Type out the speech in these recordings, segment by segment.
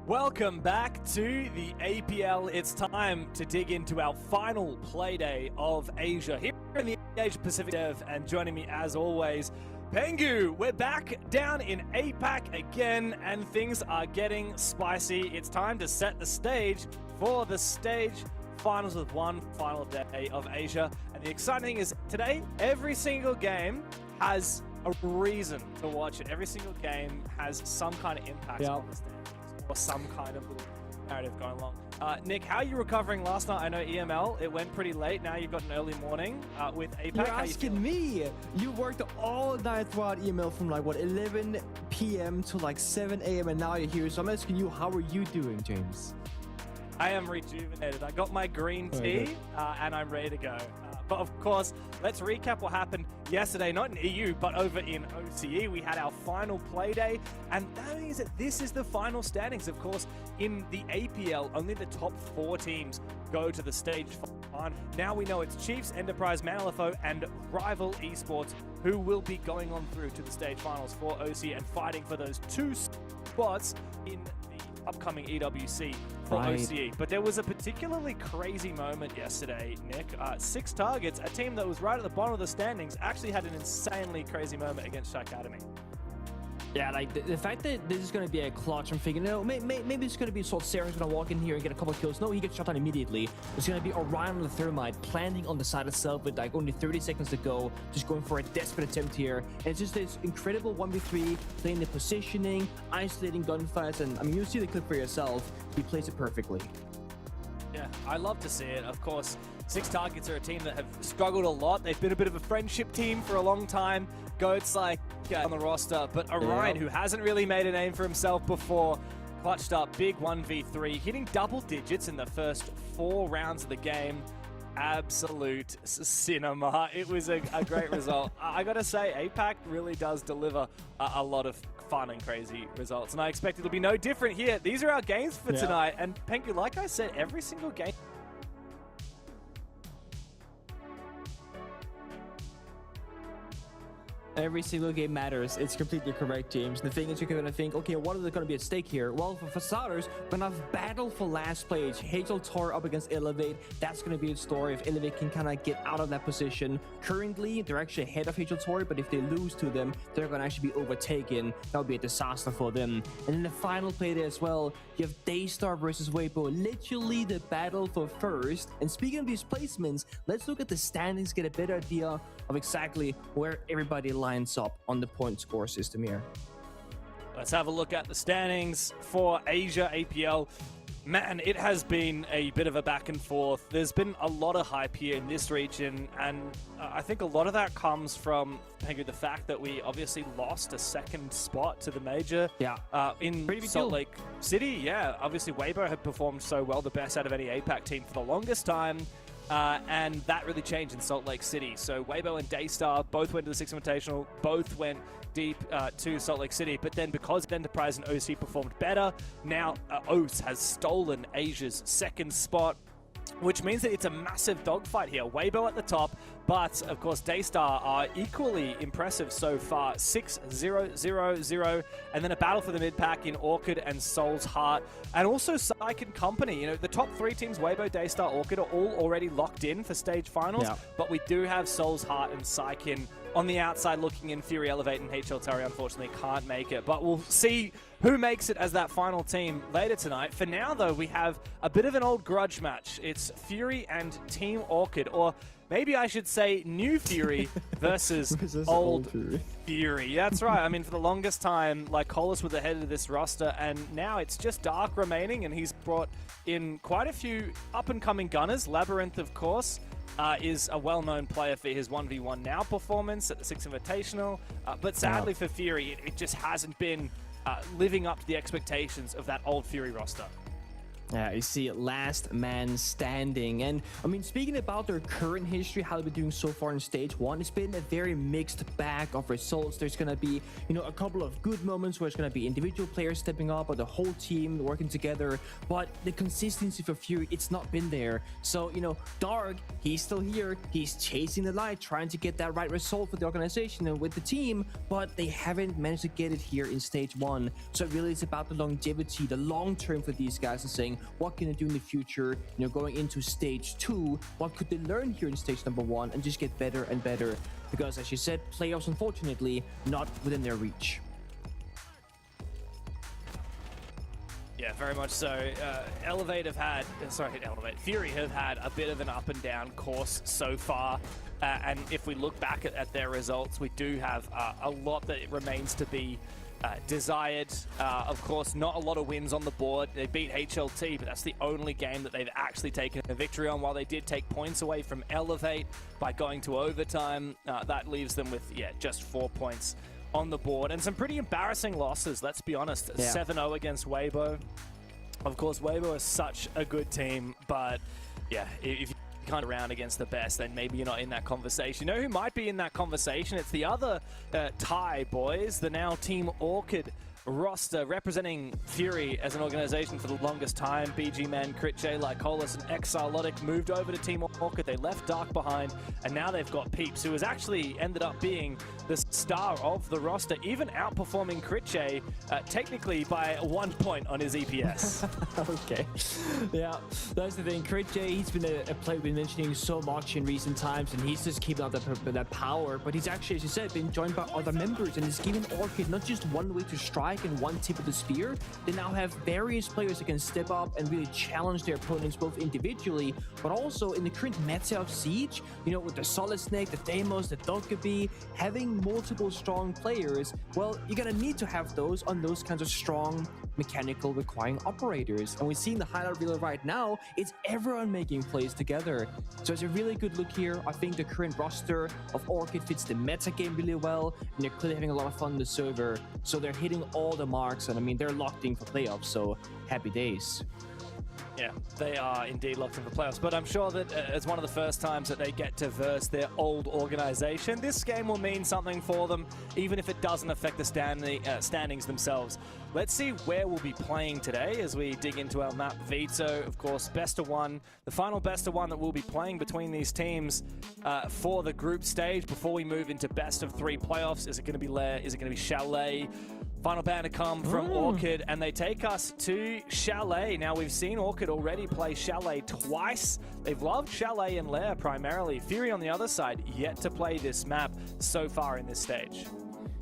Welcome back to the APL. It's time to dig into our final play day of Asia here in the Asia Pacific Dev, and joining me as always, Pengu. We're back down in APAC again, and things are getting spicy. It's time to set the stage for the stage finals with one final day of Asia. And the exciting thing is today, every single game has a reason to watch it. Every single game has some kind of impact on the standings, or some kind of little narrative going along. Nick, how are you recovering last night? I know EML, it went pretty late. Now you've got an early morning with APAC. You're asking me. You worked all night throughout EML from like, what, 11 p.m. to like 7 a.m. and now you're here. So I'm asking you, how are you doing, James? I am rejuvenated. I got my green tea and I'm ready to go. But of course, let's recap what happened yesterday, not in EU, but over in OCE. We had our final play day, and that means that this is the final standings. Of course, in the APL, only the top 4 teams go to the stage final. Now we know it's Chiefs, Enterprise, Manalifo, and Rival Esports who will be going on through to the stage finals for OCE and fighting for those 2 spots in the upcoming EWC for OCE. But there was a particularly crazy moment yesterday, Nick. 6 targets, a team that was right at the bottom of the standings, actually had an insanely crazy moment against Academy. Yeah, like the fact that this is going to be a clutch, I'm thinking, you know, maybe it's going to be Salt Saren's going to walk in here and get a couple of kills. No, he gets shot down immediately. It's going to be Orion on the Thermite, planting on the side itself with like only 30 seconds to go, just going for a desperate attempt here. And it's just this incredible 1v3, playing the positioning, isolating gunfights, and I mean, you see the clip for yourself. He plays it perfectly. Yeah, I love to see it. Of course, 6 targets are a team that have struggled a lot. They've been a bit of a friendship team for a long time. Goats like on the roster, but Orion, who hasn't really made a name for himself before, clutched up big 1v3, hitting double digits in the first 4 rounds of the game. Absolute cinema. It was a great result. I gotta say, APAC really does deliver a lot of fun and crazy results, and I expect it'll be no different here. These are our games for tonight, and Pengu, like I said, every single game Every single game matters. It's completely correct, James. The thing is, you're going to think, okay, what is going to be at stake here? Well, for starters, we're going to have battle for last place. HL up against Elevate. That's going to be a story if Elevate can kind of get out of that position. Currently, they're actually ahead of HL, but if they lose to them, they're going to actually be overtaken. That would be a disaster for them. And in the final play there as well, you have Daystar versus Weibo. Literally the battle for first. And speaking of these placements, let's look at the standings, get a better idea of exactly where everybody lines up on the point score system here. Let's have a look at the standings for Asia APL. Man, it has been a bit of a back and forth. There's been a lot of hype here in this region, and I think a lot of that comes from the fact that we obviously lost a 2nd spot to the major in Salt Lake City. Yeah, obviously Weibo had performed so well, the best out of any APAC team for the longest time. And that really changed in Salt Lake City. So Weibo and Daystar both went to the 6 Invitational, both went deep to Salt Lake City. But then because Enterprise and OC performed better, now OS has stolen Asia's 2nd spot, which means that it's a massive dogfight here. Weibo at the top, But, of course, Daystar are equally impressive so far. 6-0-0-0. And then a battle for the mid-pack in Orchid and Soul's Heart. And also Psych and Company. You know, the top 3 teams, Weibo, Daystar, Orchid, are all already locked in for stage finals. Yeah. But we do have Soul's Heart and Psych in on the outside looking in. Fury, Elevate, and HL Terry unfortunately can't make it. But we'll see who makes it as that final team later tonight. For now, though, we have a bit of an old grudge match. It's Fury and Team Orchid, or maybe I should say New Fury versus old Fury. That's right. I mean, for the longest time, Lycolis was the head of this roster, and now it's just Dark remaining, and he's brought in quite a few up-and-coming gunners. Labyrinth, of course, is a well-known player for his 1v1 now performance at the 6 Invitational. But sadly for Fury, it just hasn't been living up to the expectations of that old Fury roster. Yeah, you see last man standing. And I mean, speaking about their current history, how they've been doing so far in stage 1, it's been a very mixed bag of results. There's going to be, you know, a couple of good moments where it's going to be individual players stepping up or the whole team working together. But the consistency for Fury, it's not been there. So, you know, Dark, he's still here. He's chasing the light, trying to get that right result for the organization and with the team, but they haven't managed to get it here in stage 1. So it really is about the longevity, the long term for these guys, and saying, what can they do in the future, you know, going into stage 2? What could they learn here in stage number 1 and just get better and better? Because, as you said, playoffs, unfortunately, not within their reach. Yeah, very much so. Fury have had a bit of an up and down course so far. And if we look back at their results, we do have a lot that remains to be desired. Of course, not a lot of wins on the board. They beat HLT, but that's the only game that they've actually taken a victory on. While they did take points away from Elevate by going to overtime, that leaves them with, just 4 points on the board. And some pretty embarrassing losses, let's be honest. 7-0 against Weibo. Of course, Weibo is such a good team, but yeah, if you can't around against the best, then maybe you're not in that conversation. You know who might be in that conversation? It's the other Thai boys, the now Team Orchid roster, representing Fury as an organization for the longest time. BG Man, Crit J, Lycolis, and Exilotic moved over to Team Orchid. They left Dark behind, and now they've got Peeps, who has actually ended up being the star of the roster, even outperforming Crit J, technically by 1 point on his EPS. Okay. Yeah, that's the thing. Crit J, he's been a player we've been mentioning so much in recent times, and he's just keeping up that power, but he's actually, as you said, been joined by other members, and he's given Orchid not just one way to strike and one tip of the spear. They now have various players that can step up and really challenge their opponents, both individually, but also in the current meta of Siege, you know, with the Solid Snake, the Deimos, the Dokkaebi, having multiple strong players, well, you're gonna need to have those on those kinds of strong mechanical requiring operators. And we see in the highlight reel right now, it's everyone making plays together. So it's a really good look here. I think the current roster of Orchid fits the meta game really well, and they're clearly having a lot of fun on the server. So they're hitting all the marks, and I mean, they're locked in for playoffs, so happy days. Yeah, they are indeed locked in for playoffs, but I'm sure that it's one of the first times that they get to verse their old organization. This game will mean something for them, even if it doesn't affect the standings themselves. Let's see where we'll be playing today as we dig into our map. Veto, of course, best of one. The final best of one that we'll be playing between these teams for the group stage before we move into best of 3 playoffs. Is it going to be Lair? Is it going to be Chalet? Final band to come from Orchid, and they take us to Chalet. Now, we've seen Orchid already play Chalet twice. They've loved Chalet and Lair primarily. Fury on the other side, yet to play this map so far in this stage.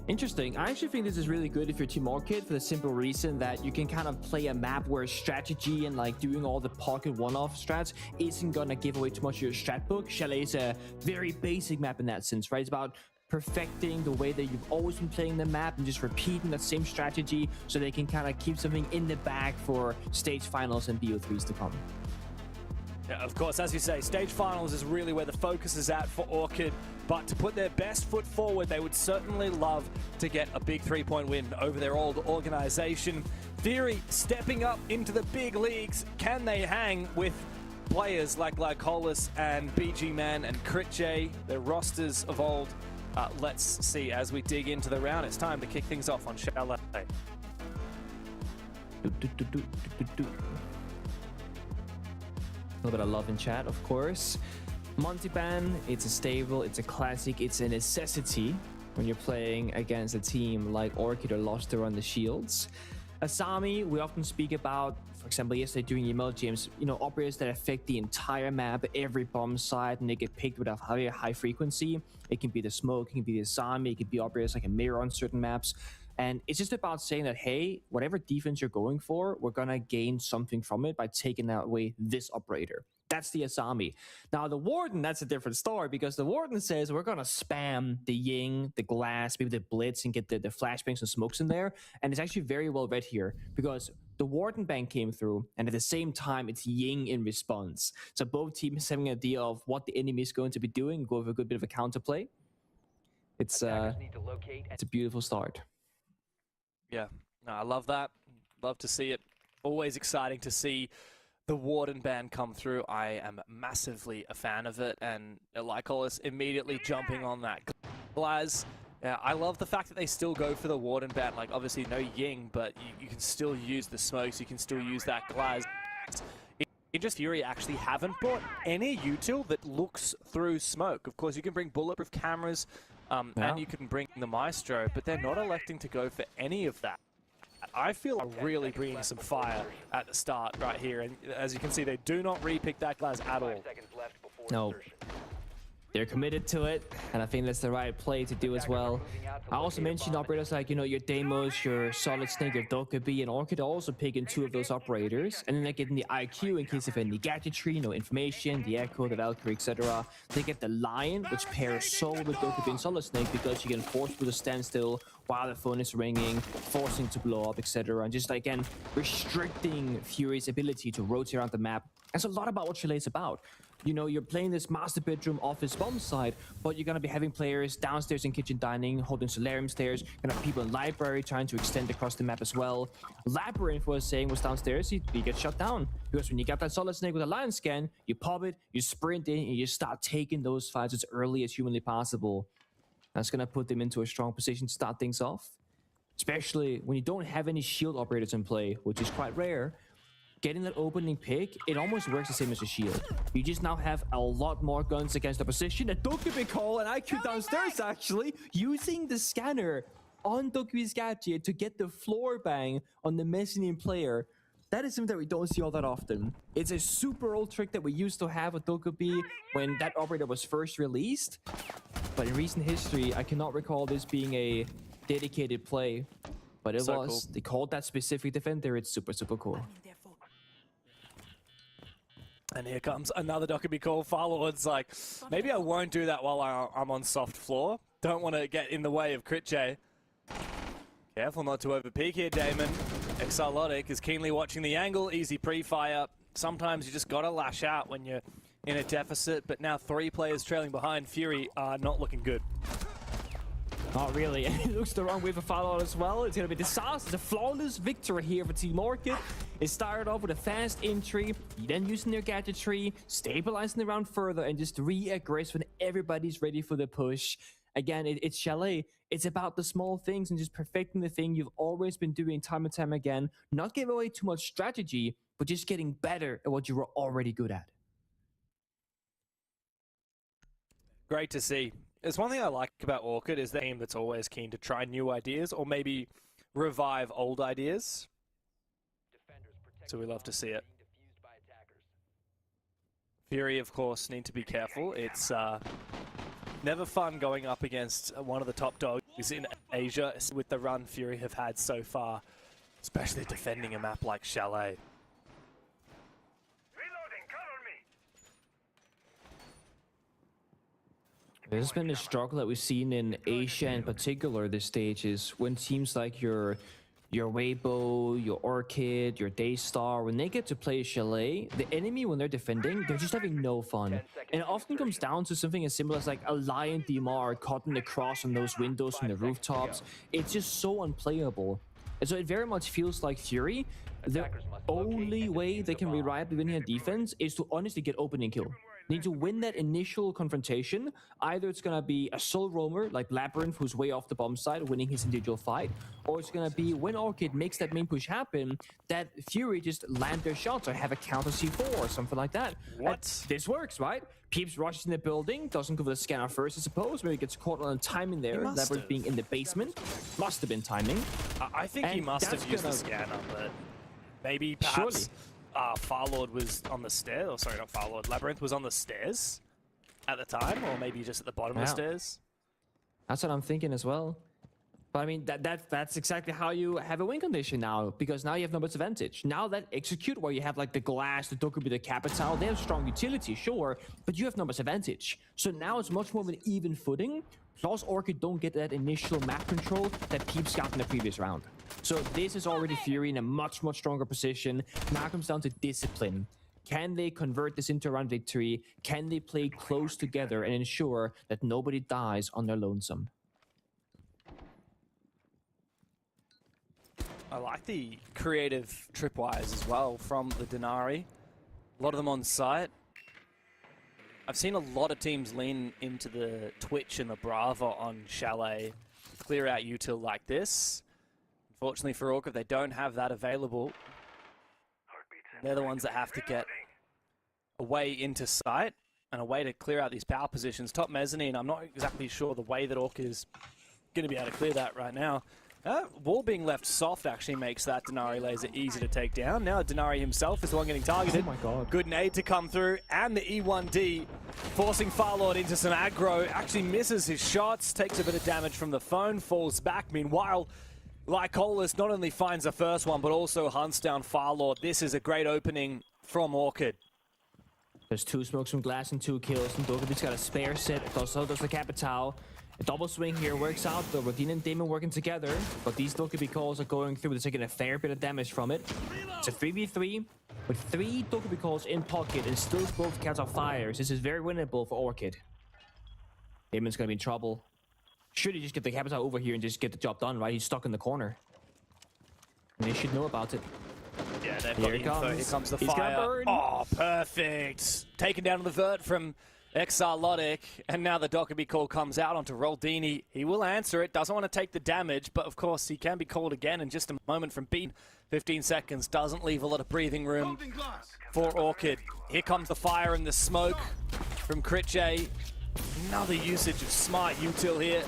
Interesting. I actually think this is really good if you're Team Orchid, for the simple reason that you can kind of play a map where strategy and like doing all the pocket one-off strats isn't gonna give away too much of your strat book. Chalet is a very basic map in that sense, right? It's about perfecting the way that you've always been playing the map and just repeating that same strategy so they can kind of keep something in the bag for stage finals and BO3s to come. Yeah, of course, as you say, stage finals is really where the focus is at for Orchid, but to put their best foot forward, they would certainly love to get a big 3-point win over their old organization. Fury stepping up into the big leagues. Can they hang with players like Lycolis and BG Man and Crit J, their rosters of old? Let's see as we dig into the round. It's time to kick things off on Chalet. A little bit of love in chat, of course. Multiban, it's a staple, it's a classic, it's a necessity when you're playing against a team like Orchid or Luster on the shields. Asami, we often speak about, for example, yesterday during email games, you know, operators that affect the entire map, every bomb site, and they get picked with a very high frequency. It can be the smoke, it can be the Asami, it can be operators like a mirror on certain maps. And it's just about saying that, hey, whatever defense you're going for, we're gonna gain something from it by taking away this operator. That's the Asami. Now, the Warden, that's a different story, because the Warden says we're going to spam the Ying, the Glass, maybe the Blitz, and get the flashbangs and smokes in there. And it's actually very well read here, because the Warden bank came through, and at the same time, it's Ying in response. So both teams having an idea of what the enemy is going to be doing, go with a good bit of a counterplay. It's a beautiful start. Yeah, no, I love that. Love to see it. Always exciting to see the Warden ban come through. I am massively a fan of it, and Lycolis immediately jumping on that. Glaz, I love the fact that they still go for the Warden ban. Like, obviously no Ying, but you can still use the smokes, you can still use that Glaz. Just Fury actually haven't brought any util that looks through smoke. Of course, you can bring bulletproof cameras, and you can bring the Maestro, but they're not electing to go for any of that. I feel like really bringing some fire at the start right here, and as you can see, they do not re-pick that Glass at all. No, they're committed to it, and I think that's the right play to do as well. I also mentioned operators like, you know, your Deimos, your Solid Snake, your Dokkaebi, and Orchid also picking two of those operators, and then they're getting the IQ in case of any gadgetry, you know, information, the Echo, the Valkyrie, etc. They get the Lion, which pairs so with Dokkaebi and Solid Snake, because you can force people to stand still while the phone is ringing, forcing to blow up, etc. And just, again, restricting Fury's ability to rotate around the map. That's a lot about what Chalet is about. You know, you're playing this master bedroom office bomb side, but you're going to be having players downstairs in kitchen dining, holding solarium stairs. You're going to have people in library trying to extend across the map as well. Labyrinth was saying was downstairs, he gets shut down. Because when you get that Solid Snake with a Lion scan, you pop it, you sprint in, and you start taking those fights as early as humanly possible. That's going to put them into a strong position to start things off. Especially when you don't have any shield operators in play, which is quite rare. Getting that opening pick, it almost works the same as a shield. You just now have a lot more guns against the position. And Dokkaebi call and IQ downstairs, actually, using the scanner on Dokkaebi's gadget to get the floor bang on the mezzanine player. That is something that we don't see all that often. It's a super old trick that we used to have with Dokkaebi when that operator was first released. But in recent history, I cannot recall this being a dedicated play. But it was. Cool. They called that specific defender. It's super, super cool. And here comes another Dokkaebi call. Farlord's like, maybe I won't do that while I'm on soft floor. Don't want to get in the way of Critche. Careful not to overpeak here, Damon. Exalotic is keenly watching the angle. Easy pre-fire. Sometimes you just got to lash out when you're in a deficit. But now 3 players trailing behind. Fury are not looking good. Not really. It looks the wrong way for Farlord as well. It's going to be disaster. It's a flawless victory here for Team Orchid. It started off with a fast entry, then using their gadgetry, stabilizing the round further, and just re-aggress when everybody's ready for the push. Again, it's Chalet. It's about the small things and just perfecting the thing you've always been doing time and time again. Not giving away too much strategy, but just getting better at what you were already good at. Great to see. There's one thing I like about Orchid is the team that's always keen to try new ideas or maybe revive old ideas. So we love to see it. Fury, of course, need to be careful. It's never fun going up against one of the top dogs in Asia with the run Fury have had so far, especially defending a map like Chalet. This has been a struggle that we've seen in Asia in particular this stage, is when teams like your Weibo, your Orchid, your Daystar, when they get to play Chalet, the enemy, when they're defending, they're just having no fun. And it often comes down to something as simple as like a Lion DMR cutting across on those windows from the rooftops. It's just so unplayable. And so it very much feels like Fury, the only way they can rewrite the winning defense is to honestly get opening kill. need to win that initial confrontation. Either it's gonna be a sole roamer like Labyrinth, who's way off the bomb side, winning his individual fight, or it's gonna be when Orchid makes that main push happen, that Fury just land their shots or have a counter C4 or something like that. What? This works, right? Peeps rushes in the building, doesn't go for the scanner first, I suppose. Maybe gets caught on the timing there. Labyrinth being in the basement. Must have been timing. I think he must have used the scanner, but maybe perhaps Farlord was on the stairs. Or sorry, not Farlord. Labyrinth was on the stairs at the time, or maybe just at the bottom of the stairs. That's what I'm thinking as well. But I mean, that's exactly how you have a win condition now, because now you have numbers advantage. Now that execute where you have like the glass, the Dokubi, the Capital, they have strong utility, sure, but you have numbers advantage. So now it's much more of an even footing. Plus Orchid don't get that initial map control that Peeps got in the previous round. So this is already Fury in a much stronger position. Now it comes down to discipline. Can they convert this into a round victory? Can they play close together and ensure that nobody dies on their lonesome? I like the creative tripwires as well from the Denari. A lot of them on site. I've seen a lot of teams lean into the Twitch and the Brava on Chalet, clear out util like this. Unfortunately for Orchid, they don't have that available. They're the ones that have to get a way into sight and a way to clear out these power positions. Top mezzanine, I'm not exactly sure the way that Orchid is going to be able to clear that right now. Wall being left soft actually makes that Denari laser easy to take down. Now Denari himself is the one getting targeted. Oh my god. Good nade to come through, and the E1D forcing Farlord into some aggro. Actually misses his shots, takes a bit of damage from the phone, falls back. Meanwhile, Lycolis not only finds the first one, but also hunts down Farlord. This is a great opening from Orchid. There's 2 smokes from Glass and 2 kills, and Dokubi's got a spare set. So does the Capital. A double swing here works out, though. Rodin and Damon working together, but these Dokubi calls are going through. They're taking a fair bit of damage from it. It's a 3v3 with 3 Dokubi calls in pocket and still both Capital fires. This is very winnable for Orchid. Damon's gonna be in trouble. Should he just get the Capital over here and just get the job done, right? He's stuck in the corner. And they should know about it. Yeah, they've got the info. Here comes the fire. Oh, perfect. Taken down on the vert from Exarlotic, and now the Dokubi call comes out onto Roldini. He will answer it, doesn't want to take the damage, but of course he can be called again in just a moment from Bean. 15 seconds, doesn't leave a lot of breathing room for Orchid. Here comes the fire and the smoke from Critche. Another usage of smart util here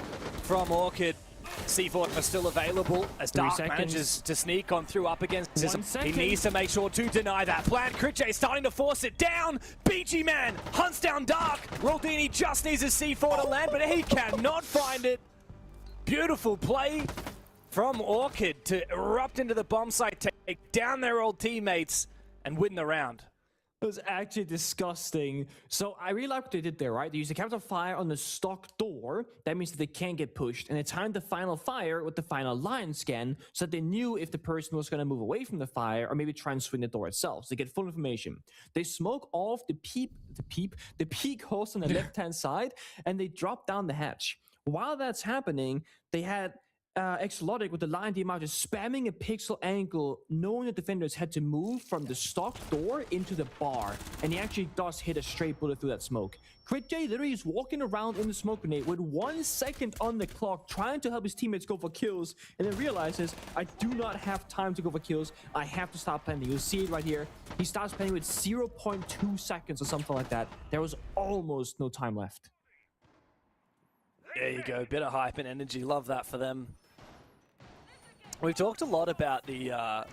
from Orchid. C4 are still available as Dark manages to sneak on through up against him. He needs to make sure to deny that plan. Critche starting to force it down. Beachy Man hunts down Dark. Roldini just needs his C4 to land, but he cannot find it. Beautiful play from Orchid to erupt into the bomb site, take down their old teammates, and win the round. It was actually disgusting. So I really like what they did there, right? They used the Capital Fire on the stock door. That means that they can't get pushed. And they timed the final fire with the final line scan so that they knew if the person was going to move away from the fire or maybe try and swing the door itself. So they get full information. They smoke off the peak host on the left-hand side, and they drop down the hatch. While that's happening, they had Exolotic with the line DMR just spamming a pixel angle, knowing the defenders had to move from the stock door into the bar, and he actually does hit a straight bullet through that smoke. Critche literally is walking around in the smoke grenade with 1 second on the clock, trying to help his teammates go for kills, and then realizes, I do not have time to go for kills, I have to stop planning. You'll see it right here. He starts planning with 0.2 seconds or something like that. There was almost no time left. There you go, bit of hype and energy, love that for them. We've talked a lot about the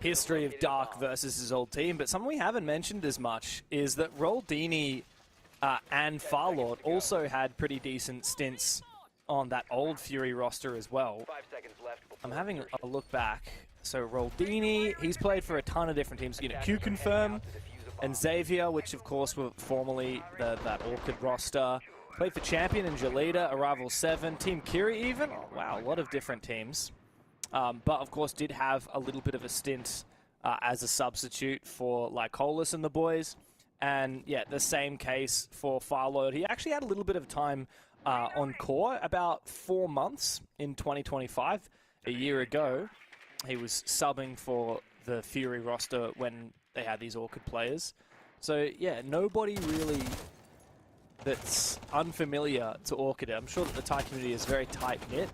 history of Dark versus his old team, but something we haven't mentioned as much is that Roldini and Farlord also had pretty decent stints on that old Fury roster as well. I'm having a look back. So Roldini, he's played for a ton of different teams. You know, Q-Confirm and Xavier, which of course were formerly that Orchid roster. Played for Champion and Jolita, Arrival 7, Team Kiri even. Oh, wow, a lot of different teams. But of course did have a little bit of a stint as a substitute for Lycolis and the boys. And yeah, the same case for Farlord. He actually had a little bit of time on core, about 4 months in 2025. A year ago, he was subbing for the Fury roster when they had these Orchid players. So yeah, nobody really that's unfamiliar to Orchid. I'm sure that the Thai community is very tight-knit.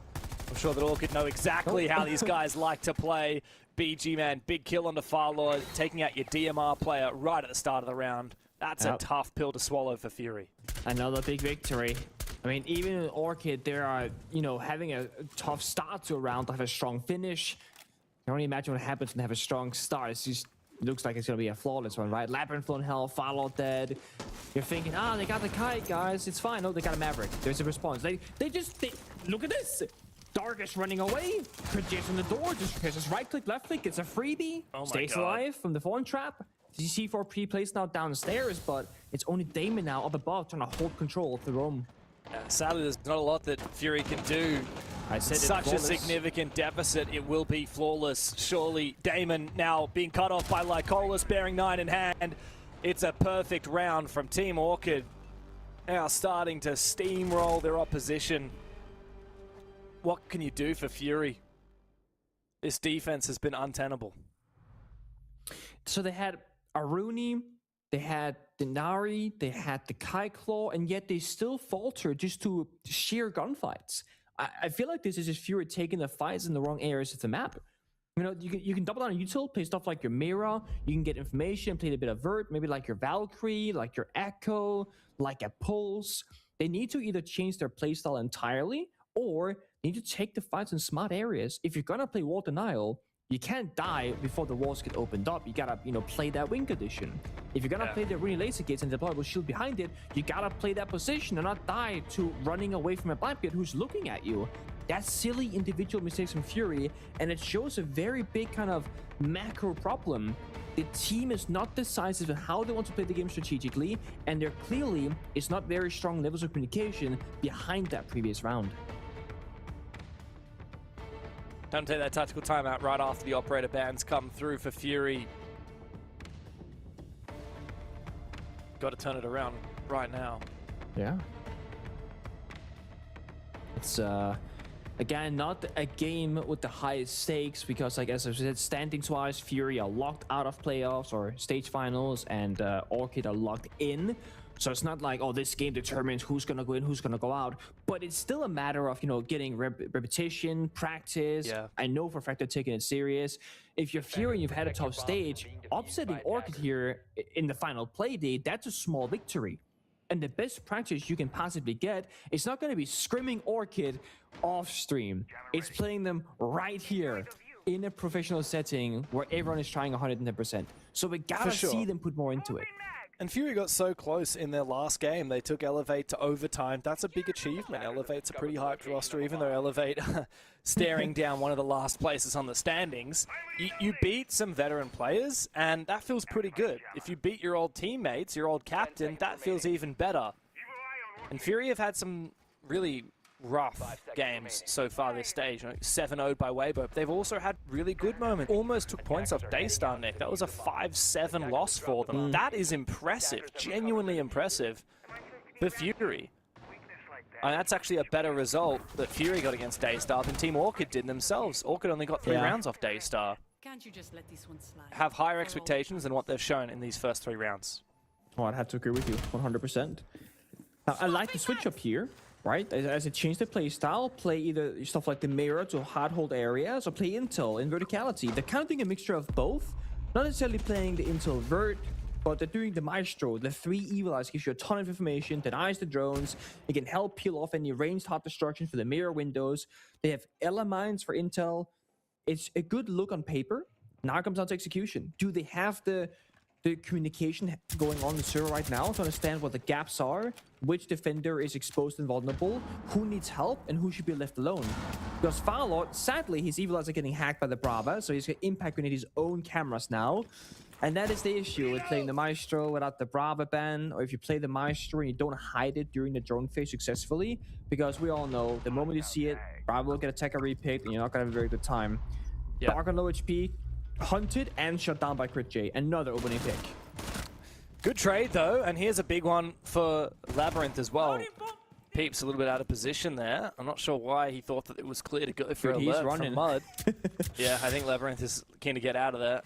I'm sure that Orchid know exactly how these guys like to play. BG, man, big kill on the Farlord, taking out your DMR player right at the start of the round. That's a tough pill to swallow for Fury. Another big victory. I mean, even in Orchid, they are, you know, having a tough start to a round to have a strong finish. You can only imagine what happens when they have a strong start. It just looks like it's going to be a flawless one, right? Labyrinth on hell, Farlord dead. You're thinking, they got the kite, guys. It's fine. No, they got a Maverick. There's a response. They look at this. Darkest running away. Crit on the door. Just right click, left click. It's a freebie. Oh my Stays God. alive from the phone trap. C4 pre-placed now downstairs, but it's only Damon now up above trying to hold control of the room. Sadly, there's not a lot that Fury can do. I said Such a significant deficit. It will be flawless. Surely Damon now being cut off by Lycolis, bearing 9 in hand. It's a perfect round from Team Orchid. They are starting to steamroll their opposition. What can you do for Fury? This defense has been untenable. So they had Aruni, they had Denari, they had the Kai Claw, and yet they still falter just to sheer gunfights. I feel like this is just Fury taking the fights in the wrong areas of the map. You know, you can double down on util, play stuff like your Mira, you can get information, play a bit of Vert, maybe like your Valkyrie, like your Echo, like a Pulse. They need to either change their playstyle entirely, or they need to take the fights in smart areas. If you're gonna play Wall Denial, you can't die before the walls get opened up. You gotta, play that wing condition. If you're gonna play the Rune Laser Gates and deployable shield behind it, you gotta play that position and not die to running away from a Black Beard who's looking at you. That's silly individual mistakes from Fury, and it shows a very big kind of macro problem. The team is not decisive in how they want to play the game strategically, and there clearly is not very strong levels of communication behind that previous round. Time to take that tactical timeout right after the operator bans come through for Fury. Got to turn it around right now. Yeah. It's again not a game with the highest stakes because, like as I said, standings wise, Fury are locked out of playoffs or stage finals, and Orchid are locked in. So it's not like, oh, this game determines who's gonna go in, who's gonna go out. But it's still a matter of, getting repetition, practice. Yeah. I know for a fact they're taking it serious. If you're Fury and you've had a tough stage, upsetting Orchid here in the final play day, that's a small victory. And the best practice you can possibly get is not going to be scrimming Orchid off stream. It's playing them right here in a professional setting where everyone is trying 110%. So we gotta see them put more into it. And Fury got so close in their last game. They took Elevate to overtime. That's a big achievement. Elevate's a pretty hyped roster, even though Elevate staring down one of the last places on the standings. You beat some veteran players, and that feels pretty good. If you beat your old teammates, your old captain, that feels even better. And Fury have had some really rough games so far this stage. 7-0'd by Weibo. They've also had really good moments. Almost took points off Daystar, Nick. That was a 5-7 loss for them. That is impressive. Genuinely impressive for Fury. And that's actually a better result that Fury got against Daystar than Team Orchid did themselves. Orchid only got 3 rounds off Daystar. Can't you just let this one slide? Have higher expectations than what they've shown in these first 3 rounds. Oh, I'd have to agree with you 100%. Now, I like the switch up here. Right, as it changed the play style, play either stuff like the Mirror to hard hold areas or play Intel in verticality. They're kind of doing a mixture of both. Not necessarily playing the Intel Vert, but they're doing the Maestro. The 3 Evil Eyes gives you a ton of information, denies the drones. It can help peel off any ranged hot destruction for the Mirror windows. They have Ella Mines for Intel. It's a good look on paper. Now it comes down to execution. Do they have the communication going on the server right now to understand what the gaps are, which defender is exposed and vulnerable, who needs help, and who should be left alone? Because Farlord, sadly, his Evil Eyes are getting hacked by the Brava, so he's going to impact grenade his own cameras now. And that is the issue with playing the Maestro without the Brava ban, or if you play the Maestro and you don't hide it during the drone phase successfully, because we all know the moment you see it, Brava will get attacker repicked, and you're not going to have a very good time. Yeah. Dark on low HP, hunted and shut down by Crit J. Another opening pick. Good trade, though, and here's a big one for Labyrinth as well. Peeps a little bit out of position there. I'm not sure why he thought that it was clear to go for alert from Mud. Yeah, I think Labyrinth is keen to get out of there.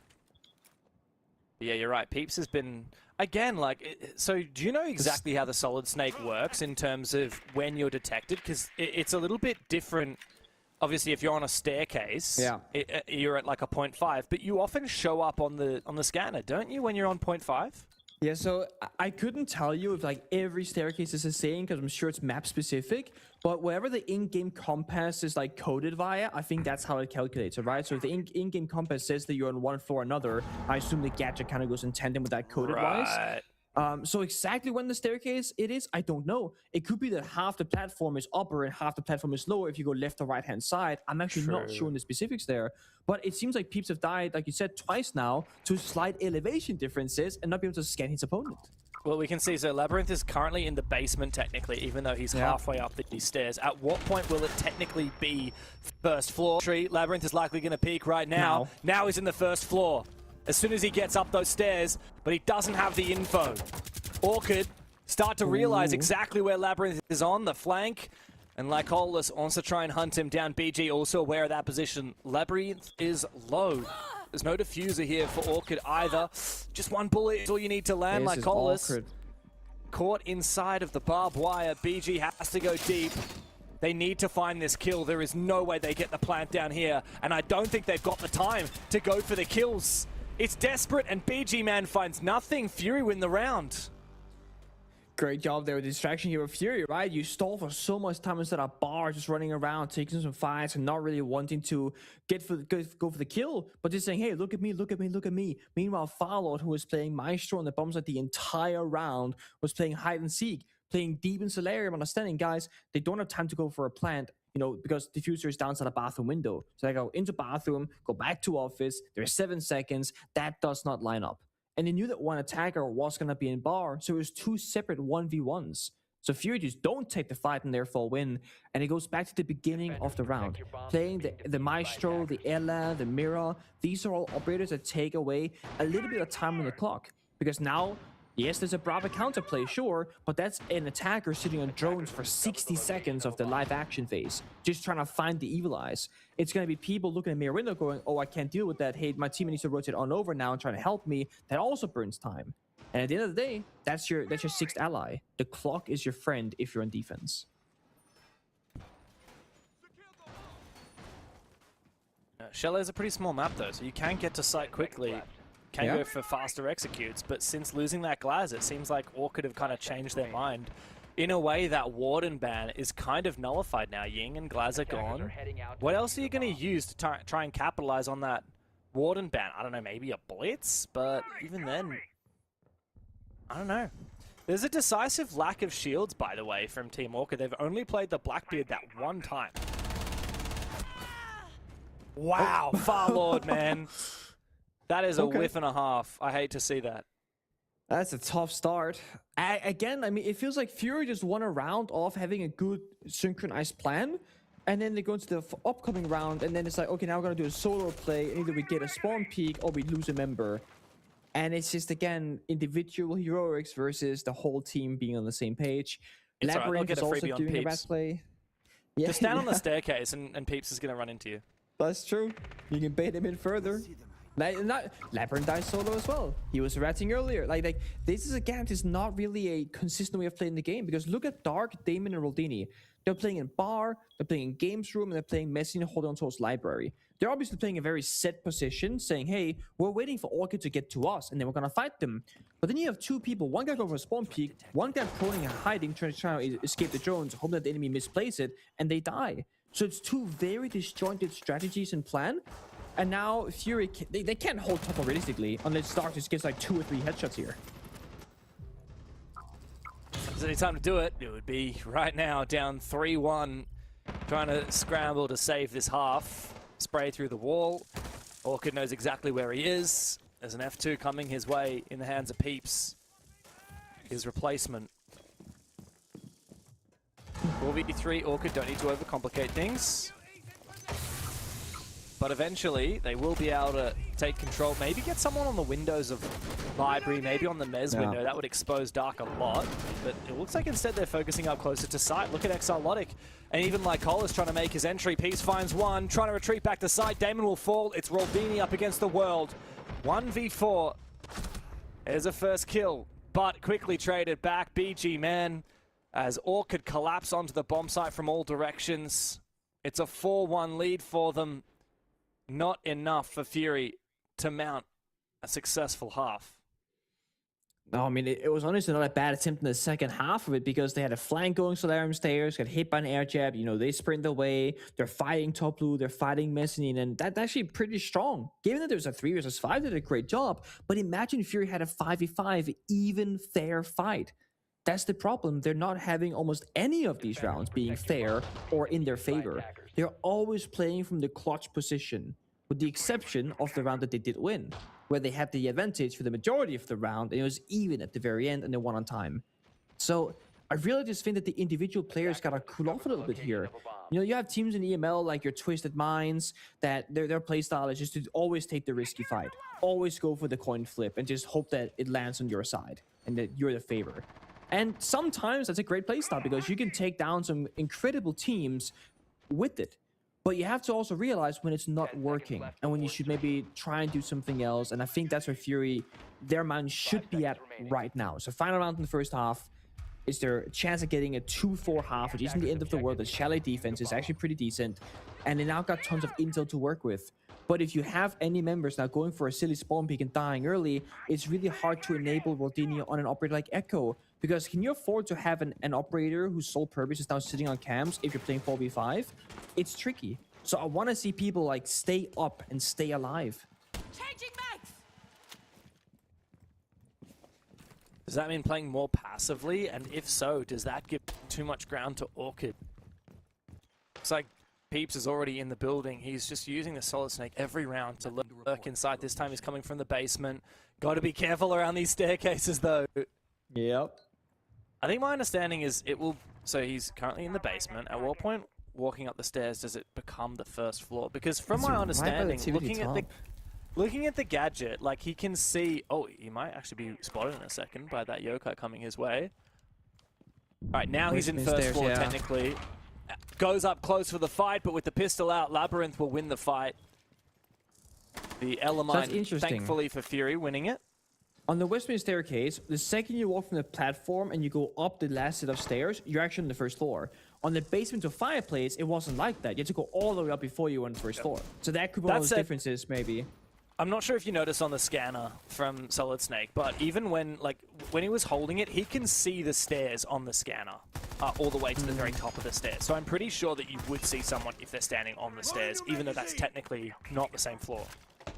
Yeah, you're right. Peeps has been, again, like, so do you know exactly how the Solid Snake works in terms of when you're detected? Because it's a little bit different. Obviously, if you're on a staircase, you're at like a 0.5, but you often show up on the scanner, don't you, when you're on 0.5? Yeah, so I couldn't tell you if like every staircase is the same because I'm sure it's map specific, but wherever the in-game compass is like coded via, I think that's how it calculates it, right? So if the in-game compass says that you're on one floor or another, I assume the gadget kind of goes in tandem with that coded wise. So exactly when the staircase it is, I don't know. It could be that half the platform is upper and half the platform is lower if you go left or right hand side. I'm actually not sure in the specifics there, but it seems like Peeps have died, like you said, twice now to slight elevation differences and not be able to scan his opponent. Well, we can see, so Labyrinth is currently in the basement technically, even though he's halfway up these stairs. At what point will it technically be first floor? Labyrinth is likely going to peak right now. Now he's in the first floor. As soon as he gets up those stairs, but he doesn't have the info. Orchid start to realize exactly where Labyrinth is on the flank, and Lycolis wants to try and hunt him down. BG also aware of that position. Labyrinth is low. There's no diffuser here for Orchid either. Just one bullet is all you need to land. Lycolis caught inside of the barbed wire. BG has to go deep. They need to find this kill. There is no way they get the plant down here, and I don't think they've got the time to go for the kills. It's desperate, and BG Man finds nothing. Fury win the round. Great job there with the distraction here with Fury, right? You stall for so much time instead of bar, just running around, taking some fights, and not really wanting to go for the kill, but just saying, hey, look at me, look at me, look at me. Meanwhile, Farlord, who was playing Maestro on the bombs like the entire round, was playing hide and seek, playing deep in Solarium, understanding, guys, they don't have time to go for a plant, you know, because diffuser is downside a bathroom window. So they go into bathroom, go back to office, there's 7 seconds, that does not line up. And they knew that one attacker was going to be in bar, so it was 2 separate 1v1s. So Fury just don't take the fight and therefore win, and it goes back to the beginning of the round. Playing the Maestro, the Ella, the Mirror, these are all operators that take away a little bit of time on the clock. Because now, yes, there's a Brava counterplay, sure, but that's an attacker sitting on drones for 60 seconds of the live action phase, just trying to find the evil eyes. It's going to be people looking at Mirror Window going, oh, I can't deal with that. Hey, my team needs to rotate on over now and trying to help me. That also burns time. And at the end of the day, that's your 6th ally. The clock is your friend if you're on defense. Shell is a pretty small map though, so you can get to site quickly. Can go for faster executes, but since losing that Glaz, it seems like Orchid have kind of changed their mind. In a way, that Warden ban is kind of nullified now. Ying and Glaz are gone. What else are you going to use to try and capitalize on that Warden ban? I don't know, maybe a Blitz? But even then, I don't know. There's a decisive lack of shields, by the way, from Team Orchid. They've only played the Blackbeard that one time. Wow, Farlord, man. That is a whiff and a half. I hate to see that. That's a tough start. Again, I mean, it feels like Fury just won a round off having a good synchronized plan, and then they go into the upcoming round, and then it's like, okay, now we're going to do a solo play, and either we get a spawn peak or we lose a member. And it's just, again, individual heroics versus the whole team being on the same page. Labyrinth is also doing a bad play. Yeah, just stand on the staircase, and Peeps is going to run into you. That's true. You can bait him in further. Labyrinth dies solo as well. He was ratting earlier. Like this is, again, this is not really a consistent way of playing the game, because look at Dark, Damon, and Roldini. They're playing in bar, they're playing in games room, and they're playing Messina holding on to his library. They're obviously playing a very set position, saying, hey, we're waiting for Orchid to get to us, and then we're gonna fight them. But then you have 2 people, one guy going for a spawn peak, one guy proning and hiding, trying to escape the drones, hoping that the enemy misplays it, and they die. So it's 2 very disjointed strategies and plan. And now Fury, they can't hold top realistically unless Dark just gets like 2 or 3 headshots here. If there's any time to do it, it would be right now, down 3-1, trying to scramble to save this half. Spray through the wall. Orchid knows exactly where he is. There's an F2 coming his way in the hands of Peeps. His replacement. 4v3, Orchid don't need to overcomplicate things. But eventually, they will be able to take control. Maybe get someone on the windows of Library, maybe on the Mez window. That would expose Dark a lot. But it looks like instead they're focusing up closer to site. Look at Exarlotic. And even Lycol is trying to make his entry. Peace finds one, trying to retreat back to site. Damon will fall. It's Roldini up against the world. 1v4. There's a first kill, but quickly traded back. BG man, as Orchid collapse onto the bomb site from all directions. It's a 4-1 lead for them. Not enough for Fury to mount a successful half. No, I mean, it was honestly not a bad attempt in the second half of it because they had a flank going Solarium stairs, got hit by an air jab, you know, they sprint away, they're fighting top blue, they're fighting mezzanine, and that's actually pretty strong. Given that there's a 3 versus 5, they did a great job, but imagine Fury had a 5v5 even fair fight. That's the problem. They're not having almost any of these rounds being fair or in their favor. They're always playing from the clutch position, with the exception of the round that they did win, where they had the advantage for the majority of the round, and it was even at the very end, and they won on time. So I really just think that the individual players gotta cool off a little bit here. You know, you have teams in EML like your Twisted Minds that their playstyle is just to always take the risky fight, always go for the coin flip, and just hope that it lands on your side and that you're the favor. And sometimes that's a great playstyle because you can take down some incredible teams with it. But you have to also realize when it's not working and when you should maybe try and do something else. And I think that's where Fury, their mind should be at right now. So final round in the first half. Is there a chance of getting a 2-4 half, which isn't the end of the world? The Chalet defense is actually pretty decent. And they now got tons of intel to work with. But if you have any members now going for a silly spawn peek and dying early, it's really hard to enable Rodinio on an operator like Echo. Because can you afford to have an operator whose sole purpose is now sitting on cams if you're playing 4v5? It's tricky. So I want to see people like stay up and stay alive. Changing mags. Does that mean playing more passively? And if so, does that give too much ground to Orchid? Looks like Peeps is already in the building. He's just using the Solid Snake every round to lurk inside. This time he's coming from the basement. Got to be careful around these staircases though. Yep. I think my understanding is it will... So he's currently in the basement. At what point walking up the stairs does it become the first floor? Because from my understanding, looking at the gadget, like he can see... Oh, he might actually be spotted in a second by that yokai coming his way. Alright, now he's in first floor technically. Goes up close for the fight, but with the pistol out, Labyrinth will win the fight. The Elamine, thankfully for Fury, winning it. On the Westminster staircase, the second you walk from the platform and you go up the last set of stairs, you're actually on the first floor. On the basement to fireplace, it wasn't like that. You had to go all the way up before you were on the first floor. So that could be one of those differences, maybe. I'm not sure if you noticed on the scanner from Solid Snake, but even when he was holding it, he can see the stairs on the scanner all the way to the very top of the stairs. So I'm pretty sure that you would see someone if they're standing on the stairs, even though that's technically not the same floor.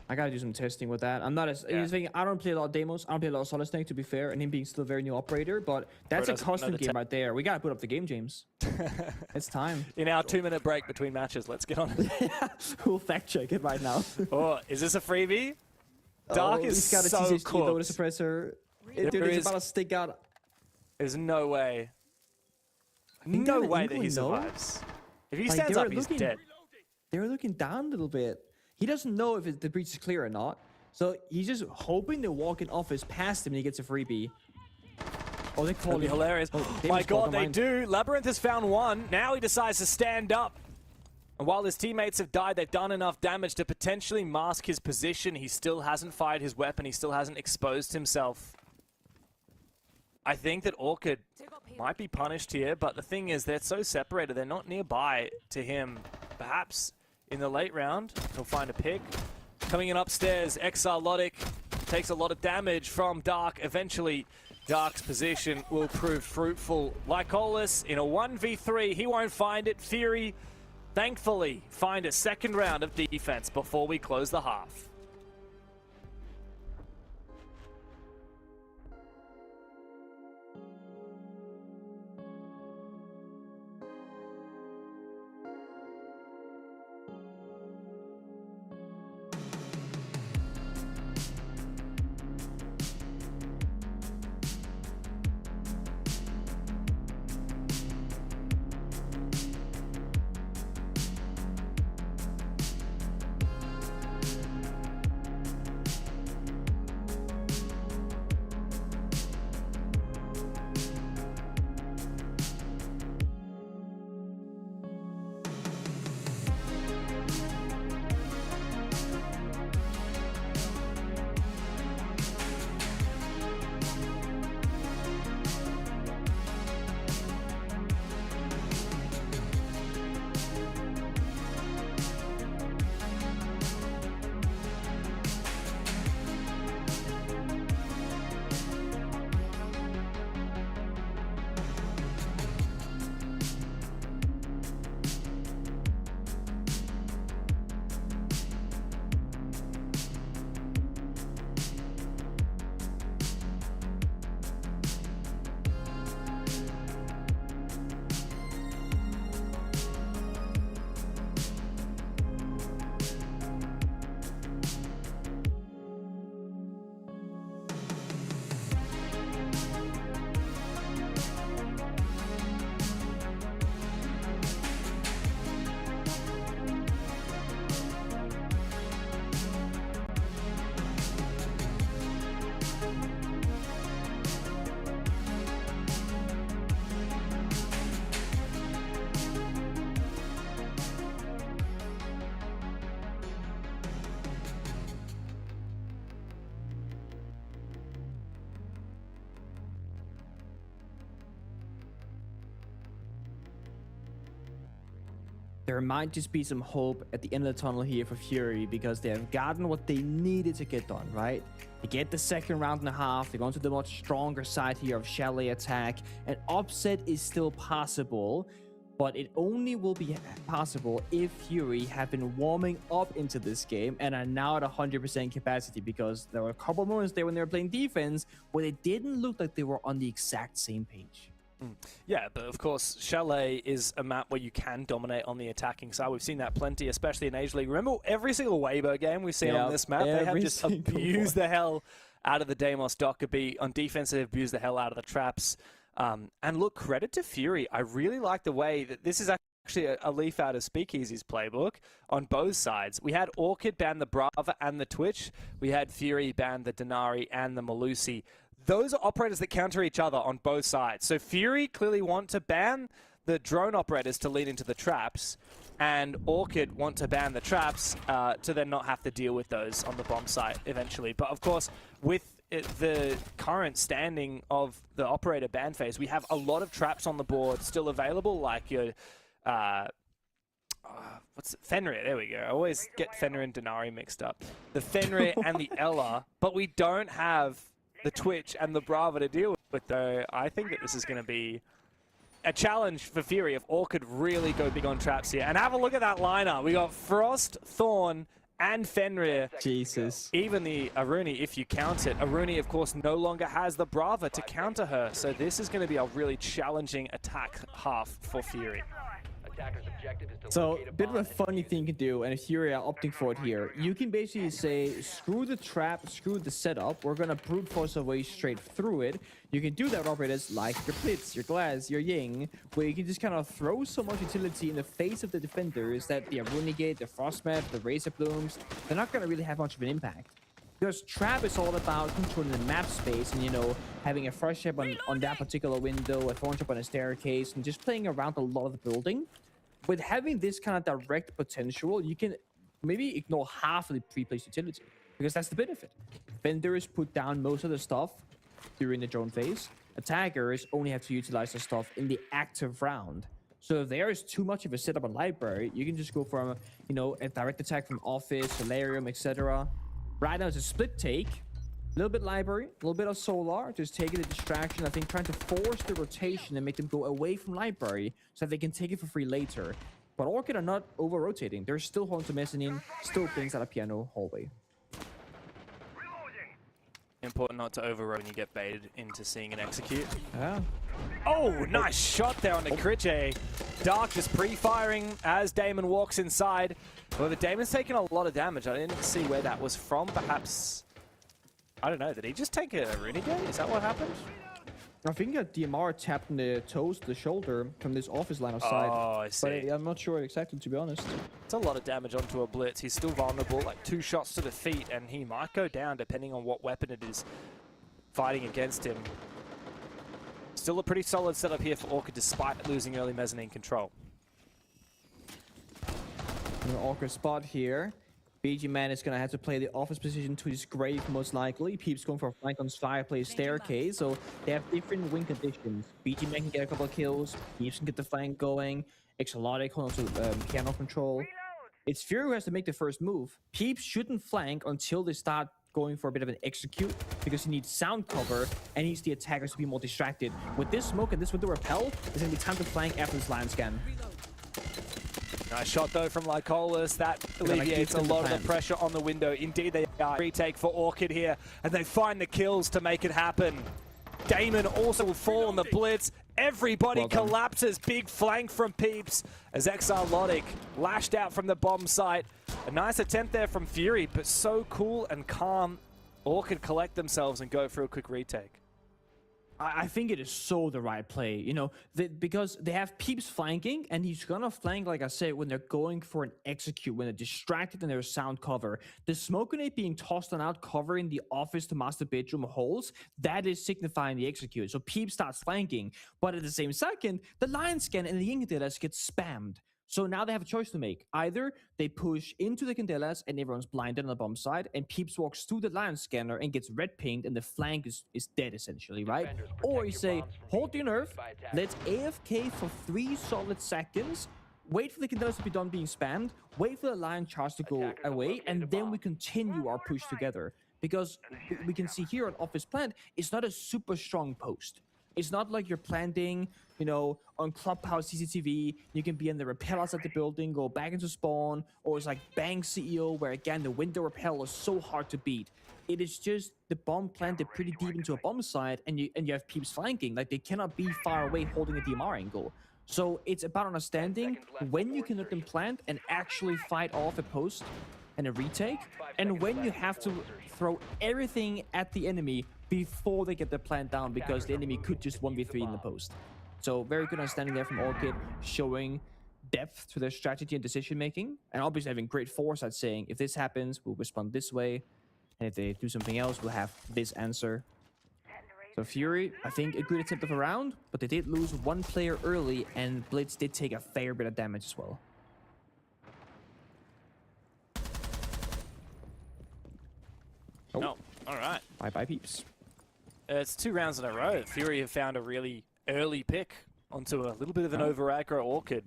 I gotta do some testing with that. I'm not as... I don't play a lot of demos. I don't play a lot of Solid Snake, to be fair, and him being still a very new operator, but that's a custom game right there. We gotta put up the game, James. It's time. In our 2-minute break between matches, let's get on it. We'll fact check it right now. Oh, is this a freebie? Dark is so cooked. He's got a loader suppressor. Dude, it's about to stick out. There's no way. No way that he survives. If he stands up, he's dead. They were looking down a little bit. He doesn't know if the breach is clear or not. So he's just hoping the walk-in office past him and he gets a freebie. Oh, they call him. Hilarious. Oh, my god, they do. Labyrinth has found one. Now he decides to stand up. And while his teammates have died, they've done enough damage to potentially mask his position. He still hasn't fired his weapon. He still hasn't exposed himself. I think that Orchid might be punished here, but the thing is, they're so separated. They're not nearby to him. Perhaps in the late round, he'll find a pick. Coming in upstairs, Exarlotic takes a lot of damage from Dark. Eventually, Dark's position will prove fruitful. Lycolis in a 1v3, he won't find it. Fury, thankfully, find a second round of defense before we close the half. there might just be some hope at the end of the tunnel here for Fury because they have gotten what they needed to get done, right? They get the second round and a half. They're going to the much stronger side here of Chalet attack. An upset is still possible, but it only will be possible if Fury have been warming up into this game and are now at 100% capacity, because there were a couple moments there when they were playing defense where they didn't look like they were on the exact same page. Yeah, but of course, Chalet is a map where you can dominate on the attacking side. We've seen that plenty, especially in Age League. Remember, every single Weibo game we've seen on this map, they have just abused the hell out of the Deimos Dockerby. On defense, they've abused the hell out of the traps. And look, credit to Fury. I really like the way that this is actually a leaf out of Speakeasy's playbook on both sides. We had Orchid ban the Brava and the Twitch. We had Fury ban the Denari and the Malusi. Those are operators that counter each other on both sides. So Fury clearly want to ban the drone operators to lead into the traps, and Orchid want to ban the traps to then not have to deal with those on the bomb site eventually. But of course, with the current standing of the operator ban phase, we have a lot of traps on the board still available, like your what's it? Fenrir, there we go. I always get Fenrir and Denari mixed up. The Fenrir and the Ella, but we don't have the Twitch and the Brava to deal with, though. I think that this is going to be a challenge for Fury if Orchid really go big on traps here. And have a look at that lineup. We got Frost, Thorn, and Fenrir. Jesus. Even the Aruni, if you count it. Aruni, of course, no longer has the Brava to counter her. So this is going to be a really challenging attack half for Fury. So, a bit of a funny thing you can do, and if Fury are opting for it here, you can basically say, screw the trap, screw the setup, we're gonna brute force our way straight through it. You can do that with operators like your Blitz, your Glass, your Ying, where you can just kind of throw so much utility in the face of the defenders that the Arunigate, the Frostmap, the Razor Blooms, they're not gonna really have much of an impact. Because trap is all about controlling the map space and, you know, having a frost trap on that particular window, a thorn trap on a staircase, and just playing around a lot of the building. With having this kind of direct potential, you can maybe ignore half of the pre-placed utility, because that's the benefit. Vendors put down most of the stuff during the drone phase. Attackers only have to utilize the stuff in the active round. So if there is too much of a setup on library, you can just go for, you know, a direct attack from Office, Solarium, etc. Right now it's a split take. A little bit library, a little bit of solar, just taking the distraction. I think trying to force the rotation and make them go away from library so that they can take it for free later. But Orchid are not over-rotating. They're still holding to mezzanine, still things at a piano hallway. Important not to overroll when you get baited into seeing an execute. Yeah. Oh, nice shot there on the Critche. Dark just pre-firing as Damon walks inside. However, Damon's taking a lot of damage. I didn't see where that was from. Perhaps, I don't know, did he just take a Renegade? Is that what happened? I think a DMR tapped in the toes, the shoulder from this Office line of sight. Oh, I see. But I'm not sure exactly, to be honest. It's a lot of damage onto a Blitz. He's still vulnerable, like 2 shots to the feet, and he might go down depending on what weapon it is fighting against him. Still a pretty solid setup here for Orchid despite losing early mezzanine control. An awkward spot here. BG Man is going to have to play the Office position to his grave, most likely. Peeps going for a flank on Fireplace Staircase, so they have different win conditions. BG Man can get a couple of kills, Peeps can get the flank going, Exolotic hold on to piano control. It's Fury who has to make the first move. Peeps shouldn't flank until they start going for a bit of an execute, because he needs sound cover and needs the attackers to be more distracted. With this smoke and this window repel, it's going to be time to flank after this land scan. Nice shot though from Lycolis. That alleviates a lot of the pressure on the window. Indeed they are. Retake for Orchid here, and they find the kills to make it happen. Damon also will fall on the Blitz. Everybody collapses. Big flank from Peeps as Exolotic lashed out from the bomb site. A nice attempt there from Fury, but so cool and calm. Orchid collect themselves and go for a quick retake. I think it is so the right play, you know, because they have Peeps flanking, and he's gonna flank, like I said, when they're going for an execute, when they're distracted and there's sound cover. The smoke grenade being tossed on out, covering the Office to master bedroom holes, that is signifying the execute. So Peeps starts flanking, but at the same second, the line scan and the Candelas get spammed. So now they have a choice to make. Either they push into the Candelas and everyone's blinded on the bomb side, and Peeps walks through the line scanner and gets red pinged, and the flank is dead essentially, right? Or you say, hold your nerve, let's AFK for 3 solid seconds, wait for the containers to be done being spammed, wait for the lion charge to go away, and then we continue our push together. Because we can see here on Office Plant, it's not a super strong post. It's not like you're planting, you know, on Clubhouse CCTV, you can be in the repellers at the building, go back into spawn, or it's like Bang CEO, where again, the window repel is so hard to beat. It is just the bomb planted pretty deep into a bomb site, and you have peeps flanking. Like, they cannot be far away holding a DMR angle. So it's about understanding when you can let them plant and actually fight off a post and a retake, and when you have to throw everything at the enemy before they get the plant down, because the enemy could just 1v3 in the post. So very good understanding there from Orchid, showing depth to their strategy and decision making, and obviously having great foresight, saying if this happens, we'll respond this way, and if they do something else, we'll have this answer. So Fury, I think a good attempt of a round, but they did lose one player early, and Blitz did take a fair bit of damage as well. Oh, no. All right. Bye-bye, peeps. It's 2 rounds in a row. Fury have found a really early pick onto a little bit of an over-aggro Orchid.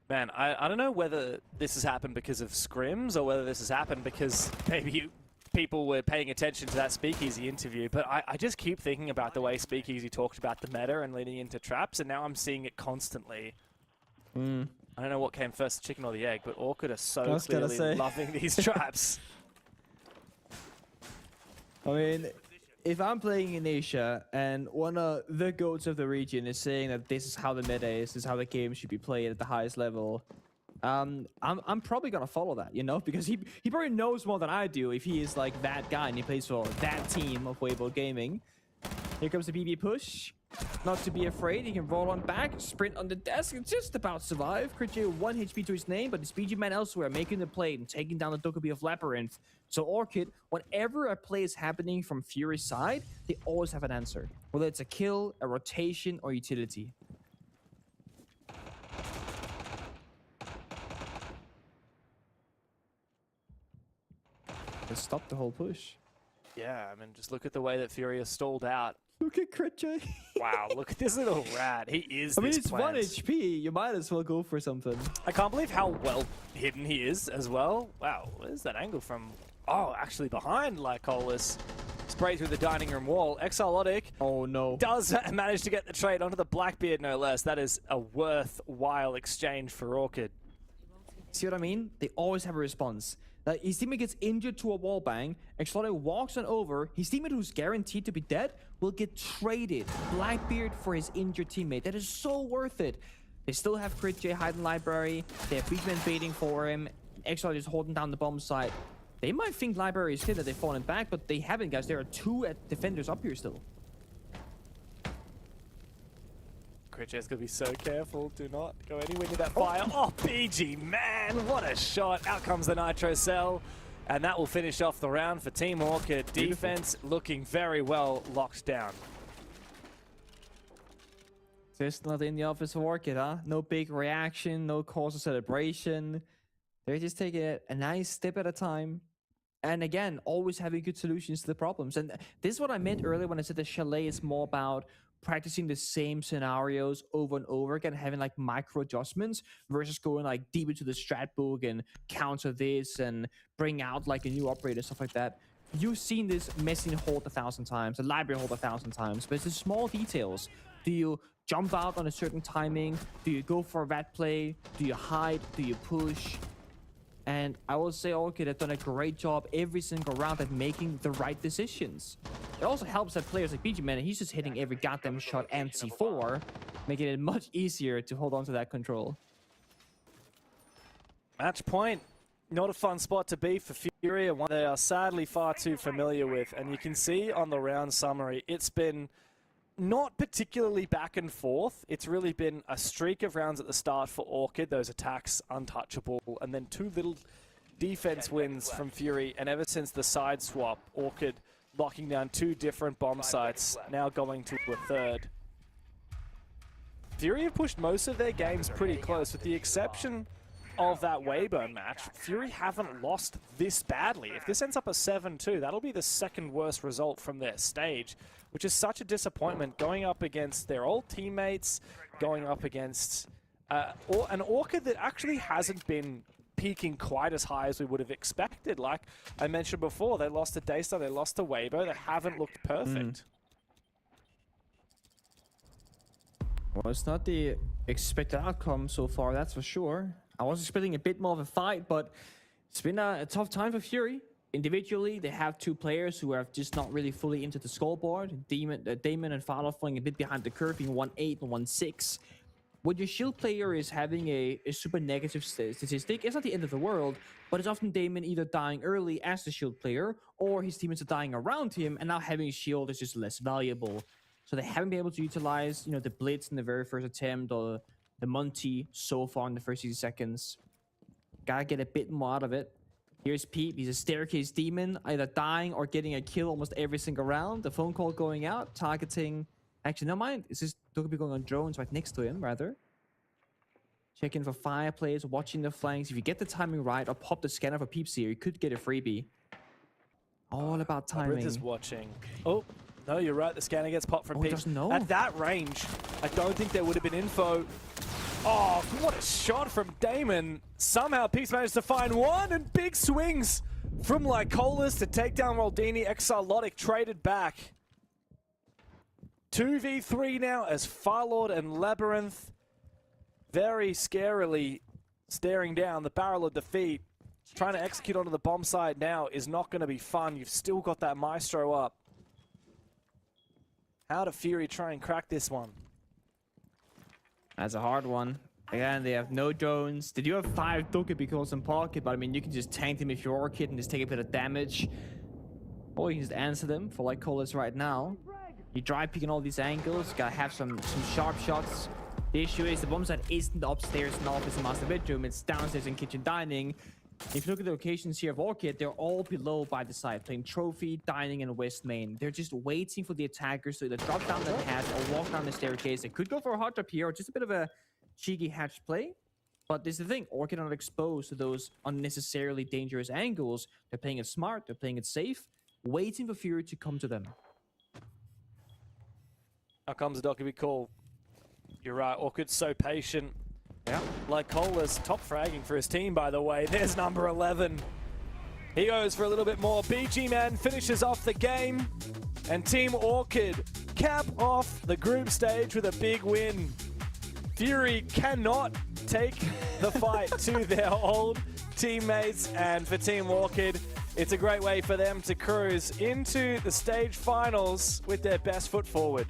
Man, I don't know whether this has happened because of scrims or whether this has happened because maybe people were paying attention to that Speakeasy interview, but I just keep thinking about the way Speakeasy talked about the meta and leading into traps, and now I'm seeing it constantly. I don't know what came first, the chicken or the egg, but Orchid are so clearly loving these traps. I mean, if I'm playing in Asia and one of the GOATs of the region is saying that this is how the meta is, this is how the game should be played at the highest level, I'm probably gonna follow that, you know, because he probably knows more than I do if he is like that guy and he plays for that team of Weibo Gaming. Here comes the BB push. Not to be afraid, he can roll on back, sprint on the desk, and just about survive. Crit 1 HP to his name, but his BG man elsewhere, making the play and taking down the Dokkaebi of Labyrinth. So Orchid, whenever a play is happening from Fury's side, they always have an answer. Whether it's a kill, a rotation, or utility. Just stop the whole push. Yeah, I mean, just look at the way that Fury has stalled out. Look at Crit J. Wow, look at this little rat. He is I mean, this it's plant. 1 HP. You might as well go for something. I can't believe how well hidden he is as well. Wow, where's that angle from? Oh, actually behind Lycolis. Spray through the dining room wall. Exalotic does manage to get the trade onto the Blackbeard, no less. That is a worthwhile exchange for Orchid. See what I mean? They always have a response. His teammate gets injured to a wallbang, Exalotic walks on over, his teammate who's guaranteed to be dead will get traded Blackbeard for his injured teammate. That is so worth it. They still have Crit J hiding library, they have Beatman baiting for him, Exalotic is holding down the bomb site. They might think library is clear, that they've fallen back, but they haven't, guys. There are 2 defenders up here still. Critch's gonna be so careful. Do not go anywhere near that fire. Oh, BG, man, what a shot. Out comes the Nitro Cell. And that will finish off the round for Team Orchid. Defense looking very well locked down. Just not in the office of Orchid, huh? No big reaction, no cause of celebration. They're just taking it a nice step at a time. And again, always having good solutions to the problems. And this is what I meant earlier when I said the Chalet is more about practicing the same scenarios over and over again, having like micro adjustments versus going like deep into the strat book and counter this and bring out like a new operator, stuff like that. You've seen this messing hold 1,000 times, the library hold 1,000 times, but it's the small details. Do you jump out on a certain timing? Do you go for a rat play? Do you hide? Do you push? And I will say Orchid have done a great job every single round at making the right decisions. It also helps that players like BG Man, he's just hitting every goddamn shot and C4, making it much easier to hold on to that control. Match point. Not a fun spot to be for Fury, and one they are sadly far too familiar with. And you can see on the round summary, it's been not particularly back and forth. It's really been a streak of rounds at the start for Orchid, those attacks untouchable, and then 2 little defense wins from Fury, and ever since the side swap, Orchid locking down 2 different bomb sites, now going to a 3rd. Fury have pushed most of their games pretty close, with the exception of that Weibo match. Fury haven't lost this badly. If this ends up a 7-2, that'll be the 2nd worst result from their stage, which is such a disappointment, going up against their old teammates, going up against or an Orchid that actually hasn't been peaking quite as high as we would have expected. Like I mentioned before, they lost to Daystar, they lost to Weibo, they haven't looked perfect. Well, it's not the expected outcome so far, that's for sure. I was expecting a bit more of a fight, but it's been a tough time for Fury. Individually, they have two players who are just not really fully into the scoreboard. Damon and Fowler falling a bit behind the curve, being 1-8 and 1-6. When your shield player is having a super negative statistic, it's not the end of the world, but it's often Damon either dying early as the shield player, or his teammates are dying around him, and now having a shield is just less valuable. So they haven't been able to utilize, the blitz in the very first attempt, or the Monty so far in the first 60 seconds. Gotta get a bit more out of it. Here's Pete. He's a staircase demon, either dying or getting a kill almost every single round. The phone call going out, targeting. Actually, no mind. It's just Dokobi going on drones right next to him, rather. Checking for fire players, watching the flanks. If you get the timing right or pop the scanner for Peeps here, you could get a freebie. All about timing. Is watching. Oh, no, you're right. The scanner gets popped from Peeps. He doesn't know. At that range, I don't think there would have been info. Oh, what a shot from Damon. Somehow Peeps managed to find one, and big swings from Lycolas to take down Roldini. Exarlotic traded back. 2v3 now as Firelord and Labyrinth very scarily staring down the barrel of defeat. Trying to execute onto the bomb site now is not going to be fun. You've still got that Maestro up. How do Fury try and crack this one? That's a hard one. Again, they have no drones. They do have 5 Dokobi calls in pocket, but I mean, you can just tank them if you're Orchid and just take a bit of damage. Or you can just answer them for Lycolas right now. You dry peek in all these angles, gotta have some sharp shots. The issue is the bomb site isn't upstairs in the office and master bedroom, it's downstairs in kitchen dining. If you look at the locations here of Orchid, they're all below by the side, playing Trophy, Dining, and West Main. They're just waiting for the attackers to either drop down that hatch or walk down the staircase. They could go for a hot drop here, or just a bit of a cheeky hatch play. But this is the thing, Orchid are not exposed to those unnecessarily dangerous angles. They're playing it smart, they're playing it safe, waiting for Fury to come to them. How comes the Dokobi call? You're right, Orchid's so patient. Yeah. Lycolas top fragging for his team, by the way. There's number 11. He goes for a little bit more. BG Man finishes off the game. And Team Orchid cap off the group stage with a big win. Fury cannot take the fight to their old teammates. And for Team Orchid, it's a great way for them to cruise into the stage finals with their best foot forward.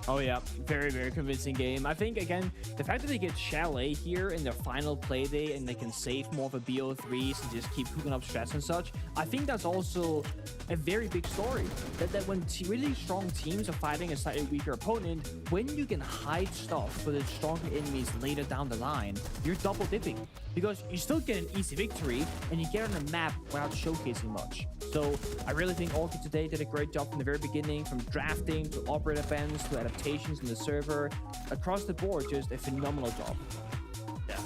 Oh yeah, very, very convincing game. I think, again, the fact that they get Chalet here in their final play day and they can save more of a BO3s and just keep cooking up stress and such, I think that's also a very big story. That when really strong teams are fighting a slightly weaker opponent, when you can hide stuff for the stronger enemies later down the line, you're double dipping. Because you still get an easy victory and you get on a map without showcasing much. So I really think Orchid today did a great job from the very beginning, from drafting to operator bans to adaptations in the server. Across the board, just a phenomenal job. Yeah.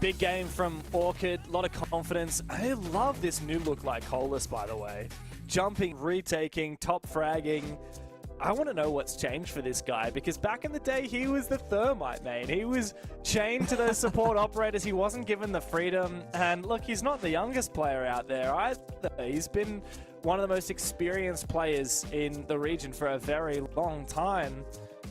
Big game from Orchid, a lot of confidence. I love this new look Lycolas, by the way. Jumping, retaking, top fragging. I want to know what's changed for this guy, because back in the day, he was the Thermite main. He was chained to those support operators. He wasn't given the freedom. And look, he's not the youngest player out there either. He's been one of the most experienced players in the region for a very long time.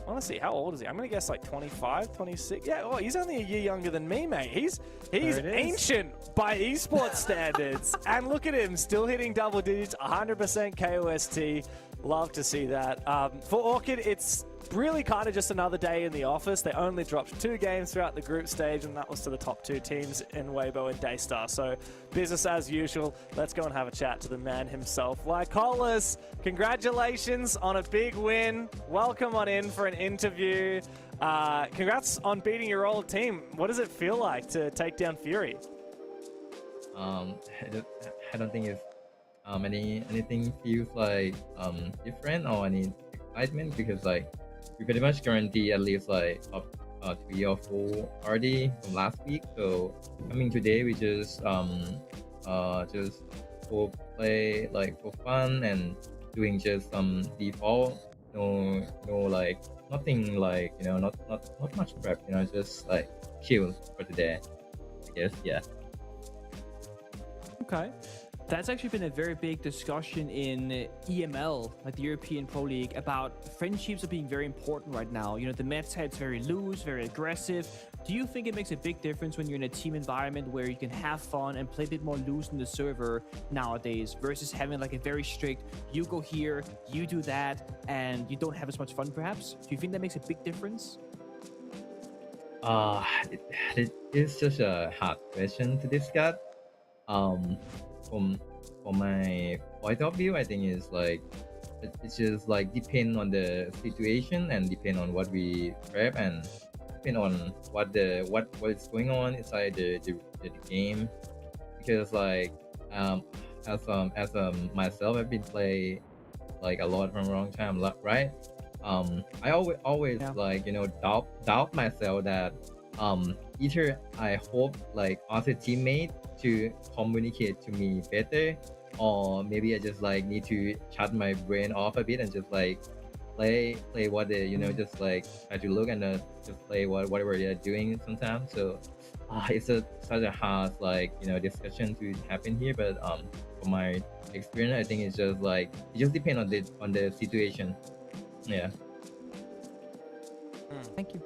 I want to see, how old is he? I'm going to guess like 25, 26. Yeah, oh, he's only a year younger than me, mate. He's ancient by esports standards. And look at him, still hitting double digits, 100% KOST. Love to see that. For Orchid, it's really kind of just another day in the office. They only dropped 2 games throughout the group stage, and that was to the top 2 teams in Weibo and Daystar. So business as usual. Let's go and have a chat to the man himself. Lycolas, congratulations on a big win. Welcome on in for an interview. Congrats on beating your old team. What does it feel like to take down Fury? I don't think it's anything feels like different or any excitement, because like we pretty much guarantee at least like up 3 or 4 already from last week. So coming today, we just for play, like for fun, and doing just some default, no like nothing like not much prep. Just like chill for today. I guess yeah. Okay. That's actually been a very big discussion in EML, like the European Pro League, about friendships are being very important right now. The meta, it's very loose, very aggressive. Do you think it makes a big difference when you're in a team environment where you can have fun and play a bit more loose in the server nowadays versus having like a very strict, you go here, you do that, and you don't have as much fun perhaps? Do you think that makes a big difference? It is such a hard question to discuss. From my point of view, I think it's like it's just like depend on the situation and depend on what we prep and depend on what is going on inside the game. Because like as myself, I've been play like a lot from a long time, right? I always Yeah. like doubt myself that either I hope like other teammate to communicate to me better, or maybe I just like need to shut my brain off a bit and just like play what they just like try to look and just play whatever they're doing sometimes. So it's such a hard like discussion to happen here, but from my experience, I think it's just like it just depends on the situation. Yeah. Thank you.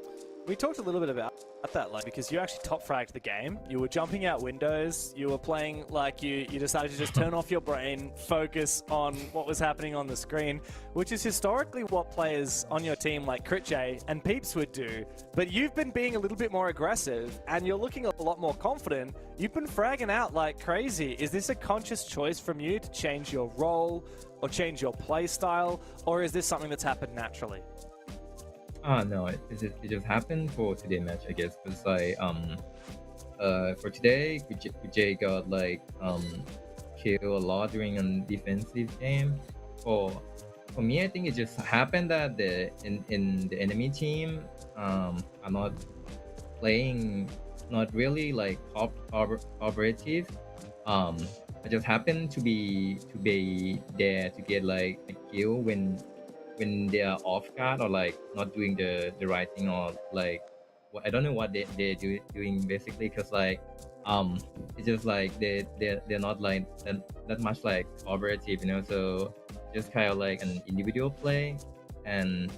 We talked a little bit about that, like, because you actually top fragged the game. You were jumping out windows. You were playing like you decided to just turn off your brain, focus on what was happening on the screen, which is historically what players on your team like CritJ and Peeps would do. But you've been being a little bit more aggressive and you're looking a lot more confident. You've been fragging out like crazy. Is this a conscious choice from you to change your role or change your play style, or is this something that's happened naturally? No, it just happened for today match, I guess. Because like for today, Vijay got like killed a lot during a defensive game. For me, I think it just happened that in the enemy team are not playing, not really like cooperative. I just happened to be there to get like a kill when they are off guard or like not doing the right thing, or like I don't know what they're doing basically, because like it's just like they're not like that much like cooperative, so just kind of like an individual play. And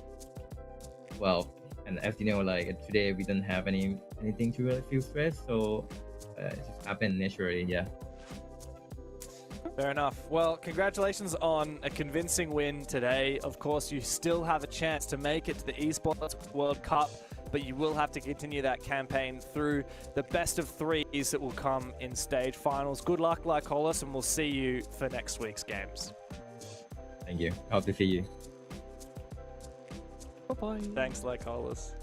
well, and as you know, like today we don't have anything to really feel stressed, so it just happened naturally. Yeah. Fair enough. Well, congratulations on a convincing win today. Of course, you still have a chance to make it to the Esports World Cup, but you will have to continue that campaign through the best of threes that will come in stage finals. Good luck, Lycolis, and we'll see you for next week's games. Thank you. Hope to see you. Bye-bye. Thanks, Lycolis.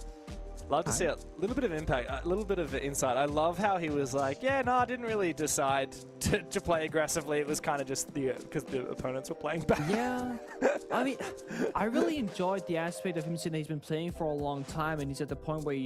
Love to see a little bit of impact, a little bit of insight. I love how he was like, yeah, no, I didn't really decide to play aggressively. It was kind of just because the opponents were playing back. Yeah, I mean, I really enjoyed the aspect of him saying that he's been playing for a long time, and he's at the point where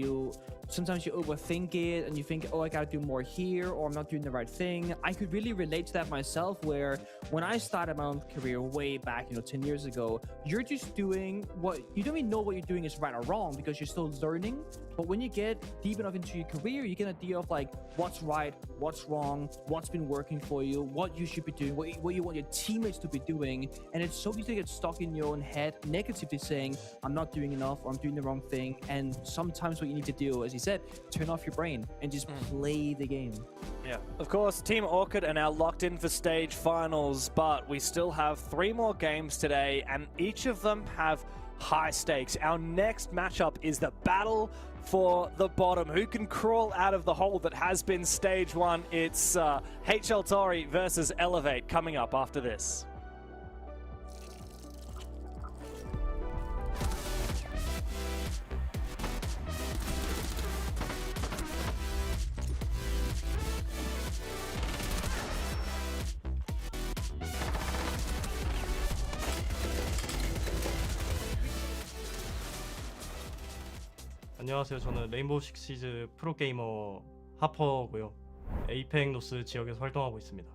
sometimes you overthink it and you think, oh, I gotta do more here, or I'm not doing the right thing. I could really relate to that myself, where when I started my own career way back, 10 years ago, you're just doing what you don't even know what you're doing is right or wrong because you're still learning. But when you get deep enough into your career, you get an idea of like what's right, what's wrong, what's been working for you, what you should be doing, what you want your teammates to be doing. And it's so easy to get stuck in your own head negatively saying, I'm not doing enough, or I'm doing the wrong thing. And sometimes what you need to do, as he said, turn off your brain and just play the game. Yeah, of course, Team Orchid are now locked in for stage finals, but we still have 3 more games today, and each of them have high stakes. Our next matchup is the battle for the bottom. Who can crawl out of the hole that has been stage 1? It's HL Tori versus Elevate coming up after this. 안녕하세요. 저는 레인보우 식시즈 프로게이머 하퍼고요. 에이펙 노스 지역에서 활동하고 있습니다.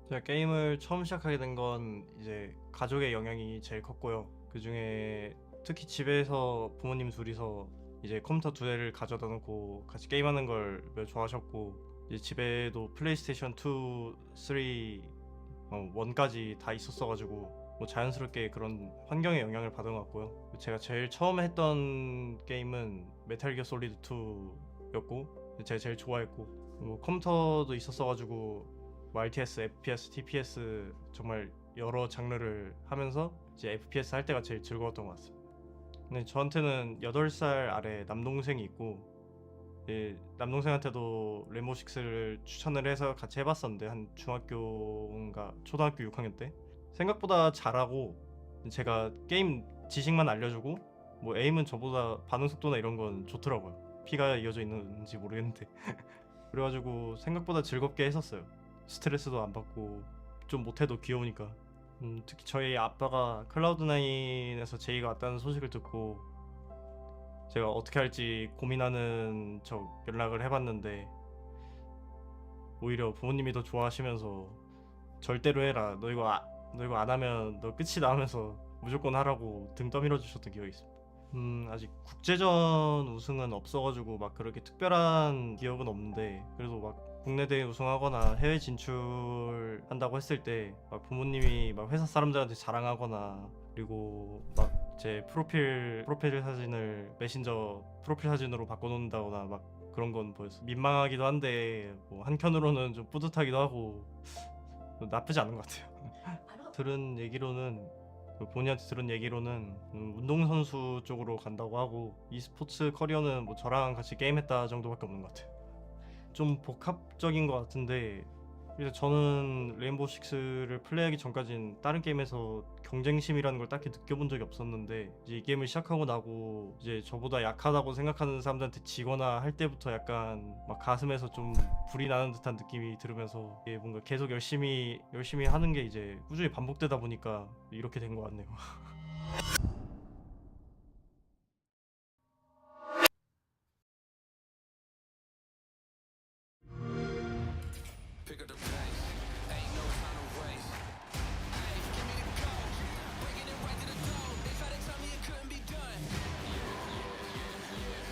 제가 게임을 처음 시작하게 된 건 이제 가족의 영향이 제일 컸고요. 그 중에 특히 집에서 부모님 둘이서 이제 컴퓨터 2대를 가져다 놓고 같이 게임하는 걸 매우 좋아하셨고, 이제 집에도 플레이스테이션 2, 3, 1까지 다 있었어가지고 뭐 자연스럽게 그런 환경의 영향을 받은 것 같고요. 제가 제일 처음에 했던 게임은 메탈 기어 솔리드 2였고, 제가 제일 좋아했고, 뭐 컴퓨터도 있었어가지고 뭐 RTS, FPS, TPS 정말 여러 장르를 하면서 이제 FPS 할 때가 제일 즐거웠던 것 같습니다. 근데 저한테는 8살 아래 남동생이 있고, 남동생한테도 레인보우 식스를 추천을 해서 같이 해봤었는데, 한 중학교인가 초등학교 6학년 때 생각보다 잘하고, 제가 게임 지식만 알려주고 뭐 에임은 저보다 반응 속도나 이런 건 좋더라고요. 피가 이어져 있는지 모르겠는데 그래가지고 생각보다 즐겁게 했었어요. 스트레스도 안 받고 좀 못해도 귀여우니까. 특히 저희 아빠가 클라우드9에서 제이가 왔다는 소식을 듣고 제가 어떻게 할지 고민하는 척 연락을 해봤는데, 오히려 부모님이 더 좋아하시면서 절대로 해라, 너 이거 안 하면 너 끝이다 하면서 무조건 하라고 등 떠밀어 주셨던 기억이 있습니다. 아직 국제전 우승은 없어가지고 막 그렇게 특별한 기억은 없는데, 그래도 막 국내 대회 우승하거나 해외 진출한다고 했을 때 막 부모님이 막 회사 사람들한테 자랑하거나, 그리고 막 제 프로필 사진을 메신저 프로필 사진으로 바꿔놓는다거나 막 그런 건 보였어. 민망하기도 한데 뭐 한편으로는 좀 뿌듯하기도 하고 나쁘지 않은 것 같아요. 본인한테 들은 얘기로는 운동선수 쪽으로 간다고 하고, e스포츠 커리어는 뭐 저랑 같이 게임했다 정도밖에 없는 것 같아요. 좀 복합적인 것 같은데, 그래서 저는 레인보우 식스를 플레이하기 전까진 다른 게임에서 경쟁심이라는 걸 딱히 느껴본 적이 없었는데, 이제 이 게임을 시작하고 나고 이제 저보다 약하다고 생각하는 사람들한테 지거나 할 때부터 약간 막 가슴에서 좀 불이 나는 듯한 느낌이 들으면서, 이게 뭔가 계속 열심히 하는 게 이제 꾸준히 반복되다 보니까 이렇게 된 것 같네요. Pick up the pace, ain't no time to waste. Hey, give me the goal, bringing it right to the goal. They tried to tell me it couldn't be done.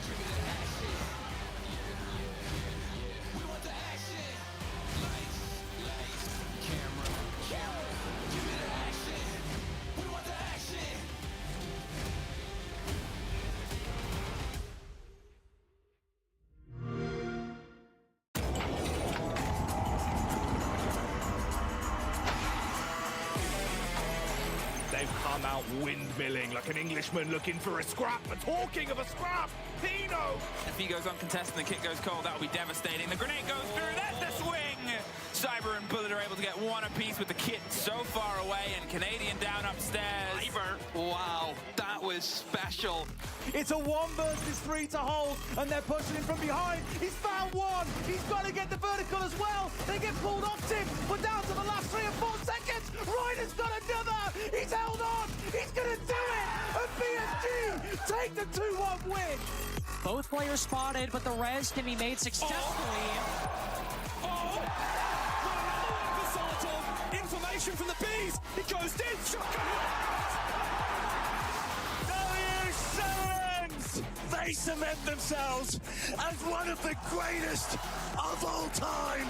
Give me the action. We want the action. Lights, camera. Give me the action. We want the action. They've come out windmilling like an Englishman looking for a scrap. But talking of a scrap, Pino! If he goes uncontested and the kick goes cold, that would be devastating. The grenade goes through, there's the swing! Cyber and Bullet are able to get one apiece with the kit so far away, and Canadian down upstairs. Wow, that was special. It's a 1 versus 3 to hold, and they're pushing him from behind. He's found one. He's got to get the vertical as well. They get pulled off him. We're down to the last 3 or 4 seconds. Ryder's got another. He's held on. He's going to do it. And PSG take the 2-1 win. Both players spotted, but the res can be made successfully. Information from the bees. It goes dead. They cement themselves as one of the greatest of all time.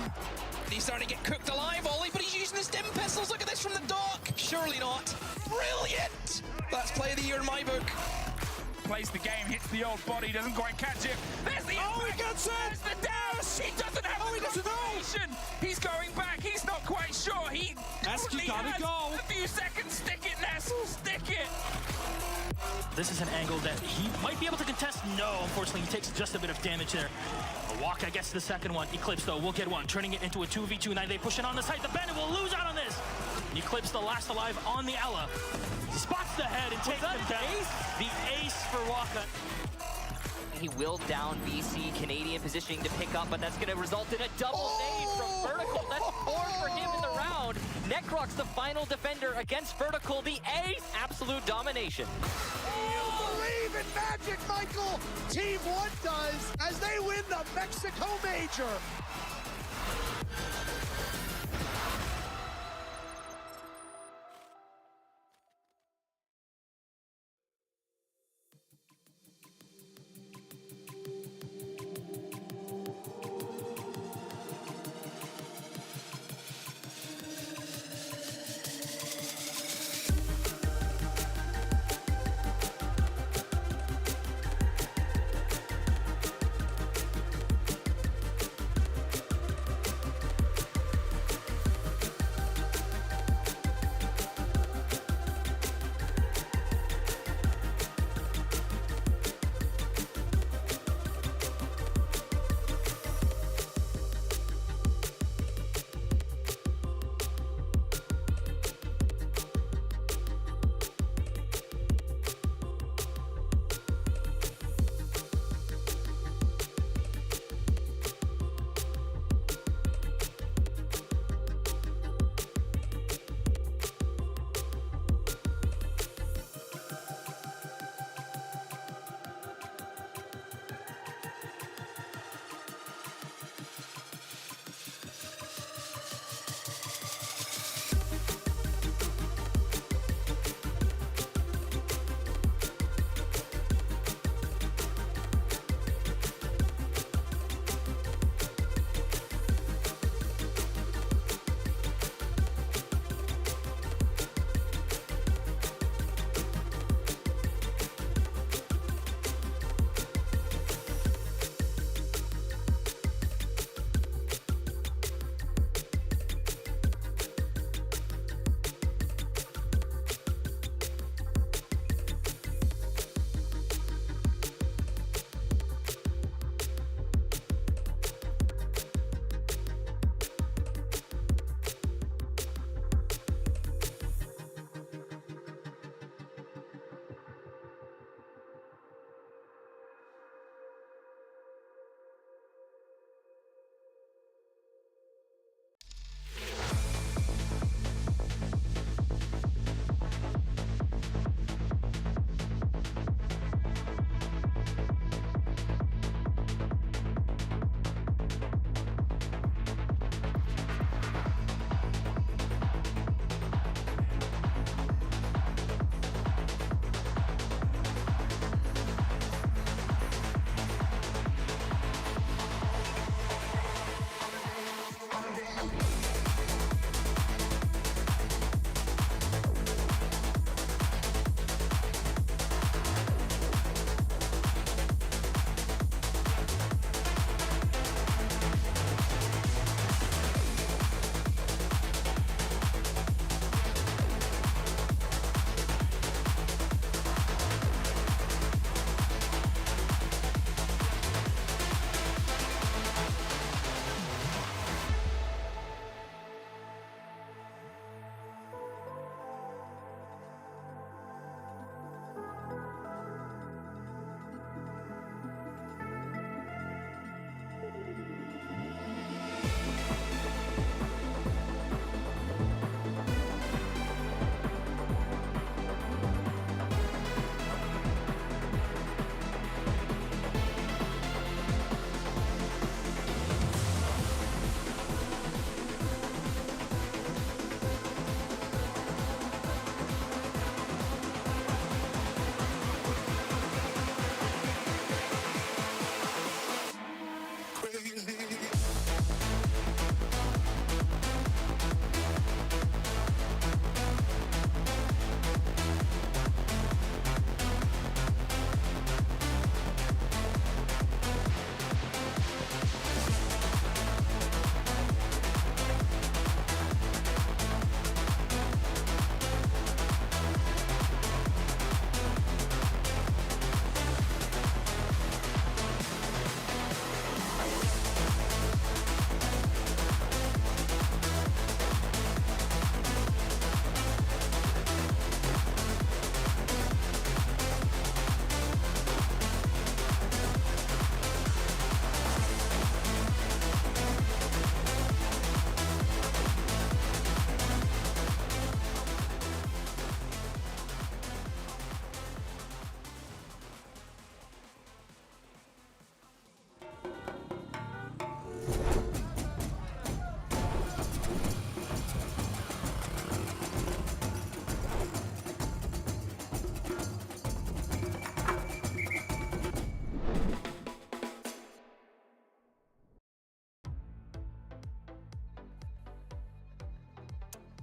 He's starting to get cooked alive, Ollie, but he's using the stim pistols. Look at this from the dock. Surely not. Brilliant! That's play of the year in my book. Plays the game, hits the old body, doesn't quite catch it. There's the he gets it! There's the dash! He doesn't have he doesn't know! confirmation. He's going back, he's not quite sure. He Nesk, you gotta has go. a few seconds. Stick it, Nesk, stick it! This is an angle that he might be able to contest. No, unfortunately, he takes just a bit of damage there. A walk, I guess, the second one. Eclipse, though, will get one, turning it into a 2v2. Now they push it on the side. The Bandit will lose out on this. Eclipse, the last alive on the Ella. Spots the head and takes him down. The ace for Waka. He will down VC. Canadian positioning to pick up, but that's going to result in a double nade from Vertical. That's 4 for him in the round. Necrox, the final defender against Vertical. The ace, absolute domination. Believe in magic, Michael. Team 1 does as they win the Mexico Major.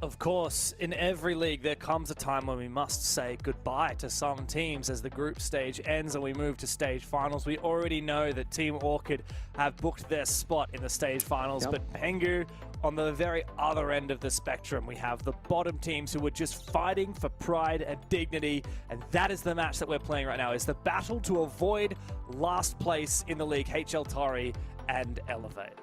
Of course, in every league, there comes a time when we must say goodbye to some teams as the group stage ends and we move to stage finals. We already know that Team Orchid have booked their spot in the stage finals, but Pengu, on the very other end of the spectrum, we have the bottom teams who are just fighting for pride and dignity, and that is the match that we're playing right now, is the battle to avoid last place in the league, HL Tori and Elevate.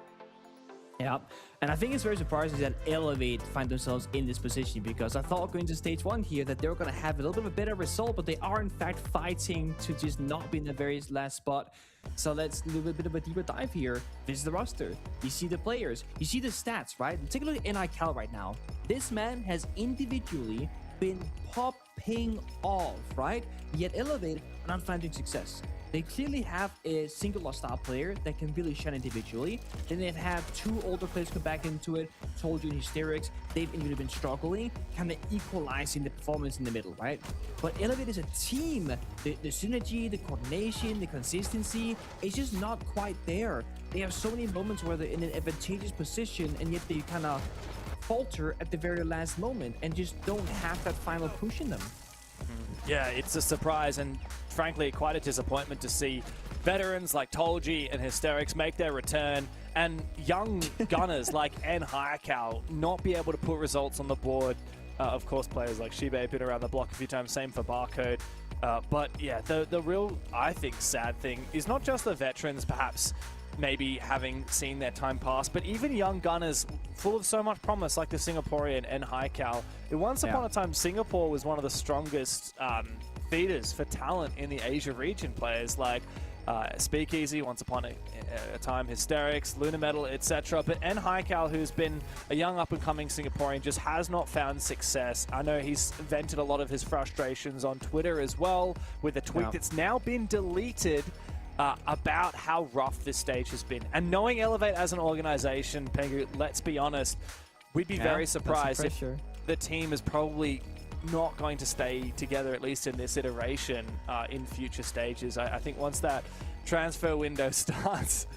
Yeah, and I think it's very surprising that Elevate find themselves in this position, because I thought going to stage 1 here that they were going to have a little bit of a better result, but they are in fact fighting to just not be in the very last spot. So let's do a bit of a deeper dive here. This is the roster. You see the players. You see the stats, right? Take a look at NICal right now. This man has individually been popping off, right? Yet Elevate are not finding success. They clearly have a single star player that can really shine individually. Then they have two older players come back into it. Told you in Hysterics, they've really been struggling, kind of equalizing the performance in the middle, right? But Elevate is a team. The synergy, the coordination, the consistency, it's just not quite there. They have so many moments where they're in an advantageous position, and yet they kind of falter at the very last moment and just don't have that final push in them. Yeah, it's a surprise and frankly quite a disappointment to see veterans like Tolji and Hysterics make their return and young gunners like N Hayakawa not be able to put results on the board. Of course, players like Shibe have been around the block a few times, same for Barcode. But yeah, the real, I think, sad thing is not just the veterans perhaps maybe having seen their time pass, but even young gunners full of so much promise like the Singaporean N Hayakawa. Once upon a time, Singapore was one of the strongest feeders for talent in the Asia region. Players like Speakeasy, once upon a time Hysterics, Lunar Metal, etc. But N Hayakawa, who's been a young up-and-coming Singaporean, just has not found success. I know he's vented a lot of his frustrations on Twitter as well, with a tweet that's now been deleted about how rough this stage has been. And knowing Elevate as an organization, Pengu, let's be honest, we'd be very surprised if the team is probably not going to stay together, at least in this iteration, in future stages. I think once that transfer window starts,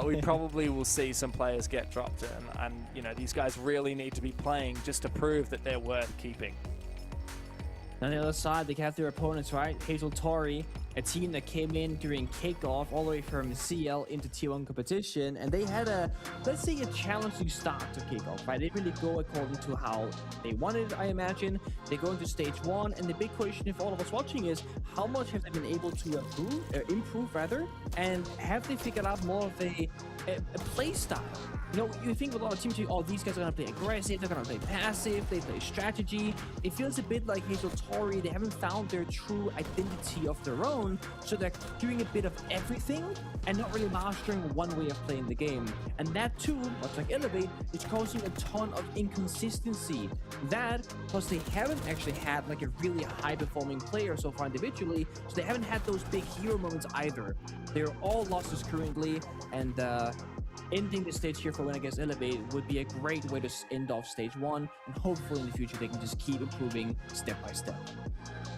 we probably will see some players get dropped in. And, you know, these guys really need to be playing just to prove that they're worth keeping. On the other side, they have their opponents, right? Hazel Tori, a team that came in during kickoff all the way from CL into Tier 1 competition, and they had a, let's say, a challenging start to kickoff, right? They really go according to how they wanted, I imagine. They go into stage 1, and the big question for all of us watching is, how much have they been able to improve, and have they figured out more of a play style? You know, you think with a lot of teams, oh, these guys are going to play aggressive, they're going to play passive, they play strategy. It feels a bit like Hazel Tori, they haven't found their true identity of their own, so they're doing a bit of everything and not really mastering one way of playing the game. And that too, much like Elevate, is causing a ton of inconsistency. That, plus they haven't actually had like a really high-performing player so far individually, so they haven't had those big hero moments either. They're all losses currently, and ending the stage here for win against Elevate would be a great way to end off stage 1, and hopefully in the future they can just keep improving step by step.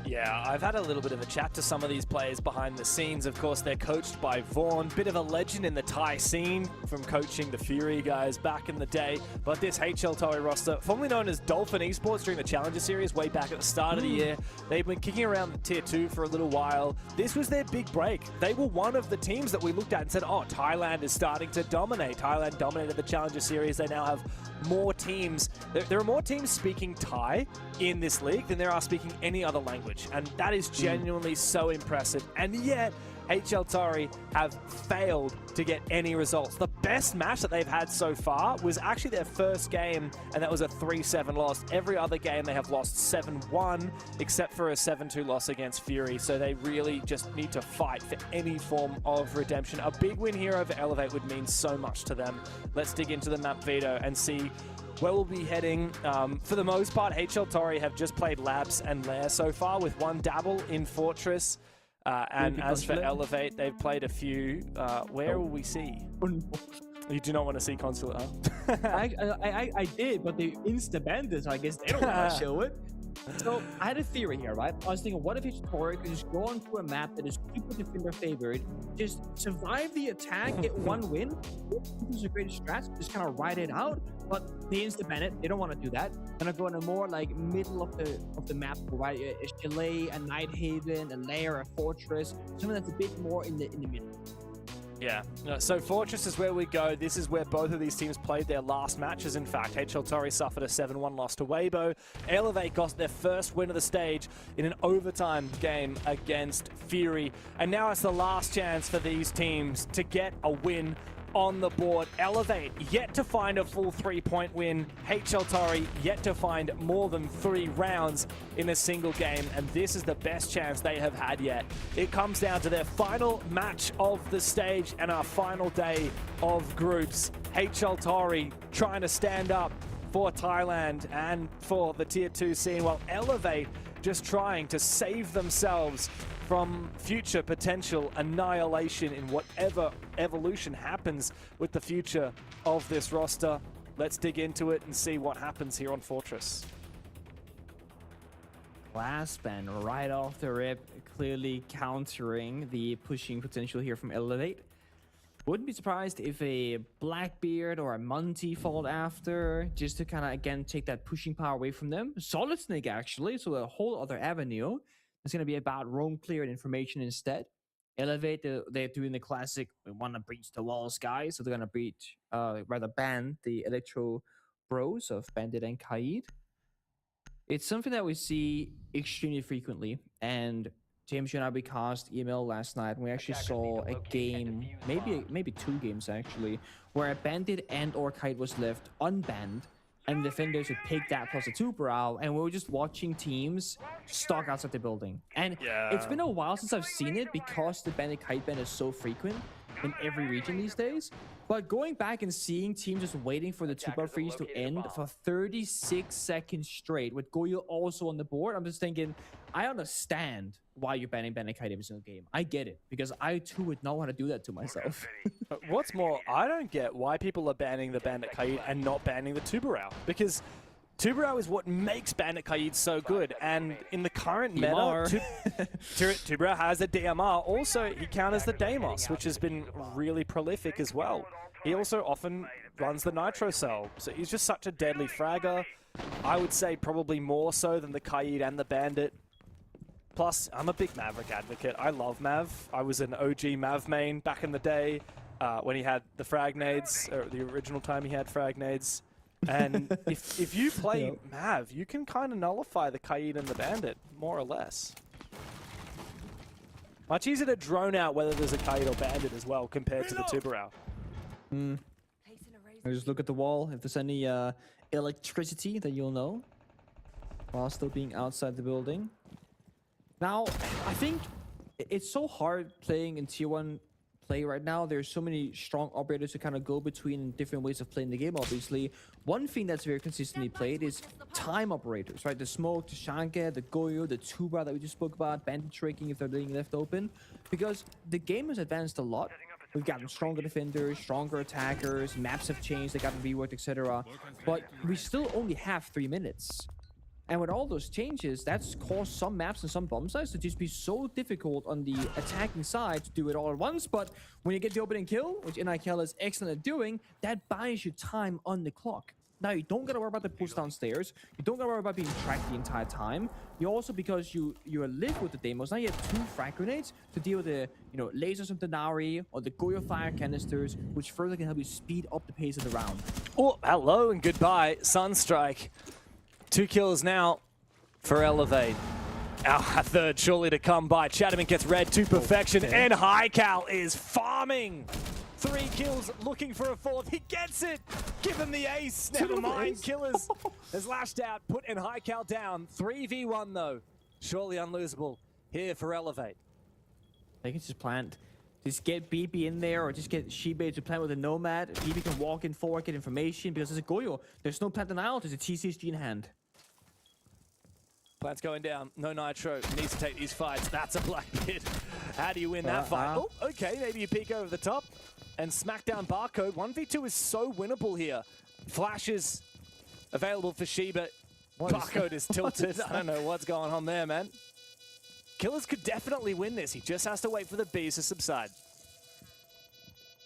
Yeah, I've had a little bit of a chat to some of these players behind the scenes. Of course, they're coached by Vaughn, bit of a legend in the Thai scene from coaching the Fury guys back in the day. But this HL Tori roster, formerly known as Dolphin Esports during the Challenger Series way back at the start of the year, they've been kicking around the Tier 2 for a little while. This was their big break. They were one of the teams that we looked at and said, oh, Thailand is starting to dominate. Thailand dominated the Challenger Series. They now have more teams. There are more teams speaking Thai in this league than there are speaking any other language. And that is genuinely so impressive. And yet, HL Tori have failed to get any results. The best match that they've had so far was actually their first game, and that was a 3-7 loss. Every other game they have lost 7-1, except for a 7-2 loss against Fury. So they really just need to fight for any form of redemption. A big win here over Elevate would mean so much to them. Let's dig into the map, Vito, and see where we'll be heading. For the most part, HL Tori have just played Labs and Lair so far, with one dabble in Fortress. And as for Elevate, they've played a few. Where will we see? You do not want to see Consulate, huh? I did, but they insta-banned it, so I guess they don't want to show it. So I had a theory here, right? I was thinking, what if Tori could just go onto a map that is super defender favored, just survive the attack, get one win? This is a great strat, just kind of ride it out. But they insta-ban it. They don't want to do that. Gonna go in a more like middle of the map, right? A chalet, a night haven, a lair, a fortress, something that's a bit more in the middle. Yeah, so Fortress is where we go. This is where both of these teams played their last matches. In fact, HL Tori suffered a 7-1 loss to Weibo. Elevate got their first win of the stage in an overtime game against Fury. And now it's the last chance for these teams to get a win on the board. Elevate yet to find a full 3-point win. HL Tori yet to find more than 3 rounds in a single game, and this is the best chance they have had yet. It comes down to their final match of the stage and our final day of groups. HL Tori trying to stand up for Thailand and for the Tier 2 scene, while Elevate just trying to save themselves from future potential annihilation in whatever evolution happens with the future of this roster. Let's dig into it and see what happens here on Fortress. Last ban right off the rip, clearly countering the pushing potential here from Elevate. Wouldn't be surprised if a Blackbeard or a Monty followed after, just to kind of, again, take that pushing power away from them. Solid Snake, actually, so a whole other avenue. It's going to be about roam clear and information instead. Elevate, they're doing the classic, we want to breach the walls, guys, so they're going to rather ban the Electro Bros of Bandit and Kaid. It's something that we see extremely frequently, and James, you and I, we cast email last night, and we actually saw a game, maybe 2 games actually, where a Bandit and or Kite was left unbanned, and the defenders would pick that plus a 2-brow, and we were just watching teams stalk outside the building. And it's been a while since I've seen it because the Bandit Kite ban is so frequent in every region these days. But going back and seeing teams just waiting for the 2-bar freeze to end for 36 seconds straight, with Goyo also on the board, I'm just thinking, I understand why you're banning Bandit Kite every single game. I get it, because I too would not want to do that to myself. What's more, I don't get why people are banning the Bandit Kite and not banning the Tubarao, because Tubarão is what makes Bandit Kaid so good, and in the current meta, Tubarão has a DMR. Also, he counters the Deimos, which has been really prolific as well. He also often runs the Nitro Cell, so he's just such a deadly fragger. I would say probably more so than the Kaid and the Bandit. Plus, I'm a big Maverick advocate. I love Mav. I was an OG Mav main back in the day when he had the frag nades, or the original time he had frag nades. And if you play Mav, you can kind of nullify the Kaid and the Bandit, more or less. Much easier to drone out whether there's a Kaid or Bandit as well, compared to the Tubarão. I just look at the wall. If there's any electricity, then you'll know. While still being outside the building. Now, I think it's so hard playing in Tier 1 play right now. There's so many strong operators to kind of go between different ways of playing the game, obviously. One thing that's very consistently played is time operators, right? The Smoke, the Shanka, the Goyo, the Tuba that we just spoke about, Bandit tricking if they're being left open. Because the game has advanced a lot. We've gotten stronger defenders, stronger attackers, maps have changed, they got reworked, etc. But we still only have 3 minutes. And with all those changes, that's caused some maps and some bomb sites to just be so difficult on the attacking side to do it all at once. But when you get the opening kill, which NIKL is excellent at doing, that buys you time on the clock. Now, you don't gotta worry about the push downstairs. You don't gotta worry about being tracked the entire time. You also, because you live with the Deimos, now you have 2 frag grenades to deal with the lasers of the Nari or the Goyo fire canisters, which further can help you speed up the pace of the round. Oh, hello and goodbye, Sunstrike. 2 kills now for Elevate. Our third surely to come by. Chatterman gets red to perfection, and Highcal is farming. 3 kills, looking for a 4th. He gets it. Give him the ace. Never mind. Killers has lashed out, put Highcal down. 3v1 though. Surely unlosable here for Elevate. I think it's just plant. Just get BB in there, or just get Shibe to plant with a Nomad. BB can walk in forward, get information, because there's a Goyo. There's no plant denial, there's a TCSG in hand. Plant's going down. No Nitro. Needs to take these fights. That's a black pit. How do you win that fight? Oh, okay. Maybe you peek over the top and smack down Barcode. 1v2 is so winnable here. Flashes available for Shiba. Barcode is tilted. I don't know what's going on there, man. Killers could definitely win this. He just has to wait for the bees to subside.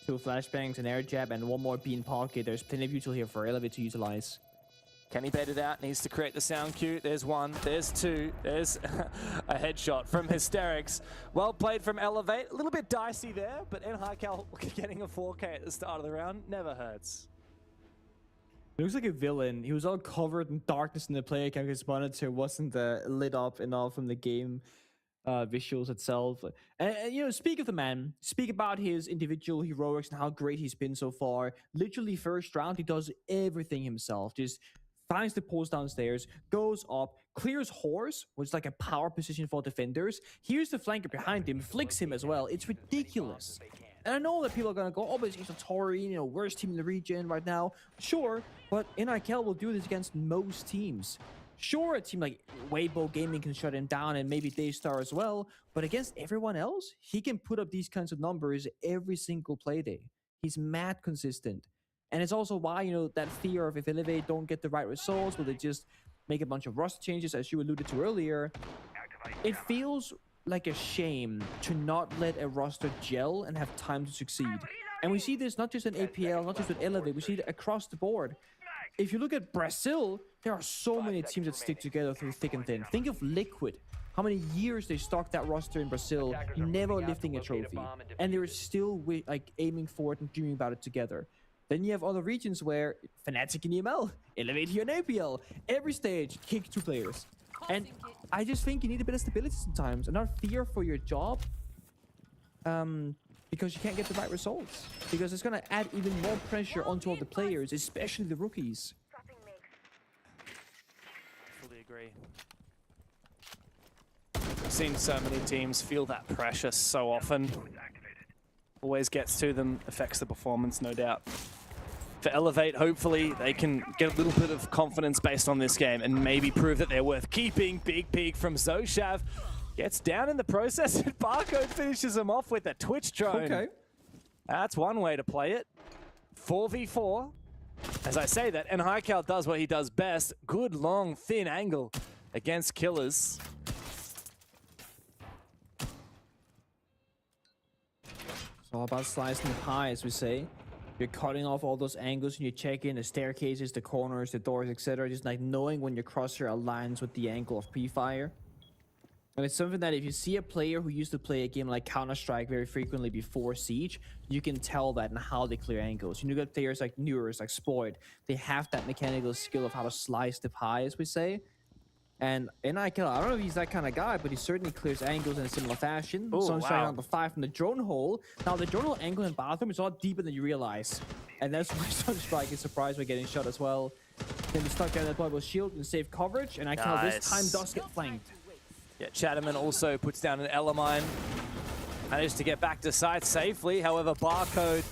2 flashbangs, an air jab, and 1 more bean pocket. There's plenty of util here for Elevate to utilize. Can he bait it out? Needs to create the sound cue. There's 1. There's 2. There's a headshot from Hysterics. Well played from Elevate. A little bit dicey there, but Highcal getting a 4K at the start of the round never hurts. He looks like a villain. He was all covered in darkness in the player cam because his monitor wasn't lit up enough from the game visuals itself. And speak of the man, speak about his individual heroics and how great he's been so far. Literally first round, he does everything himself. Just finds the post downstairs, goes up, clears horse, which is like a power position for defenders. Here's the flanker behind him, flicks him as well. It's ridiculous. And I know that people are gonna go, oh, but it's a Tori, worst team in the region right now. Sure, but NIKL will do this against most teams. Sure, a team like Weibo Gaming can shut him down, and maybe Daystar as well, but against everyone else, he can put up these kinds of numbers every single play day. He's mad consistent. And it's also why, that fear of if Elevate don't get the right results, will they just make a bunch of roster changes, as you alluded to earlier. It feels like a shame to not let a roster gel and have time to succeed. And we see this not just in APL, not just with Elevate, we see it across the board. If you look at Brazil, there are so many teams that stick together through thick and thin. Think of Liquid. How many years they stocked that roster in Brazil, never lifting a trophy. And they're still aiming for it and dreaming about it together. Then you have other regions where Fnatic and EML, Elevate here in APL, every stage, kick 2 players. And I just think you need a bit of stability sometimes, and not fear for your job, because you can't get the right results. Because it's going to add even more pressure onto all the players, especially the rookies. Fully agree. I've seen so many teams feel that pressure so often. Always gets to them, affects the performance, no doubt. For Elevate, hopefully they can get a little bit of confidence based on this game and maybe prove that they're worth keeping. Big peek from Zoshav. Gets down in the process, and Barcode finishes him off with a Twitch drone. Okay. That's one way to play it. 4v4. As I say that, and Highcal does what he does best. Good, long, thin angle against killers. It's all about slicing the pie, as we say. You're cutting off all those angles and you check in the staircases, the corners, the doors, etc. Just like knowing when your crosshair aligns with the angle of pre-fire. And it's something that if you see a player who used to play a game like Counter-Strike very frequently before Siege, you can tell that in how they clear angles. You got players like Newers, like Spoid, they have that mechanical skill of how to slice the pie, as we say. And NIKL, I don't know if he's that kind of guy, but he certainly clears angles in a similar fashion. Ooh, Sunshine wow. on the 5 from the drone hole. Now, the drone hole angle in bathroom is a lot deeper than you realize. And that's why Sunstrike is surprised by getting shot as well. Then he stuck down that ball with shield and save coverage, and NIKL this time does get flanked. Yeah, Chatterman also puts down an Elamine. Managed to get back to site safely. However, Barcode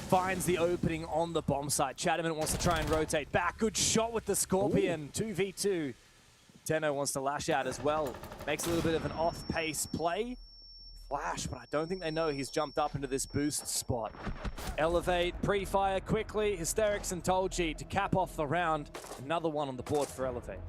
finds the opening on the bomb site. Chatterman wants to try and rotate back. Good shot with the Scorpion. Ooh. 2v2. Tenno wants to lash out as well. Makes a little bit of an off-pace play. Flash, but I don't think they know he's jumped up into this boost spot. Elevate, pre-fire quickly. Hysterics and Tolji to cap off the round. Another one on the board for Elevate.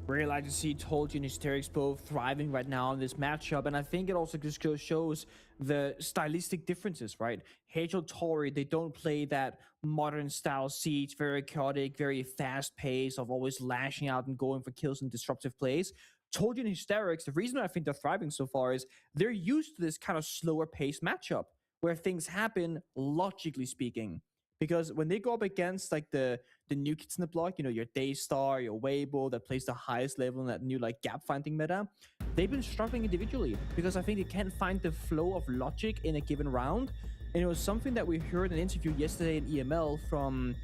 Really like to see Tolji and Hysterics both thriving right now in this matchup, and I think it also just shows the stylistic differences, right? Hagel, Tori, they don't play that modern style Siege, very chaotic, very fast pace of always lashing out and going for kills and disruptive plays. Tolji and Hysterics, the reason I think they're thriving so far is they're used to this kind of slower pace matchup where things happen logically speaking. Because when they go up against like the new kids in the block, you know, your Daystar, your Weibo that plays the highest level in that new like gap finding meta, they've been struggling individually because I think they can't find the flow of logic in a given round. And it was something that we heard in an interview yesterday in EML from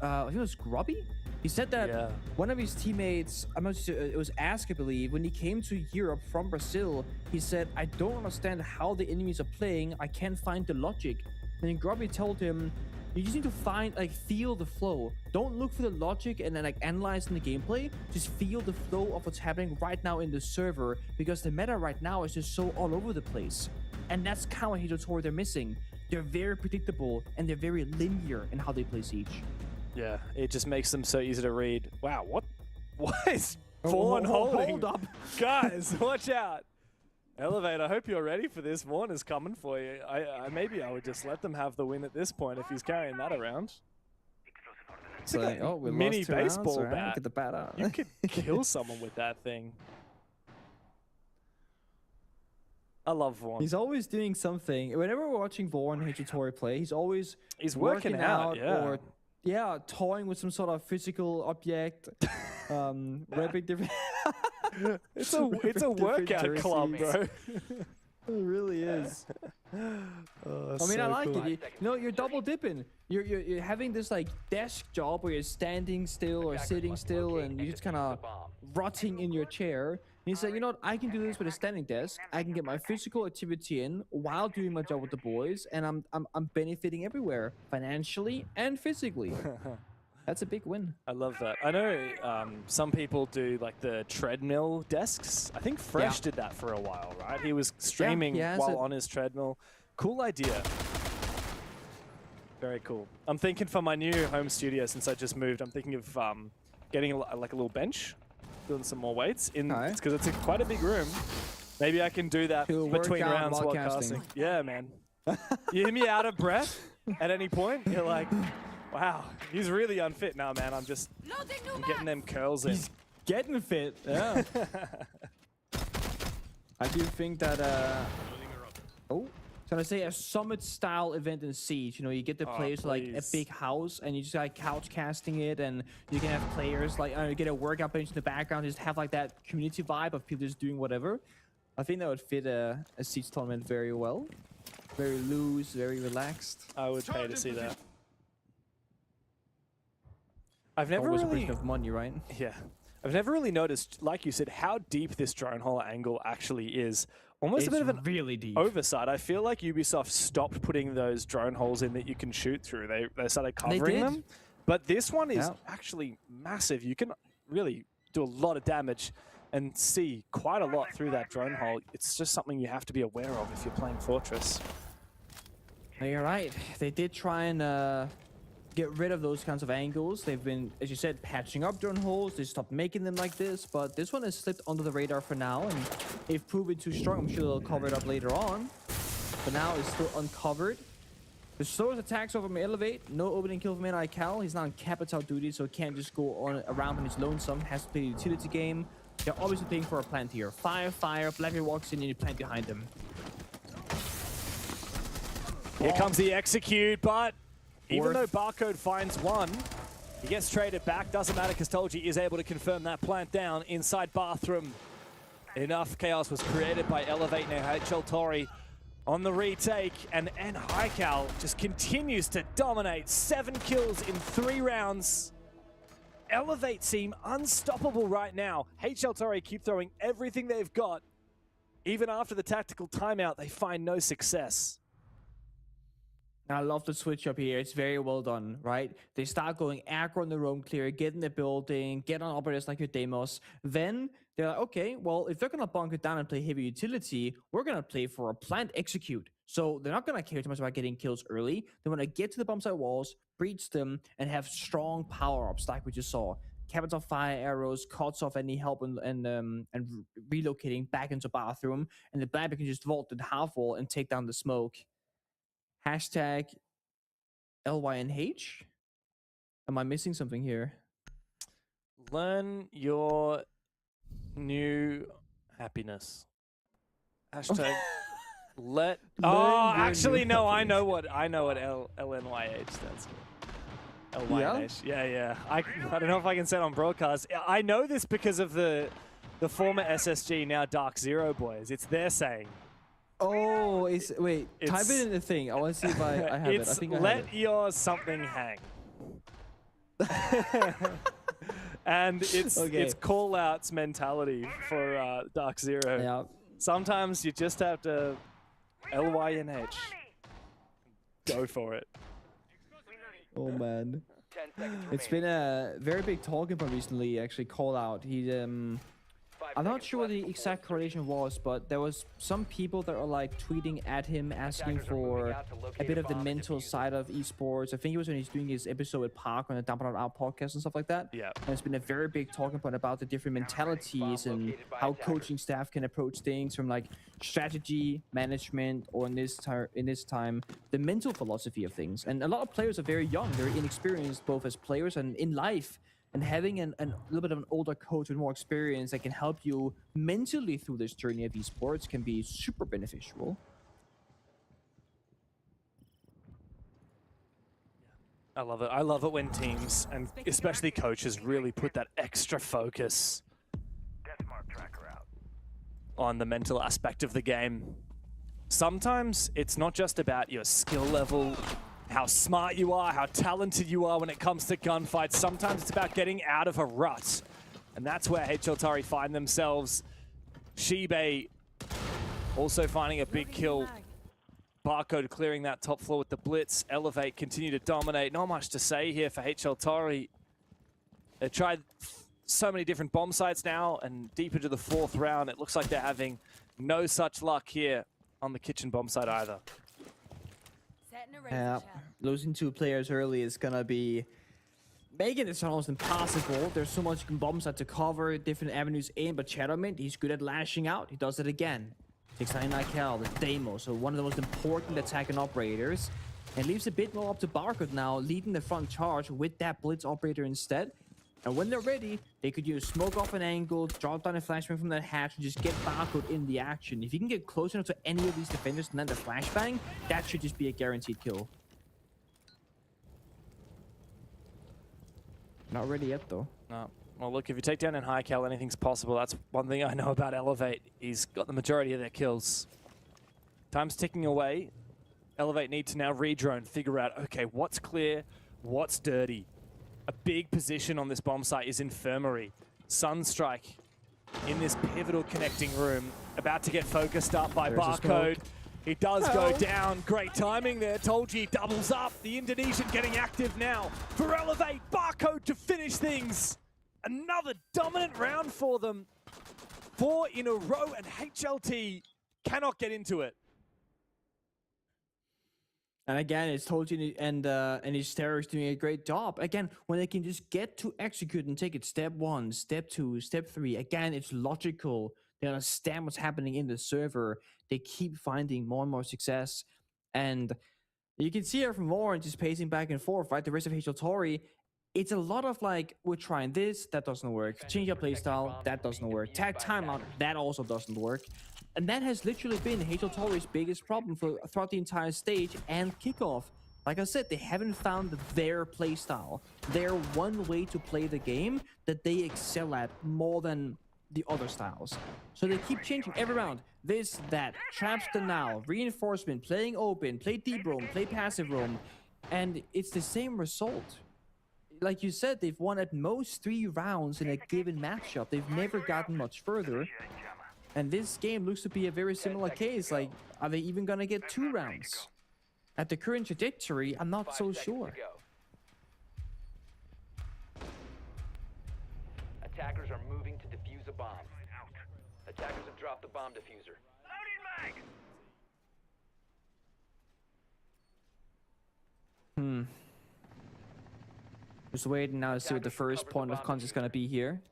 I think it was Grubby. He said that one of his teammates, it was Ask, I believe, when he came to Europe from Brazil, he said, I don't understand how the enemies are playing. I can't find the logic. And then Grubby told him, you just need to find, like, feel the flow. Don't look for the logic and then, like, analyzing the gameplay. Just feel the flow of what's happening right now in the server, because the meta right now is just so all over the place. And that's kind of what Hagel they're missing. They're very predictable and they're very linear in how they play Siege. Yeah, it just makes them so easy to read. Wow, what is Vaughn holding? Hold up. Guys, watch out. Elevate, I hope you're ready for this. Vaughn is coming for you. Maybe I would just let them have the win at this point if he's carrying that around. It's like, oh, we mini lost 2 baseball rounds, bat. Right? Get the bat out. You could kill someone with that thing. I love Vaughn. He's always doing something. Whenever we're watching Vaughn Hagel play, he's always working out, or toying with some sort of physical object, ripping different. It's a workout club, bro. It really is. I mean, I like it. You know, you're double dipping. You're having this like desk job where you're standing still or sitting still, and you're just kind of rotting in your chair. And he said, you know what? I can do this with a standing desk. I can get my physical activity in while doing my job with the boys, and I'm benefiting everywhere, financially and physically. That's a big win. I love that. I know some people do like the treadmill desks. I think Fresh did that for a while, right? He was streaming while on his treadmill. Cool idea. Very cool. I'm thinking for my new home studio, since I just moved, I'm thinking of getting like a little bench, doing some more weights. It's because it's quite a big room. Maybe I can do that between rounds while casting. Yeah, man. You hear me out of breath at any point? You're like, wow, he's really unfit now, man. I'm getting them curls in. He's getting fit. Yeah. I do think that so I say a summit style event in Siege, you know, you get the players like a big house and you just like couch casting it, and you can have players like you get a workout bench in the background, just have like that community vibe of people just doing whatever. I think that would fit a Siege tournament very well. Very loose, very relaxed. I would pay to see that. I've never Always really a question of money, right? Yeah. I've never really noticed, like you said, how deep this drone hole angle actually is. Almost a bit of an really deep oversight. I feel like Ubisoft stopped putting those drone holes in that you can shoot through. They started covering them. But this one is actually massive. You can really do a lot of damage and see quite a lot through that drone hole. It's just something you have to be aware of if you're playing Fortress. You're right. They did try and get rid of those kinds of angles. They've been, as you said, patching up drone holes. They stopped making them like this, but this one has slipped under the radar for now, and they've proven too strong. I'm sure they'll cover it up later on. But now it's still uncovered. The slowest attacks over from Elevate. No opening kill from APL. He's not on capital duty, so can't just go on around on his lonesome. Has to play the utility game. They're obviously playing for a plant here. Fire. Blackbeard walks in and you plant behind him. Here comes the execute, but even though Barcode finds one, he gets traded back. Doesn't matter because Tolji is able to confirm that plant down inside bathroom. Enough chaos was created by Elevate now. HL Tori on the retake, and Haikal just continues to dominate. 7 kills in 3 rounds. Elevate seem unstoppable right now. HL Tori keep throwing everything they've got. Even after the tactical timeout, they find no success. I love the switch up here. It's very well done, right? They start going aggro on the roam clear, get in the building, get on operators like your Demos. Then they're like, okay, well, if they're going to bunker down and play heavy utility, we're going to play for a plant execute. So they're not going to care too much about getting kills early. They want to get to the bomb site walls, breach them, and have strong power-ups like we just saw. Capital fire arrows, cuts off any help and relocating back into bathroom. And the Blackbeard can just vault the half wall and take down the smoke. Hashtag LYNH? Am I missing something here? Learn your new happiness. Hashtag let. Oh, actually, no. I know what LNYH stands for. LYNH. Yeah. I don't know if I can say it on broadcast. I know this because of the former SSG, now Dark Zero boys. It's their saying. Oh, wait. Type it in the thing. I want to see if I have it. I think I have it. Let your something hang. And it's call outs mentality for Dark Zero. Yeah. Sometimes you just have to LYNH. Go for it. Oh man. It's been a very big talking point recently, actually, call out. I'm not sure what the exact correlation was, but there was some people that were like tweeting at him, asking for a bit of the mental side of esports. I think it was when he's doing his episode with Park on the Dump It Out podcast and stuff like that. Yeah. And it's been a very big talking point about the different mentalities and how coaching staff can approach things from like strategy, management, or in this time, the mental philosophy of things. And a lot of players are very young, very inexperienced, both as players and in life. And having a little bit of an older coach with more experience that can help you mentally through this journey of esports can be super beneficial. I love it. I love it when teams, and especially coaches, really put that extra focus on the mental aspect of the game. Sometimes it's not just about your skill level, how smart you are, how talented you are when it comes to gunfights. Sometimes it's about getting out of a rut. And that's where HL Tori find themselves. Shibe also finding a big kill. Barcode clearing that top floor with the blitz. Elevate continue to dominate. Not much to say here for HL Tori. They've tried so many different bomb sites now, and deep into the 4th round, it looks like they're having no such luck here on the kitchen bomb site either. Yeah, losing 2 players early is gonna be making this almost impossible. There's so much bombs to cover, different avenues in, but Shadowmint, he's good at lashing out. He does it again. Takes 99 Cal, the Demo, so one of the most important attacking operators, and leaves a bit more up to Barcode now, leading the front charge with that Blitz operator instead. And when they're ready, they could use smoke off an angle, drop down a flashbang from that hatch, and just get Barcode in the action. If you can get close enough to any of these defenders and then the flashbang, that should just be a guaranteed kill. Not ready yet, though. No. Well, look, if you take down in high cal, anything's possible. That's one thing I know about Elevate. He's got the majority of their kills. Time's ticking away. Elevate need to now redrone, figure out, okay, what's clear, what's dirty. A big position on this bomb site is Infirmary. Sunstrike in this pivotal connecting room, about to get focused up by Barcode. He does go down. Great timing there. Tolji doubles up. The Indonesian getting active now for Elevate. Barcode to finish things. Another dominant round for them. 4 in a row, and HLT cannot get into it. And again, it's Toji and his terrorists doing a great job. Again, when they can just get to execute and take it step 1, step 2, step 3. Again, it's logical. They understand what's happening in the server. They keep finding more and more success. And you can see her from Lauren just pacing back and forth, right? The rest of HLTori, it's a lot of like, we're trying this, that doesn't work. Change your playstyle, that doesn't work. Tag timeout, that also doesn't work. And that has literally been HLTori's biggest problem throughout the entire stage and kickoff. Like I said, they haven't found their playstyle, their one way to play the game that they excel at more than the other styles. So they keep changing every round. This, that, traps denial, reinforcement, playing open, play deep roam, play passive roam. And it's the same result. Like you said, they've won at most 3 rounds in a given matchup. They've never gotten much further. And this game looks to be a very similar case. Like, are they even gonna get 2 rounds? At the current trajectory, I'm not so sure. Attackers are moving to defuse a bomb. Attackers have dropped the bomb diffuser. Just waiting now to see what the first point of contact is gonna be here.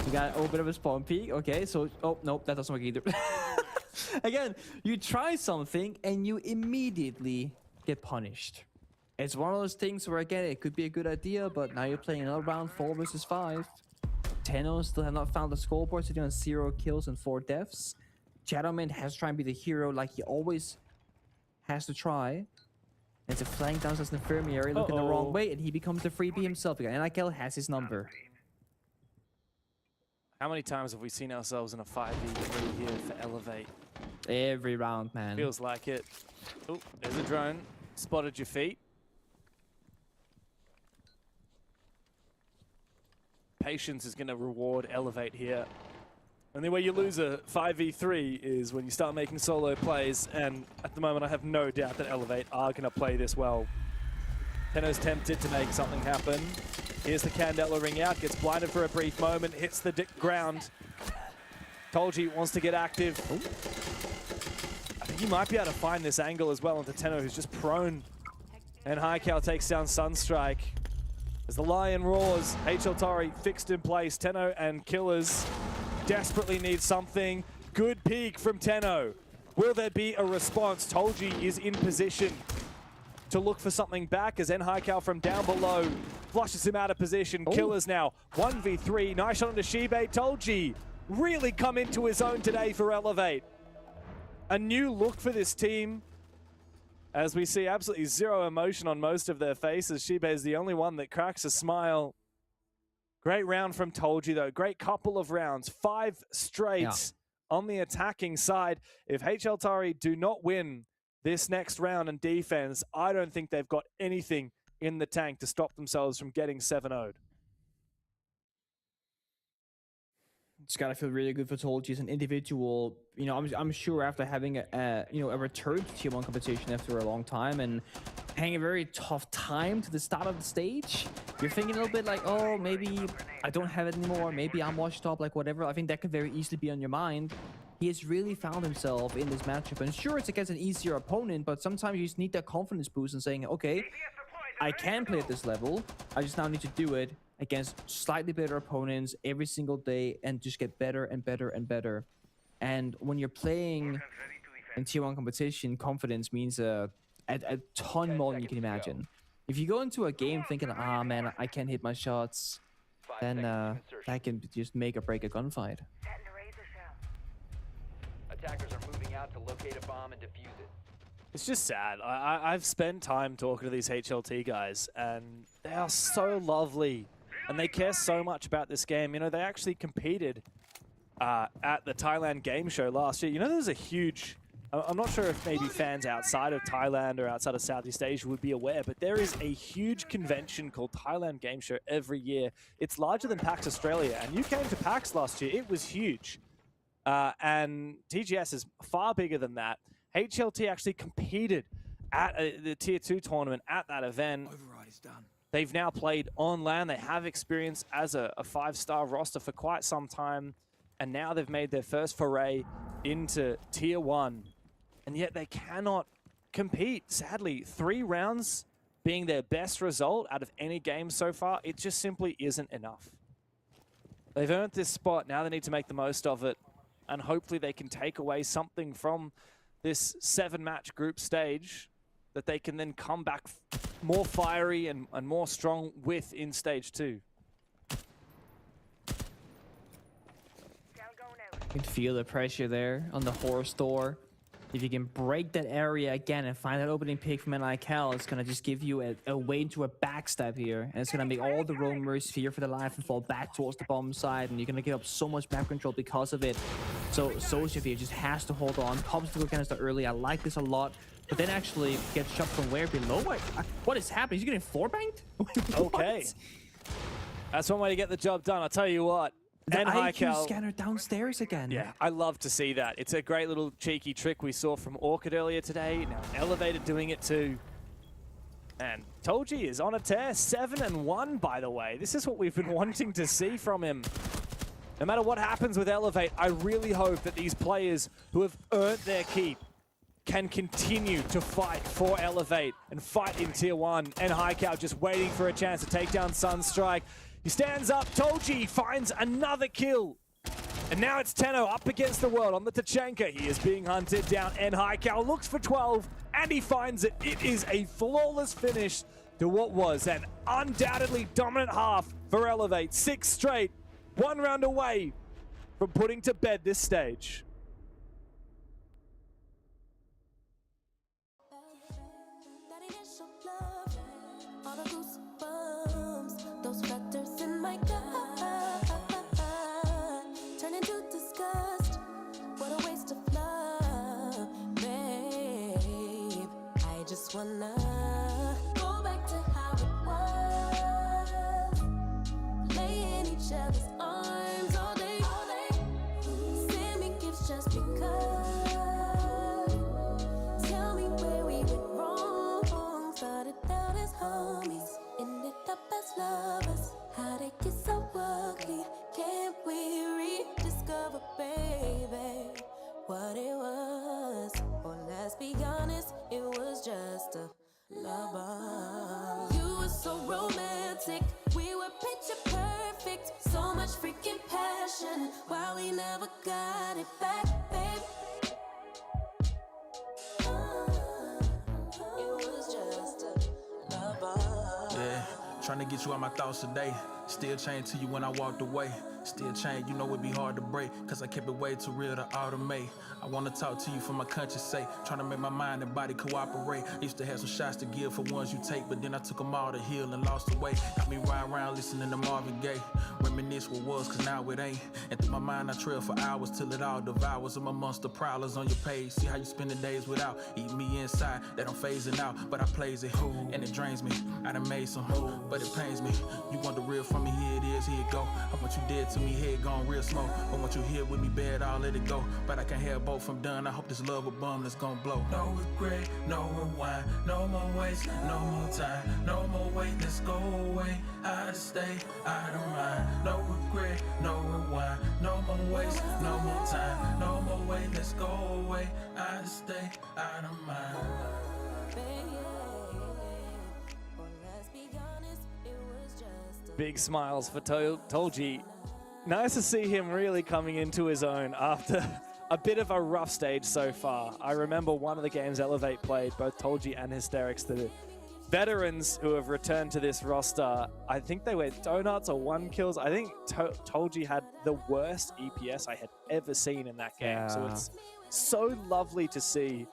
You got a little bit of a spawn peek. Okay, so oh nope, that doesn't work either. Again, you try something and you immediately get punished. It's one of those things where again it could be a good idea, but now you're playing another round 4 versus 5. Tenno still have not found the scoreboard, sitting on 0 kills and 4 deaths. Shadowman has to try and be the hero like he always has to try. It's a flying down as an infirmary, looking the wrong way, and he becomes the freebie himself again. And Akel has his number. How many times have we seen ourselves in a 5v3 here for Elevate? Every round, man. Feels like it. Oh, there's a drone. Spotted your feet. Patience is going to reward Elevate here. Only way you lose a 5v3 is when you start making solo plays, and at the moment I have no doubt that Elevate are going to play this well. Tenno's tempted to make something happen. Here's the Candela ring out, gets blinded for a brief moment, hits the ground. Tolji wants to get active. Ooh. I think he might be able to find this angle as well into Tenno, who's just prone. And Haikal takes down Sunstrike. As the Lion roars, HLTori fixed in place. Tenno and Killers desperately need something. Good peek from Tenno. Will there be a response? Tolji is in position to look for something back as Haikal from down below flushes him out of position. Killers now 1v3. Nice shot into Shibe. Tolji really come into his own today for Elevate. A new look for this team, as we see absolutely zero emotion on most of their faces. Shibe is the only one that cracks a smile. Great round from Tolji, though. Great couple of rounds. 5 straight on the attacking side. If HLTori do not win this next round in defense, I don't think they've got anything in the tank to stop themselves from getting 7-0'd. It's gotta feel really good for Tolji as an individual. You know, I'm sure after having a return to Tier 1 competition after a long time and having a very tough time to the start of the stage, you're thinking a little bit like, oh, maybe I don't have it anymore. Maybe I'm washed up, like whatever. I think that could very easily be on your mind. He has really found himself in this matchup. And sure, it's against an easier opponent, but sometimes you just need that confidence boost and saying, okay, I can play at this level. I just now need to do it against slightly better opponents every single day and just get better and better and better. And when you're playing in Tier 1 competition, confidence means a ton more than you can imagine. If you go into a game thinking, ah man, I can't hit my shots, then that can just make or break a gunfight. Attackers are moving out to locate a bomb and defuse it. It's just sad. I've spent time talking to these HLT guys, and they are so lovely, and they care so much about this game. You know, they actually competed at the Thailand game show last year. You know, there's a huge... I'm not sure if maybe fans outside of Thailand or outside of Southeast Asia would be aware, but there is a huge convention called Thailand Game Show every year. It's larger than PAX Australia, and you came to PAX last year. It was huge. And TGS is far bigger than that. HLT actually competed at the Tier 2 tournament at that event. Override is done. They've now played on LAN. They have experience as a 5-star roster for quite some time. And now they've made their first foray into Tier 1. and yet they cannot compete. Sadly, 3 rounds being their best result out of any game so far, it just simply isn't enough. They've earned this spot, now they need to make the most of it, and hopefully they can take away something from this 7-match group stage that they can then come back more fiery and more strong with in stage 2. You can feel the pressure there on the horse door. If you can break that area again and find that opening pick from NIKL, it's going to just give you a way into a backstab here. And it's going to make all the roamers fear for their life and fall back towards the bomb side. And you're going to give up so much map control because of it. So Soulshift here just has to hold on. Pops the canister early. I like this a lot. But then actually gets shot from where below? What is happening? He's getting 4-banked? Okay. That's one way to get the job done. I'll tell you what. The and IQ scanner downstairs again. Yeah, I love to see that. It's a great little cheeky trick we saw from Orchid earlier today. Now Elevated doing it too. And Tolji is on a tear. 7-1, by the way. This is what we've been wanting to see from him. No matter what happens with Elevate, I really hope that these players who have earned their keep can continue to fight for Elevate and fight in Tier 1. And Haikal just waiting for a chance to take down Sunstrike. He stands up, Tolji finds another kill. And now it's Tenno up against the world on the Tachanka. He is being hunted down, and Haikal looks for 12, and he finds it. It is a flawless finish to what was an undoubtedly dominant half for Elevate. 6 straight, 1 round away from putting to bed this stage. Wanna go back to how it was, lay in each other's arms all day, send me gifts just because, tell me where we went wrong, started out as homies, ended up as lovers, how they get so ugly, can't we rediscover, baby, what it was, or let's be honest, it was just a love bomb. You were so romantic, we were picture perfect, so much freaking passion, while we never got it back, babe. It was just a love bomb. Yeah, trying to get you out my thoughts today. Still chained to you when I walked away. Still chained, you know it'd be hard to break, cause I kept it way too real to automate. I wanna talk to you for my conscience sake, trying to make my mind and body cooperate. I used to have some shots to give for ones you take, but then I took them all to heal and lost the way. Got me riding around listening to Marvin Gaye, reminisce what was, cause now it ain't. And through my mind I trail for hours till it all devours. I'm amongst the prowlers on your page, see how you spending days without eating me inside, that I'm phasing out, but I plays it, and it drains me. I done made some, but it pains me. You want the real from me, here it is, here it go. I want you dead to me, head gone real slow. I want you here with me, bad, I'll let it go. But I can't have both, I'm done. I hope this love a bum that's gonna blow. No regret, no rewind, no more waste, no more time, no more wait, let's go away. Out of stay, out of mind. No regret, no rewind, no more waste, no more time, no more wait, let's go away. Out of stay, out of mind. Big smiles for Tolji. Nice to see him really coming into his own after a bit of a rough stage so far. I remember one of the games Elevate played, both Tolji and Hysterics, the veterans who have returned to this roster. I think they went donuts or 1 kills. I think Tolji had the worst EPS I had ever seen in that game. Yeah. So it's so lovely to see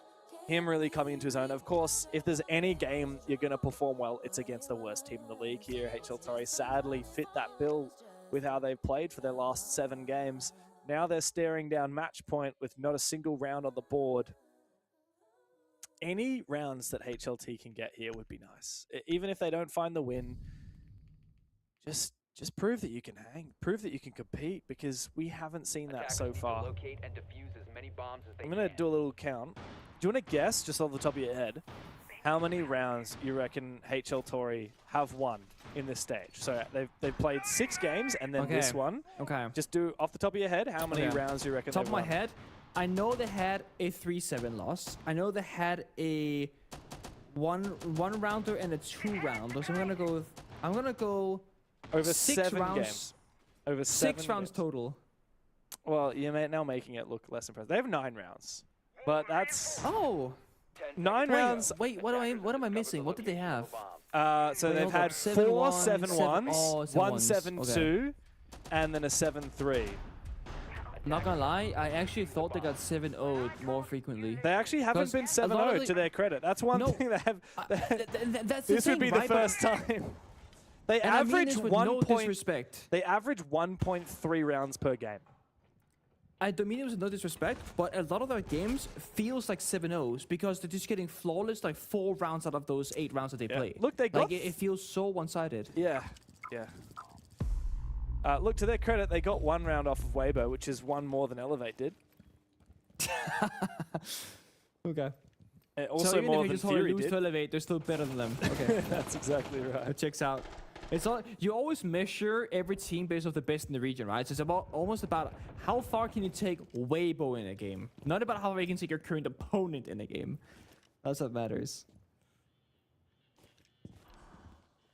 him really coming into his own. Of course, if there's any game you're going to perform well, it's against the worst team in the league here. HL Torre sadly fit that bill with how they've played for their last 7 games. Now they're staring down match point with not a single round on the board. Any rounds that HLT can get here would be nice. Even if they don't find the win, just prove that you can hang, prove that you can compete, because we haven't seen that so far. I'm going to do a little count. Do you want to guess, just off the top of your head, how many rounds you reckon HL Torre have won in this stage? So they've played 6 games and then this one. Okay. Just do off the top of your head, how many rounds do you reckon Top they've of my won? head, I know they had a 3-7 loss. I know they had a one rounder and a 2-rounder. So I'm gonna go over 6 7 rounds. games. Over 6 rounds games. total. Well, you're now making it look less impressive. They have 9 rounds, but that's 9 Wait, rounds. Wait, what am I missing? What did they have? So Wait, they've hold had up. 4 7-1, 7-1s, 1 7-1s. 7-2, and then a 7-3. Not gonna lie, I actually thought they got 7-0'd more frequently. They actually haven't been 7-0 to their credit. That's one thing they have. That's This the would thing, be right? the first time. They And I mean average this with 1 no point. disrespect. They average 1.3 rounds per game. I don't mean it with no disrespect, but a lot of their games feels like 7-0s because they're just getting flawless like 4 rounds out of those 8 rounds that they play. Look, they got. Like it feels so one-sided. Yeah. Look, to their credit, they got 1 round off of Weibo, which is 1 more than Elevate did. Okay. Also so even more if than just Fury lose did. to Elevate, they're still better than them. Okay. That's exactly right. That checks out. It's all, you always measure every team based off the best in the region, right? So it's almost about how far can you take Weibo in a game, not about how far you can take your current opponent in a game. That's what matters.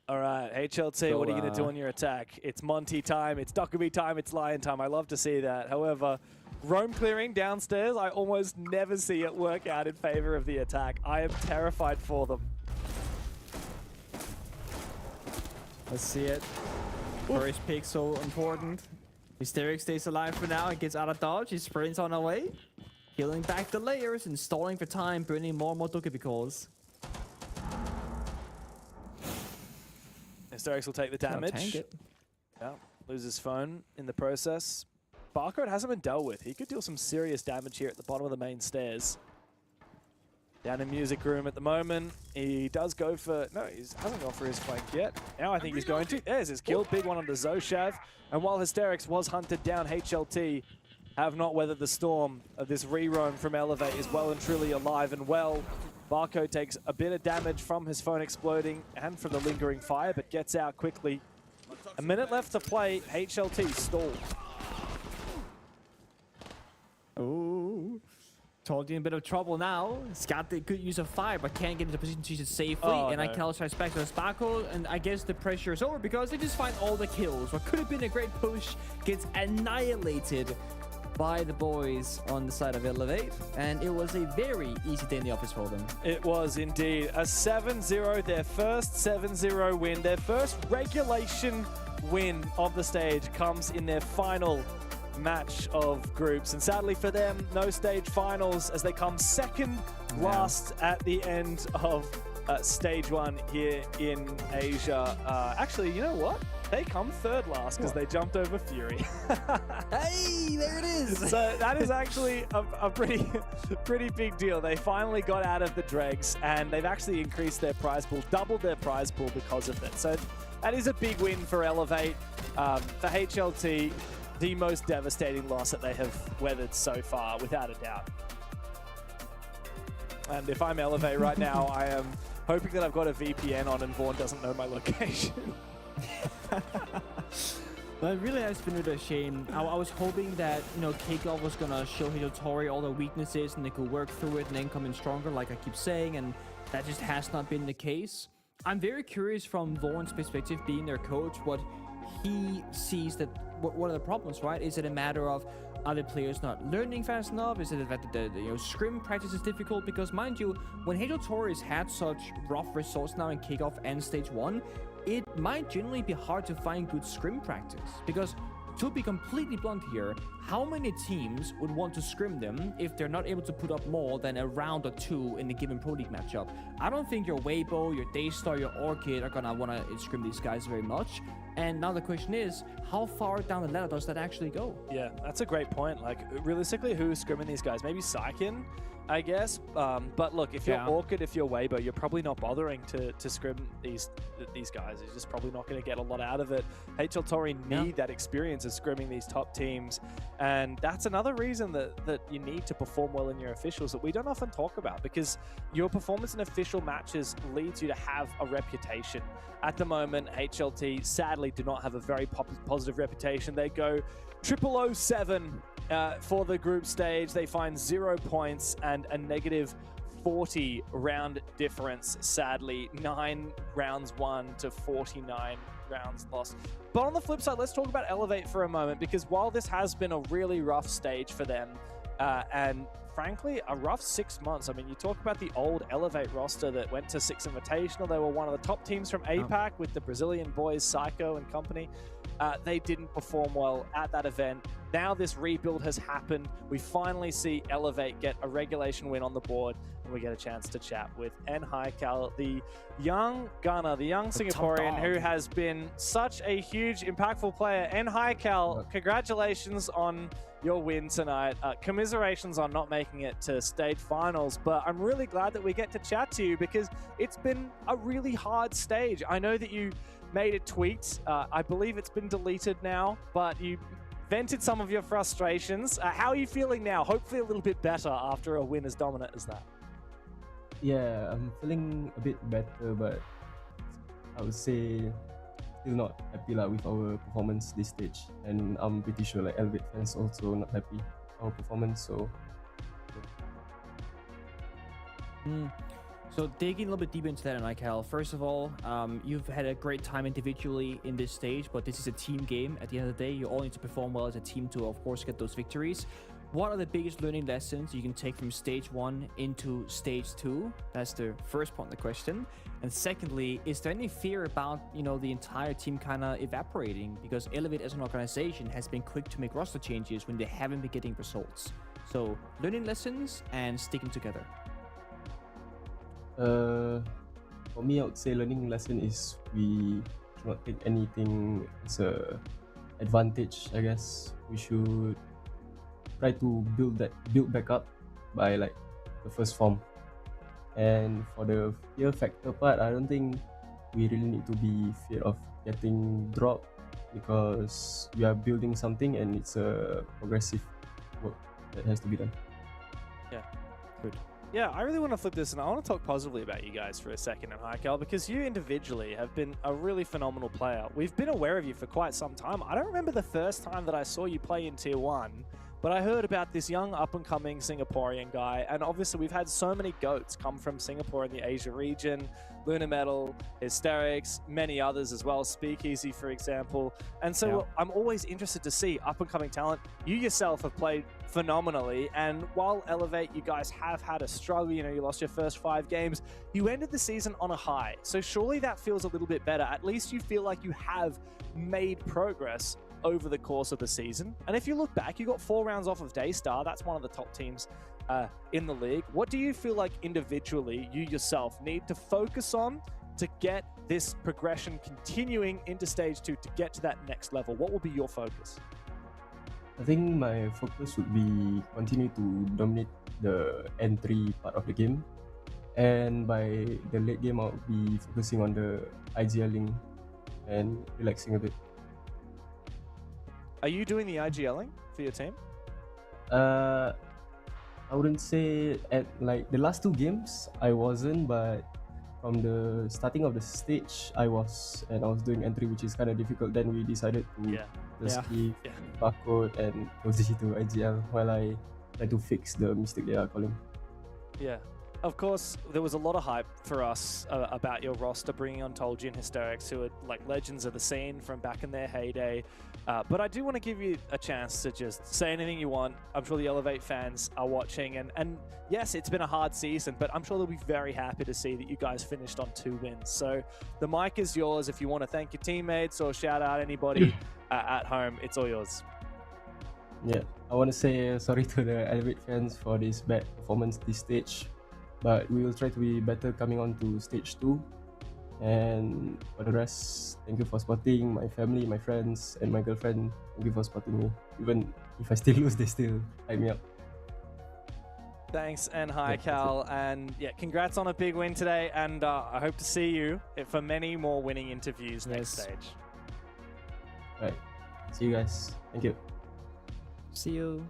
All right, HLT, So, what are you going to do on your attack? It's Monty time, it's Dockerby time, it's Lion time. I love to see that. However, roam clearing downstairs, I almost never see it work out in favor of the attack. I am terrified for them. Let's see it. First pick so important. Hysteric stays alive for now and gets out of dodge. He sprints on away. Healing back the layers and stalling for time, burning more and more Dokkaebi calls. Hysterics will take the damage. Tank it. Yeah, loses phone in the process. Barcode hasn't been dealt with. He could deal some serious damage here at the bottom of the main stairs. Down in music room at the moment. He does go for... No, he hasn't gone for his flank yet. Now I think he's going to. There's his kill. Big one onto Zoshav. And while Hysterics was hunted down, HLT have not weathered the storm of this re-roam from Elevate. Is well and truly alive and well. Barcode takes a bit of damage from his phone exploding and from the lingering fire, but gets out quickly. A minute left to play. HLT stalled. Ooh. Told you in a bit of trouble now. He's got the good use of fire, but can't get into position to use it safely. And I can strikes back to the Sparkle, and I guess the pressure is over because they just find all the kills. What could have been a great push gets annihilated by the boys on the side of Elevate, and it was a very easy day in the office for them. It was indeed a 7-0, their first 7-0 win, their first regulation win of the stage comes in their final match of groups, and sadly for them, no stage finals as they come second last at the end of stage 1 here in Asia. Actually, you know what? They come third last because they jumped over Fury. Hey, there it is. So that is actually a pretty big deal. They finally got out of the dregs and they've actually increased their prize pool, doubled their prize pool because of it. So that is a big win for Elevate. For HLT, the most devastating loss that they have weathered so far, without a doubt. And if I'm Elevate right now, I am hoping that I've got a VPN on and Vaughn doesn't know my location. But it really has been a shame. I was hoping that, you know, Kickoff was gonna show Hidotori all the weaknesses and they could work through it and then come in stronger, like I keep saying, and that just has not been the case. I'm very curious from Vaughn's perspective, being their coach, what he sees that what are the problems, right? Is it a matter of other players not learning fast enough? Is it the fact that the scrim practice is difficult? Because mind you, when Hidotori has had such rough results now in Kickoff and Stage 1, it might generally be hard to find good scrim practice. Because to be completely blunt here, how many teams would want to scrim them if they're not able to put up more than a round or 2 in a given Pro League matchup? I don't think your Weibo, your Daystar, your Orchid are gonna want to scrim these guys very much. And now the question is, how far down the ladder does that actually go? Yeah, that's a great point. Like, realistically, who's scrimming these guys? Maybe Saikin, I guess. But look, if you're Orchid, if you're Weibo, you're probably not bothering to scrim these guys. You're just probably not going to get a lot out of it. HLTori need that experience of scrimming these top teams. And that's another reason that you need to perform well in your officials that we don't often talk about, because your performance in official matches leads you to have a reputation. At the moment, HLT sadly do not have a very positive reputation. They go 0007 for the group stage. They find 0 points and a negative 40 round difference, sadly. 9 rounds won to 49 rounds lost. But on the flip side, let's talk about Elevate for a moment, because while this has been a really rough stage for them, and frankly, a rough 6 months. I mean, you talk about the old Elevate roster that went to 6 Invitational. They were one of the top teams from APAC with the Brazilian boys, Psycho and company. They didn't perform well at that event. Now this rebuild has happened. We finally see Elevate get a regulation win on the board, and we get a chance to chat with N Haikal, the young gunner, the young Singaporean who has been such a huge, impactful player. N Haikal, congratulations on your win tonight. Commiserations on not making it to stage finals, but I'm really glad that we get to chat to you, because it's been a really hard stage. I know that you made a tweet. I believe it's been deleted now, but you vented some of your frustrations. How are you feeling now? Hopefully a little bit better after a win as dominant as that. Yeah, I'm feeling a bit better, but I would say still not happy with our performance this stage. And I'm pretty sure like Elevate fans also not happy with our performance, so yeah. So digging a little bit deeper into that, Haikal, first of all, you've had a great time individually in this stage, but this is a team game. At the end of the day, you all need to perform well as a team to, of course, get those victories. What are the biggest learning lessons you can take from stage 1 into stage 2? That's the first part of the question. And secondly, is there any fear about, the entire team kind of evaporating? Because Elevate as an organization has been quick to make roster changes when they haven't been getting results. So learning lessons and sticking together. For me, I would say learning lesson is we should not take anything as a advantage. I guess we should try to build back up by like the first form. And for the fear factor part, I don't think we really need to be fear of getting dropped, because we are building something and it's a progressive work that has to be done. Yeah, good. Yeah, I really want to flip this, and I want to talk positively about you guys for a second, and Haikal, because you individually have been a really phenomenal player. We've been aware of you for quite some time. I don't remember the first time that I saw you play in Tier 1, but I heard about this young up-and-coming Singaporean guy, and obviously we've had so many GOATs come from Singapore in the Asia region, Lunar Metal, Hysterics, many others as well, Speakeasy, for example. And so I'm always interested to see up-and-coming talent. You yourself have played phenomenally, and while Elevate, you guys have had a struggle, you lost your first 5 games, you ended the season on a high. So surely that feels a little bit better. At least you feel like you have made progress over the course of the season. And if you look back, you got 4 rounds off of Daystar. That's one of the top teams in the league. What do you feel like individually you yourself need to focus on to get this progression continuing into stage 2 to get to that next level? What will be your focus? I think my focus would be continue to dominate the entry part of the game, and by the late game I'll be focusing on the IGLing and relaxing a bit. Are you doing the IGLing for your team? I wouldn't say at like the last 2 games I wasn't, but from the starting of the stage I was doing entry, which is kind of difficult. Then we decided to skip barcode and position to IGL while I try to fix the mistake they are calling. Yeah. Of course, there was a lot of hype for us about your roster, bringing on Tolji and Hysterics, who are like legends of the scene from back in their heyday. But I do want to give you a chance to just say anything you want. I'm sure the Elevate fans are watching. And yes, it's been a hard season, but I'm sure they'll be very happy to see that you guys finished on 2 wins. So the mic is yours if you want to thank your teammates or shout out anybody at home. It's all yours. Yeah, I want to say sorry to the Elevate fans for this bad performance this stage. But we will try to be better coming on to stage 2. And for the rest, thank you for supporting my family, my friends, and my girlfriend. Thank you for supporting me. Even if I still lose, they still hype me up. Thanks, and Haikal. And yeah, congrats on a big win today. And I hope to see you for many more winning interviews next stage. All right. See you guys. Thank you. See you.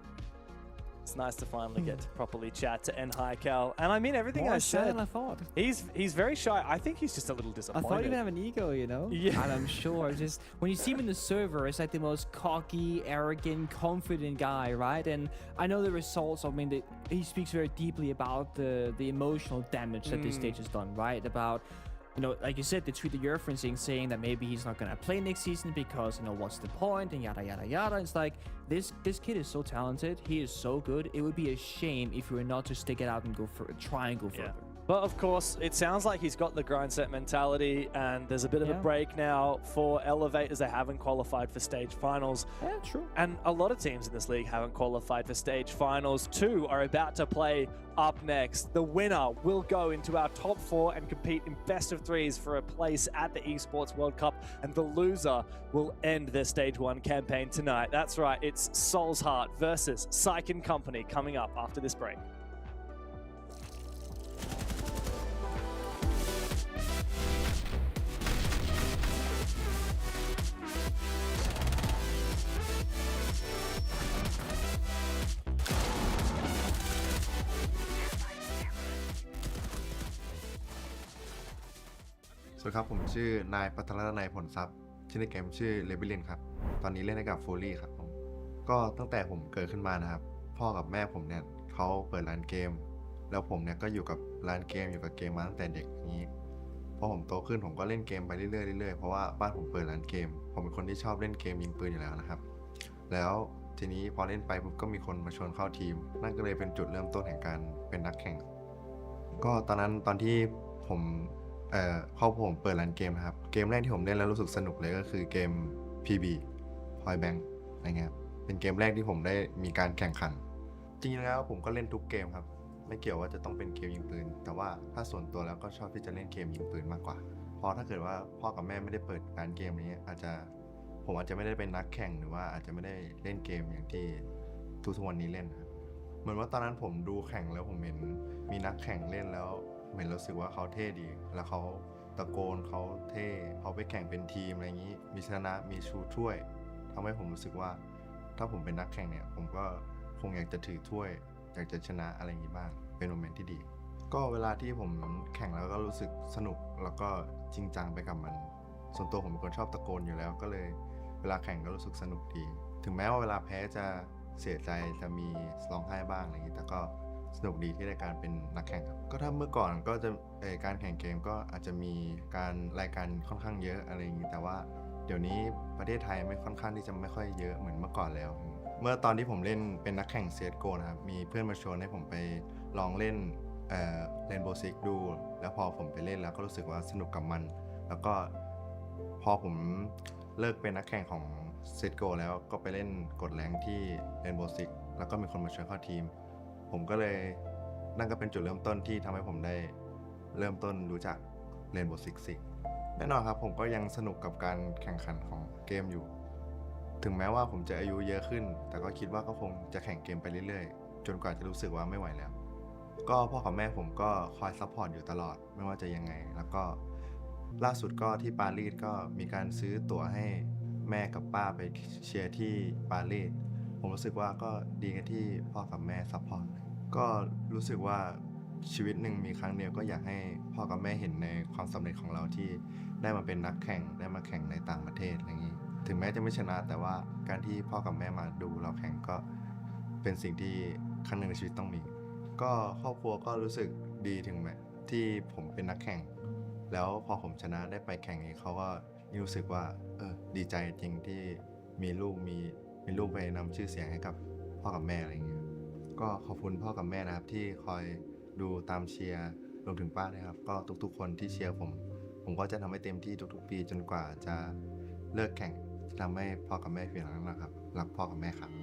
It's nice to finally get to properly chat to Nhaikel. And I mean, everything More I shy said, than I thought. he's very shy. I think he's just a little I disappointed. thought he would have an ego, you know? Yeah. And I'm sure just when you see him in the server, it's like the most cocky, arrogant, confident guy, right? And I know the results. I mean, he speaks very deeply about the emotional damage that this stage has done, right? About, you know, like you said, the tweet that you're referencing saying that maybe he's not gonna play next season because, you know, what's the point and yada yada yada. It's like this kid is so talented. He is so good. It would be a shame if we were not to stick it out and try and go further. But of course, it sounds like he's got the grind set mentality, and there's a bit of a break now for Elevate as they haven't qualified for stage finals. Yeah, true. And a lot of teams in this league haven't qualified for stage finals. 2 are about to play up next. The winner will go into our top 4 and compete in best of 3s for a place at the Esports World Cup, and the loser will end their stage 1 campaign tonight. That's right, it's Soul's Heart versus Psych & Company coming up after this break.สวัสดีครับผมชื่อนายปัทรนัยผลทรัพย์ชื่อในเกมชื่อเลเบลินครับตอนนี้เล่นให้กับโฟลี่ครับผมก็ตั้งแต่ผมเกิดขึ้นมานะครับพ่อกับแม่ผมเนี่ยเขาเปิดร้านเกมแล้วผมเนี่ยก็อยู่กับร้านเกมอยู่กับเกมมาตั้งแต่เด็กนี้พอผมโตขึ้นผมก็เล่นเกมไปเรื่อยๆเพราะว่าบ้านผมเปิดร้านเกมผมเป็นคนที่ชอบเล่นเกมยิงปืนอยู่แล้วนะครับแล้วทีนี้พอเล่นไปปุ๊บก็มีคนมาชวนเข้าทีมนั่นก็เลยเป็นจุดเริ่มต้นแห่งการเป็นนักแข่งก็ตอนนั้นตอนที่ผมผมเปิดร้านเกมนะครับเกมแรกที่ผมเล่นแล้วรู้สึกสนุกเลยก็คือเกม PB Point Blank อะไรเงี้ยเป็นเกมแรกที่ผมได้มีการแข่งขันจริงๆแล้วผมก็เล่นทุกเกมครับไม่เกี่ยวว่าจะต้องเป็นเกมยิงปืนแต่ว่าถ้าส่วนตัวแล้วก็ชอบที่จะเล่นเกมยิงปืนมากกว่าเพราะถ้าเกิดว่าพ่อกับแม่ไม่ได้เปิดร้านเกมนี้ผมอาจจะไม่ได้เป็นนักแข่งหรือว่าอาจจะไม่ได้เล่นเกมอย่างที่ทุกวันนี้เล่นครับเหมือนว่าตอนนั้นผมดูแข่งแล้วผมเห็นมีนักแข่งเล่นแล้วเห็นรู้สึกว่าเขาเท่ดีแล้วเขาตะโกนเขาเท่เขาไปแข่งเป็นทีมอะไรอย่างนี้มีชนะมีชูถ้วยทำให้ผมรู้สึกว่าถ้าผมเป็นนักแข่งเนี่ยผมก็คงอยากจะถือถ้วยอยากจะชนะอะไรอย่างนี้บ้างเป็นโมเมนต์ที่ดีก็เวลาที่ผมแข่งแล้วก็รู้สึกสนุกแล้วก็จริงจังไปกับมันส่วนตัวผมเป็นคนชอบตะโกนอยู่แล้วก็เลยเวลาแข่งก็รู้สึกสนุกดีถึงแม้ว่าเวลาแพ้จะเสียใจจะมีร้องไห้บ้างอะไรอย่างนี้แต่ก็สนุกดีที่ได้การเป็นนักแข่งครับก็ถ้าเมื่อก่อนก็จะการแข่งเกมก็อาจจะมีการรายการค่อนข้างเยอะอะไรอย่างนี้แต่ว่าเดี๋ยวนี้ประเทศไทยไม่ค่อนข้างที่จะไม่ค่อยเยอะเหมือนเมื่อก่อนแล้วเมื่อตอนที่ผมเล่นเป็นนักแข่ง CSGO นะครับมีเพื่อนมาชวนให้ผมไปลองเล่นRainbow Six ดูแล้วพอผมไปเล่นแล้วก็รู้สึกว่าสนุกกับมันแล้วก็พอผมเลิกเป็นนักแข่งของ CSGO แล้วก็ไปเล่นกดแรงที่ Rainbow Six แล้วก็มีคนมาชวนเข้าทีมผมก็เลยนั่นก็เป็นจุดเริ่มต้นที่ทำให้ผมได้เริ่มต้นรู้จัก Rainbow Six แน่นอนครับผมก็ยังสนุกกับการแข่งขันของเกมอยู่ถึงแม้ว่าผมจะอายุเยอะขึ้นแต่ก็คิดว่าก็คงจะแข่งเกมไปเรื่อยๆจนกว่าจะรู้สึกว่าไม่ไหวแล้วก็พ่อกับแม่ผมก็คอยซัพพอร์ตอยู่ตลอดไม่ว่าจะยังไงแล้วก็ล่าสุดก็ที่ปารีสก็มีการซื้อตั๋วให้แม่กับป้าไปเชียร์ที่ปารีสผมรู้สึกว่าก็ดีกันที่พ่อกับแม่ซัพพอร์ตก็รู้สึกว่าชีวิตหนึ่งมีครั้งเดียวก็อยากให้พ่อกับแม่เห็นในความสำเร็จของเราที่ได้มาเป็นนักแข่งได้มาแข่งในต่างประเทศอะไรอย่างนี้ถึงแม้จะไม่ชนะแต่ว่าการที่พ่อกับแม่มาดูเราแข่งก็เป็นสิ่งที่ครั้งหนึ่งในชีวิตต้องมีก็ครอบครัวก็รู้สึกดีถึงแม้ที่ผมเป็นนักแข่งแล้วพอผมชนะได้ไปแข่งนี้เขาก็รู้สึกว่าดีใจจริงที่มีลูกไปนำชื่อเสียงให้กับพ่อกับแม่อะไรอย่างเงี้ยก็ขอบคุณพ่อกับแม่นะครับที่คอยดูตามเชียร์รวมถึงป้าด้วยครับก็ทุกๆคนที่เชียร์ผมก็จะทำให้เต็มที่ทุกๆปีจนกว่าจะเลิกแข่งจะทำให้พ่อกับแม่เพียงเท่านั้นนะครับรักพ่อกับแม่ครับ 「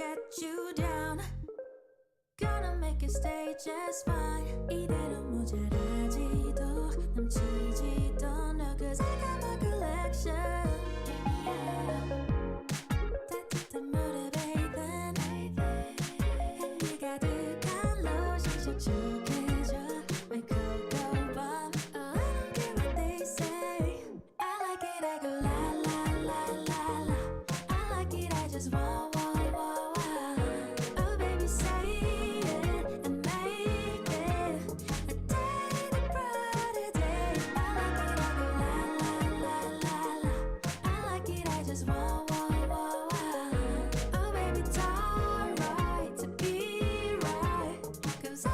get you down. Gonna make you stay just fine. 이대로 모자라지도 넘치지도 않아. Cause I got my collection. Yeah. 따뜻한 물에 bathe. 향기 가득한 로션 촉촉해져. My cocoa bomb. Oh, I don't care what they say. I like it, I go la la la la la. I like it, I just want. Oh baby, say it and make it a day to brighter day. I like it, I go la la la la la. I like it, I just want. Oh baby, it's alright to be right. Goes on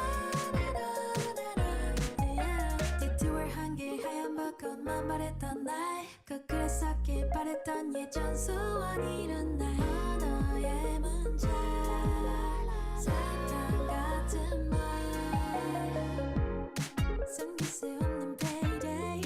and on and on, yeah. 디투얼 한개 하얀 벚꽃만 바랬던 날 거꾸로서길 바랬던 예전 소원 이룬 날 너의 문자 사탕 같은 말 숨길 수 없는 payday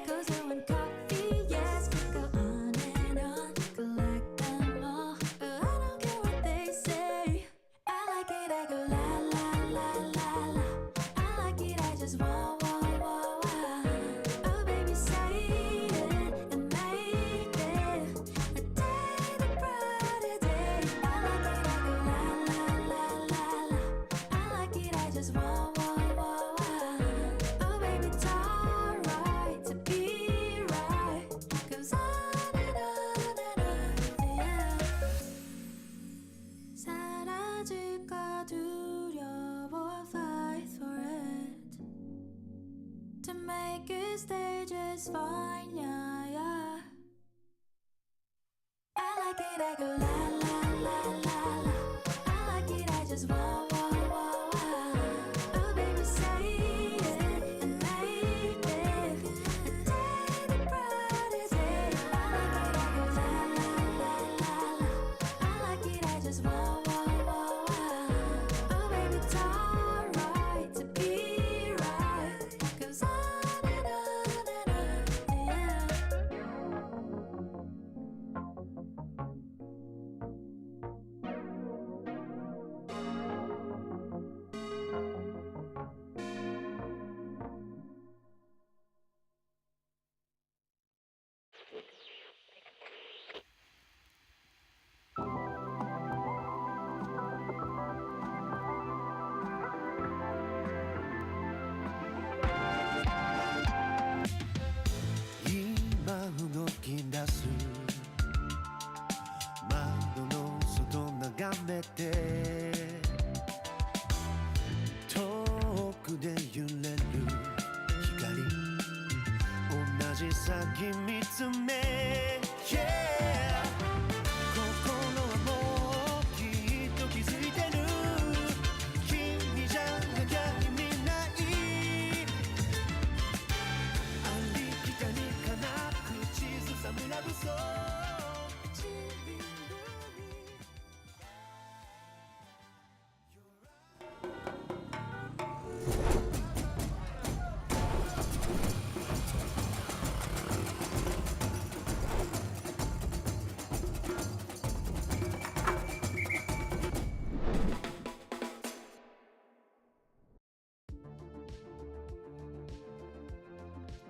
고소한 coffee yes go on and on collect them all but I don't care what they say I like it I go la la la la la I like it I just want. Oh baby say it and make it a day to brighter day. I like it I go la la la la la I like it I just want. Oh baby it's alright to be right. Goes on and on and on, yeah. 사라질까 두려워 fight for it to make it stay just fine, yeah, yeah. I like it, I go la la la la la. I like it, I just want. Oh baby, say it and make it a day to brighter day. I like it, I go la la la la la. I like it, I just want. Oh baby, it's alright to be right. Goes on and on and on, yeah. 이 마음 웃긴 다수 마음도 놓서도 나가네 때遠くで揺れる光同じ先見つめ Yeah 心はもうきっと気づいてる君じゃなきゃ意味ないありきたりかな口ずさむラブソング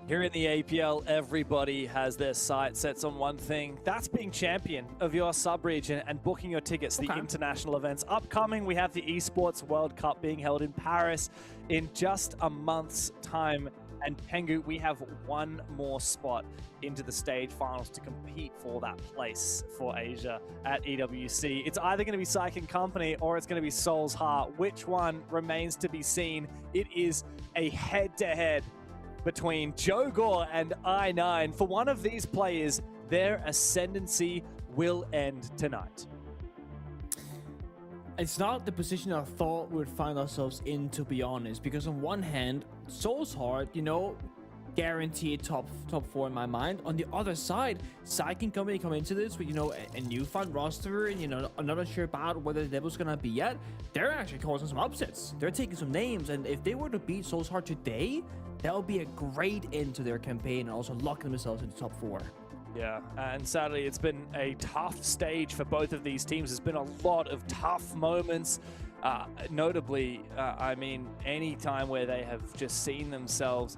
Here in the APL, everybody has their sights set on one thing. That's being champion of your sub-region and booking your tickets to the international events. Upcoming, we have the Esports World Cup being held in Paris in just a month's time. And Pengu, we have one more spot into the stage finals to compete for that place for Asia at EWC. It's either going to be Psych & Company or it's going to be Soul's Heart. Which one remains to be seen? It is a head-to-head between Joe Gore and I9. For one of these players, their ascendancy will end tonight. It's not the position I thought we'd find ourselves in, to be honest, because on one hand, Soul's Heart, you know, guaranteed top 4 in my mind. On the other side, Psych & Company come into this with, you know, a newfound roster, and, you know, I'm not sure about whether the level's gonna be yet. They're actually causing some upsets. They're taking some names, and if they were to beat Soul's Heart today, that would be a great end to their campaign and also lock themselves into top 4. Yeah, and sadly, it's been a tough stage for both of these teams. There's been a lot of tough moments. Notably, I mean, any time where they have just seen themselves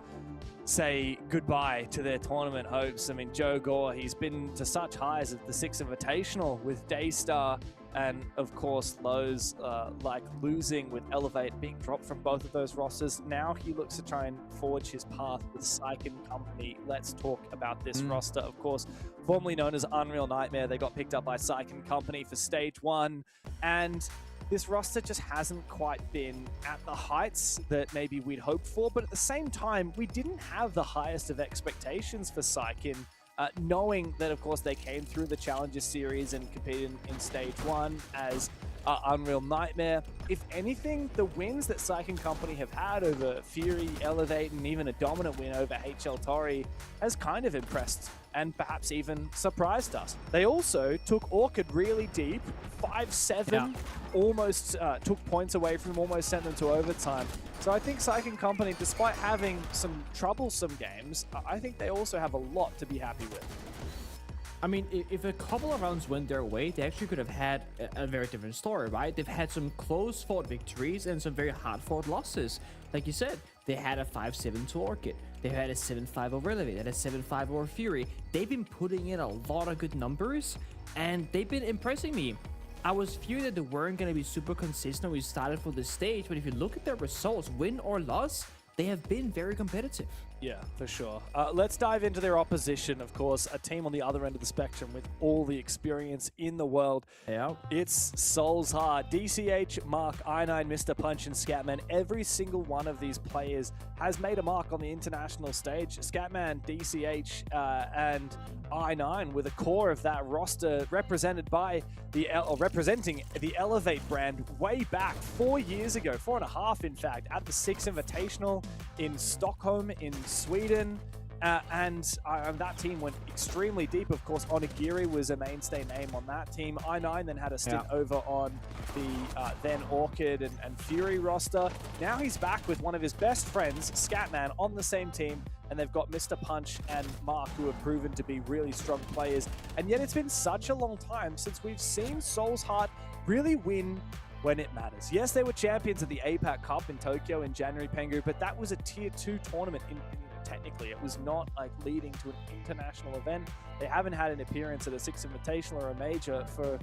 say goodbye to their tournament hopes. I mean, Joe Gore, he's been to such highs at the Six Invitational with Daystar, and of course lows like losing with Elevate, being dropped from both of those rosters. Now he looks to try and forge his path with Psych and company. Let's talk about this roster. Of course, formerly known as Unreal Nightmare, they got picked up by Psych and company for stage 1, and this roster just hasn't quite been at the heights that maybe we'd hoped for, but at the same time, we didn't have the highest of expectations for Psych, knowing that, of course, they came through the Challenger Series and competed in stage 1 as Unreal Nightmare. If anything, the wins that Psych and company have had over Fury, Elevate, and even a dominant win over HL Tori has kind of impressed and perhaps even surprised us. They also took Orchid really deep, 5-7, almost took points away from them, almost sent them to overtime. So I think Psych and company, despite having some troublesome games, I think they also have a lot to be happy with. I mean, if a couple of rounds went their way, they actually could have had a very different story, right? They've had some close-fought victories and some very hard-fought losses. Like you said, they had a 5-7 to Orchid. They had a 7-5 over Elevate. They had a 7-5 over Fury. They've been putting in a lot of good numbers, and they've been impressing me. I was fearing that they weren't going to be super consistent when we started for this stage, but if you look at their results, win or loss, they have been very competitive. Yeah, for sure. Let's dive into their opposition, of course, a team on the other end of the spectrum with all the experience in the world. Yeah. It's Souls Heart, DCH, Mark, I9, Mr. Punch, and Scatman. Every single one of these players has made a mark on the international stage. Scatman, DCH, and I9 with a core of that roster represented by representing the Elevate brand way back 4 years ago, 4.5 in fact, at the Six Invitational in Stockholm in Sweden. And that team went extremely deep. Of course, Onigiri was a mainstay name on that team. I9 then had a stint over on the then Orchid and Fury roster. Now he's back with one of his best friends, Scatman, on the same team. And they've got Mr. Punch and Mark, who have proven to be really strong players. And yet it's been such a long time since we've seen Souls Heart really win when it matters. Yes, they were champions of the APAC Cup in Tokyo in January, Pengu, but that was a tier 2 tournament technically. It was not like leading to an international event. They haven't had an appearance at a Six Invitational or a major for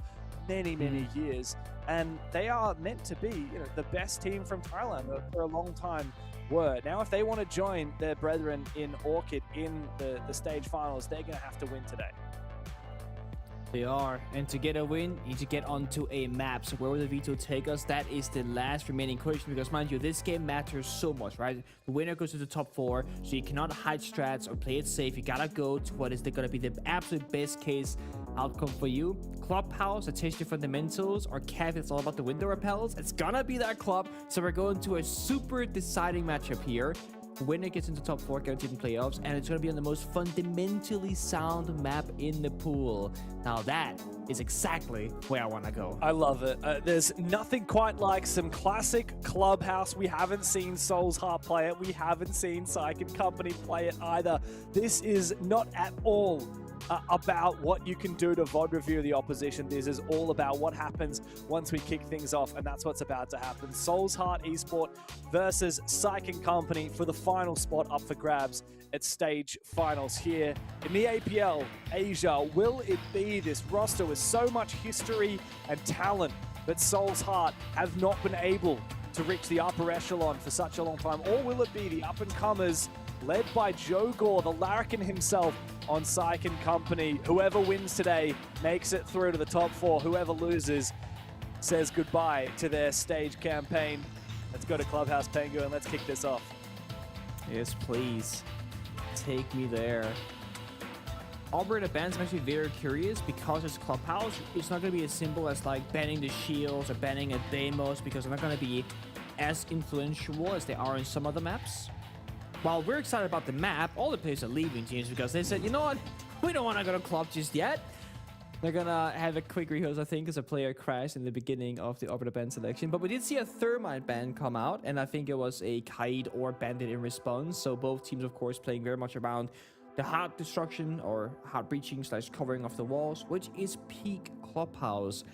many years, and they are meant to be, the best team from Thailand for a long time were. Now, if they want to join their brethren in Orchid in the stage finals, they're going to have to win today. They are, and to get a win, you need to get onto a map. So where will the veto take us? That is the last remaining question, because mind you, this game matters so much, right? The winner goes to the top 4, so you cannot hide strats or play it safe. You gotta go to what is gonna be the absolute best case outcome for you. Clubhouse, attention fundamentals, or Cav, it's all about the window repels. It's gonna be that club, so we're going to a super deciding matchup here. The winner gets into top 4, guaranteed in playoffs, and it's going to be on the most fundamentally sound map in the pool. Now that is exactly where I want to go. I love it. There's nothing quite like some classic Clubhouse. We haven't seen Souls Heart play it. We haven't seen Psych and company play it either. This is not at all about what you can do to VOD review the opposition. This is all about what happens once we kick things off, and that's what's about to happen. Souls Heart Esport versus Psych and company for the final spot up for grabs at stage finals here in the APL Asia. Will it be this roster with so much history and talent, but Souls Heart have not been able to reach the upper echelon for such a long time? Or will it be the up-and-comers led by Joe Gore, the Larrikin himself, on Psych and company? Whoever wins today makes it through to the top 4. Whoever loses says goodbye to their stage campaign. Let's go to Clubhouse, Pengu, and let's kick this off. Yes, please. Take me there. Operator bans, I'm actually very curious because it's Clubhouse. It's not going to be as simple as like banning the shields or banning a Deimos, because they're not going to be as influential as they are in some other maps. While we're excited about the map, all the players are leaving teams because they said, you know what, we don't want to go to club just yet. They're gonna have a quick rehearse, I think, as a player crashed in the beginning of the Operator ban selection. But we did see a Thermite ban come out, and I think it was a Kaid or Bandit in response. So both teams, of course, playing very much around the hard destruction or hard breaching / covering of the walls, which is peak Clubhouse.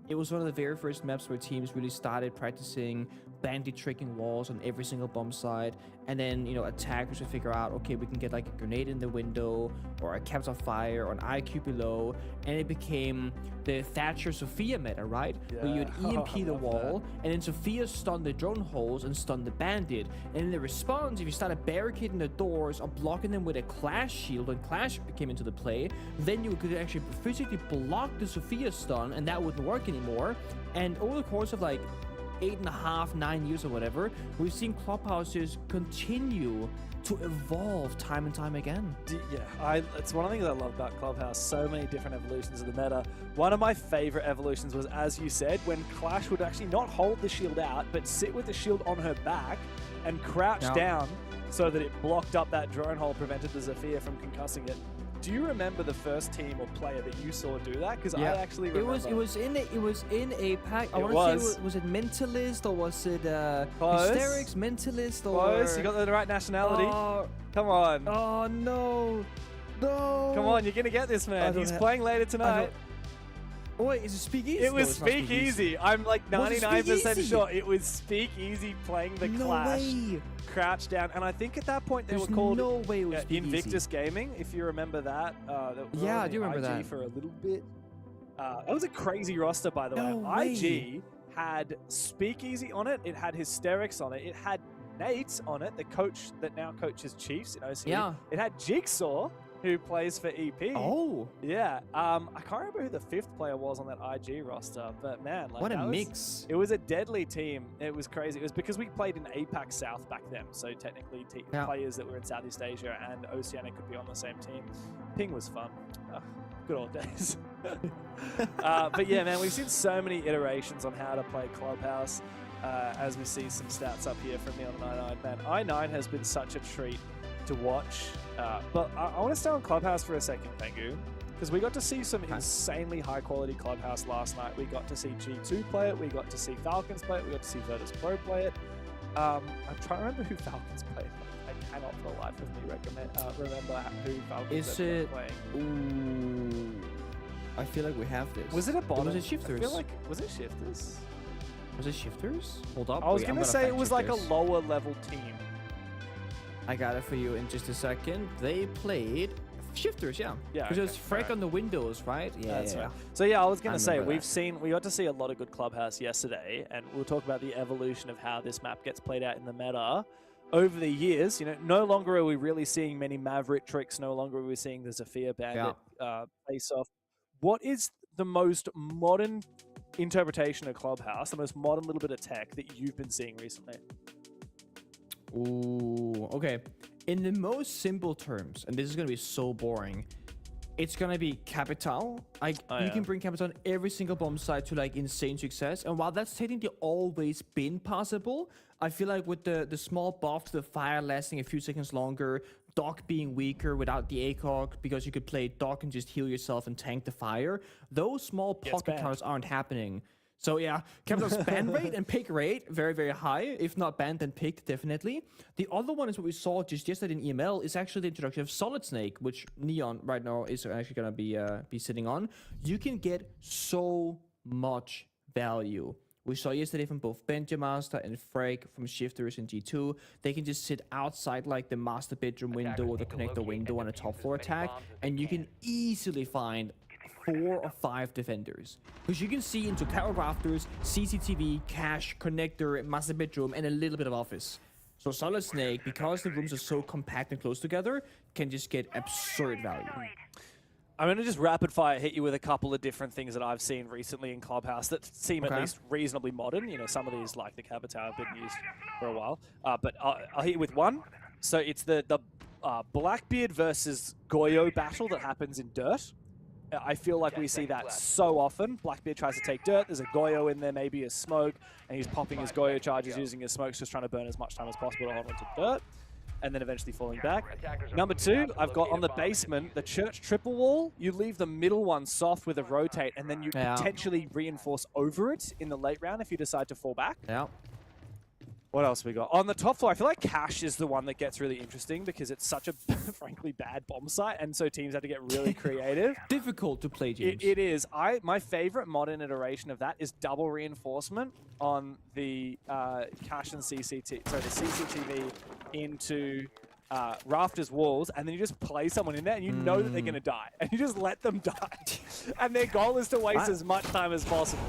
It was one of the very first maps where teams really started practicing bandit tricking walls on every single bomb site, and then attackers would figure out, okay, we can get like a grenade in the window or a caps on fire or an IQ below, and it became the Thatcher Sophia meta, right? Where you'd EMP the wall, and then Sophia stunned the drone holes and stunned the bandit, and in the response, if you started barricading the doors or blocking them with a Clash shield, when Clash came into the play, then you could actually physically block the Sophia stun, and that wouldn't work anymore. And over the course of like 8.5, 9 years or whatever, we've seen Clubhouses continue to evolve time and time again. Yeah, it's one of the things I love about Clubhouse, so many different evolutions of the meta. One of my favorite evolutions was, as you said, when Clash would actually not hold the shield out, but sit with the shield on her back and crouch down so that it blocked up that drone hole, prevented the Zofia from concussing it. Do you remember the first team or player that you saw do that? Because I actually remember. It was in APAC. I want to say, was it Mentalist or was it Hysterics, Mentalist or? Close. You got the right nationality. Come on. Oh no, no. Come on, you're gonna get this, man. He's playing later tonight. Oh wait, is it Speakeasy? It was Speakeasy. I'm like 99% sure it was Speakeasy playing the Clash. Way. Crouch down, and I think at that point they were called Invictus Gaming, if you remember that. I do remember that for a little bit. That was a crazy roster, by the way. IG had Speakeasy on it. It had Hysterics on it. It had Nate on it, the coach that now coaches Chiefs in OCE. Yeah. It had Jigsaw, who plays for EP. Oh. Yeah. I can't remember who the fifth player was on that IG roster, but man, like, what a mix. It was a deadly team. It was crazy. It was because we played in APAC South back then, so technically players that were in Southeast Asia and Oceania could be on the same team. Ping was fun. Good old days. But yeah, man, we've seen so many iterations on how to play Clubhouse. As we see some stats up here from me on i9. Man, i9 has been such a treat to watch. But I want to stay on Clubhouse for a second, Pengu, because we got to see some insanely high-quality Clubhouse last night. We got to see G2 play it. We got to see Falcons play it. We got to see VODs Pro play it. I'm trying to remember who Falcons played. I cannot for the life of me remember who Falcons playing. Ooh, I feel like we have this. Was it a bottom? Was it Shifters? I feel like, was it Shifters? Was it Shifters? Hold up. I was going to say it was like a lower level team. I got it for you in just a second. They played Shifters, yeah. Yeah. Because it was Freck on the Windows, right? Yeah, that's right. So yeah, I was going to say we got to see a lot of good Clubhouse yesterday, and we'll talk about the evolution of how this map gets played out in the meta over the years. No longer are we really seeing many Maverick tricks. No longer are we seeing the Zofia Bandit face off. What is the most modern interpretation of Clubhouse, the most modern little bit of tech that you've been seeing recently? Ooh, okay. In the most simple terms, and this is going to be so boring, it's going to be Capital. You can bring Capital on every single bomb site to like insane success. And while that's technically always been possible, I feel like with the small buff to the fire lasting a few seconds longer, Doc being weaker without the ACOG, because you could play Doc and just heal yourself and tank the fire, those small pocket counters aren't happening. So yeah, Capital's ban rate and pick rate, very, very high. If not banned, then picked, definitely. The other one is what we saw just yesterday in EML, is actually the introduction of Solid Snake, which Neon right now is actually going to be sitting on. You can get so much value. We saw yesterday from both Benjamaster and Frag from Shifters and G2. They can just sit outside like the master bedroom window or the connector window on a top floor attack, and you can easily find 4 or 5 defenders, because you can see into tower rafters, CCTV, cache, connector, master bedroom, and a little bit of office. So Solid Snake, because the rooms are so compact and close together, can just get absurd value. I'm going to just rapid fire hit you with a couple of different things that I've seen recently in Clubhouse that seem at least reasonably modern. Some of these, like the Capital, have been used for a while. But I'll hit you with one. So it's the Blackbeard versus Goyo battle that happens in Dirt. I feel like we see that so often. Blackbeard tries to take Dirt, there's a Goyo in there, maybe a smoke, and he's popping his Goyo charges, using his smokes, just trying to burn as much time as possible to hold onto Dirt, and then eventually falling back. Number 2, I've got on the basement, the Church triple wall. You leave the middle one soft with a rotate, and then you potentially reinforce over it in the late round if you decide to fall back. Yeah. What else we got? On the top floor, I feel like Cash is the one that gets really interesting because it's such a, frankly, bad bomb site, and so teams have to get really creative. Difficult to play, James. It is. My favorite modern iteration of that is double reinforcement on the Cash and CCTV, sorry, the CCTV into rafters walls, and then you just play someone in there, and you know that they're going to die, and you just let them die. And their goal is to waste as much time as possible.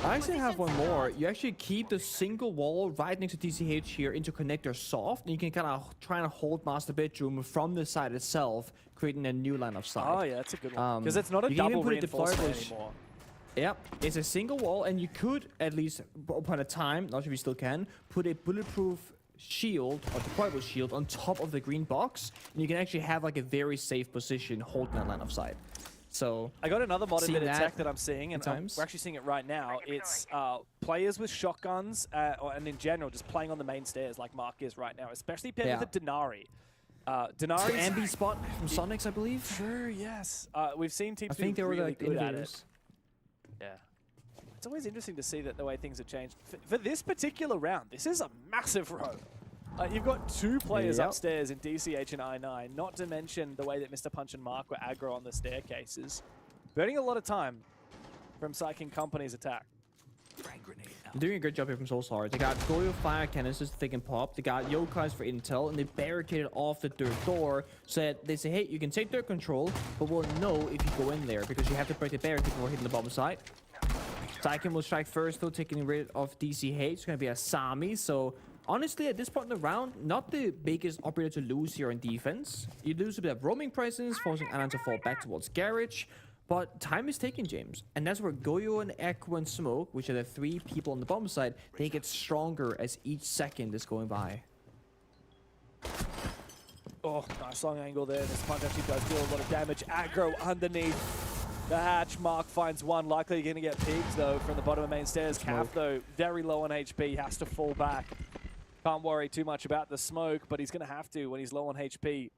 I actually have one more. You actually keep the single wall right next to DCH here into connector soft, and you can kind of try and hold master bedroom from the side itself, creating a new line of sight. Oh yeah, that's a good one. Because it's not a double reinforcement anymore. Yep, it's a single wall, and you could, at least upon a time, not sure if you still can, put a bulletproof shield or deployable shield on top of the green box, and you can actually have like a very safe position holding that line of sight. So I got another modern bit of tech that I'm seeing, and times. we're actually seeing it right now. It's players with shotguns, and in general, just playing on the main stairs like Mark is right now, especially paired with a Denari. Denari's the ambi spot from Sonics, I believe. Sure, yes. We've seen teams I think be they were really like good at it. innovators. Yeah. It's always interesting to see that the way things have changed. For this particular round, this is a massive row. You've got two players upstairs in DCH and I9, not to mention the way that Mr. Punch and Mark were aggro on the staircases. Burning a lot of time from Psychic Company's attack. They're doing a great job here from Soulstar. They got Goyo fire cannons so they can pop. They got Yokais for intel, and they barricaded off the third door so that they say, hey, you can take third control, but we'll know if you go in there because you have to break the barricade before hitting the bottom side. Psychic will strike first, though, taking rid of DCH. It's going to be a Sami, so honestly, at this point in the round, not the biggest operator to lose here on defense. You lose a bit of roaming presence, forcing Alan to fall back towards Garage. But time is taking, James. And that's where Goyo and Echo and Smoke, which are the three people on the bomb side, they get stronger as each second is going by. Oh, nice long angle there. This punch actually does deal a lot of damage. Aggro underneath the hatch. Mark finds one. Likely going to get pigs, though, from the bottom of main stairs. Calf, though, very low on HP. Has to fall back. Can't worry too much about the smoke, but he's going to have to when he's low on HP.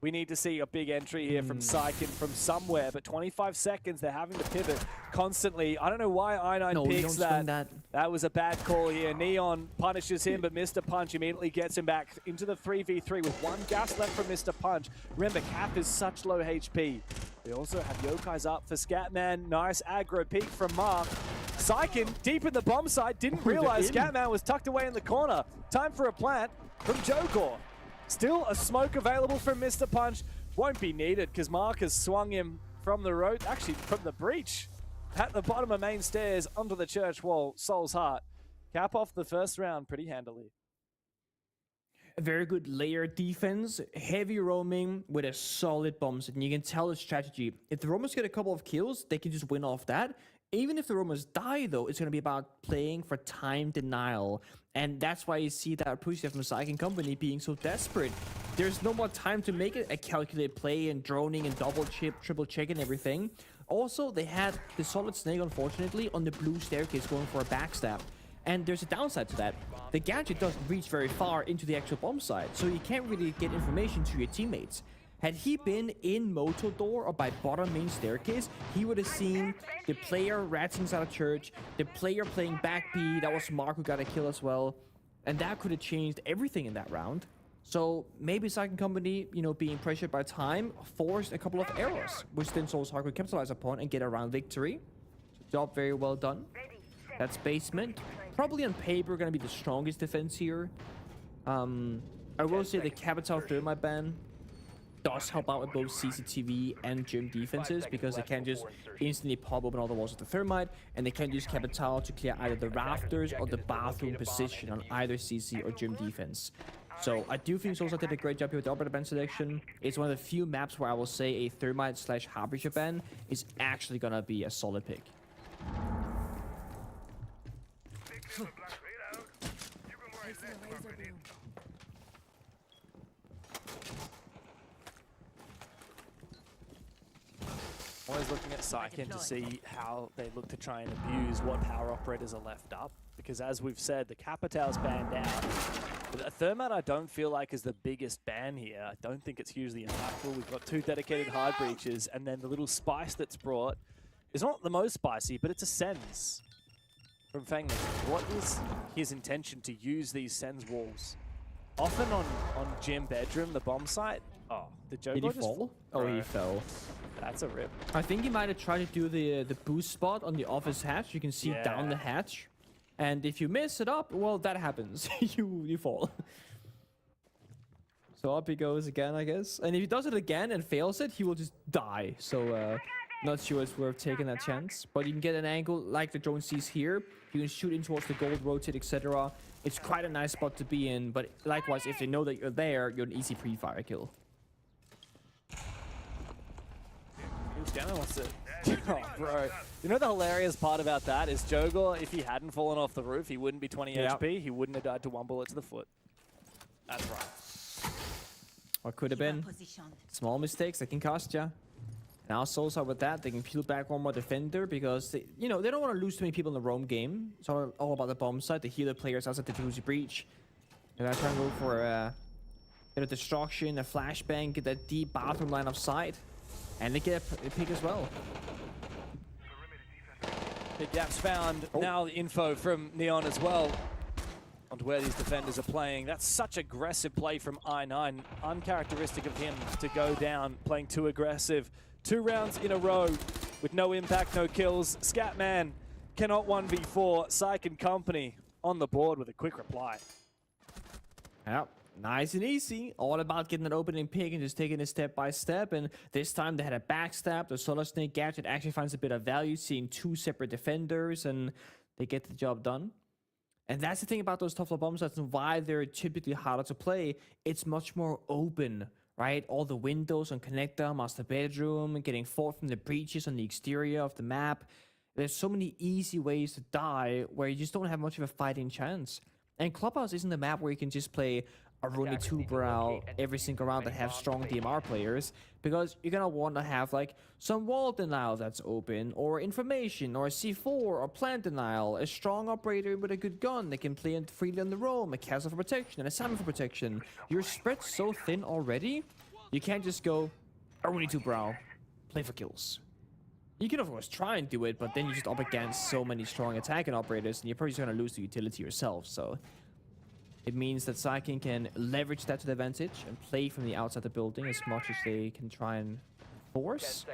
We need to see a big entry here from Psychic from somewhere, but 25 seconds, they're having to pivot constantly. I don't know why I9 picks that. That was a bad call here. Neon punishes him, but Mr. Punch immediately gets him back into the 3v3 with one gas left from Mr. Punch. Remember, Cap is such low HP. We also have Yokai's up for Scatman. Nice aggro peek from Mark. Psychic deep in the bomb site, didn't realize Scatman was tucked away in the corner. Time for a plant from Jokor. Still a smoke available from Mr. Punch. Won't be needed because Mark has swung him from the road, actually from the breach, at the bottom of main stairs onto the church wall. Soul's Heart. Cap off the first round pretty handily. A very good layer defense, heavy roaming with a solid bomb set, and you can tell the strategy. If the Romans get a couple of kills, they can just win off that. Even if the Romans die, though, it's going to be about playing for time denial. And that's why you see that push from Psychic Company being so desperate. There's no more time to make it a calculated play and droning and double chip, triple check and everything. Also, they had the solid snake, unfortunately, on the blue staircase going for a backstab. And there's a downside to that. The gadget doesn't reach very far into the actual bomb site, so you can't really get information to your teammates. Had he been in Moto door or by bottom main staircase, he would have seen the player ratting inside of church, the player playing back B, that was Mark who got a kill as well, and that could have changed everything in that round. So maybe Psychic Company, you know, being pressured by time, forced a couple of errors, which then Soul's Heart could capitalize upon and get a round victory. Job very well done. That's basement. Probably on paper going to be the strongest defense here. I will say the Capital Thermite ban does help out with both CCTV and gym defenses because they can just instantly pop open all the walls with the Thermite, and they can use Capital to clear either the rafters or the bathroom position on either CC or gym defense. So I do think Soulstar did a great job here with the operator ban selection. It's one of the few maps where I will say a Thermite / Harbinger ban is actually gonna be a solid pick. Always looking at Psychic to see how they look to try and abuse what power operators are left up. Because as we've said, the Capital's banned out. But a Thermite I don't feel like is the biggest ban here. I don't think it's hugely impactful. We've got two dedicated hard breaches, and then the little spice that's brought is not the most spicy, but it's a sense. from Fenglix. What is his intention to use these Sens walls? Often on gym bedroom, the bomb site. Oh, did Joe Did he fall? Oh, he fell. That's a rip. I think he might have tried to do the boost spot on the office hatch. You can see down the hatch. And if you mess it up, well, that happens. you fall. So up he goes again, I guess. And if he does it again and fails it, he will just die. So not sure it's worth taking that chance. But you can get an angle like the drone sees here. You can shoot in towards the gold, rotate, etc. It's quite a nice spot to be in. But likewise, if they know that you're there, you're an easy pre-fire kill. Wants it. Oh, bro. You know the hilarious part about that is Jogor, if he hadn't fallen off the roof, he wouldn't be 20 HP. He wouldn't have died to one bullet to the foot. That's right. What could have been? Small mistakes that can cost ya. Now Souls are with that. They can peel back one more defender because they, they don't want to lose too many people in the roam game. It's all about the bomb site. They heal the players outside the Jacuzzi breach. They're gonna try and go for a bit of destruction, a flashbang, get that deep bathroom line of sight. And they get a pick as well. Big gaps found. Now the info from Neon as well on where these defenders are playing. That's such aggressive play from I9. Uncharacteristic of him to go down, playing too aggressive. 2 rounds in a row with no impact, no kills. Scatman cannot 1v4. Psych and company on the board with a quick reply. Yep. Nice and easy. All about getting an opening pick and just taking it step by step. And this time they had a backstab. The Solar Snake gadget actually finds a bit of value, seeing 2 separate defenders, and they get the job done. And that's the thing about those tough bomb sites and why they're typically harder to play. It's much more open, right? All the windows on connector, master bedroom, getting fought from the breaches on the exterior of the map. There's so many easy ways to die where you just don't have much of a fighting chance. And Clubhouse isn't a map where you can just play a Rooney 2 Brow every single round that have strong DMR players, because you're gonna want to have like some wall denial that's open, or information, or a C4, or plant denial, a strong operator with a good gun that can play freely on the roam, a castle for protection, and a salmon for protection. You're spread so thin already, you can't just go a Rooney 2 Brow, play for kills. You can of course try and do it, but then you're just up against so many strong attacking operators, and you're probably just gonna lose the utility yourself. So it means that Saikin can leverage that to their advantage and play from the outside the building as much as they can try and force.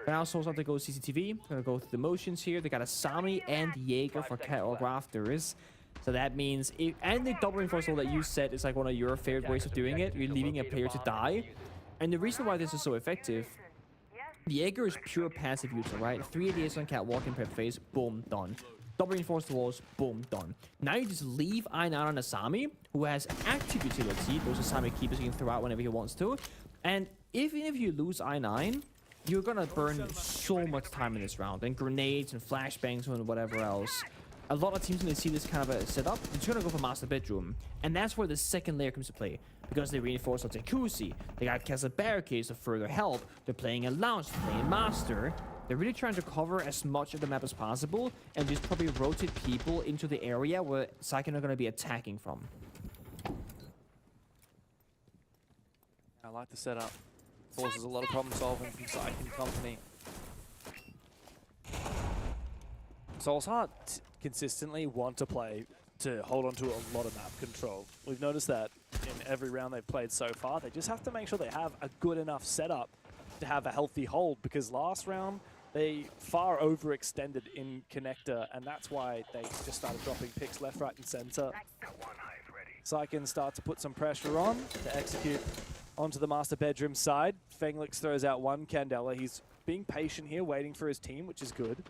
Now Souls have to go CCTV. Gonna go through the motions here. They got a Sami and Jaeger for cat or grafters. So that means, and the double reinforced all that you said is like one of your favorite ways of doing it. You're leaving a player to die. And the reason why this is so effective, the Jaeger is pure passive user, right? 3 ADS on catwalk and prep phase, boom, done. Double reinforced walls, boom, done. Now you just leave I9 on Asami, who has active utility. Those Asami keepers he can throw out whenever he wants to. And even if you lose I9, you're gonna burn so much time in this round. And grenades and flashbangs and whatever else. A lot of teams, when they see this kind of a setup, they're just gonna go for master bedroom. And that's where the second layer comes to play. Because they reinforce a jacuzzi, they got castle barricades to further help, they're playing a lounge, they're playing master. They're really trying to cover as much of the map as possible and just probably rotate people into the area where Saikin are going to be attacking from. I like the setup. Causes a lot of problem solving from Saikin company. Soulsheart consistently want to play to hold on to a lot of map control. We've noticed that in every round they've played so far. They just have to make sure they have a good enough setup to have a healthy hold, because last round they far overextended in connector, and that's why they just started dropping picks left, right, and center. Saikin start to put some pressure on to execute onto the master bedroom side. Fenglix throws out one Candela. He's being patient here, waiting for his team, which is good.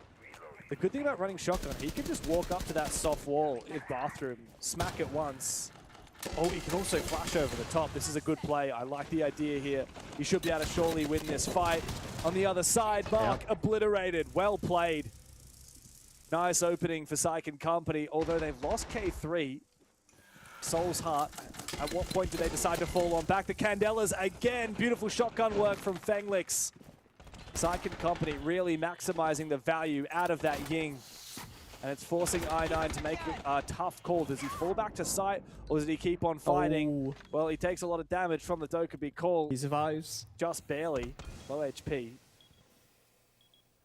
The good thing about running shotgun, he can just walk up to that soft wall in bathroom, smack it once. Oh, he can also flash over the top. This is a good play. I like the idea here. He should be able to surely win this fight. On the other side, Mark obliterated. Well played. Nice opening for Saikin company. Although they've lost K3, Soul's Heart. At what point did they decide to fall on back? The Candelas again. Beautiful shotgun work from Fenglix. Saikin company really maximizing the value out of that Ying. And it's forcing I9 to make a tough call. Does he fall back to site, or does he keep on fighting? Oh. Well, he takes a lot of damage from the Dokkaebi call. He survives. Just barely. Low HP.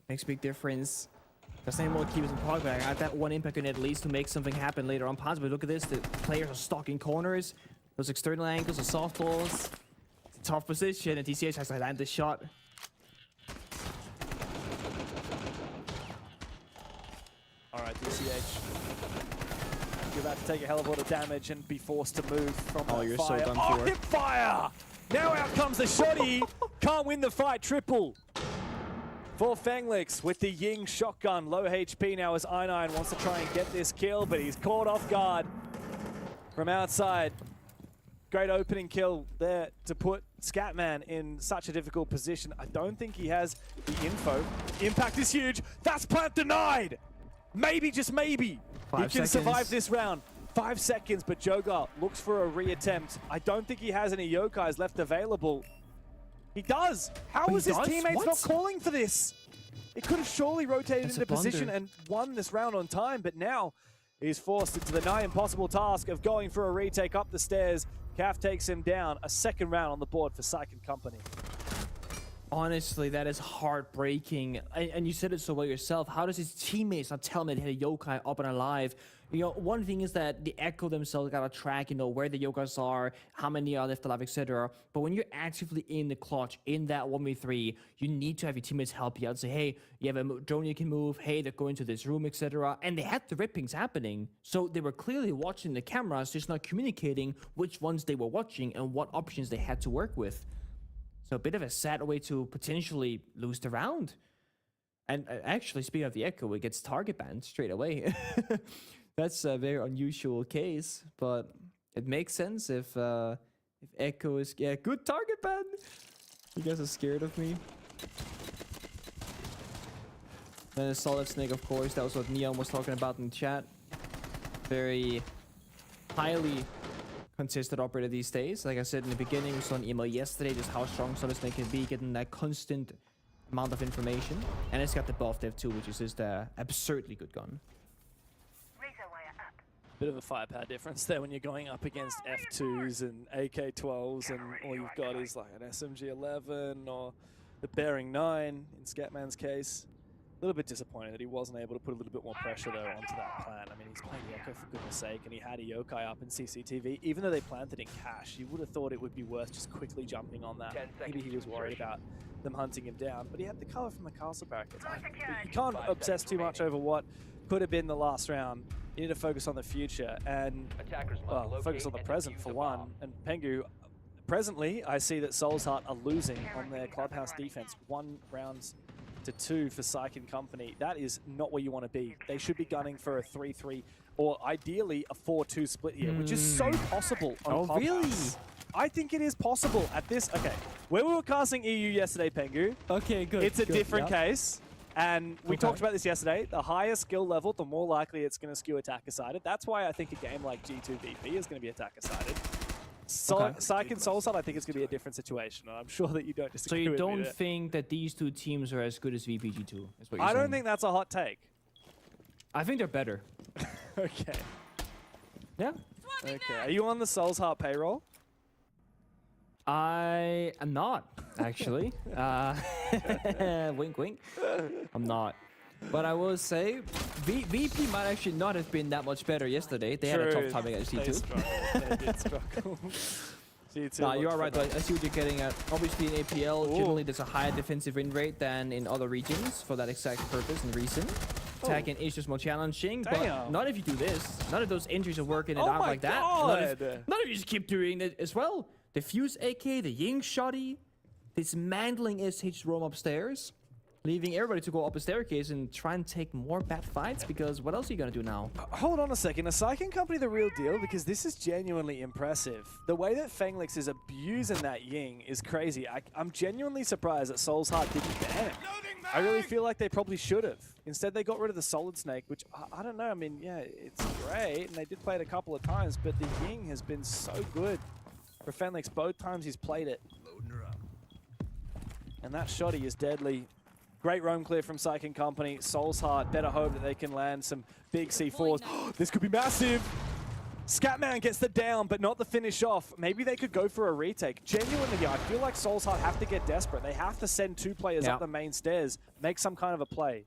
Makes a big difference. The same will keep us in progress. At that one impact grenade at least to make something happen later on. Possibly look at this. The players are stuck in corners. Those external angles, the softballs. It's a tough position, and TCH has to land the shot. All right, DCH. You're about to take a hell of a lot of damage and be forced to move from Oh, that you're fire. so done Oh, for. hip fire! Now out comes the shotty. Can't win the fight. Triple for Fenglix with the Ying shotgun. Low HP now as I9 wants to try and get this kill, but he's caught off guard from outside. Great opening kill there to put Scatman in such a difficult position. I don't think he has the info. Impact is huge. That's plant denied. Maybe, just maybe, 5 he can seconds. survive this round. 5 seconds, but Jogar looks for a reattempt. I don't think he has any Yokais left available. He does. How Oh, was he his does? teammates What? not calling for this? It could have surely rotated That's a into position blunder. and won this round on time, but now he's forced into the nigh impossible task of going for a retake up the stairs. Calf takes him down. A second round on the board for Psych and Company. Honestly, that is heartbreaking. And you said it so well yourself. How does his teammates not tell him that he had a yokai up and alive? You know, one thing is that the Echo themselves got to track, you know, where the yokas are, how many are left alive, etc. But when you're actively in the clutch, in that 1v3, you need to have your teammates help you out. Say, hey, you have a drone you can move. Hey, they're going to this room, etc. And they had the rippings happening. So they were clearly watching the cameras, just not communicating which ones they were watching and what options they had to work with. So a bit of a sad way to potentially lose the round. And actually, speaking of the Echo, it gets target banned straight away. That's a very unusual case, but it makes sense if Echo is good target ban. You guys are scared of me. Then a solid snake, of course. That was what Neon was talking about in chat. Very highly consistent operator these days. Like I said in the beginning, we saw an email yesterday just how strong Solid Snake can be, getting that constant amount of information. And it's got the buff dev too, which is just an absurdly good gun. Bit of a firepower difference there when you're going up against F2s and AK-12s and all you've got is like an SMG-11 or the Bearing 9 in Scatman's case. A little bit disappointed that he wasn't able to put a little bit more pressure though onto that plant. I mean, he's playing the Echo for goodness sake, and he had a yokai up in CCTV. Even though they planted in cash, you would have thought it would be worth just quickly jumping on that. Maybe he was worried about them hunting him down, but he had the cover from the castle barricades. You can't obsess too much over what could have been the last round. You need to focus on the future and, well, focus on the present for one. And Pengu, presently, I see that Soul's Heart are losing on their clubhouse defense. 1 round to 2 for Psych and Company. That is not where you want to be. They should be gunning for a 3-3 or ideally a 4-2 split here, which is so possible on Clubhouse. Really? I think it is possible at this. Okay, where we were casting EU yesterday, Pengu. Okay, good. It's a different case. And we Okay. talked about this yesterday. The higher skill level, the more likely it's going to skew attacker-sided. That's why I think a game like G2 VP is going to be attacker-sided. Psych and Soulside, I think it's going to be a different situation. And I'm sure that you don't So disagree you with me don't there. think that these two teams are as good as VPG2? Is what you're I don't saying? think that's a hot take. I think they're better. Okay. Yeah. Okay. Are you on the Souls Heart payroll? I am not, actually. Wink, wink. I'm not. But I will say, VP might actually not have been that much better yesterday. They had a tough time against They G2. struggled. They did struggle. G2 Nah, you looked are right though. phenomenal. I see what you're getting at. Obviously in APL, Ooh. generally there's a higher defensive win rate than in other regions for that exact purpose and reason. Attacking is just more challenging, but Damn. not if you do this. None of those injuries are working it Oh out my like that. God. Not if you just keep doing it as well. The Fuse AK, the Ying Shotty, dismantling SH roam upstairs, leaving everybody to go up a staircase and try and take more bad fights, because what else are you gonna do now? Hold on a second. Is Psych and Company the real deal? Because this is genuinely impressive. The way that Fenglix is abusing that Ying is crazy. I'm genuinely surprised that Soul's Heart didn't ban him. I really feel like they probably should have. Instead, they got rid of the Solid Snake, which, I don't know. I mean, yeah, it's great, and they did play it a couple of times, but the Ying has been so good for Fenglix both times he's played it. And that shotty is deadly. Great roam clear from Psych and Company. Soul's Heart, better hope that they can land some big C4s. This could be massive. Scatman gets the down, but not the finish off. Maybe they could go for a retake. Genuinely, I feel like Soul's Heart have to get desperate. They have to send 2 players up the main stairs, make some kind of a play.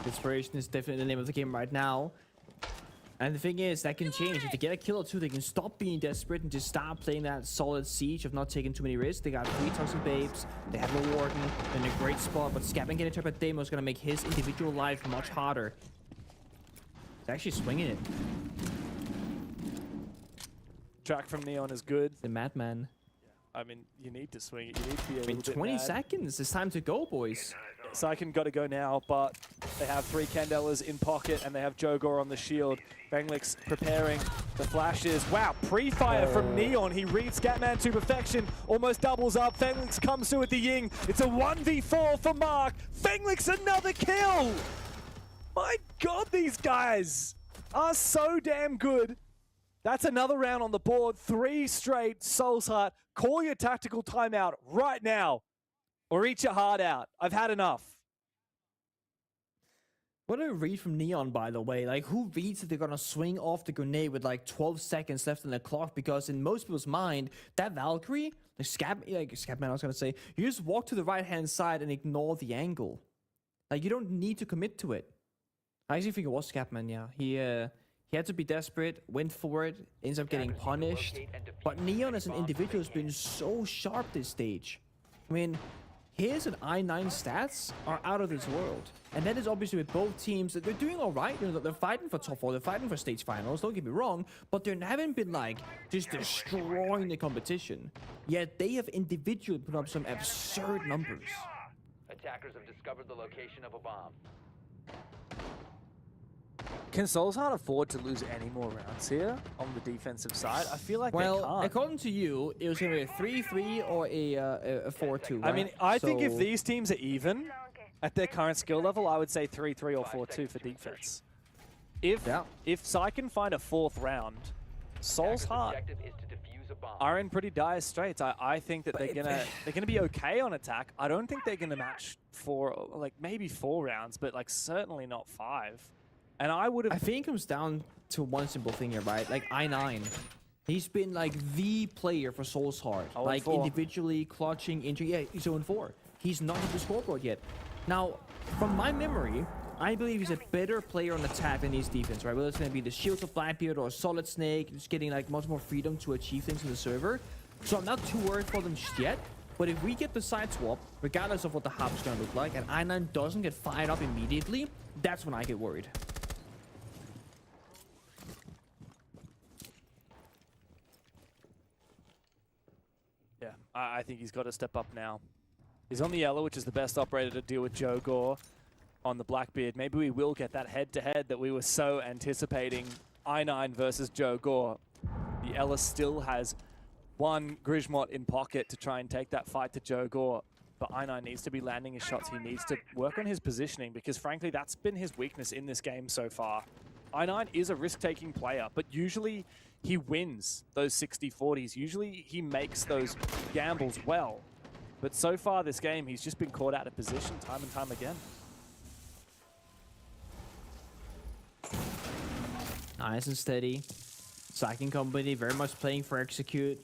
Desperation is definitely the name of the game right now. And the thing is, that can change. If they get a kill or two, they can stop being desperate and just start playing that solid siege of not taking too many risks. They got 3 toxic babes, they have no warden, they're in a great spot, but Scabman getting trapped by Demo is going to make his individual life much harder. He's actually swinging it. Track from Neon is good. The madman. I mean, you need to swing it. You need to be a I mean, little bit 20 mad. seconds. It's time to go, boys. Syken got to go now, but they have 3 Candelas in pocket, and they have Jogor on the shield. Fenglix preparing the flashes. Wow, pre-fire from Neon. He reads Scatman to perfection, almost doubles up. Fenglix comes through with the Ying. It's a 1v4 for Mark. Fenglix, another kill! My God, these guys are so damn good. That's another round on the board. 3 straight. Soul's Heart, call your tactical timeout right now. Or eat your heart out. I've had enough. What a read from Neon, by the way. Like, who reads that they're gonna swing off the grenade with like 12 seconds left in the clock? Because in most people's mind, that Valkyrie, Scabman, I was gonna say, you just walk to the right-hand side and ignore the angle. Like, you don't need to commit to it. I actually think it was Scabman, yeah. He had to be desperate, went for it, ends up getting punished. But Neon as an individual has been so sharp this stage. I mean, his and I9 stats are out of this world. And that is obviously with both teams. They're doing all right. You know, they're fighting for top 4. They're fighting for stage finals. Don't get me wrong. But they haven't been, like, just destroying the competition. Yet they have individually put up some absurd numbers. Attackers have discovered the location of a bomb. Can Soul's Heart afford to lose any more rounds here on the defensive side? I feel like they Well, can't. according to you, it was going to be a 3-3 or a 4-2, right? I mean, I think if these teams are even at their current skill level, I would say 3-3 or 4-2 for defense. If Psy can find a 4th round, Soul's Heart are in pretty dire straits. I think that they're gonna be okay on attack. I don't think they're gonna match maybe 4 rounds, but like certainly not 5. And I think it comes down to one simple thing here, right? Like I9, he's been like the player for Soul's Heart, like individually clutching injury. Yeah, he's 0-4. He's not hit the scoreboard yet. Now, from my memory, I believe he's a better player on attack than he's defense, right? Whether it's going to be the Shields of Blackbeard or Solid Snake, just getting like much more freedom to achieve things in the server. So I'm not too worried for them just yet. But if we get the side swap, regardless of what the hub is going to look like, and I9 doesn't get fired up immediately, that's when I get worried. Yeah, I think he's got to step up now. He's on the yellow, which is the best operator to deal with Jogor on the Blackbeard. Maybe we will get that head-to-head that we were so anticipating. I9 versus Jogor. The Ellis still has one Grismot in pocket to try and take that fight to Jogor. But I9 needs to be landing his shots. He needs to work on his positioning because, frankly, that's been his weakness in this game so far. I9 is a risk-taking player, but usually he wins those 60-40s. Usually he makes those gambles well. But so far this game, he's just been caught out of position time and time again. Nice and steady. Psychic Company very much playing for execute.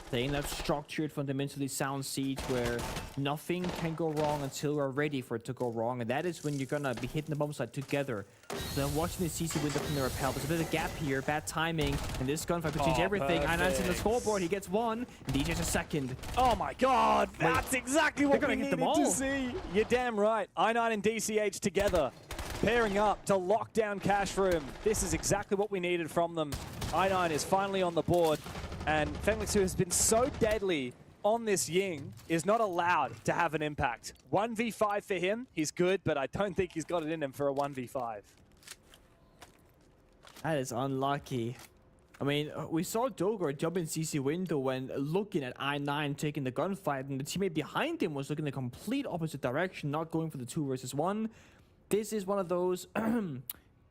Playing that structured, fundamentally sound siege where nothing can go wrong until we're ready for it to go wrong. And that is when you're gonna be hitting the bomb site together. So I'm watching the CC window from the rappel. There's a bit of a gap here, bad timing, and this gunfight could change everything. I9's in the scoreboard, he gets 1, and DJ's a 2nd. Oh my God, that's exactly what we needed to see. You're damn right. I9 and DCH together, pairing up to lock down Cash Room. This is exactly what we needed from them. I9 is finally on the board, and Fenglix, who has been so deadly on this Ying, is not allowed to have an impact. 1v5 for him, he's good, but I don't think he's got it in him for a 1v5. That is unlucky. I mean, we saw Dogor jump in CC window when looking at I9 taking the gunfight, and the teammate behind him was looking the complete opposite direction, not going for the 2 versus 1. This is one of those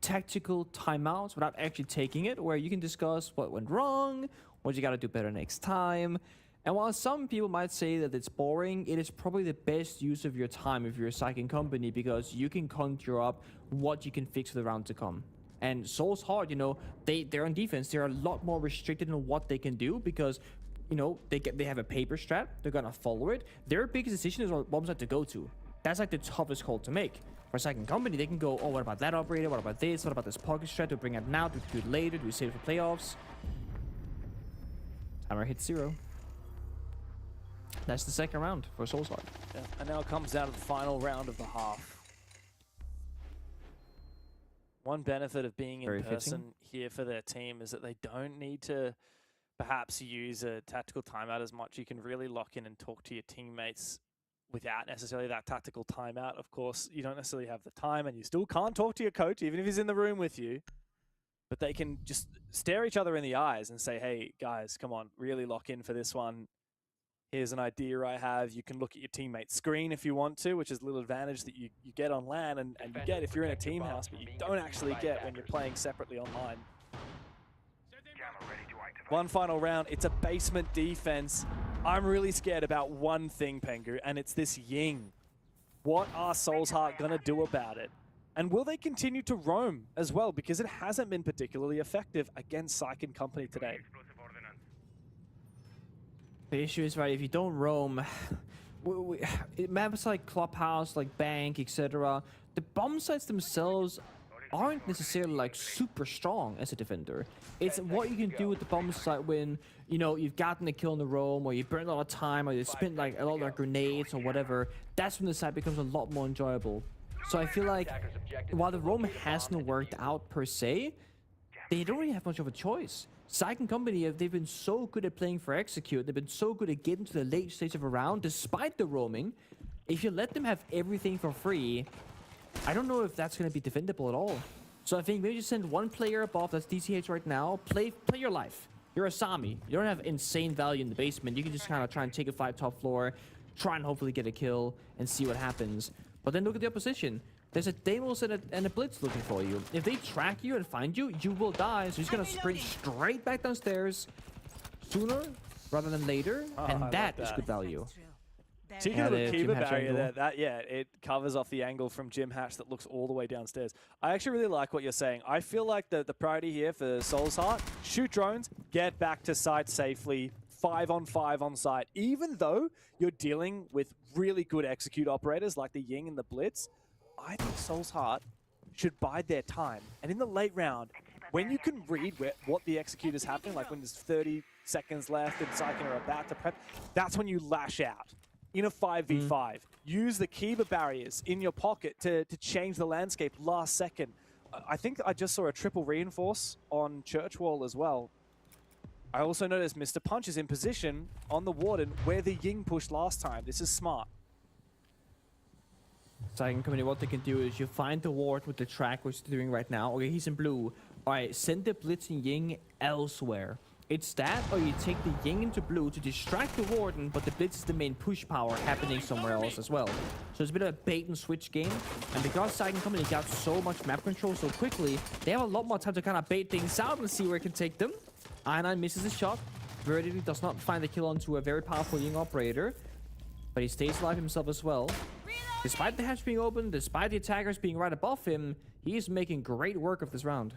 tactical timeouts without actually taking it, where you can discuss what went wrong, what you gotta do better next time. And while some people might say that it's boring, it is probably the best use of your time if you're a Psychic Company, because you can conjure up what you can fix for the round to come. And Soul's Heart, you know, they're on defense. They're a lot more restricted in what they can do because, you know, they have a paper strat. They're gonna follow it. Their biggest decision is what bomb site to go to. That's like the toughest call to make. For Second Company, they can go, oh, what about that operator? What about this? What about this pocket strat? Do we bring it now? Do we do it later? Do we save it for playoffs? Timer hits 0. That's the second round for Soulsheart. Yeah, and now it comes down to the final round of the half. One benefit of being in person here for their team is that they don't need to perhaps use a tactical timeout as much. You can really lock in and talk to your teammates without necessarily that tactical timeout. Of course, you don't necessarily have the time, and you still can't talk to your coach, even if he's in the room with you. But they can just stare each other in the eyes and say, hey, guys, come on, really lock in for this one. Here's an idea I have. You can look at your teammate's screen if you want to, which is a little advantage that you get on LAN and you get if you're in a team house, but you don't actually get when you're playing separately online. One final round. It's a basement defense. I'm really scared about one thing, Pengu, and it's this Ying. What are Soulsheart going to do about it? And will they continue to roam as well? Because it hasn't been particularly effective against Psych and Company today. The issue is, right, if you don't roam, maps like Clubhouse, like Bank, etc., the bomb sites themselves aren't necessarily like super strong as a defender. It's what you can do with the bomb site when, you know, you've gotten a kill in the roam, or you burn a lot of time, or you spent like a lot of like grenades or whatever. That's when the site becomes a lot more enjoyable. So I feel like while the roam hasn't worked out per se, they don't really have much of a choice. Psych and Company, they've been so good at playing for execute, they've been so good at getting to the late stage of a round despite the roaming. If you let them have everything for free, I don't know if that's going to be defendable at all. So I think maybe just send one player above, that's DCH right now, play your life. You're a Sami. You don't have insane value in the basement. You can just kind of try and take a fight top floor, try and hopefully get a kill and see what happens. But then look at the opposition. There's a Deimos and a Blitz looking for you. If they track you and find you, you will die. So he's going to sprint straight back downstairs sooner rather than later. And that is good value. Particularly the Kiba barrier there, it covers off the angle from Jim Hatch that looks all the way downstairs. I actually really like what you're saying. I feel like the priority here for Soulsheart, shoot drones, get back to site safely, 5-on-5 on site. Even though you're dealing with really good execute operators like the Ying and the Blitz, I think Soulsheart should bide their time. And in the late round, when you can read what the execute is happening, like when there's 30 seconds left and Psyken are about to prep, that's when you lash out. In a 5v5, use the Kiba barriers in your pocket to change the landscape last second. I think I just saw a triple reinforce on Church Wall as well. I also noticed Mr. Punch is in position on the Warden where the Ying pushed last time. This is smart. Second Company, what they can do is you find the ward with the track, which they're doing right now. Okay, he's in blue. Alright, send the Blitz and Ying elsewhere. It's that, or you take the Ying into blue to distract the Warden, but the Blitz is the main push power happening somewhere else as well. So it's a bit of a bait and switch game. And because Second Company got so much map control so quickly, they have a lot more time to kind of bait things out and see where it can take them. I9 misses his shot. Verity does not find the kill onto a very powerful Ying operator, but he stays alive himself as well. Despite the hatch being open, despite the attackers being right above him, he is making great work of this round.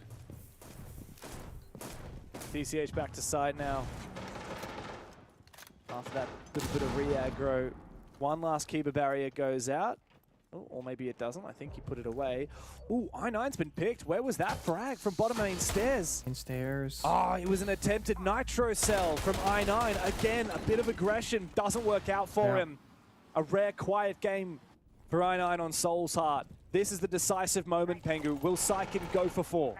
DCH back to side now. After that little bit of re-aggro, one last Kiba barrier goes out. Oh, or maybe it doesn't. I think he put it away. Ooh, I9's been picked. Where was that frag? From bottom main stairs. In stairs. Oh, it was an attempted nitro cell from I9. Again, a bit of aggression. Doesn't work out for him. A rare quiet game for I9 on Soulsheart. This is the decisive moment, Pengu. Will Psyken go for 4?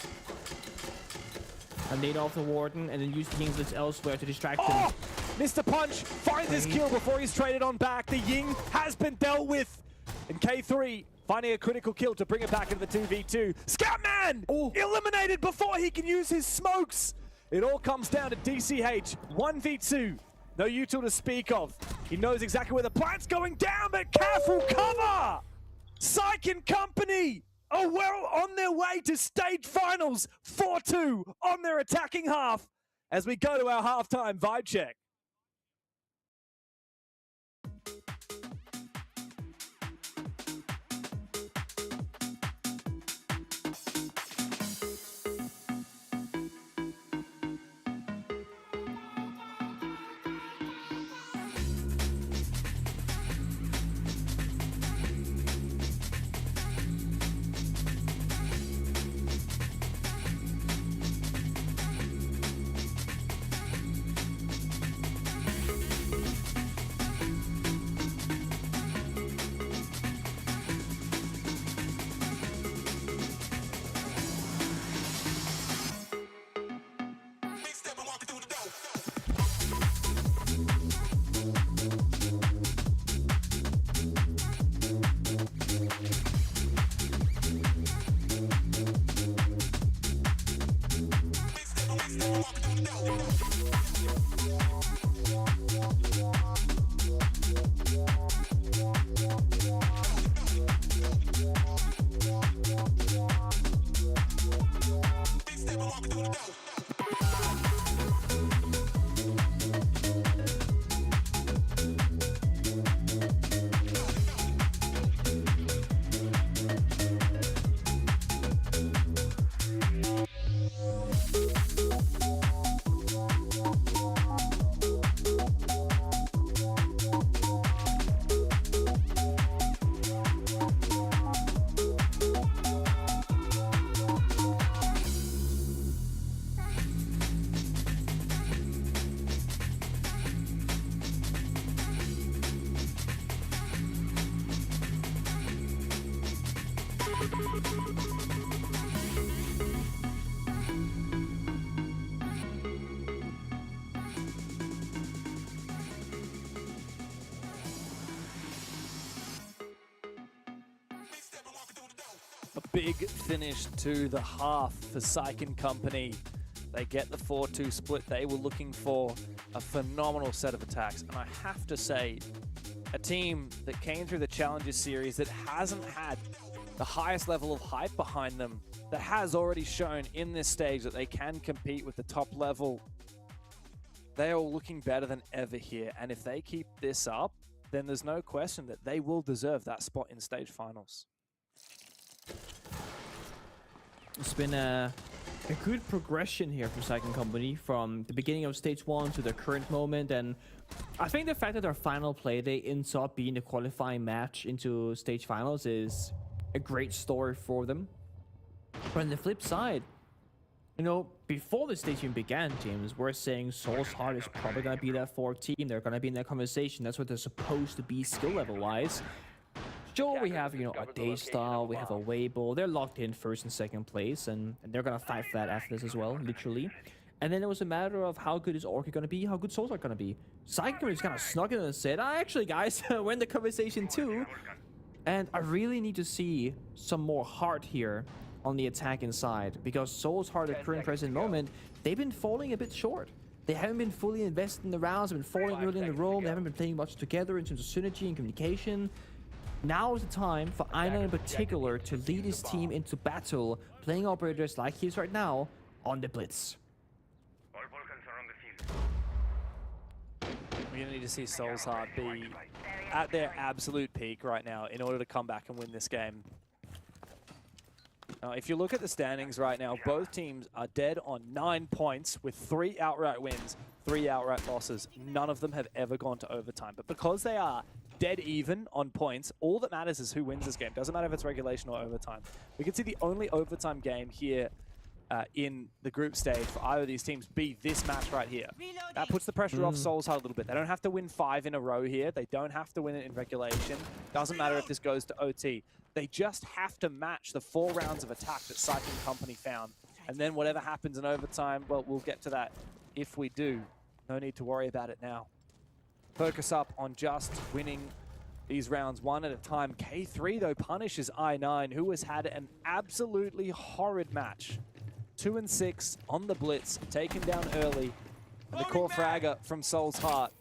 And nade off the Warden and then use the Ying Blitz elsewhere to distract him. Mr. Punch finds his kill before he's traded on back. The Ying has been dealt with. And K3 finding a critical kill to bring it back into the 2v2. Scoutman eliminated before he can use his smokes. It all comes down to DCH. 1v2. No util to speak of. He knows exactly where the plant's going down, but careful cover! Psych and Company are well on their way to stage finals. 4-2 on their attacking half as we go to our halftime vibe check. big finish to the half for Syken Company. They get the 4-2 split they were looking for. A phenomenal set of attacks. And I have to say, a team that came through the Challengers series that hasn't had the highest level of hype behind them, that has already shown in this stage that they can compete with the top level. They are looking better than ever here. And if they keep this up, then there's no question that they will deserve that spot in stage finals. It's been a good progression here from Syken Company from the beginning of stage 1 to the current moment, and I think the fact that our final play day ends up being a qualifying match into stage finals is a great story for them. But on the flip side, you know, before the stage even began, James, we're saying Soul's Heart is probably going to be that 4th team. They're going to be in that conversation. That's what they're supposed to be skill level wise. Sure, we have, you know, a Daystar, we have a Weibo. They're locked in 1st and 2nd place, and they're going to fight for that after this as well, literally. And then it was a matter of how good is Orchid going to be, how good Souls are going to be. Syken just kind of snuck in and said, actually, guys, we're in the conversation too. And I really need to see some more heart here on the attacking side, because Soul's Heart at current present moment, they've been falling a bit short. They haven't been fully invested in the rounds, they've been falling early in the roam, they haven't been playing much together in terms of synergy and communication. Now is the time for Einar in particular to lead his team into battle, playing operators like he is right now on the Blitz. We're going to need to see Soul's Heart be at their absolute peak right now in order to come back and win this game. If you look at the standings right now, both teams are dead on 9 points with 3 outright wins, 3 outright losses. None of them have ever gone to overtime. But because they are dead even on points, all that matters is who wins this game. Doesn't matter if it's regulation or overtime. We can see the only overtime game here in the group stage for either of these teams be this match right here. That puts the pressure off Soul's Heart a little bit. They don't have to win 5 in a row here. They don't have to win it in regulation. Doesn't matter if this goes to OT. They just have to match the 4 rounds of attack that Syken Company found. And then whatever happens in overtime, well, we'll get to that if we do. No need to worry about it now. Focus up on just winning these rounds one at a time. K3, though, punishes I9, who has had an absolutely horrid match. 2 and 6 on the Blitz, taken down early. And the core fragger from Soul's Heart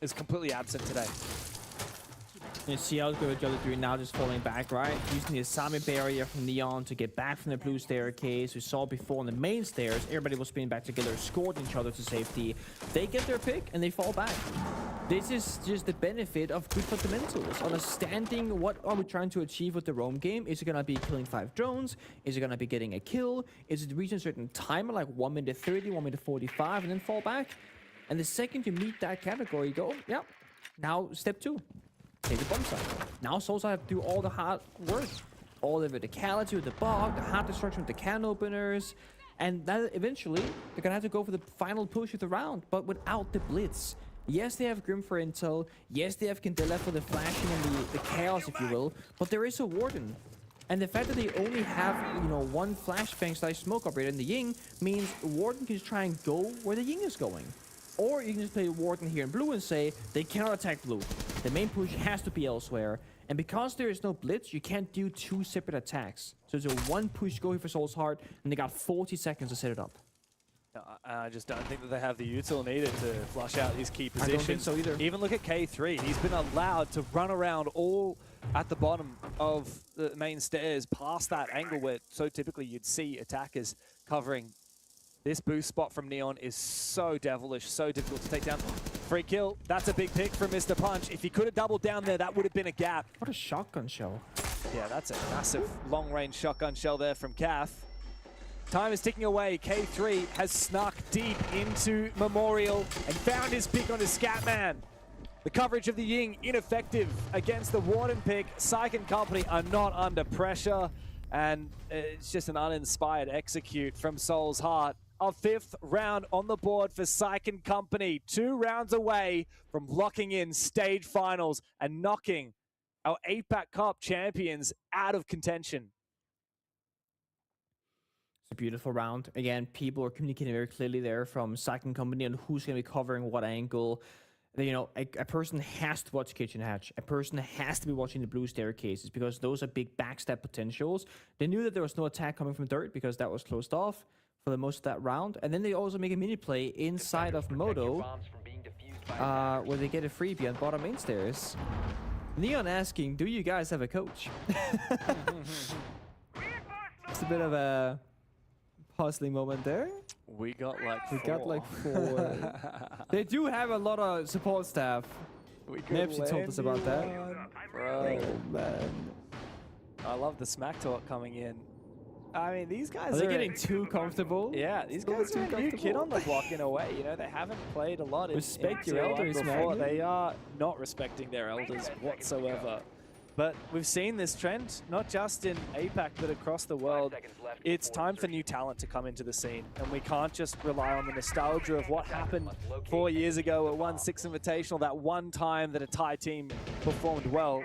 is completely absent today. You see how good Jolly 3 now just falling back, right? Using the Asami barrier from Neon to get back from the blue staircase. We saw before on the main stairs, everybody was spinning back together, scored each other to safety. They get their pick and they fall back. This is just the benefit of good fundamentals. Understanding what are we trying to achieve with the roam game. Is it going to be killing 5 drones? Is it going to be getting a kill? Is it reaching a certain timer like 1 minute 30, 1 minute 45 and then fall back? And the second you meet that category, you go, yeah, now step 2. Take the bomb site. Now Souls have to do all the hard work. All the verticality with the bog, the hard destruction with the can openers. And then eventually, they're going to have to go for the final push of the round, but without the Blitz. Yes, they have Grim for intel. Yes, they have Candela for the flashing and the chaos, if you will. But there is a Warden. And the fact that they only have, you know, 1 flashbang slash smoke operator in the Ying means Warden can just try and go where the Ying is going. Or you can just play Warden here in blue and say, they cannot attack blue. The main push has to be elsewhere. And because there is no Blitz, you can't do 2 separate attacks. So it's a 1 push go here for Soul's Heart, and they got 40 seconds to set it up. I just don't think that they have the util needed to flush out his key positions. I don't think so either. Even look at K3. He's been allowed to run around all at the bottom of the main stairs past that angle where so typically you'd see attackers covering. This boost spot from Neon is so devilish, so difficult to take down. Free kill. That's a big pick from Mr. Punch. If he could have doubled down there, that would have been a gap. What a shotgun shell. Yeah, that's a massive long-range shotgun shell there from Calf. Time is ticking away. K3 has snuck deep into Memorial and found his pick on his Scatman. The coverage of the Ying ineffective against the Warden pick. Syken Company are not under pressure, and it's just an uninspired execute from Soul's Heart. A 5th round on the board for Syken Company. 2 rounds away from locking in stage finals and knocking our APAC Cup champions out of contention. It's a beautiful round. Again, people are communicating very clearly there from Syken Company on who's going to be covering what angle. You know, a person has to watch Kitchen Hatch. A person has to be watching the blue staircases because those are big backstab potentials. They knew that there was no attack coming from dirt because that was closed off for the most of that round. And then they also make a mini play inside of Moto where they get a freebie on bottom main stairs. Neon asking, do you guys have a coach? It's a bit of a puzzling moment there. We got like We got like 4. They do have a lot of support staff. Nepsi told us about that. Bro. Oh, man. I love the smack talk coming in. I mean, these guys Are they getting too comfortable? Yeah, these guys are a new kid on the block in a way. You know, they haven't played a lot in Respect your APL elders, before. man. They are not respecting their elders whatsoever. But we've seen this trend, not just in APAC, but across the world. It's time for new talent to come into the scene. And we can't just rely on the nostalgia of what happened 4 years ago at 1-6 Invitational, that one time that a Thai team performed well.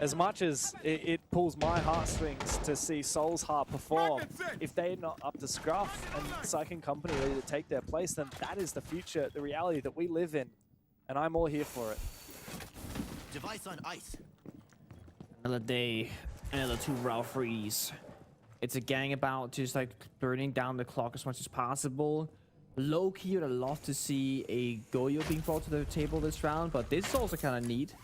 As much as it pulls my heartstrings to see Soul's Heart perform, if they're not up to scruff and Psych & Company ready to take their place, then that is the future, the reality that we live in. And I'm all here for it. Device on ice. Another day, another 2 round freeze. It's a gang about just like burning down the clock as much as possible. Low key, I'd love to see a Goyo being brought to the table this round, but this is also kind of neat.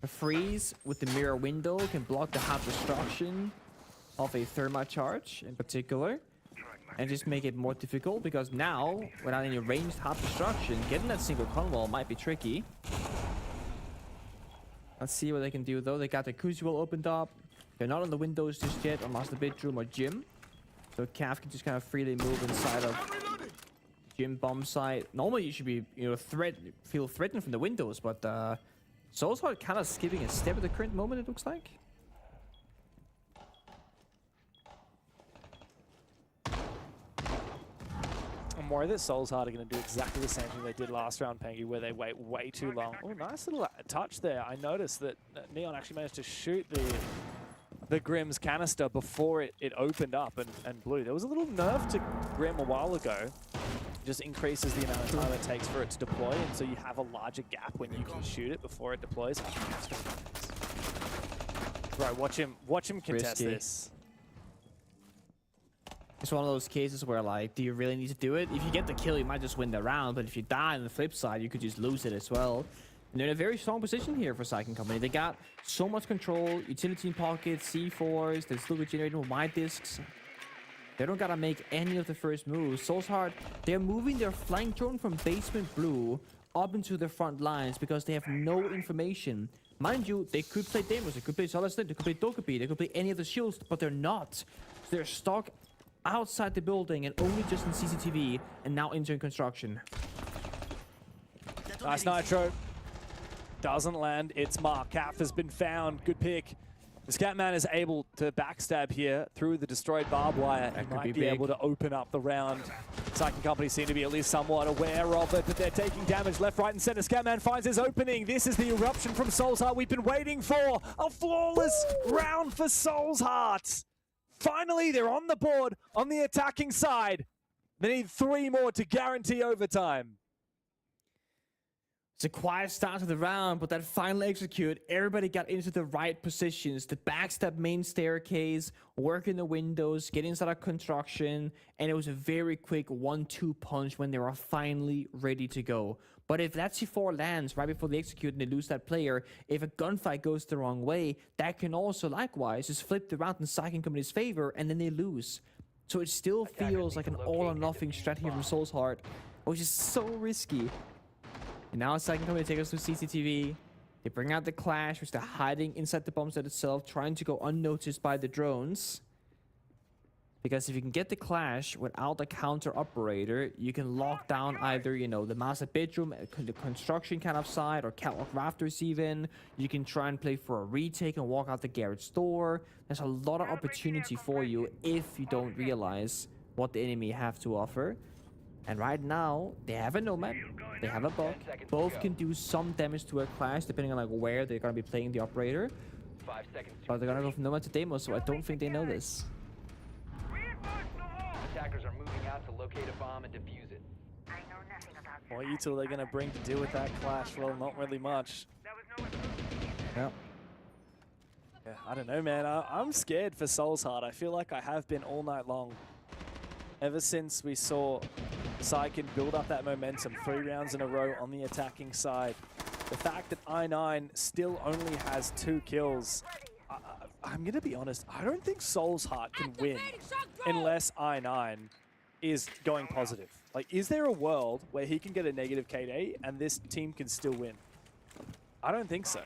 A freeze with the mirror window can block the hot destruction of a thermite charge in particular, and just make it more difficult because now, without any ranged hot destruction, getting that single conwall might be tricky. Let's see what they can do though. They got the Crucible opened up. They're not on the windows just yet, or Master Bedroom or Gym. So Cav can just kind of freely move inside of Gym bomb site. Normally you should be, you know, feel threatened from the windows, but Soul's Heart kind of skipping a step at the current moment, it looks like. I'm worried that Soul's Heart are going to do exactly the same thing they did last round, Pengy, where they wait way too long. Oh, nice little touch there. I noticed that Neon actually managed to shoot the Grim's canister before it opened up and blew. There was a little nerf to Grim a while ago. Just increases the amount of time it takes for it to deploy, and so you have a larger gap when you can shoot it before it deploys. Right, watch him contest Risky. this. It's one of those cases where, like, do you really need to do it? If you get the kill, you might just win the round, but if you die on the flip side, you could just lose it as well. And they're in a very strong position here for Psych & Company. They got so much control, utility in pocket, C4s, they're still regenerating with wide discs. They don't gotta make any of the first moves. Soul's Heart, they're moving their flank drone from basement blue up into the front lines because they have no information. Mind you, they could play Demos, they could play Solid Snake, they could play Dokupi, they could play any of the shields, but they're not. So they're stuck outside the building and only just in CCTV and now entering construction. Nice Nitro. Doesn't land. It's Mark. Calf has been found. Good pick. The Scatman is able to backstab here through the destroyed barbed wire. He might be able to open up the round. Psych & Company seem to be at least somewhat aware of it, but they're taking damage left, right, and center. Scatman finds his opening. This is the eruption from Soul's Heart we've been waiting for. A flawless round for Soul's Heart. Finally, they're on the board on the attacking side. They need 3 more to guarantee overtime. It's a quiet start to the round, but that final execute, everybody got into the right positions. The backstab main staircase, working the windows, get inside of construction, and it was a very quick 1-2 punch when they were finally ready to go. But if that C4 lands right before they execute and they lose that player, if a gunfight goes the wrong way, that can also likewise just flip the round in Psych & Company's favor, and then they lose. So it still feels like an all-or-nothing strat here from Soul's Heart, which is so risky. And now Psych & Company take us to CCTV. They bring out the Clash, which they're hiding inside the bomb set itself, trying to go unnoticed by the drones. Because if you can get the Clash without a counter operator, you can lock down either, you know, the master bedroom, the construction kind of side, or catwalk rafters even. You can try and play for a retake and walk out the garage door. There's a lot of opportunity for you if you don't realize what the enemy have to offer. And right now, they have a Nomad, they have a Buck. Both can do some damage to a Clash, depending on like where they're going to be playing the operator. But they're going to go from Nomad to Demo, so I don't think they know this. Attackers are moving out to locate a bomb and defuse it. I know nothing about What util they're going to bring to deal with that clash? Well, not really much. Yeah. Yeah, I don't know, man. I'm scared for Soul's Heart. I feel like I have been all night long. Ever since we saw Syken build up that momentum 3 rounds in a row on the attacking side. The fact that I9 still only has 2 kills. I'm going to be honest. I don't think Soul's Heart can win unless I9 is going positive. Like, is there a world where he can get a negative KD and this team can still win? I don't think so.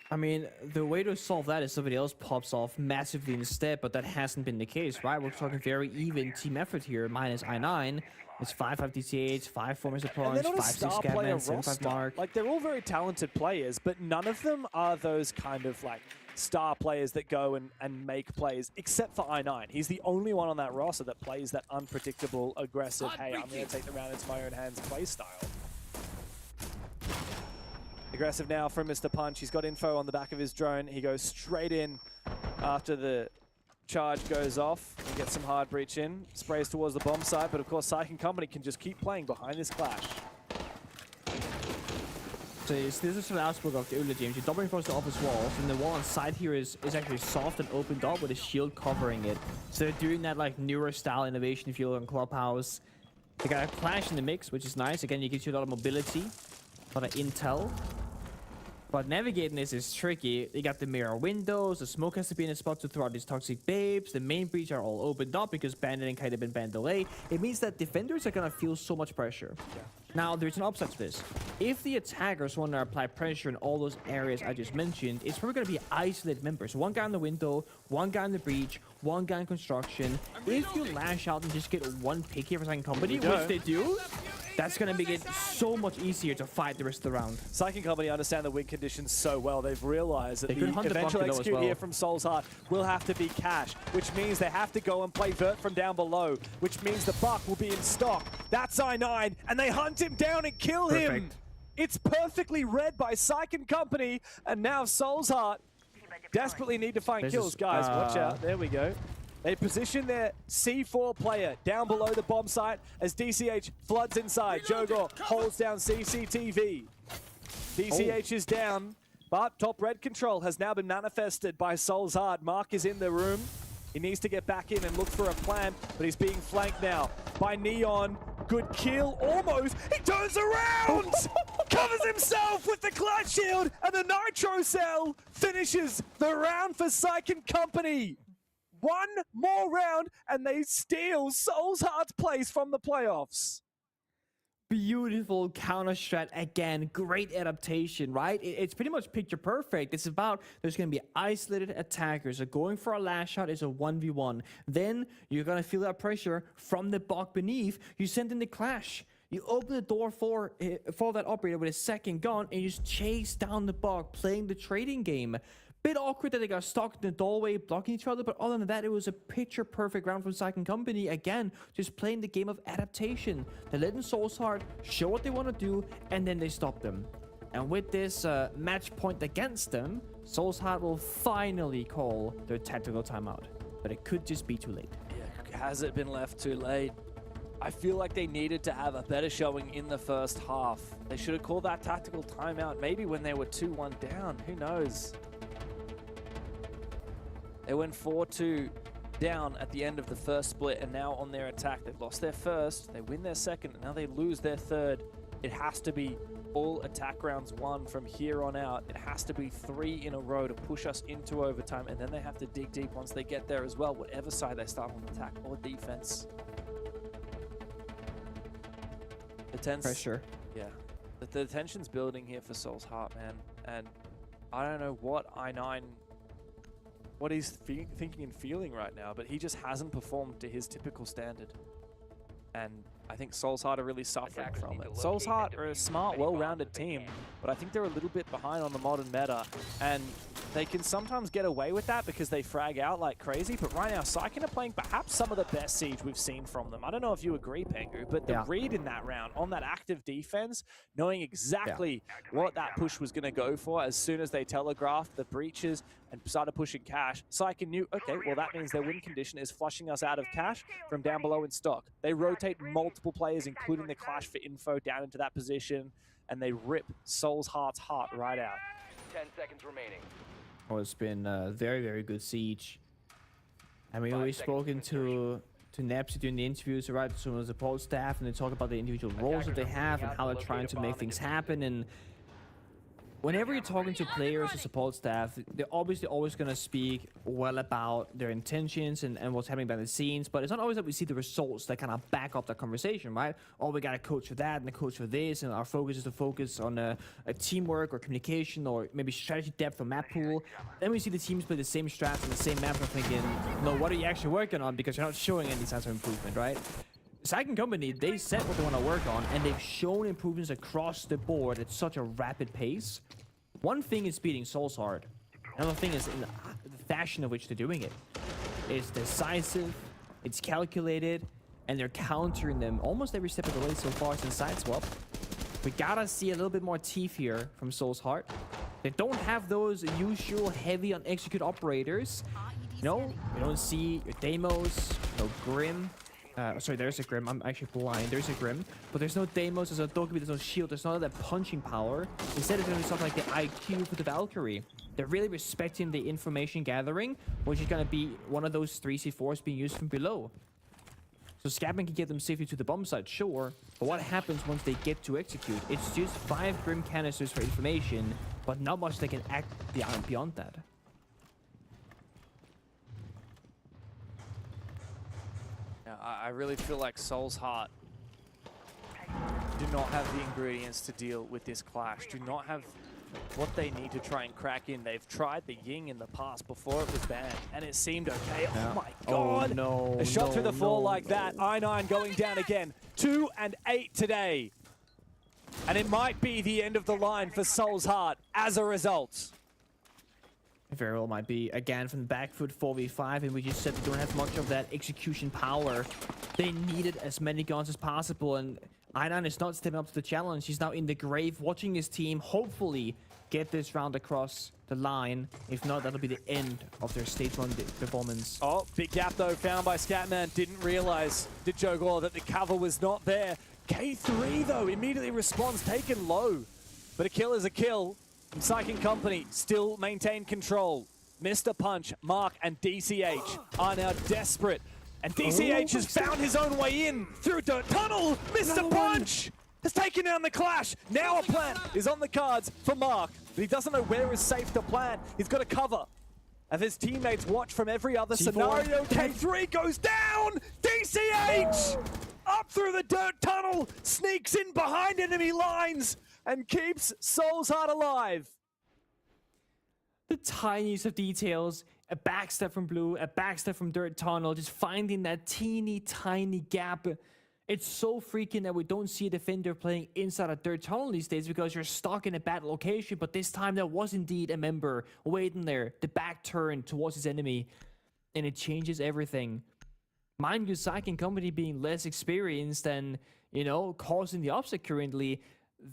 I mean, the way to solve that is somebody else pops off massively instead, but that hasn't been the case, right? We're talking very even team effort here, minus I9. It's 5 DCH, 5 Formers opponents, 5 6 Scatman, 7 5 Mark. Like, they're all very talented players, but none of them are those kind of, like, star players that go and make plays, except for I9. He's the only one on that roster that plays that unpredictable, aggressive, hey, I'm going to take the round into my own hands play style. Aggressive now from Mr. Punch. He's got info on the back of his drone. He goes straight in after the charge goes off. He gets some hard breach in. Sprays towards the bomb site, but of course Syken Company can just keep playing behind this clash. So this is an outlook of the earlier James. You're doubling across the office walls, and the wall on side here is actually soft and opened up with a shield covering it. So they're doing that like newer style innovation if you look on Clubhouse. They got a clash in the mix, which is nice. Again, it gives you a lot of mobility, a lot of intel. But navigating this is tricky. You got the mirror windows, the smoke has to be in a spot to throw out these toxic babes, the main breach are all opened up because Bandit and Kite have been banned away. It means that defenders are gonna feel so much pressure. Yeah. Now, there's an upside to this. If the attackers want to apply pressure in all those areas I just mentioned, it's probably gonna be isolated members. One guy in the window, one guy in the breach, one guy in construction. If you lash out and just get one pick here for Syken Company, which they do, that's going to make it so much easier to fight the rest of the round. Syken Company understand the win conditions so well. They've realized that the eventual execute here from Soul's Heart will have to be cash, which means they have to go and play Vert from down below, which means the Buck will be in stock. That's I9, and they hunt him down and kill him. It's perfectly read by Syken Company, and now Soul's Heart desperately need to find kills. Guys, watch out. There we go. They position their C4 player down below the bomb site as DCH floods inside. Jogor holds down CCTV. DCH is down, but top red control has now been manifested by Soul's Heart. Mark is in the room. He needs to get back in and look for a plan, but he's being flanked now by Neon. Good kill, almost. He turns around! Covers himself with the clutch shield, and the Nitro Cell finishes the round for Syken Company. One more round, and they steal Soul's Heart's place from the playoffs. Beautiful counter strat again. Great adaptation, right? It's pretty much picture perfect. It's about there's going to be isolated attackers. So going for a last shot is a 1v1. Then you're going to feel that pressure from the Buck beneath. You send in the clash. You open the door for that operator with a second gun, and you just chase down the Buck, playing the trading game. Bit awkward that they got stuck in the doorway blocking each other, but other than that, it was a picture-perfect round from Syken Company. Again, just playing the game of adaptation. They let in Soul's Heart show what they want to do, and then they stop them. And with this match point against them, Soul's Heart will finally call their tactical timeout. But it could just be too late. Yeah, has it been left too late? I feel like they needed to have a better showing in the first half. They should have called that tactical timeout maybe when they were 2-1 down. Who knows? They went 4-2 down at the end of the first split, and now on their attack, they've lost their first, they win their second, and now they lose their third. It has to be all attack rounds won from here on out. It has to be 3 in a row to push us into overtime, and then they have to dig deep once they get there as well, whatever side they start on attack or defense. The tense pressure. Yeah. The tension's building here for Soul's Heart, man, and I don't know what he's thinking and feeling right now, but he just hasn't performed to his typical standard. And I think Soul's Heart are really suffering from it. Soul's Heart are a smart, well-rounded team, but I think they're a little bit behind on the modern meta, and they can sometimes get away with that because they frag out like crazy, but right now, Syken are playing perhaps some of the best Siege we've seen from them. I don't know if you agree, Pengu, but the read in that round on that active defense, knowing exactly what that push was going to go for as soon as they telegraphed the breaches and started pushing cash, Syken knew, okay, well, that means their win condition is flushing us out of cash from down below in stock. They rotate multiple multiple players, including the Clash for info, down into that position, and they rip Soul's Heart's heart right out. 10 seconds remaining. Oh, it's been a very, very good siege. And we've always spoken to Nepsi during the interviews, right? Some of the support staff, and they talk about the individual roles that they have and how they're trying to make things happen. And whenever you're talking to players or support staff, they're obviously always going to speak well about their intentions and what's happening behind the scenes, but it's not always that we see the results that kind of back up that conversation, right? Oh, we got a coach for that and a coach for this, and our focus is to focus on a teamwork or communication or maybe strategy depth or map pool. Then we see the teams play the same strats and the same map, and thinking, no, what are you actually working on? Because you're not showing any signs of improvement, right? Second Company, they said what they want to work on, and they've shown improvements across the board at such a rapid pace. One thing is beating Soul's Heart. Another thing is in the fashion of which they're doing it. It's decisive, it's calculated, and they're countering them almost every step of the way so far since Sideswap. We gotta see a little bit more teeth here from Soul's Heart. They don't have those usual heavy on execute operators. You know, we don't see your Deimos, no Grim. Sorry, there's a Grim. I'm actually blind. There's a Grim. But there's no Deimos, there's no Dokkaebi, there's no shield, there's none of that punching power. Instead, it's going to be something like the IQ for the Valkyrie. They're really respecting the information gathering, which is going to be one of those 3 C4s being used from below. So Scabman can get them safely to the bomb site, sure. But what happens once they get to execute? It's just 5 Grim canisters for information, but not much they can act beyond that. I really feel like Soul's Heart do not have the ingredients to deal with this clash, do not have what they need to try and crack in. They've tried the Ying in the past before it was banned, and it seemed okay. Oh my god! Oh, no, a shot through the floor like that. I9 going down again. 2 and 8 today. And it might be the end of the line for Soul's Heart as a result. It very well might be. Again, from the back foot 4v5, and we just said they don't have much of that execution power. They needed as many guns as possible, and I9 is not stepping up to the challenge. He's now in the grave, watching his team hopefully get this round across the line. If not, that'll be the end of their stage 1 performance. Oh, big gap though found by Scatman. Didn't realize, did Joe Gore, that the cover was not there. K3 though, immediately responds, taken low. But a kill is a kill. And Psychic Company still maintain control. Mr. Punch, Mark, and DCH are now desperate. And DCH has found his own way in through Dirt Tunnel. Mr. Punch has taken down the Clash. Now a plant is on the cards for Mark. But he doesn't know where is safe to plant. He's got to cover. As his teammates watch from every other scenario, K3 goes down. DCH up through the Dirt Tunnel, sneaks in behind enemy lines, and keeps Soul's Heart alive. The tiniest of details, a backstep from Blue, a backstep from Dirt Tunnel, just finding that teeny tiny gap. It's so freaking that we don't see a defender playing inside a Dirt Tunnel these days because you're stuck in a bad location, but this time there was indeed a member waiting there, the back turn towards his enemy, and it changes everything. Mind you, Psychic Company being less experienced and, you know, causing the upset currently,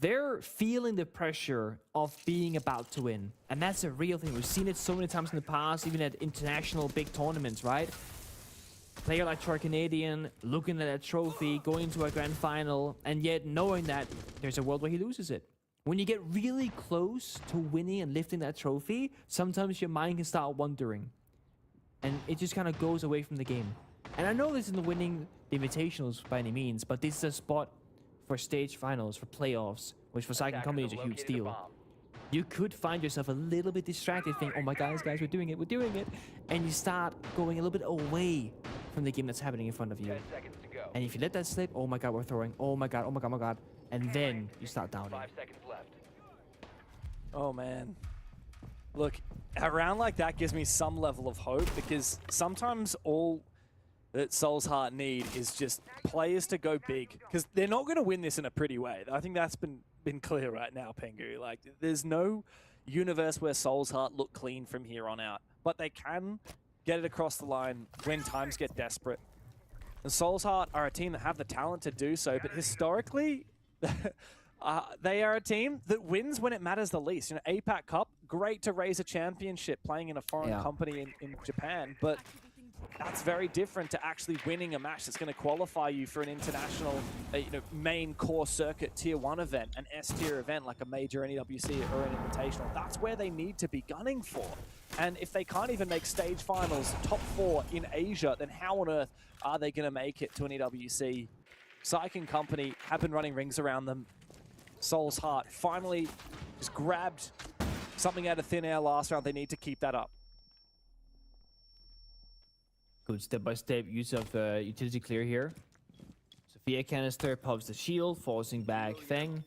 they're feeling the pressure of being about to win. And that's a real thing. We've seen it so many times in the past, even at international big tournaments, right? Player like Troy Canadian looking at a trophy, going to a grand final, and yet knowing that there's a world where he loses it. When you get really close to winning and lifting that trophy, sometimes your mind can start wandering. And it just kind of goes away from the game. And I know this isn't winning the Invitationals by any means, but this is a spot for stage finals, for playoffs, which for Psychic Company is a huge deal. You could find yourself a little bit distracted, think, oh my guys, we're doing it, and you start going a little bit away from the game that's happening in front of you. And if you let that slip, oh my god, we're throwing, oh my god, and then you start doubting. 5 seconds left. Oh man. Look, a round like that gives me some level of hope, because sometimes all that Soul's Heart need is just players to go big, because they're not going to win this in a pretty way. I think that's been clear right now, Pengu. Like, there's no universe where Soul's Heart look clean from here on out, but they can get it across the line when times get desperate. And Soul's Heart are a team that have the talent to do so, but historically, they are a team that wins when it matters the least. You know, APAC Cup, great to raise a championship playing in a foreign company in Japan, but that's very different to actually winning a match that's going to qualify you for an international, main core circuit tier 1 event, an S tier event like a major NEWC or an invitational. That's where they need to be gunning for. And if they can't even make stage finals, top 4 in Asia, then how on earth are they going to make it to an NEWC? Psych and company have been running rings around them. Soul's Heart finally just grabbed something out of thin air last round. They need to keep that up. Good step-by-step use of utility clear here. Sophia canister pops the shield, forcing back Feng.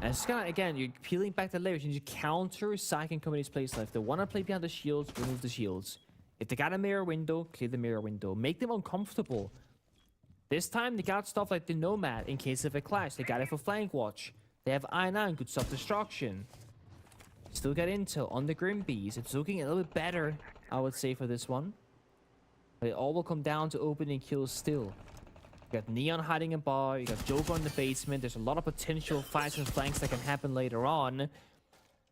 And it's kind of, again, you're peeling back the layers. You need to counter Psych and Company's playstyle. If they want to play behind the shields, remove the shields. If they got a mirror window, clear the mirror window. Make them uncomfortable. This time, they got stuff like the Nomad in case of a clash. They got it for flank watch. They have I9, good self-destruction. Still got intel on the Grim Bees. It's looking a little bit better, I would say, for this one. But it all will come down to opening kills still. You got Neon hiding in bar, you got Joker in the basement. There's a lot of potential fights and flanks that can happen later on.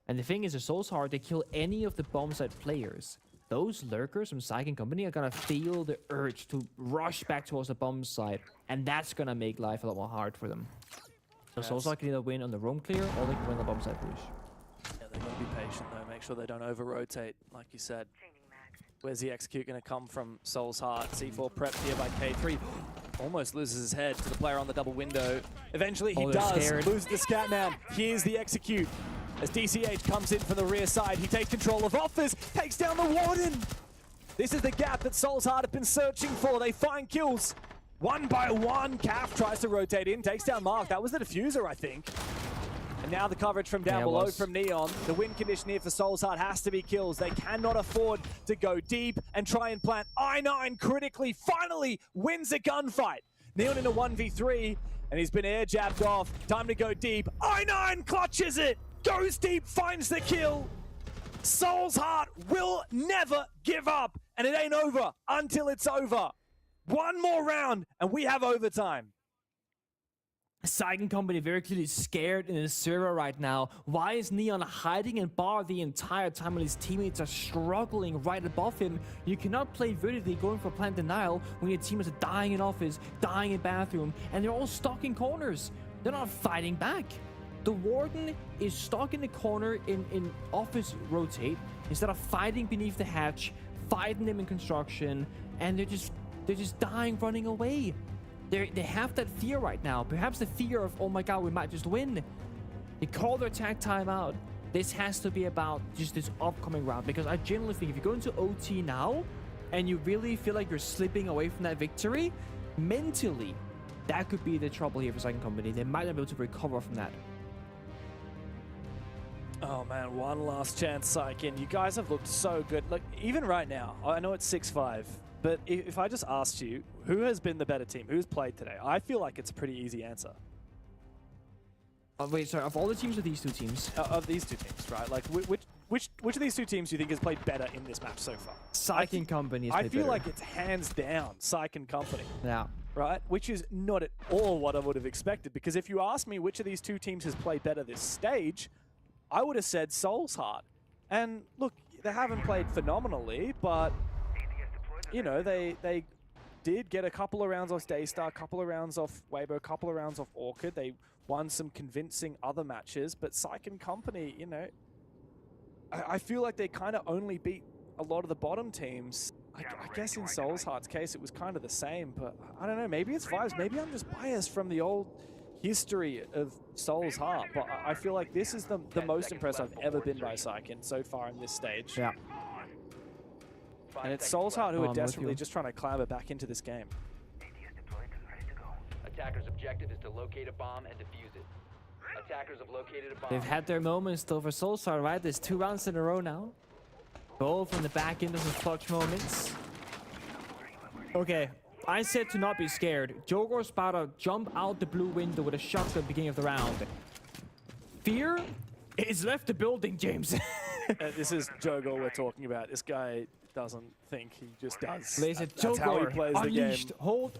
And the thing is, the Soul's Heart, they kill any of the bomb site players. Those lurkers from Psych and Company are gonna feel the urge to rush back towards the bomb site. And that's gonna make life a lot more hard for them. So Soul's Heart can either win on the roam clear, or they can win the bomb site push. Yeah, they've got to be patient though, make sure they don't over-rotate, like you said. Where's the execute going to come from Soul's Heart? C4 prepped here by K3. Almost loses his head to the player on the double window. Eventually he does lose the scat man. Here's the execute. As DCH comes in from the rear side, he takes control of Office, takes down the Warden. This is the gap that Soul's Heart have been searching for. They find kills. One by one, Calf tries to rotate in, takes down Mark. That was the diffuser, I think. And now the coverage from down below from Neon. The win condition here for Soul's Heart has to be kills. They cannot afford to go deep and try and plant. I9 critically finally wins a gunfight. Neon in a 1v3, and he's been air jabbed off. Time to go deep. I9 clutches it, goes deep, finds the kill. Soul's Heart will never give up, and it ain't over until it's over. One more round, and we have overtime. Psych and Company very clearly scared in his server right now. Why is Neon hiding in bar the entire time when his teammates are struggling right above him? You cannot play vertically going for plant denial when your teammates are dying in office, dying in bathroom, and they're all stuck in corners. They're not fighting back. The Warden is stuck in the corner in office rotate instead of fighting beneath the hatch, fighting them in construction, and they're just dying, running away. They have that fear right now. Perhaps the fear of, oh my god, we might just win. They call their attack timeout. This has to be about just this upcoming round, because I genuinely think if you go into OT now and you really feel like you're slipping away from that victory, mentally, that could be the trouble here for Psych and Company. They might not be able to recover from that. Oh man, one last chance, Psykin. You guys have looked so good. Look, even right now, I know it's 6-5. But if I just asked you, who has been the better team? Who's played today? I feel like it's a pretty easy answer. Wait, sorry, of all the teams or these two teams? Of these two teams, right? Like, which of these two teams do you think has played better in this match so far? Psych and Company I feel like it's hands down Psych and Company. Yeah. Right? Which is not at all what I would have expected. Because if you ask me which of these two teams has played better this stage, I would have said Soul's Heart. And look, they haven't played phenomenally, but you know, they did get a couple of rounds off Daystar, a couple of rounds off Weibo, a couple of rounds off Orchid. They won some convincing other matches, but Psych and Company, you know, I feel like they kind of only beat a lot of the bottom teams. I guess in Soul's Heart's case, it was kind of the same, but I don't know, maybe it's vibes. Maybe I'm just biased from the old history of Soul's Heart, but I feel like this is the most impressed I've ever been by Psych so far in this stage. Yeah. And it's Soul's Heart who are desperately just trying to clamber back into this game. Attackers' objective is to locate a bomb and defuse it. Attackers have located a bomb. They've had their moments though for Soul's Heart, right? There's 2 rounds in a row now. Both from the back end of some clutch moments. Okay, I said to not be scared. Jogor's about to jump out the blue window with a shotgun at the beginning of the round. Fear is left the building, James. This is Jogor we're talking about. This guy doesn't think, he just does. That's how he plays the game. Hold.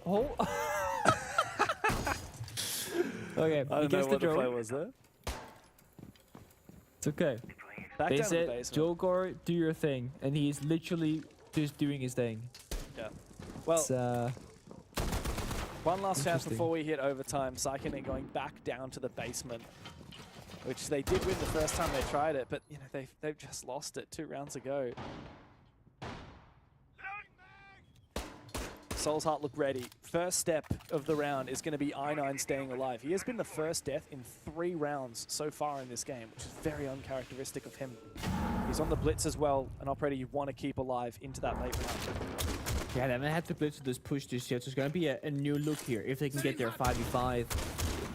Okay, I don't know what the play was there. It's okay. Back They down to the said, basement. Jogor, do your thing. And he's literally just doing his thing. Well, It's, one last chance interesting. before we hit overtime. Saiken are going back down to the basement, which they did win the first time they tried it, but you know they've just lost it 2 rounds ago. Soul's Heart look ready. First step of the round is going to be I9 staying alive. He has been the first death in 3 rounds so far in this game, which is very uncharacteristic of him. He's on the blitz as well, an operator you want to keep alive into that late round. Yeah, they haven't had to blitz to this push just yet, so it's going to be a new look here if they can get their 5v5.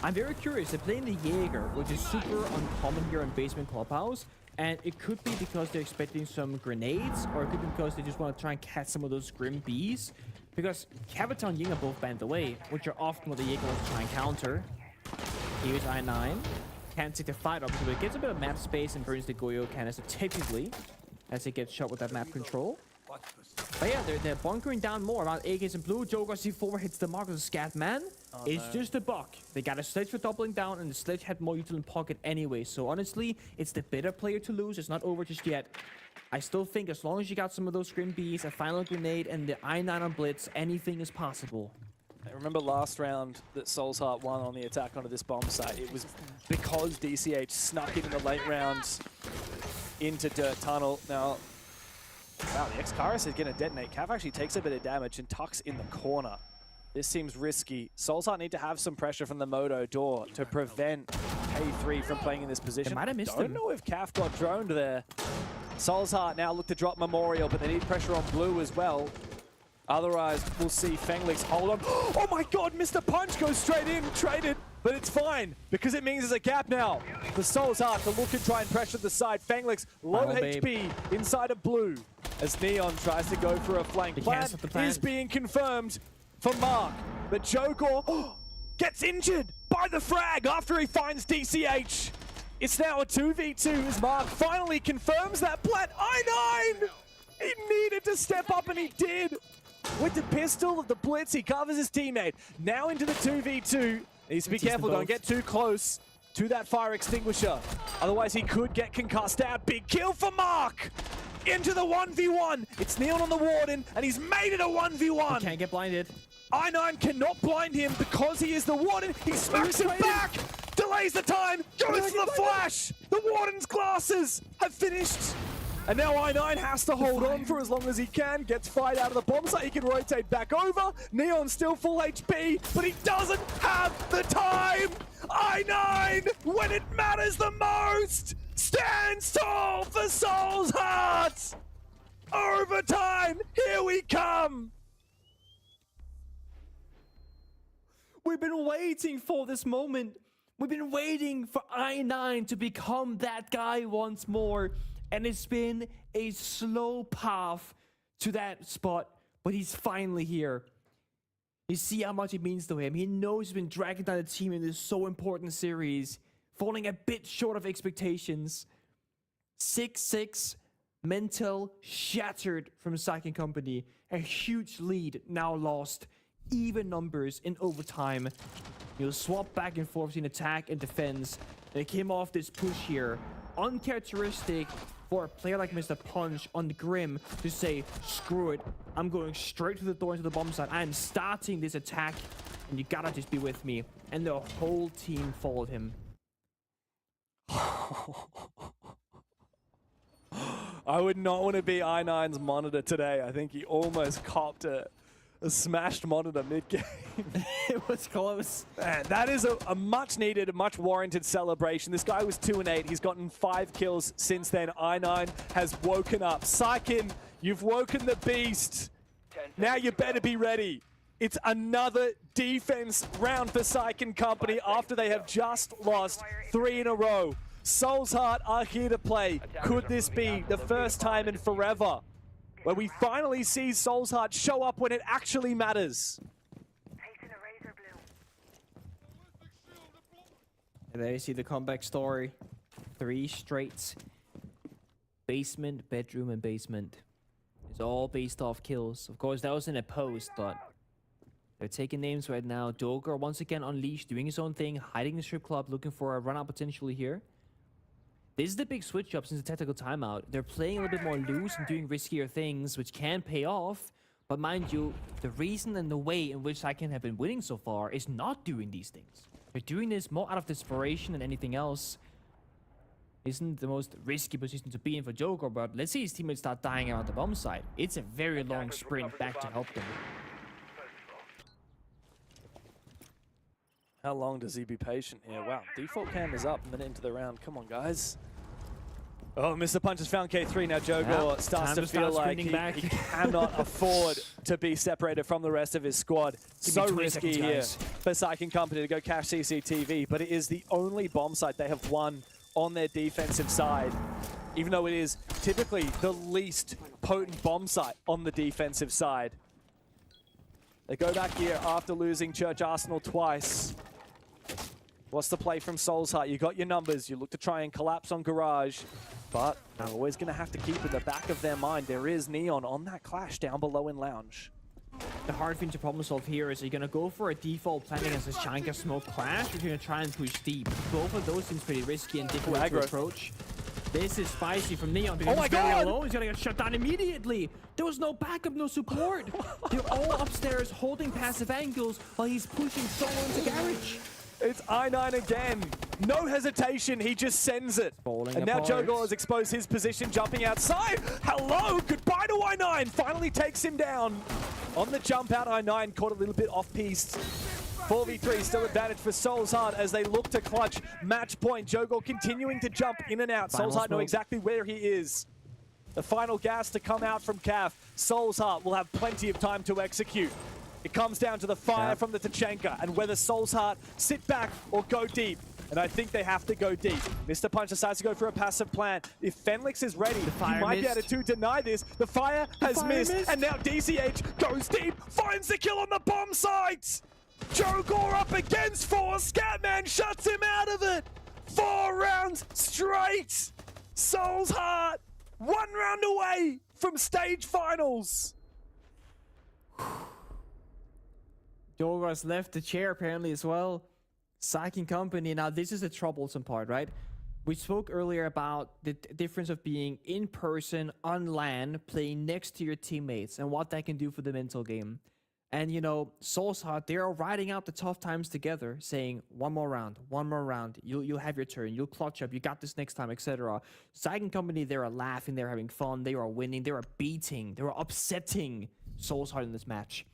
I'm very curious. They're playing the Jaeger, which is super uncommon here in Basement Clubhouse. And it could be because they're expecting some grenades, or it could be because they just want to try and catch some of those Grim Bees. Because Cavita and Ying are both banned away, which are often what the Jaeger wants to try and counter. Here's I9. Can't take the fight up, but it gets a bit of map space and burns the Goyo canister typically as it gets shot with that map control. But yeah, they're bunkering down more around AKs and blue. Joker C4 hits the mark of the scat man. Oh, it's no. just a buck. They got a sledge for doubling down, and the sledge had more util in pocket anyway. So honestly, it's the better player to lose. It's not over just yet. I still think as long as you got some of those Grim Bees, a final grenade, and the I9 on blitz, anything is possible. I remember last round that Soul's Heart won on the attack onto this bomb site. It was because DCH snuck in the late rounds into Dirt Tunnel. Now, wow, the X-Karis is going to detonate. Cav actually takes a bit of damage and tucks in the corner. This seems risky. Soul's Heart need to have some pressure from the Moto door to prevent K3 from playing in this position. They might have missed Don't him. know if Cav got droned there. Soul's Heart now look to drop Memorial, but they need pressure on blue as well. Otherwise, we'll see Fenglix hold on. Oh my god, Mr. Punch goes straight in, traded. But it's fine, because it means there's a gap now. The Soul's Heart to look and try and pressure the side. Fenglix, low Final babe. HP inside of blue. As Neon tries to go for a flank. They Plan cancelled the plan. is being confirmed for Mark. But Jogor gets injured by the frag after he finds DCH. It's now a 2v2 as Mark finally confirms that plan. I9! He needed to step up and he did. With the pistol of the blitz, he covers his teammate. Now into the 2v2. Needs to be careful, don't get too close to that fire extinguisher. Otherwise, he could get concussed out. Big kill for Mark! Into the 1v1. It's Neon on the Warden, and he's made it a 1v1. He can't get blinded. I9 cannot blind him because he is the Warden. He smacks him back, delays the time, goes for the flash. The Warden's glasses have finished. And now I9 has to hold on for as long as he can. Gets fired out of the bomb site. He can rotate back over. Neon's still full HP, but he doesn't have the time. I9, when it matters the most, stands tall for Soul's Heart. Overtime, here we come. We've been waiting for this moment. We've been waiting for I9 to become that guy once more. And it's been a slow path to that spot, but he's finally here. You see how much it means to him. He knows he's been dragging down the team in this so important series, falling a bit short of expectations. 6-6, mental shattered from Saiken Company. A huge lead now lost. Even numbers in overtime. You'll swap back and forth between attack and defense. They came off this push here. Uncharacteristic for a player like Mr. Punch on the Grim to say, screw it, I'm going straight to the door into the bomb site. I'm starting this attack, and you gotta just be with me. And the whole team followed him. I would not want to be I9's monitor today. I think he almost copped a smashed monitor mid-game. It was close. Man, that is a much needed, a much warranted celebration. This guy was 2-8. He's gotten 5 kills since then. I9 has woken up. Saiken, you've woken the beast. Now you better be ready. It's another defense round for Saiken Company after they have just lost 3 in a row. Soul's Heart are here to play. Could this be the first time in forever where we finally see Soul's Heart show up when it actually matters? And there you see the comeback story. 3 straight. Basement, bedroom, and basement. It's all based off kills. Of course, that was in a post, but they're taking names right now. Dogar once again unleashed, doing his own thing, hiding in the strip club, looking for a run-out potentially here. This is the big switch up since the tactical timeout. They're playing a little bit more loose and doing riskier things, which can pay off. But mind you, the reason and the way in which Saiken have been winning so far is not doing these things. They're doing this more out of desperation than anything else. Isn't the most risky position to be in for Joker, but let's see his teammates start dying around the bomb site. It's a very long sprint back to help them. How long does he be patient here? Wow, default cam is up, minute into the round. Come on, guys. Oh, Mr. Punch has found K3. Now Jogor starts to feel like he cannot afford to be separated from the rest of his squad. So risky here for Saiken Company to go cash CCTV, but it is the only bomb site they have won on their defensive side, even though it is typically the least potent bomb site on the defensive side. They go back here after losing Church Arsenal twice. What's the play from Soul's Heart? You got your numbers. You look to try and collapse on Garage, but they're always going to have to keep in the back of their mind. There is Neon on that clash down below in Lounge. The hard thing to problem solve here is, are you going to go for a default plan against a Shanka Smoke clash, or are you going to try and push deep? Both of those seems pretty risky and difficult to approach. This is spicy from Neon because he's very alone. He's going to get shut down immediately. There was no backup, no support. They're all upstairs holding passive angles while he's pushing solo into Garage. It's I9 again. No hesitation, he just sends it. And now Jogor has exposed his position, jumping outside. Hello, goodbye to I9. Finally takes him down. On the jump out, I9 caught a little bit off-piste. 4v3, still advantage for Soul's Heart as they look to clutch match point. Jogor continuing to jump in and out. Soul's Heart know exactly where he is. The final gas to come out from CAF. Soul's Heart will have plenty of time to execute. It comes down to the fire from the Tachenka and whether Soul's Heart sit back or go deep. And I think they have to go deep. Mr. Punch decides to go for a passive plan. If Fenlix is ready, he might be able to deny this. The fire has missed, and now DCH goes deep, finds the kill on the bomb site! Jogor up against 4, Scatman shuts him out of it! 4 rounds straight! Soul's Heart, 1 round away from stage finals! Jogor's left the chair apparently as well. Saiken Company, now this is the troublesome part, right? We spoke earlier about the difference of being in person, on LAN, playing next to your teammates, and what that can do for the mental game. And you know, Soul's Heart, they're riding out the tough times together, saying, one more round, you'll have your turn, you'll clutch up, you got this next time, etc. Saiken Company, they are laughing, they're having fun, they are winning, they are beating, they are upsetting Soul's Heart in this match.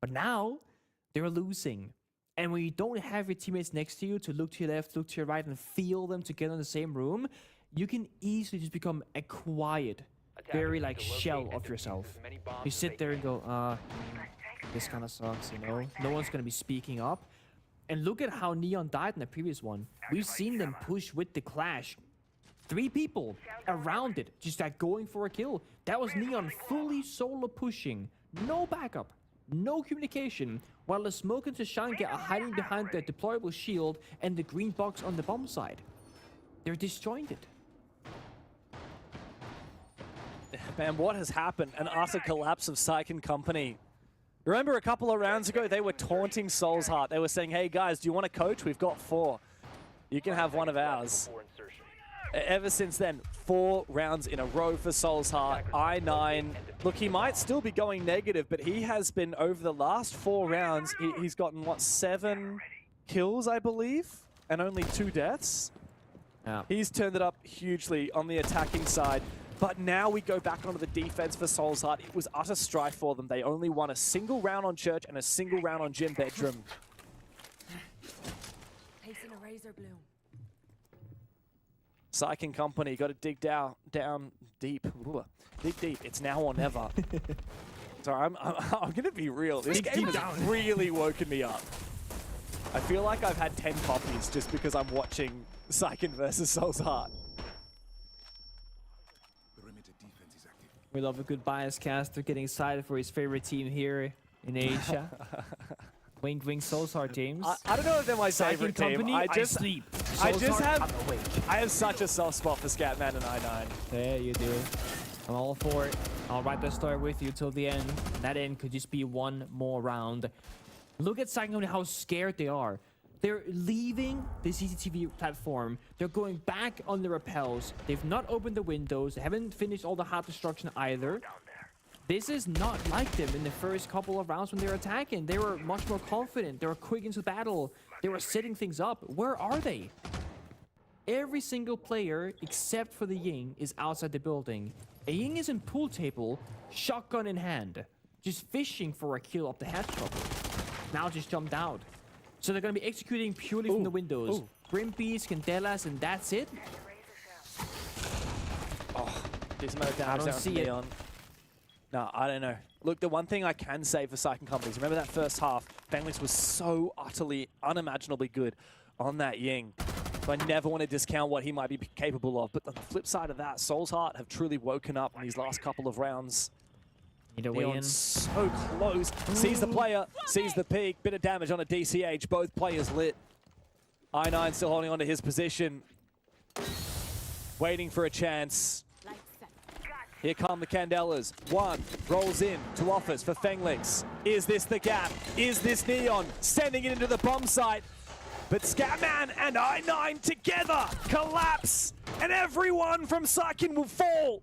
But now, they're losing. And when you don't have your teammates next to you to look to your left, look to your right, and feel them together in the same room, you can easily just become a quiet, very like shell of yourself. You sit there and go, this kind of sucks, you know? No one's going to be speaking up. And look at how Neon died in the previous one. We've seen them push with the clash. 3 people around it, just like going for a kill. That was Neon fully solo pushing. No backup. No communication, while the Smoke and Tashanka are hiding behind the deployable shield and the green box on the bomb side. They're disjointed. Man, what has happened? An utter collapse of Saiken Company. Remember a couple of rounds ago, they were taunting Soul's Heart. They were saying, hey guys, do you want a coach? We've got 4. You can have one of ours. Ever since then, 4 rounds in a row for Soul's Heart. I9, look, he might still be going negative, but he has been, over the last 4 rounds, he's gotten, what, 7 kills, I believe? And only 2 deaths? Yeah. He's turned it up hugely on the attacking side. But now we go back onto the defense for Soul's Heart. It was utter strife for them. They only won a single round on Church and a single round on Gym Bedroom. Tasting a razor bloom. Saiken Company got to dig down deep. Ooh, dig deep. It's now or never. Sorry, I'm gonna be real. This game has really woken me up. I feel like I've had 10 coffees just because I'm watching Saiken versus Soul's Heart. We love a good bias caster getting excited for his favorite team here in Asia. Wink, wink, Soul's Heart teams. I don't know if they're my favorite team. I have such a soft spot for Scatman and I9. Yeah, you do. I'm all for it. I'll write the story with you till the end. That end could just be 1 more round. Look at Saiken Company, how scared they are. They're leaving the CCTV platform. They're going back on the rappels. They've not opened the windows. They haven't finished all the hard destruction either. This is not like them in the first couple of rounds when they're attacking. They were much more confident. They were quick into battle. They were setting things up. Where are they? Every single player, except for the Ying, is outside the building. A Ying is in pool table, shotgun in hand, just fishing for a kill up the hatch bubble. Now just jumped out. So they're going to be executing purely from the windows. Grimpies, Candelas, and that's it? Oh, this amount of damage I don't down from see it. Neon. No, I don't know. Look, the one thing I can say for Syken Companies, remember that first half, Fenglix was so utterly, unimaginably good on that Ying. So I never want to discount what he might be capable of. But on the flip side of that, Soul's Heart have truly woken up in these last couple of rounds. Need a way in. Neon's so close. Sees the player, sees the peak. Bit of damage on a DCH. Both players lit. I9 still holding on to his position. Waiting for a chance. Here come the Candelas. One rolls in to office for Fenglix. Is this the gap? Is this Neon? Sending it into the bomb site. But Scatman and I9 together collapse. And everyone from Syken will fall.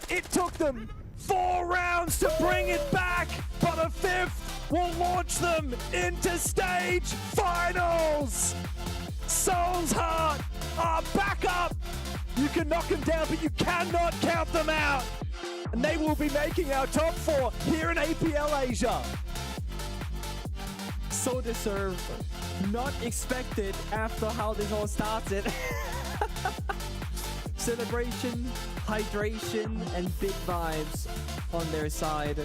It took them 4 rounds to bring it back. But a 5th will launch them into stage finals. Soul's Heart are back up. You can knock them down, but you cannot count them out. And they will be making our top 4 here in APL Asia. So deserved. Not expected after how this all started. Celebration, hydration, and big vibes on their side.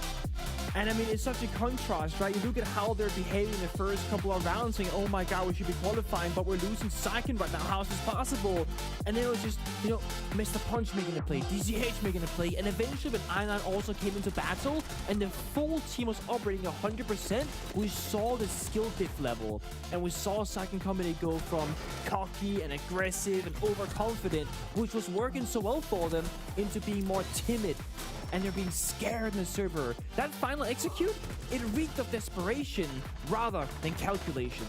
And I mean, it's such a contrast, right? You look at how they're behaving in the first couple of rounds, saying, oh my god, we should be qualifying, but we're losing Syken right now. How is this possible? And then it was just, you know, Mr. Punch making a play, DCH making a play, and eventually when I9 also came into battle, and the full team was operating 100%, we saw the skill diff level. And we saw Syken Company go from cocky and aggressive and overconfident, which was working so well for them, into being more timid. And they're being scared in the server. That final execute, it reeked of desperation rather than calculation.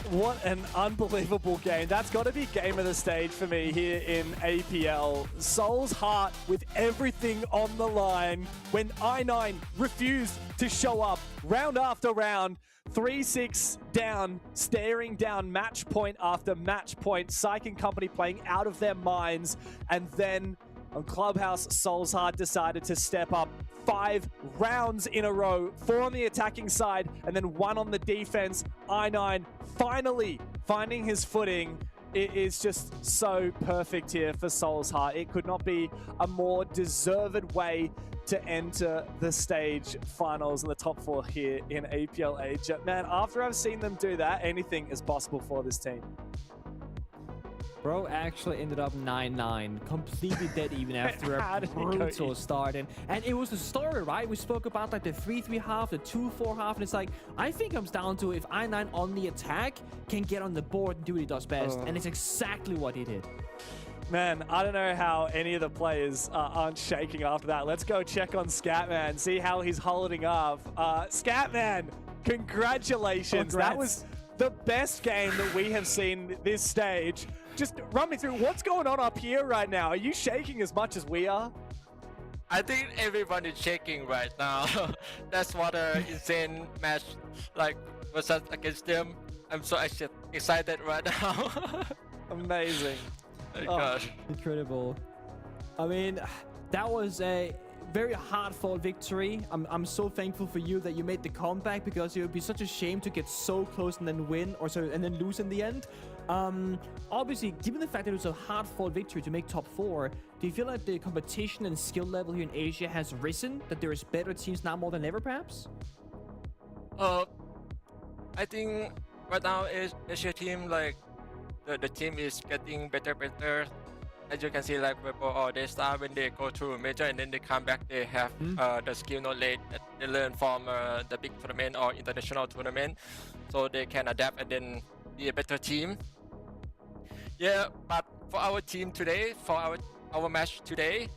What an unbelievable game. That's got to be game of the stage for me here in APL. Soul's Heart with everything on the line when I9 refused to show up round after round. 3-6 down, staring down match point after match point. Syken Company playing out of their minds. And then on Clubhouse, Soul's Heart decided to step up 5 rounds in a row, 4 on the attacking side, and then 1 on the defense. I9 finally finding his footing. It is just so perfect here for Soul's Heart. It could not be a more deserved way to enter the stage finals in the top 4 here in APL Asia. Man, after I've seen them do that, anything is possible for this team. Bro actually ended up 9-9, completely dead even after a brutal start. And it was the story, right? We spoke about like the 3-3 half, the 2-4 half, and it's like, I think it comes down to if I9 on the attack can get on the board and do what he does best. And it's exactly what he did. Man, I don't know how any of the players aren't shaking after that. Let's go check on Scatman, see how he's holding up. Scatman, congratulations. Congrats. That was the best game that we have seen this stage. Just run me through what's going on up here right now. Are you shaking as much as we are? I think everyone is shaking right now. That's what an insane match like was against them. I'm so excited right now. Amazing. Oh my gosh. Incredible. I mean, that was a very hard-fought victory. I'm so thankful for you that you made the comeback, because it would be such a shame to get so close and then win, and then lose in the end. Obviously, given the fact that it was a hard-fought victory to make top 4, do you feel like the competition and skill level here in Asia has risen? That there is better teams now more than ever, perhaps? I think right now Asia team, like the team is getting better. As you can see, like before they start, when they go to major and then they come back, they have the skill knowledge that they learn from the big tournament or international tournament, so they can adapt and then be a better team. Yeah, but for our team today, for our match today,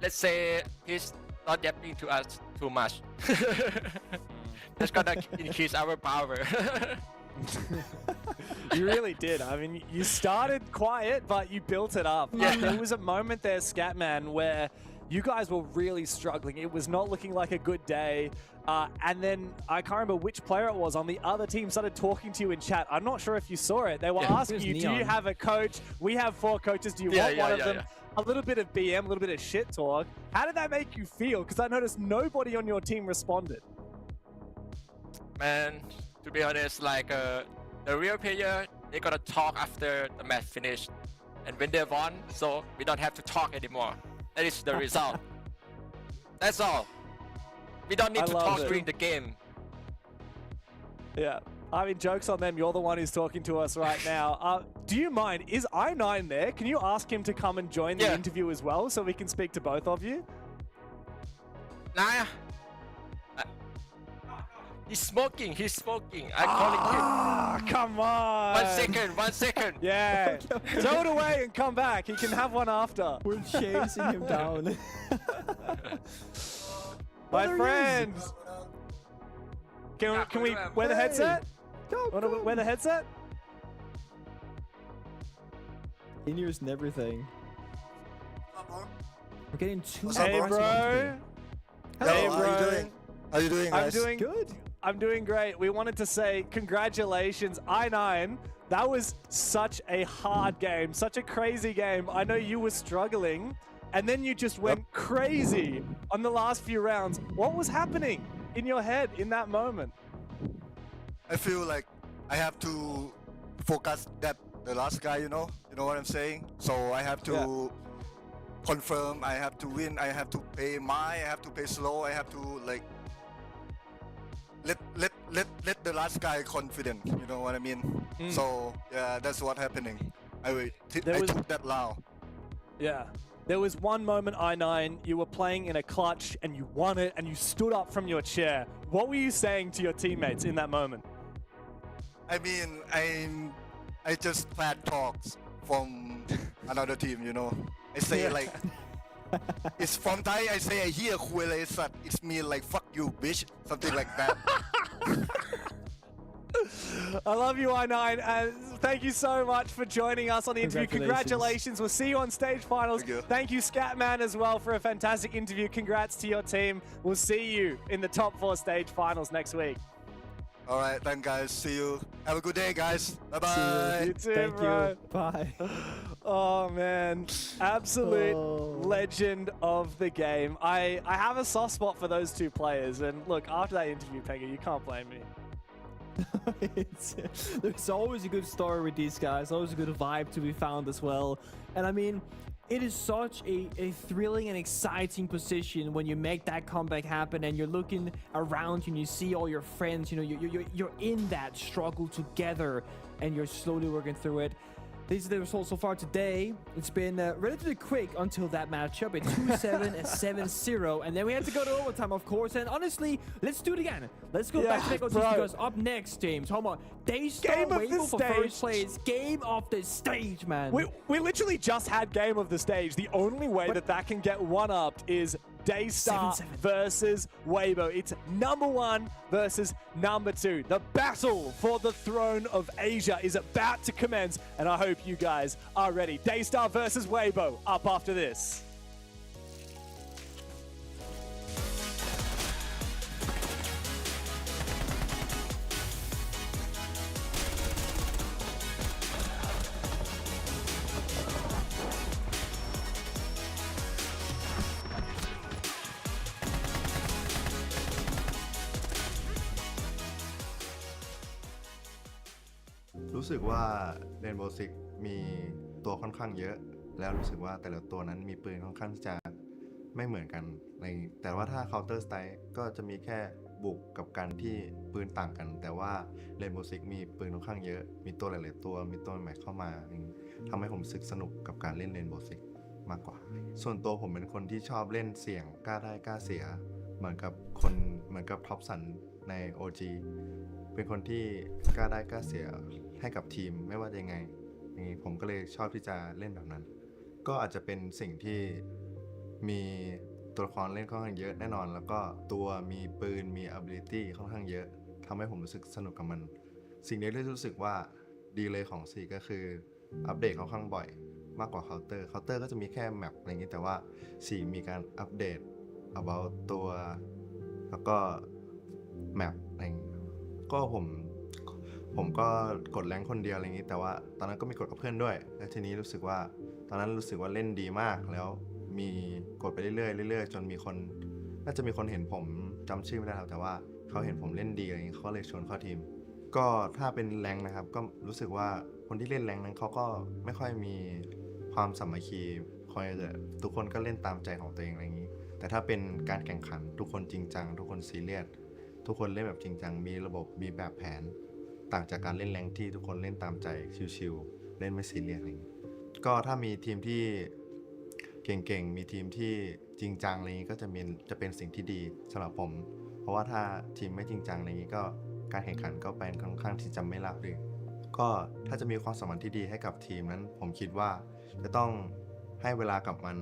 let's say he's not adapting to us too much. That's gonna increase our power. You really did. I mean, you started quiet, but you built it up. Yeah. There was a moment there, Scatman, where you guys were really struggling. It was not looking like a good day. And then I can't remember which player it was on the other team started talking to you in chat. I'm not sure if you saw it. They were asking you, do you have a coach? We have 4 coaches. Do you want one of them? A little bit of BM, a little bit of shit talk. How did that make you feel? Because I noticed nobody on your team responded. Man, to be honest, like the real player, they gotta talk after the match finished, and when they won, so we don't have to talk anymore. That is the result. That's all. We don't need to talk during the game. Yeah. I mean, joke's on them. You're the one who's talking to us right now. Do you mind? Is I9 there? Can you ask him to come and join the interview as well so we can speak to both of you? Nah. He's smoking. He's smoking. I'm calling him. Come on. 1 second. 1 second. Yeah. Throw it away and come back. He can have one after. We're chasing him down. My friends. Can we wear the headset? Wanna wear the headset? In-ears and everything. We're getting 2 Hey, bro. Hey, bro. How you doing? How you doing, guys? I'm doing good. I'm doing great. We wanted to say congratulations, I9. That was such a hard game, such a crazy game. I know you were struggling, and then you just went crazy on the last few rounds. What was happening in your head in that moment? I feel like I have to focus that the last guy, you know what I'm saying? So I have to confirm, I have to win, I have to play I have to play slow, I have to like let the last guy confident, you know what I mean? So yeah, that's what happening. I took that loud. Yeah. There was one moment, I9, you were playing in a clutch and you won it and you stood up from your chair. What were you saying to your teammates in that moment? I mean, I just played talks from another team, you know. I say like, it's from Thai, I say I hear Huele Sat, it's me like fuck you bitch, something like that. I love you, I9, and thank you so much for joining us on the interview. Congratulations. We'll see you on stage finals. Thank you, Scatman, as well, for a fantastic interview. Congrats to your team. We'll see you in the top 4 stage finals next week. All right, then, guys. See you. Have a good day, guys. Bye-bye. You too, Thank bro. you. Bye. Oh, man. Absolute legend of the game. I have a soft spot for those 2 players. And look, after that interview, Pega, you can't blame me. There's always a good story with these guys, always a good vibe to be found as well. And I mean, it is such a thrilling and exciting position when you make that comeback happen and you're looking around you and you see all your friends, you know, you're in that struggle together and you're slowly working through it. These are the results so far today. It's been relatively quick until that matchup. It's 2-7 and 7-0. And then we had to go to overtime, of course. And honestly, let's do it again. Let's go back to the because up next, James. Hold on. Daystar Rainbow for first place. Game of the stage, man. We literally just had game of the stage. The only way that can get one-upped is Daystar versus Weibo. It's number 1 versus number 2. The battle for the throne of Asia is about to commence, and I hope you guys are ready. Daystar versus Weibo up after this.รู้สึกว่า Rainbow Six มีตัวค่อนข้างเยอะแล้วรู้สึกว่าแต่ละตัวนั้นมีปืนค่อนข้างที่จะไม่เหมือนกันแต่ว่าถ้า Counter Strike ก็จะมีแค่บุกกับการที่ปืนต่างกันแต่ว่า Rainbow Six มีปืนค่อนข้างเยอะมีตัวหลายๆตัวมีตัวใหม่เข้ามาทำให้ผมรู้สึกสนุกกับการเล่น Rainbow Six มากกว่าส่วนตัวผมเป็นคนที่ชอบเล่นเสี่ยงกล้าได้กล้าเสียเหมือนกับท็อปสันใน OG เป็นคนที่กล้าได้กล้าเสียให้กับทีมไม่ว่ายังไงอย่างนี้ผมก็เลยชอบที่จะเล่นแบบนั้นก็อาจจะเป็นสิ่งที่มีตัวละครเล่นค่อนข้างเยอะแน่นอนแล้วก็ตัวมีปืนมี ability ค่อนข้างเยอะทำให้ผมรู้สึกสนุกกับมันสิ่งนี้ที่รู้สึกว่าดีเลยของ4ก็คืออัปเดตค่อนข้างบ่อย มากกว่าเคาน์เตอร์ก็จะมีแค่แมปอะไรอย่างนี้แต่ว่า4มีการอัปเดต about ตัวแล้วก็แมปอะไรอย่างนี้ก็ผมก็กดแรงคนเดียวอะไรอย่างนี้แต่ว่าตอนนั้นก็มีกดกับเพื่อนด้วยแล้วทีนี้รู้สึกว่าตอนนั้นรู้สึกว่าเล่นดีมากแล้วมีกดไปเรื่อยๆจนมีคนน่าจะมีคนเห็นผมจำชื่อไม่ได้แล้วแต่ว่าเขาเห็นผมเล่นดีอะไรอย่างนี้เขาเลยชวนเข้าทีมก็ถ้าเป็นแรงนะครับก็รู้สึกว่าคนที่เล่นแรงนั้นเขาก็ไม่ค่อยมีความสามัคคีคอยจะทุกคนก็เล่นตามใจของตัวเองอะไรอย่างนี้แต่ถ้าเป็นการแข่งขันทุกคนจริงจังทุกคนซีเรียสทุกคนเล่นแบบจริงจังมีระบบมีแบบแผนต่างจากการเล่นแรงที่ทุกคนเล่นตามใจชิวๆเล่นไม่ซีเรียสอะไรอย่างนี้ก็ถ้ามีทีมที่เก่งๆมีทีมที่จริงจังอะไรอย่างนี้ก็จะเป็นสิ่งที่ดีสำหรับผมเพราะว่าถ้าทีมไม่จริงจังอะไรอย่างนี้ก็การแข่งขันก็เป็นค่อนข้างที่จะไม่ราบรื่นก็ถ้าจะมีความสัมพันธ์ที่ดีให้กับทีมนั้นผมคิดว่าจะต้องให้เวลากับมัน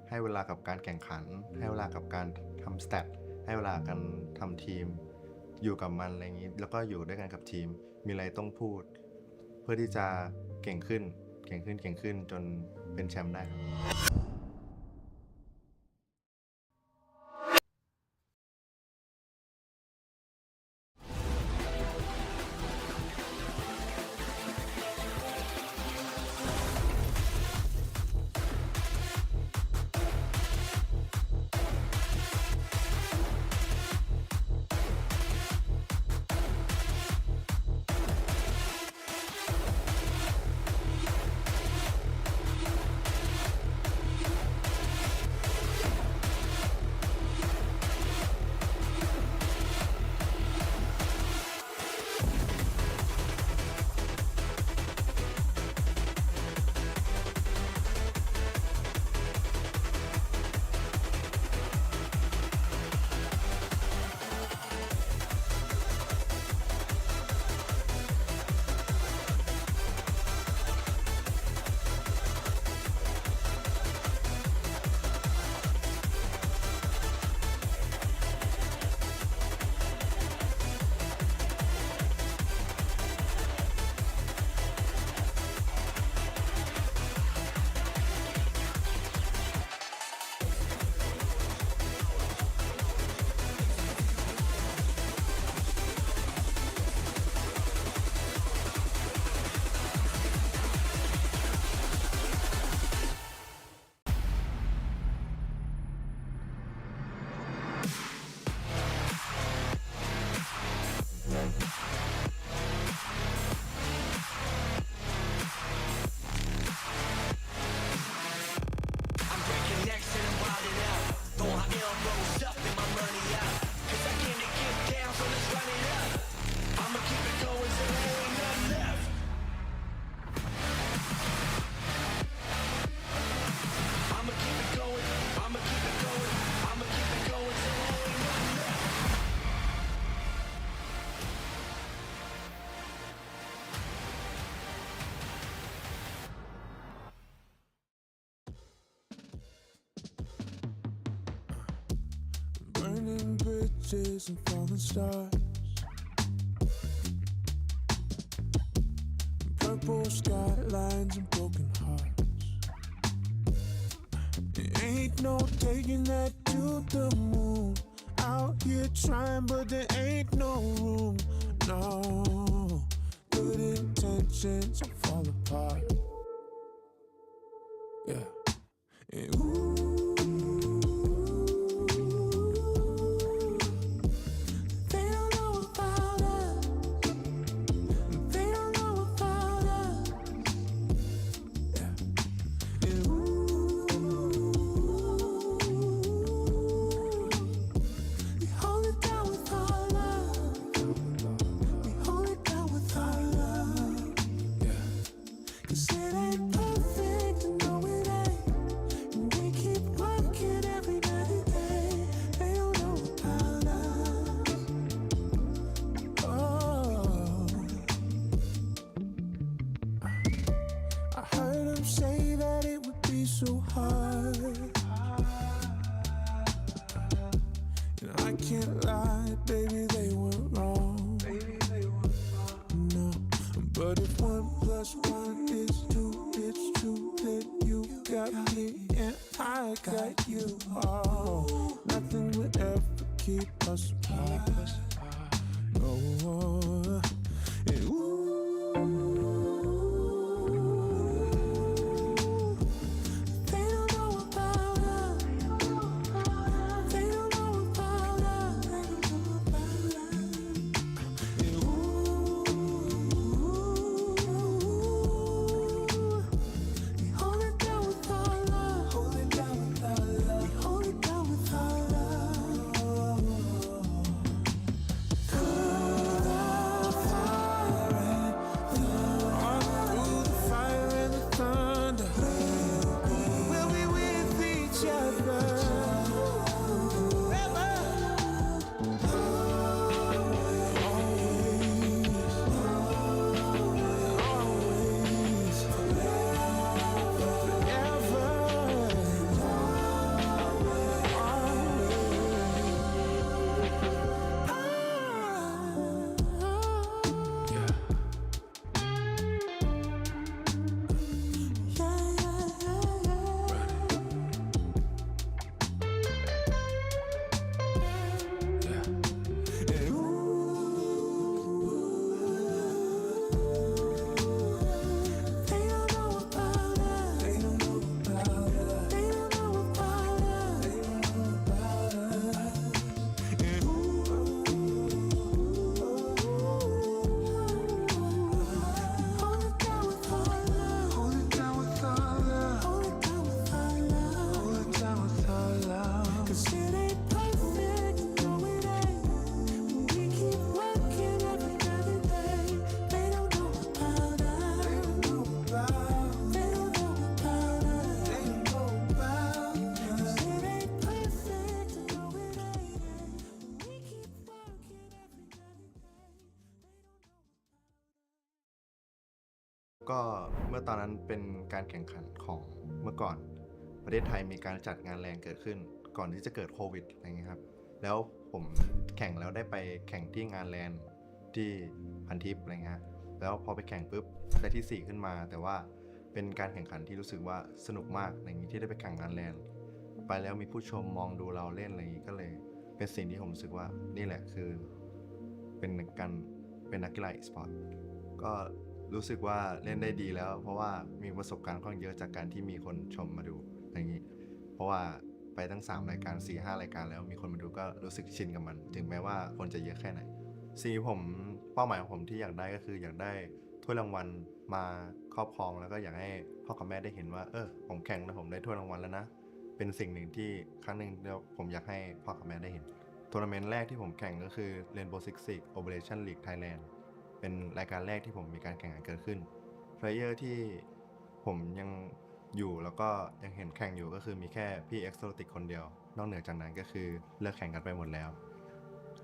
ให้เวลากับการแข่งขันให้เวลากับการทำสแตทให้เวลาการทำทีมอยู่กับมันอะไรอย่างนี้แล้วก็อยู่ด้วยกันกับทีมมีอะไรต้องพูดเพื่อที่จะเก่งขึ้นจนเป็นแชมป์ได้ครับ Burning bridges and falling stars, purple skylines and broken hearts. There ain't no taking that to the moon. Out here trying, but there ain't no room. No, good intentions will fall apart. Yeah. And say that it would be so hard, and I can't lie, baby, they were wrong. No, but if 1 + 1 is 2, it's true that you got me and I got you. Oh, nothing will ever keep us apart. No, and they don't know about us. They don't know about us. And we hold it down with our love. Hold it down with our love. We hold it down with our love. Through the fire and the thunder, we'll be with each other.ก็เมื่อตอนนั้นเป็นการแข่งขันของเมื่อก่อนประเทศไทยมีการจัดงานแรงเกิดขึ้นก่อนที่จะเกิดโควิดอะไรเงี้ยครับแล้วผมแข่งแล้วได้ไปแข่งที่งานแลนที่พันทิพย์อะไรเงี้ยแล้วพอไปแข่งปุ๊บได้ที่ 4ขึ้นมาแต่ว่าเป็นการแข่งขันที่รู้สึกว่าสนุกมากอะไรอย่างนี้ที่ได้ไปแข่งงานแลนไปแล้วมีผู้ชมมองดูเราเล่นอะไรอย่างนี้ก็เลยเป็นสิ่งที่ผมรู้สึกว่านี่แหละคือเป็นนักกีฬาอีสปอร์ตก็รู้สึกว่าเล่นได้ดีแล้วเพราะว่ามีประสบการณ์ค่อนข้างเยอะจากการที่มีคนชมมาดูอย่างนี้เพราะว่าไปตั้ง3รายการ 4-5 รายการแล้วมีคนมาดูก็รู้สึกชินกับมันถึงแม้ว่าคนจะเยอะแค่ไหนผมเป้าหมายของผมที่อยากได้ก็คืออยากได้ถ้วยรางวัลมาครอบครองแล้วก็อยากให้พ่อกับแม่ได้เห็นว่าผมแข่งแล้วผมได้ถ้วยรางวัลแล้วนะเป็นสิ่งหนึ่งที่ครั้งหนึ่งแล้วผมอยากให้พ่อกับแม่ได้เห็นทัวร์นาเมนต์แรกที่ผมแข่งก็คือ rainbowsixesports League Thailandเป็นรายการแรกที่ผมมีการแข่งขันเกิดขึ้นเพลเยอร์ที่ผมยังอยู่แล้วก็ยังเห็นแข่งอยู่ก็คือมีแค่พี่เอ็กโซติกคนเดียวนอกเหนือจากนั้นก็คือเลิกแข่งกันไปหมดแล้ว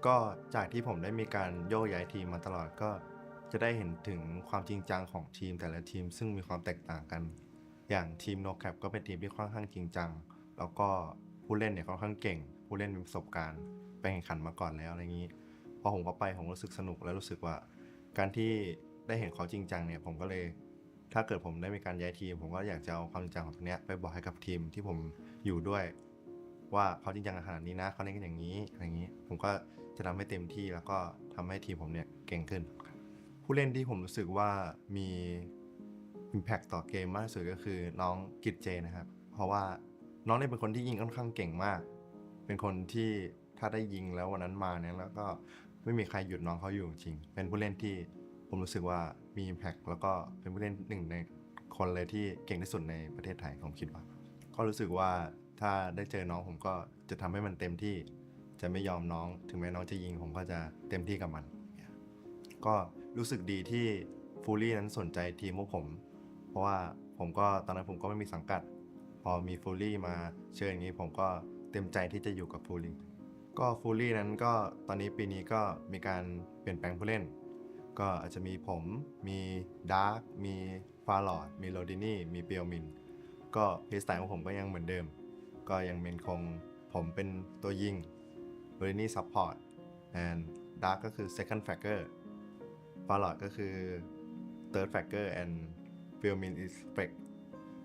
ก็จากที่ผมได้มีการโยกย้ายทีมมาตลอดก็จะได้เห็นถึงความจริงจังของทีมแต่ละทีมซึ่งมีความแตกต่างกันอย่างทีม No Cap ก็เป็นทีมที่ค่อนข้างจริงจังแล้วก็ผู้เล่นเนี่ยค่อนข้างเก่งผู้เล่นมีประสบการณ์ไปแข่งขันมาก่อนแล้วอะไรอย่างนี้พอผมเข้าไปผมรู้สึกสนุกและรู้สึกว่าการที่ได้เห็นเขาจริงจังเนี่ยผมก็เลยถ้าเกิดผมได้มีการย้ายทีมผมก็อยากจะเอาความจริงจังของตรงนี้ไปบอกให้กับทีมที่ผมอยู่ด้วยว่าเขาจริงจังขนาดนี้นะเขาเล่นกันอย่างนี้อย่างนี้ผมก็จะทำให้เต็มที่แล้วก็ทำให้ทีมผมเนี่ยเก่งขึ้นผู้เล่นที่ผมรู้สึกว่ามี impact ต่อเกมมากที่สุดก็คือน้องกิจเจนะครับเพราะว่าน้องเนี่ยเป็นคนที่ยิงค่อนข้างเก่งมากเป็นคนที่ถ้าได้ยิงแล้ววันนั้นมาเนี่ยแล้วก็ไม่มีใครหยุดน้องเขาอยู่จริงเป็นผู้เล่นที่ผมรู้สึกว่ามี impact แล้วก็เป็นผู้เล่นหนึ่งในคนเลยที่เก่งที่สุดในประเทศไทยผมคิดว่าก็รู้สึกว่าถ้าได้เจอน้องผมก็จะทำให้มันเต็มที่จะไม่ยอมน้องถึงแม้น้องจะยิงผมก็จะเต็มที่กับมันก็รู้สึกดีที่ฟูลี่นั้นสนใจทีมพวกผมเพราะว่าผมก็ตอนนั้นผมก็ไม่มีสังกัดพอมีฟูลี่มาเชิญอย่างนี้ผมก็เต็มใจที่จะอยู่กับฟูลี่ก็ฟูลี่นั้นก็ตอนนี้ปีนี้ก็มีการเปลี่ยนแปลงผู้เล่นก็อาจจะมีผมมีดาร์กมีฟาลอร์ดมีโรดินี่มีเปียวมินก็เพลย์สไตล์ของผมก็ยังเหมือนเดิมก็ยังเป็นคงผมเป็นตัวยิงโรดินี่ซัพพอร์ตแอนด์ดาร์กก็คือ second fragger ฟาลอร์ดก็คือ third fragger and เปียวมิน is spec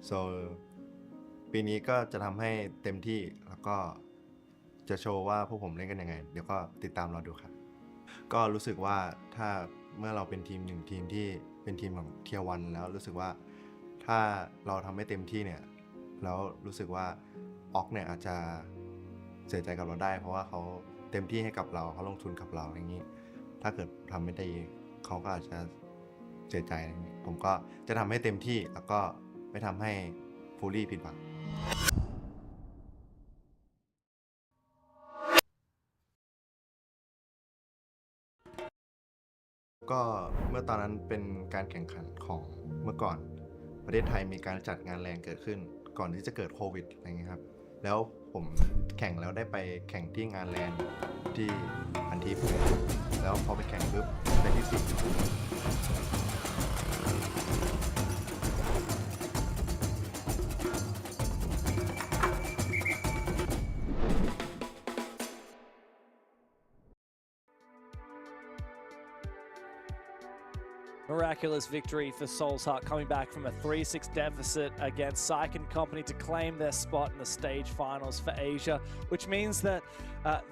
so ปีนี้ก็จะทำให้เต็มที่แล้วก็จะโชว์ว่าพวกผมเล่นกันยังไงเดี๋ยวก็ติดตามเราดูครับก็รู้สึกว่าถ้าเมื่อเราเป็นทีมหนึ่งทีมที่เป็นทีมของเทียร์วันแล้วรู้สึกว่าถ้าเราทำไม่เต็มที่เนี่ยแล้วรู้สึกว่าออกเนี่ยอาจจะเสียใจกับเราได้เพราะว่าเขาเต็มที่ให้กับเราเขาลงทุนกับเราอย่างนี้ถ้าเกิดทำไม่ได้เขาก็อาจจะเสียใจผมก็จะทำให้เต็มที่แล้วก็ไม่ทำให้ฟูลี่ผิดหวังก็เมื่อตอนนั้นเป็นการแข่งขันของเมื่อก่อนประเทศไทยมีการจัดงานแรงเกิดขึ้นก่อนที่จะเกิดโควิดอะไรเงี้ยครับแล้วผมแข่งแล้วได้ไปแข่งที่งานแลนด์ที่พันทิพย์แล้วพอไปแข่งปุ๊บได้ที่4 Miraculous victory for Soul's Heart, coming back from a 3-6 deficit against Psych & Company to claim their spot in the stage finals for Asia, which means that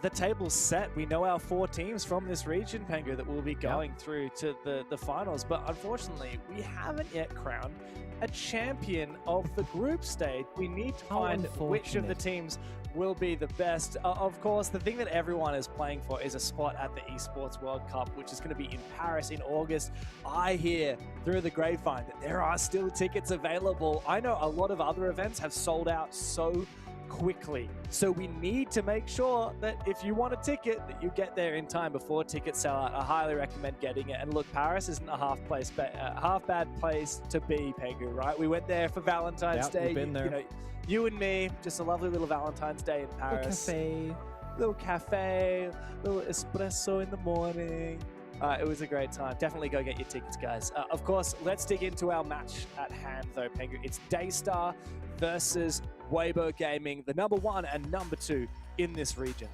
the table's set. We know our 4 teams from this region, Pengu, that will be going through to the finals, but unfortunately, we haven't yet crowned a champion of the group stage. We need to find which of the teams will be the best. Of course, the thing that everyone is playing for is a spot at the Esports World Cup, which is going to be in Paris in August. I hear through the grapevine that there are still tickets available. I know a lot of other events have sold out so quickly. So we need to make sure that if you want a ticket, that you get there in time before tickets sell out. I highly recommend getting it. And look, Paris isn't a half bad place to be, Pengu, right? We went there for Valentine's Day. We've been there. You know, you and me, just a lovely little Valentine's Day in Paris. Little cafe, little espresso in the morning. It was a great time. Definitely go get your tickets, guys. Of course, let's dig into our match at hand, though, Pengu. It's Daystar versus Weibo Gaming, the number 1 and number 2 in this region.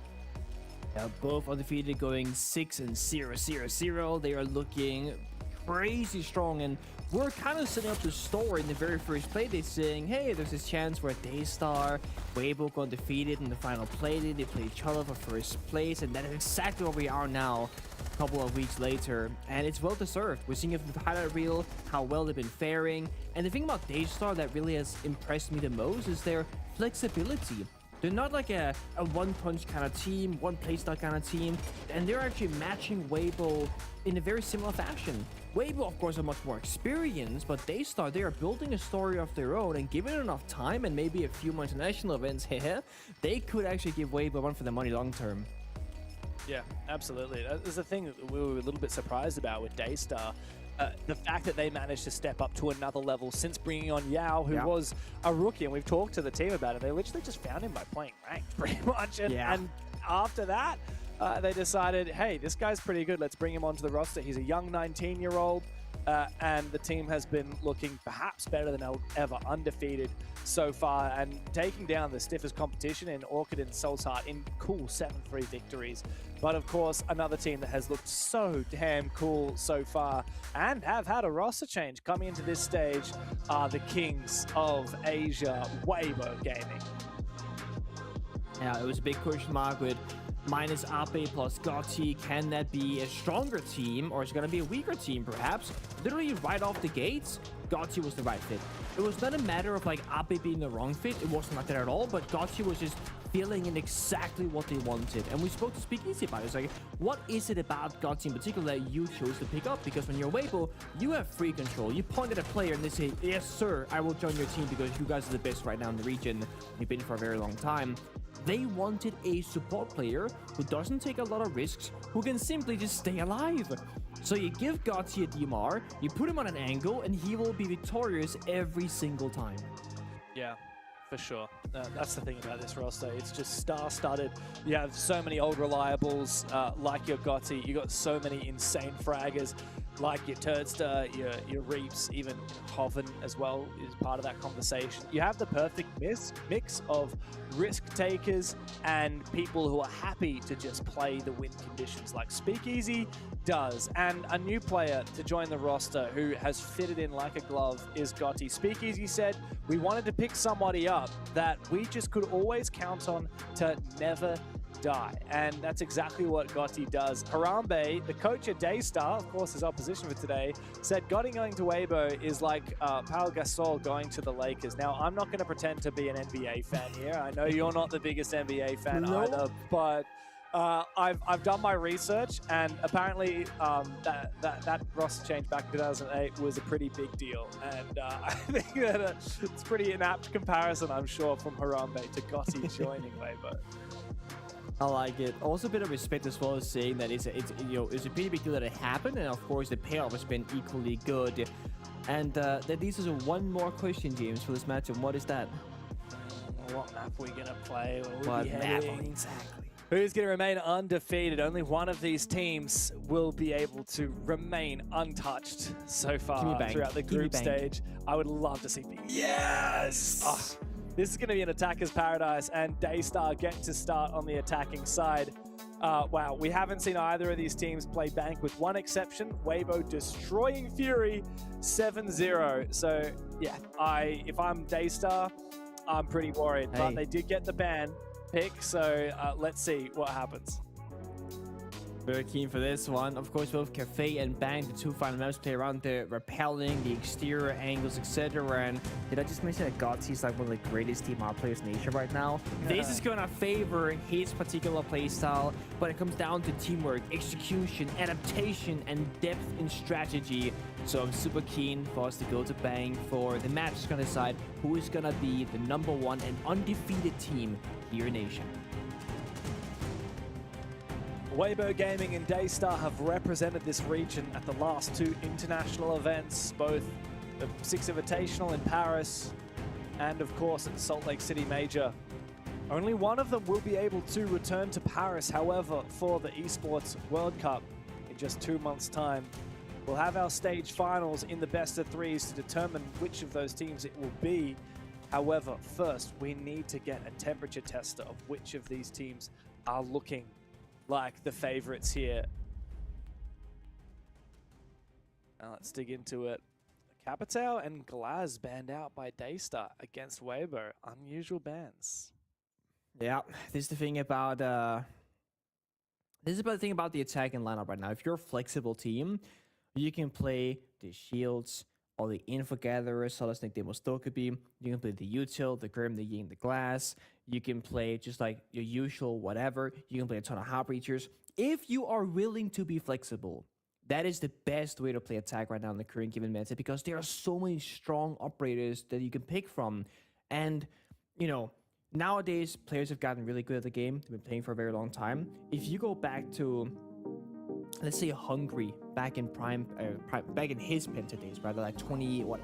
Yeah, both undefeated, going 6-0-0-0. They are looking crazy strong, and we're kind of setting up the story in the very first play. They're saying, hey, there's this chance where Daystar, Weibo got defeated in the final play. They play each other for first place, and that is exactly where we are now, a couple of weeks later, and it's well deserved. We're seeing it from the highlight reel, how well they've been faring, and the thing about Daystar that really has impressed me the most is their flexibility. They're not like a one-punch kind of team, one playstyle kind of team, and they're actually matching Weibo in a very similar fashion. Weibo, of course, are much more experienced, but Daystar, they are building a story of their own, and given enough time and maybe a few more international events here, they could actually give Weibo one for the money long term. Yeah, absolutely. That's the thing that we were a little bit surprised about with Daystar. The fact that they managed to step up to another level since bringing on Yao, who was a rookie, and we've talked to the team about it. They literally just found him by playing ranked, pretty much. And after that, they decided, hey, this guy's pretty good. Let's bring him onto the roster. He's a young 19-year-old, and the team has been looking perhaps better than ever, undefeated so far, and taking down the stiffest competition in Orchid and Soul's Heart in cool 7-3 victories. But of course, another team that has looked so damn cool so far and have had a roster change coming into this stage are the Kings of Asia, Weibo Gaming. Yeah, it was a big question mark with minus Ape plus Gotti. Can that be a stronger team, or is it going to be a weaker team perhaps? Literally right off the gates, Gotti was the right fit. It was not a matter of like Ape being the wrong fit. It wasn't like that at all, but Gotti was just filling in exactly what they wanted. And we spoke to Speakeasy about it. It's like, what is it about Gotti in particular that you chose to pick up? Because when you're Weibo, you have free control. You point at a player and they say, yes, sir, I will join your team because you guys are the best right now in the region. You've been for a very long time. They wanted a support player who doesn't take a lot of risks, who can simply just stay alive. So you give Gotti a DMR, you put him on an angle, and he will be victorious every single time. Yeah, for sure. That's the thing about this roster. It's just star-studded. You have so many old reliables like your Gotti. You got so many insane fraggers. like your Turdster, your Reaps, even Hoven as well is part of that conversation. You have the perfect mix of risk takers and people who are happy to just play the win conditions like Speakeasy does. And a new player to join the roster who has fitted in like a glove is Gotti. Speakeasy said, we wanted to pick somebody up that we just could always count on to never die. And that's exactly what Gotti does. Harambe, the coach at Daystar, of course his opposition for today, said Gotti going to Weibo is like Pau Gasol going to the Lakers. Now, I'm not going to pretend to be an NBA fan here. I know you're not the biggest NBA fan either, but I've done my research, and apparently that roster change back in 2008 was a pretty big deal. And I think that it's pretty an apt comparison, I'm sure, from Harambe to Gotti joining Weibo. I like it. Also, a bit of respect as well as saying that it's a pretty big deal that it happened, and of course the payoff has been equally good. And that leads us to one more question, James, for this matchup. What is that? What map are we gonna play? What map exactly? Who's going to remain undefeated? Only one of these teams will be able to remain untouched so far throughout the group stage. I would love to see. Yes! Oh, this is going to be an attacker's paradise, and Daystar get to start on the attacking side. Wow, we haven't seen either of these teams play Bank with one exception, Weibo destroying Fury 7-0. So yeah, if I'm Daystar, I'm pretty worried, but they did get the ban pick, so let's see what happens. Very keen for this one. Of course, both Cafe and Bang, the two final maps, play around the rappelling, the exterior angles, etc. And did I just mention that Gotti is like one of the greatest team art players in Asia right now? This is going to favor his particular playstyle, but it comes down to teamwork, execution, adaptation, and depth in strategy. So I'm super keen for us to go to Bang for the match is going to decide who is going to be the #1 and undefeated team here in Asia. Weibo Gaming and Daystar have represented this region at the last two international events, both the Six Invitational in Paris and, of course, at the Salt Lake City Major. Only one of them will be able to return to Paris, however, for the Esports World Cup in just 2 months' time. We'll have our stage finals in the best of threes to determine which of those teams it will be. However, first, we need to get a temperature tester of which of these teams are looking like the favorites here. Now let's dig into it. Capitao and Glaz banned out by Daystar against Weibo. Unusual bans. Yeah, this is the thing about the thing about the attacking lineup right now. If you're a flexible team, you can play the shields or the info gatherers, Solosnik Demo Stokebi. You can play the util, the Grim, the Ying, the Glass. You can play just like your usual whatever. You can play a ton of hop breachers. If you are willing to be flexible, that is the best way to play attack right now in the current given meta, because there are so many strong operators that you can pick from. And, you know, nowadays players have gotten really good at the game. They've been playing for a very long time. If you go back to, let's say, Hungry back in back in his Penta days, rather like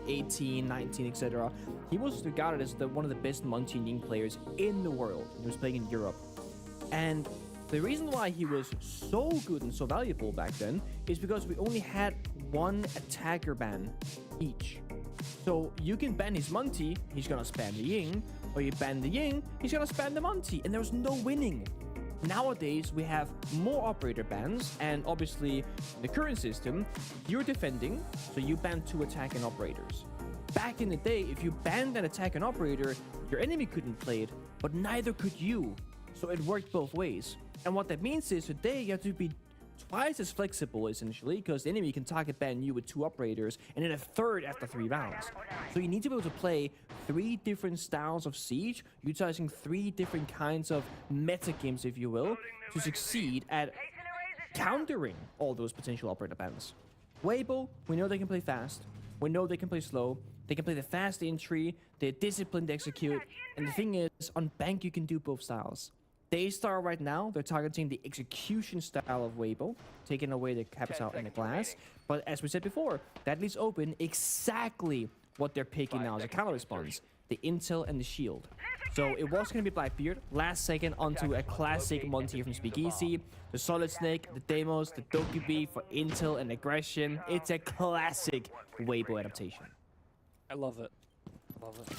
18, 19, etc. He was regarded as one of the best Monty Ying players in the world. He was playing in Europe, and the reason why he was so good and so valuable back then is because we only had one attacker ban each. So you can ban his Monty, he's gonna spam the Ying, or you ban the Ying, he's gonna spam the Monty, and there was no winning. Nowadays, we have more operator bans, and obviously, in the current system, you're defending, so you ban 2 attacking operators. Back in the day, if you banned an attacking operator, your enemy couldn't play it, but neither could you. So it worked both ways. And what that means is today, you have to be twice as flexible, essentially, because the enemy can target ban you with 2 operators, and then a third after 3 rounds. So you need to be able to play 3 different styles of Siege, utilizing 3 different kinds of meta games, if you will, to succeed at countering all those potential operator bans. Weibo, we know they can play fast, we know they can play slow, they can play the fast entry, they're disciplined to execute, and the thing is, on Bank you can do both styles. Daystar right now, they're targeting the execution style of Weibo, taking away the Capitao and the Glass. But as we said before, that leaves open exactly what they're picking now as a counter response, the Intel and the Shield. So it was going to be Blackbeard. Last second onto a classic Monty from Speakeasy. The Solid Snake, the Demos, the Dokkaebi for intel and aggression. It's a classic Weibo adaptation. I love it. Love it.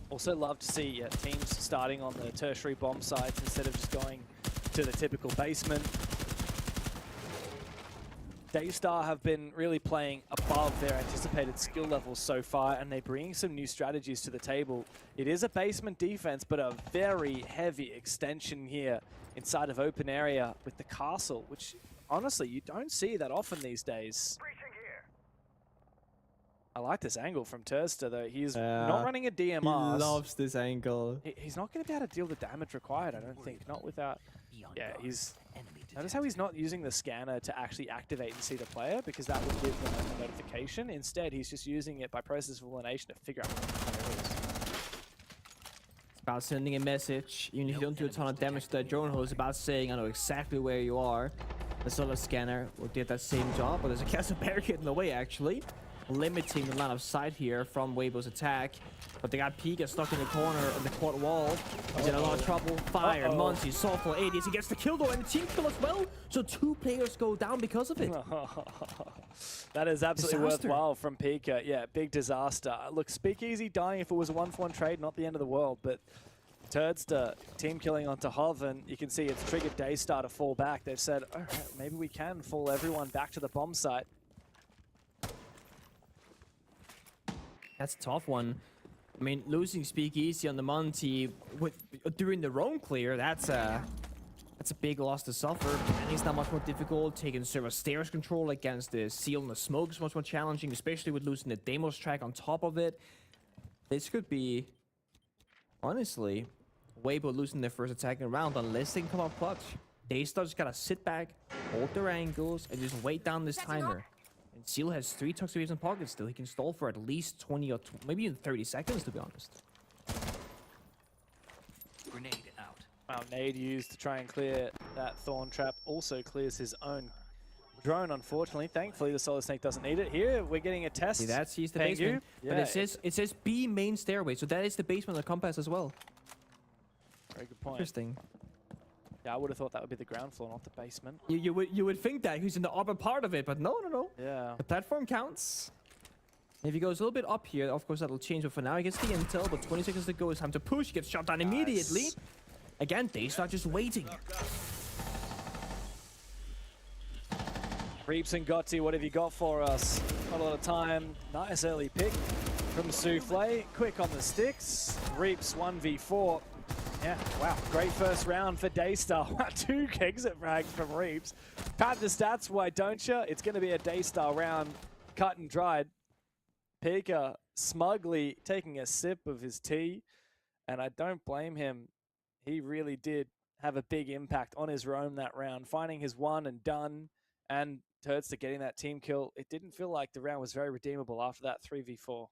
Also love to see teams starting on the tertiary bomb sites instead of just going to the typical basement. Daystar have been really playing above their anticipated skill levels so far, and they're bringing some new strategies to the table. It is a basement defense, but a very heavy extension here inside of open area with the castle, which honestly you don't see that often these days. I like this angle from Turster, though. He's not running a DMR. He loves this angle. He's not going to be able to deal the damage required, I don't think. Not without... Yeah, he's... Notice how he's not using the scanner to actually activate and see the player, because that would give them a notification. Instead, he's just using it by process of elimination to figure out what the player is. It's about sending a message. Even if you don't do a ton of damage to that drone hole, it's about saying, I know exactly where you are. The solar scanner will do that same job, but there's a castle barricade in the way, actually, limiting the line of sight here from Weibo's attack. But they got Pika stuck in the corner of the quad wall. He's in a lot of trouble. Fire, Monty, softball, 80s. He gets the kill though, and the team kill as well. So 2 players go down because of it. That is absolutely Disaster. worthwhile from Pika. Yeah, big disaster. Look, Speakeasy dying if it was a 1-for-1 trade, not the end of the world, but Turdster team killing onto Hov, and you can see it's triggered Daystar to fall back. They've said, all right, maybe we can fall everyone back to the bomb site. That's a tough one. I mean, losing Speakeasy on the Monty during the roam clear, that's a big loss to suffer. And it's not much more difficult. Taking server stairs control against the seal and the smoke is much more challenging, especially with losing the Demos track on top of it. This could be, honestly, Weibo losing their first attacking round unless they can come up clutch. Daystar just gotta sit back, hold their angles, and just wait down this timer. And Seal has 3 toxic waves in pocket still. He can stall for at least 20 or maybe even 30 seconds, to be honest. Grenade out. Wow, nade used to try and clear that Thorn Trap. Also clears his own drone, unfortunately. Thankfully, the Solid Snake doesn't need it. Here, we're getting a test. See, that's he's the Thank basement. you. But Yeah, it says B main stairway, so that is the basement of the compass as well. very good point. Interesting. Yeah, I would have thought that would be the ground floor, not the basement. You would think that he's in the upper part of it, but no. Yeah. The platform counts. If he goes a little bit up here, of course that'll change. But for now, he gets the intel. But 20 seconds to go. It's time to push. He gets shot down immediately. Again, they start just waiting. Reaps and Gotti, what have you got for us? Not a lot of time. Nice early pick from Souffle. Quick on the sticks. Reaps 1v4. Yeah, wow. Great first round for Daystar. 2 exit frags from Reaps. Pad the stats, why don't you? It's going to be a Daystar round, cut and dried. Pika smugly taking a sip of his tea, and I don't blame him. He really did have a big impact on his roam that round, finding his one and done, and Turdster getting that team kill. It didn't feel like the round was very redeemable after that 3v4.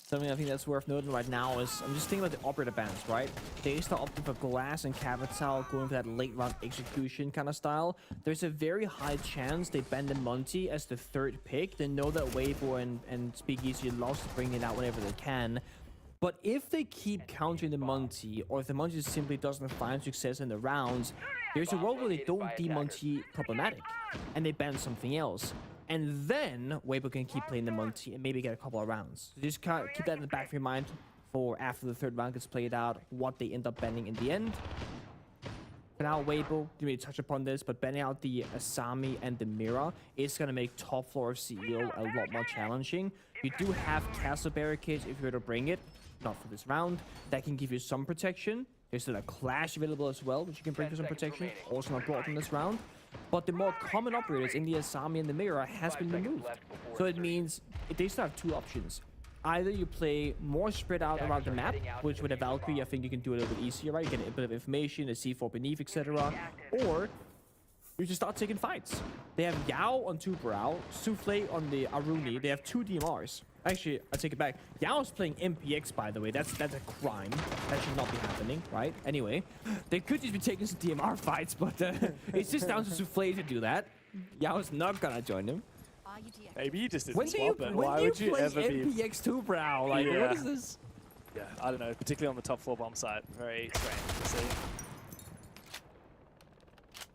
Something I think that's worth noting right now is, I'm just thinking about the operator bans, right? Daystar opting for Glass and Capital, going for that late round execution kind of style. There's a very high chance they ban the Monty as the 3rd pick. They know that Weibo and Speakeasy loves to bring it out whenever they can. But if they keep countering the Monty, or if the Monty simply doesn't find success in the rounds, there's a world where they don't deem Monty problematic, and they ban something else. And then Weibo can keep playing the Monty and maybe get a couple of rounds. So just keep that in the back of your mind for after the 3rd round gets played out, what they end up banning in the end. For now, Weibo, didn't really touch upon this, but banning out the Asami and the Mira is going to make top floor of CEO a lot more challenging. You do have castle barricades if you were to bring it, not for this round. That can give you some protection. There's still a Clash available as well, which you can bring for some protection. Also not brought in this round. But the more common operators in the Asami and the Mira has been removed. So it means they still have 2 options. Either you play more spread out around the map, which with a Valkyrie I think you can do a little bit easier, right? You get a bit of information, a C4 beneath, etc. Or you just start taking fights. They have Yao on 2 Brow, Souffle on the Aruni. They have 2 DMRs. Actually, I take it back. Yao's playing MPX, by the way. That's a crime. That should not be happening, right? Anyway, they could just be taking some DMR fights, but it's just down to Souffle to do that. Yao's not gonna join him. Maybe he just didn't When swap it. do Why you would you play ever be... MPX 2 Brow? Like, Yeah. what is this? Yeah, I don't know, particularly on the top floor bomb site. Very strange to see.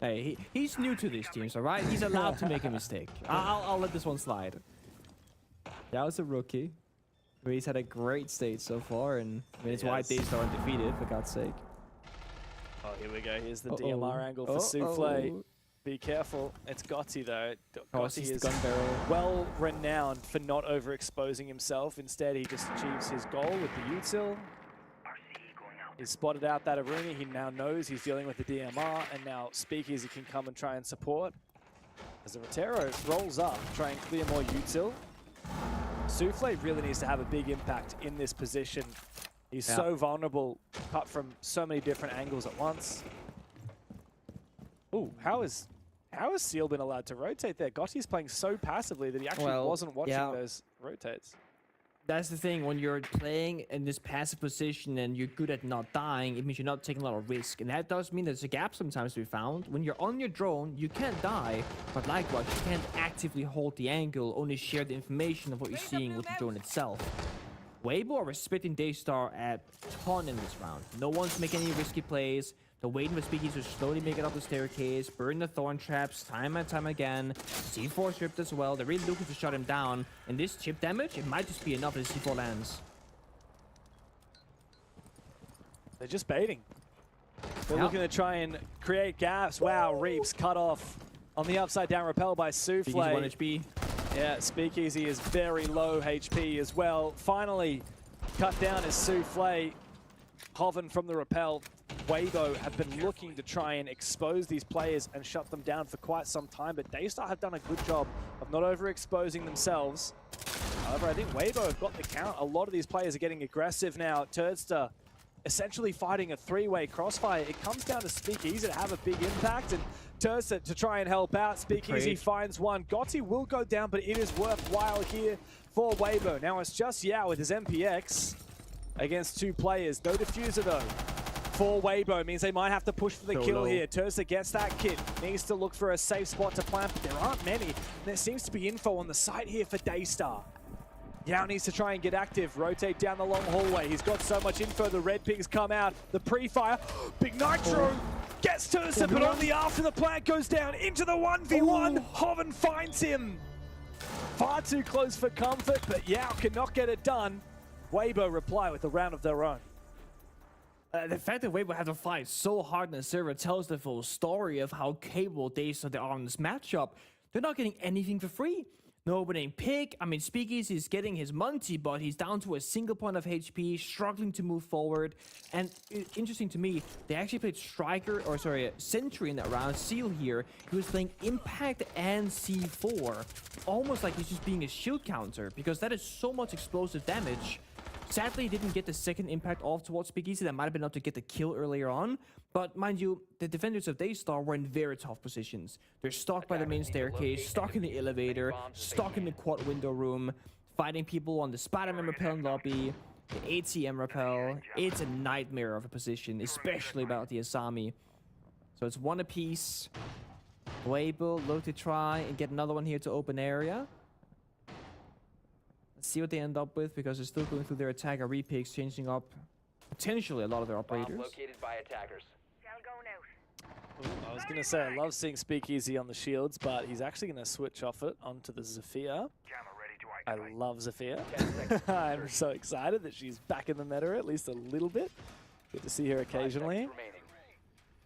Hey, he's new to these teams, all right? He's allowed to make a mistake. I'll let this one slide. That was a rookie. But he's had a great stage so far, and I mean, it's why Daystar undefeated, for God's sake. Oh, here we go. Here's the DMR angle for Souffle. Be careful. It's Gotti, though. Gotti is well renowned for not overexposing himself. Instead, he just achieves his goal with the util. He's spotted out that Aruna. He now knows he's dealing with the DMR, and now Speakeasy can come and try and support. As the Rotero rolls up, try and clear more util. Souffle really needs to have a big impact in this position. He's so vulnerable, cut from so many different angles at once. Ooh, how has Seal been allowed to rotate there? Gotti's playing so passively that he actually wasn't watching those rotates. That's the thing, when you're playing in this passive position and you're good at not dying, it means you're not taking a lot of risk. And that does mean there's a gap sometimes to be found. When you're on your drone, you can't die, but likewise, you can't actively hold the angle, only share the information of what you're seeing with the drone itself. Weibo are respecting Daystar a ton in this round. No one's making any risky plays. They're waiting for Speakeasy to slowly make it up the staircase, burn the thorn traps time and time again. C4 ripped as well. They're really looking to shut him down. And this chip damage, it might just be enough if C4 lands. They're just baiting. They're looking to try and create gaps. Wow, Reaps cut off on the upside down rappel by Souffle. 1 HP. Yeah, Speakeasy is very low HP as well. Finally cut down is Souffle. Hoven from the rappel. Weibo have been looking to try and expose these players and shut them down for quite some time, but Daystar have done a good job of not overexposing themselves. However, I think Weibo have got the count. A lot of these players are getting aggressive now. Turdster essentially fighting a three-way crossfire. It comes down to Speakeasy to have a big impact, and Turdster to try and help out. Speakeasy finds one. Gotti will go down, but it is worthwhile here for Weibo. Now it's just Yao with his MPX against two players. No diffuser though. For Weibo means they might have to push for the kill here. Turdster gets that kit. Needs to look for a safe spot to plant, but there aren't many. There seems to be info on the site here for Daystar. Yao needs to try and get active, rotate down the long hallway. He's got so much info, the red pings come out. The pre-fire, Big Nitro gets Turdster, but only after the plant goes down into the 1v1. Hoven finds him. Far too close for comfort, but Yao cannot get it done. Weibo reply with a round of their own. The fact that Weibo had to fight so hard in the server tells the full story of how capable Daystar they are in this matchup. They're not getting anything for free. No opening pick. I mean, Speakeasy is getting his Monty, but he's down to a single point of HP, struggling to move forward. And interesting to me, they actually played Sentry in that round. Seal here, he was playing Impact and C4, almost like he's just being a shield counter, because that is so much explosive damage. Sadly, he didn't get the second impact off towards Speakeasy. That might have been enough to get the kill earlier on. But mind you, the defenders of Daystar were in very tough positions. They're stuck by the main staircase, stuck in the elevator, stuck in the quad window room, fighting people on the Spider-Man rappel lobby, the ATM rappel. It's a nightmare of a position, especially about the Asami. So it's one apiece. Weibo look to try and get another one here to open area. Let's see what they end up with, because they're still going through their attacker repicks, changing up potentially a lot of their operators. Located by attackers. I was going to say, I love seeing Speakeasy on the shields, but he's actually going to switch off it onto the Zafir. I love Zafir. I'm so excited that she's back in the meta at least a little bit. Good to see her occasionally.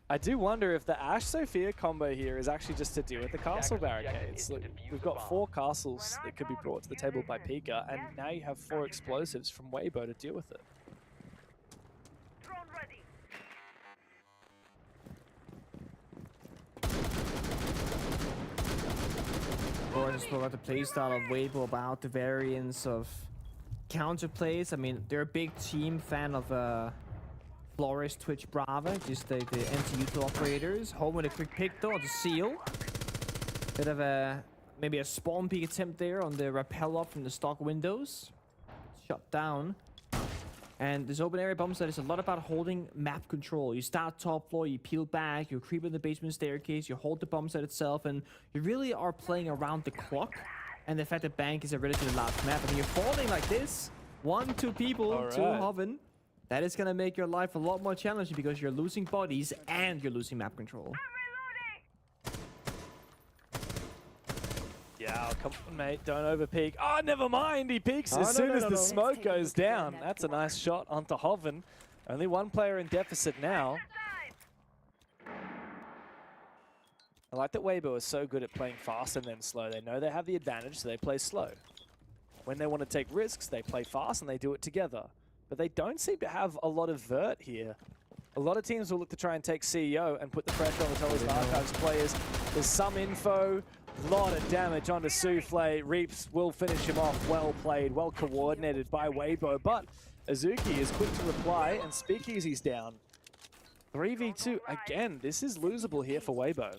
I do wonder if the Ashe-Sophia combo here is actually just to deal with the castle barricades. Look, we've got 4 castles that could be brought to the table by Pika, and now you have 4 explosives from Weibo to deal with it. Or just about the playstyle of Weibo, about the variance of counterplays. I mean, they're a big team fan of Flores, Twitch, Brava, just the anti-util operators. Home with a quick pick though on the Seal. Bit of maybe a spawn peek attempt there on the rappel up from the stock windows. Shut down. And this open area bomb site is a lot about holding map control. You start top floor, you peel back, you creep in the basement staircase, you hold the bomb site itself, and you really are playing around the clock. And the fact that Bank is a relatively large map, and you're falling like this, 2 people All to right. Hoven. That is going to make your life a lot more challenging because you're losing bodies and you're losing map control. Yeah, come on, mate. Don't overpeak. Oh, never mind. He peeks Oh, as no, soon no, as no, the no. smoke goes down. That's a nice shot onto Hoven. Only 1 player in deficit now. I like that Weibo is so good at playing fast and then slow. They know they have the advantage, so they play slow. When they want to take risks, they play fast and they do it together. But they don't seem to have a lot of vert here. A lot of teams will look to try and take CEO and put the pressure on the Television Archives players. There's some info, a lot of damage onto Souffle. Reaps will finish him off. Well played, well coordinated by Weibo. But Azuki is quick to reply and Speakeasy's down. 3v2, again, this is losable here for Weibo.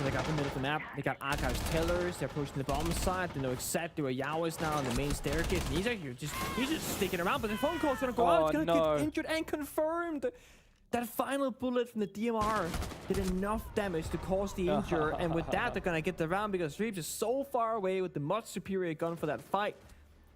They got the middle of the map. They got Archives pillars. They're pushing the bomb side. They know exactly where Yao is now on the main staircase. And he's just sticking around, but the phone call's gonna go out. It's gonna get injured and confirmed. That final bullet from the DMR did enough damage to cause the injury, and with that, they're gonna get the round because Reeves is so far away with the much superior gun for that fight.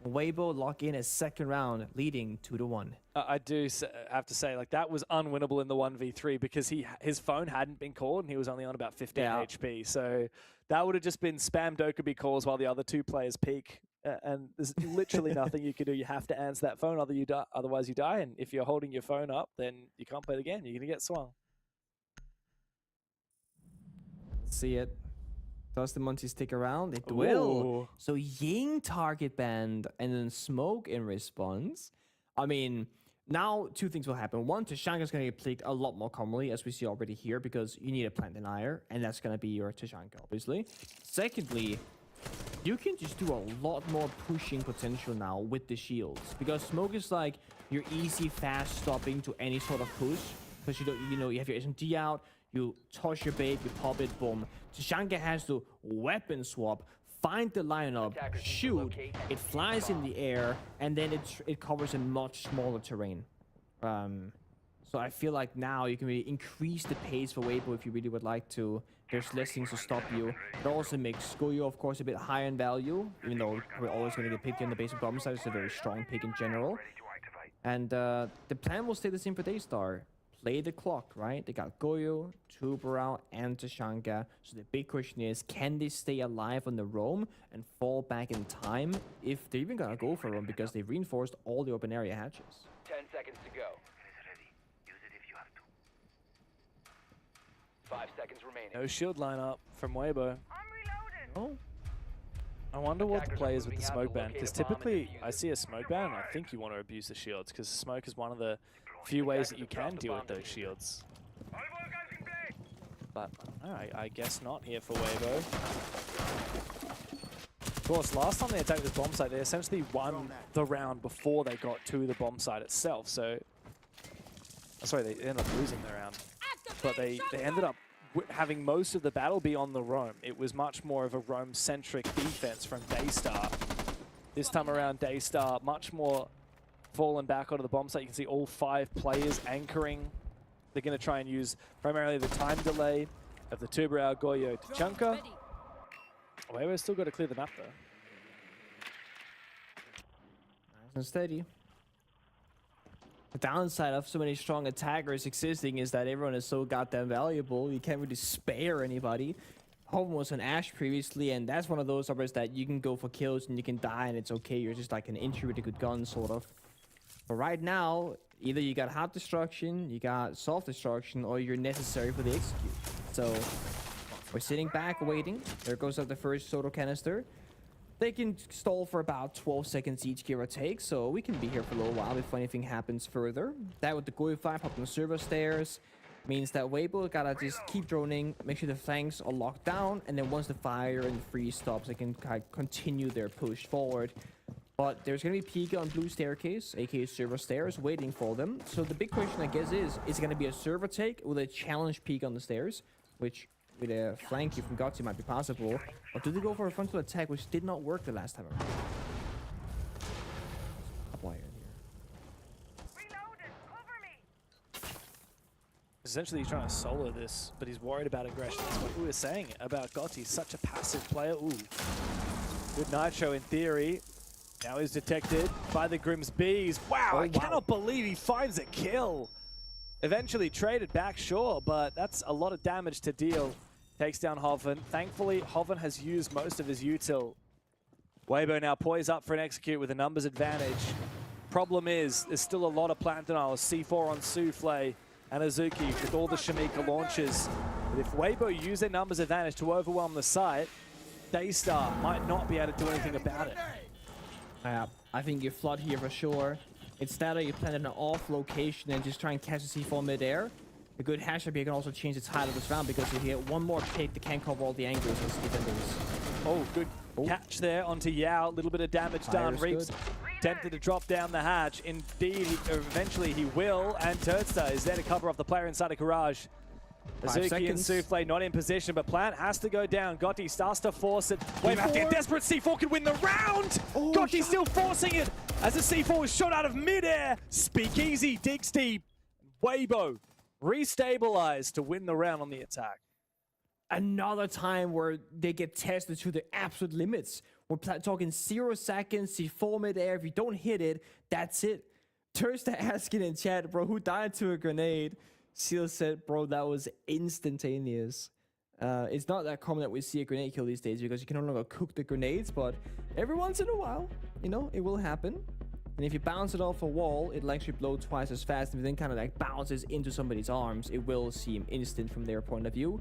Weibo lock in a second round, leading 2-1. I do have to say, like, that was unwinnable in the 1v3 because his phone hadn't been called and he was only on about 15 HP. So that would have just been spam Dokkaebi calls while the other 2 players peek. And there's literally nothing you can do. You have to answer that phone, otherwise you die. And if you're holding your phone up, then you can't play the game. You're going to get swung. See it. Does the Muncie stick around? It will. So Ying target banned and then Smoke in response. I mean, now 2 things will happen. One, Tashanka's going to get played a lot more commonly, as we see already here, because you need a plant denier, and that's going to be your Tashanka, obviously. Secondly, you can just do a lot more pushing potential now with the shields, because Smoke is like your easy, fast stopping to any sort of push, because you have your SMG out, you toss your bait, you pop it, boom. Tashanka has to weapon swap, find the lineup, shoot, it flies in the air, and then it covers a much smaller terrain. So I feel like now you can really increase the pace for Weibo if you really would like to. There's less things to stop you. It also makes Goyo, of course, a bit higher in value, even though we're always going to get picked in the basic bomb side. It's a very strong pick in general. And the plan will stay the same for Daystar. Play the clock, right? They got Goyo, Tuberao, and Tashanka. So the big question is, can they stay alive on the roam and fall back in time if they're even gonna go for a roam because they've reinforced all the open area hatches? 10 seconds to go. 5 seconds remaining. No shield lineup from Weibo. Oh. I wonder what the players with the smoke ban, because typically I see a smoke ban and I think you want to abuse the shields, because smoke is one of the few ways that you can deal with those shields. But I guess not here for Weibo. Of course, last time they attacked this bomb site, they essentially won the round before they got to the bomb site itself. So, sorry, they ended up losing the round, but they ended up having most of the battle be on the roam. It was much more of a roam-centric defense from Daystar. This time around, Daystar much more fallen back onto the bomb site. You can see all 5 players anchoring. They're going to try and use primarily the time delay of the Tuberao, Goyo, Tachanka. Weibo's still got to clear the map though. Nice and steady. The downside of so many strong attackers existing is that everyone is so goddamn valuable. You can't really spare anybody. Home was an Ash previously, and that's one of those operas that you can go for kills and you can die and it's okay. You're just like an injury with a good gun, sort of. But right now, either you got hard destruction, you got soft destruction, or you're necessary for the execute. So we're sitting back waiting. There goes up the first Soto canister. They can stall for about 12 seconds each, give or take, so we can be here for a little while before anything happens further. That with the Goyo 5 up on the server stairs means that Weibo gotta just keep droning, make sure the flanks are locked down, and then once the fire and the freeze stops, they can kind of continue their push forward. But there's gonna be Pika on blue staircase, aka server stairs, waiting for them. So the big question, I guess, is it gonna be a server take with a challenge Pika on the stairs, which with a flank you from Gotzi might be possible, or do they go for a frontal attack, which did not work the last time around? Wire here. Essentially, he's trying to solo this, but he's worried about aggression. That's what we were saying about Gotzi. Such a passive player. Ooh. Good Nitro in theory. Now he's detected by the Grimm's Bees. Wow, I cannot believe he finds a kill. Eventually traded back, sure, but that's a lot of damage to deal. Takes down Hoven. Thankfully, Hoven has used most of his util. Weibo now poised up for an execute with a numbers advantage. Problem is, there's still a lot of plant denials. C4 on Souffle and Azuki with all the Shamika launches. But if Weibo use their numbers advantage to overwhelm the site, Daystar might not be able to do anything about it. Yeah, I think you flood here for sure. Instead of you plant in an off location and just try and catch the C4 mid-air, a good hash up here can also change the tide of this round, because if you get one more pick, they can't cover all the angles as defenders. Oh, good catch there onto Yao. A little bit of damage done. Reaps tempted to drop down the hatch. Indeed, eventually he will. And Turdstar is there to cover off the player inside of Garage. Azuki and Souffle not in position, but Plant has to go down. Gotti starts to force it. Wave have to get desperate. C4 can win the round. Gotti still forcing it as the C4 is shot out of midair. Speakeasy digs deep. Weibo restabilized to win the round on the attack. Another time where they get tested to the absolute limits. We're talking 0 seconds, C4 mid-air. If you don't hit it, that's it. Tursta asking in chat, bro, who died to a grenade? Seal said, bro, that was instantaneous. It's not that common that we see a grenade kill these days, because you can no longer cook the grenades, but every once in a while, you know, it will happen. And if you bounce it off a wall, it'll actually blow twice as fast. If it then kind of like bounces into somebody's arms, it will seem instant from their point of view.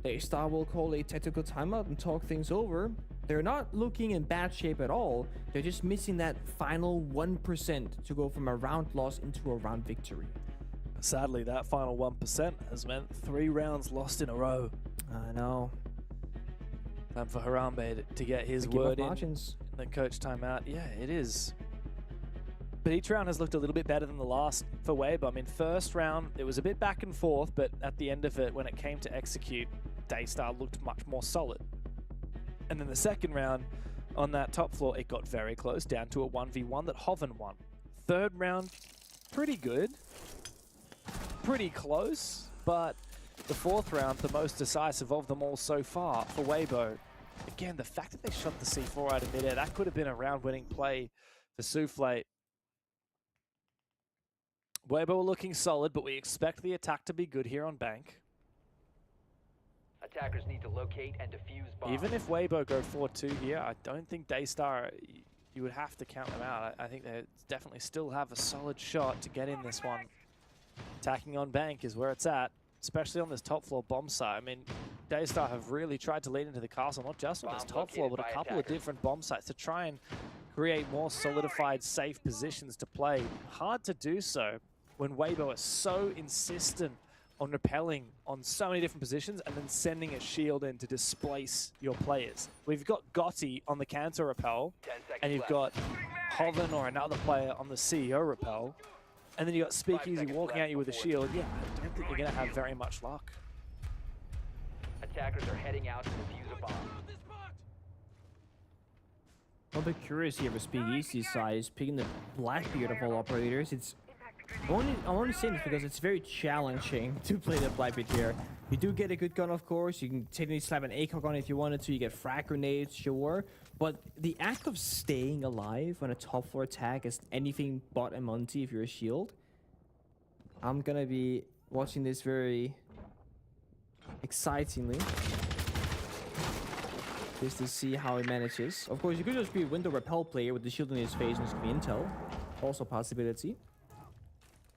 Daystar will call a tactical timeout and talk things over. They're not looking in bad shape at all. They're just missing that final 1% to go from a round loss into a round victory. Sadly, that final 1% has meant 3 rounds lost in a row. I know. Time for Harambe to get his word in the coach timeout. Yeah, it is. But each round has looked a little bit better than the last for Weibo. I mean, first round, it was a bit back and forth, but at the end of it, when it came to execute, Daystar looked much more solid. And then the second round, on that top floor, it got very close, down to a 1v1 that Hoven won. Third round, pretty good. Pretty close, but the fourth round, the most decisive of them all so far for Weibo. Again, the fact that they shot the C4 out of midair, that could have been a round-winning play for Souffle. Weibo are looking solid, but we expect the attack to be good here on Bank. Attackers need to locate and defuse bombs. Even if Weibo go 4-2 here, I don't think Daystar, you would have to count them out. I think they definitely still have a solid shot to get in this one. Attacking on Bank is where it's at, especially on this top floor bomb site. I mean, Daystar have really tried to lead into the castle, not just on this top floor, but a couple of different bomb sites to try and create more solidified, safe positions to play. Hard to do so when Weibo are so insistent on repelling on so many different positions and then sending a shield in to displace your players. We've got Gotti on the counter repel, and you've got Hoven or another player on the CEO repel, and then you got Speakeasy walking at you with a shield. Yeah, I don't think you're gonna have very much luck. Attackers are heading out to defuse a bomb. I'm a bit curious here with Speakeasy's size, picking the Blackbeard of all operators. I'm only saying this because it's very challenging to play the Blackbeard here. You do get a good gun, of course. You can technically slap an ACOG on if you wanted to. You get frag grenades, sure. But the act of staying alive on a top floor attack is anything but a Monty if you're a shield. I'm gonna be watching this very excitingly, just to see how he manages. Of course, you could just be a window repel player with the shield in his face and just be intel. Also a possibility.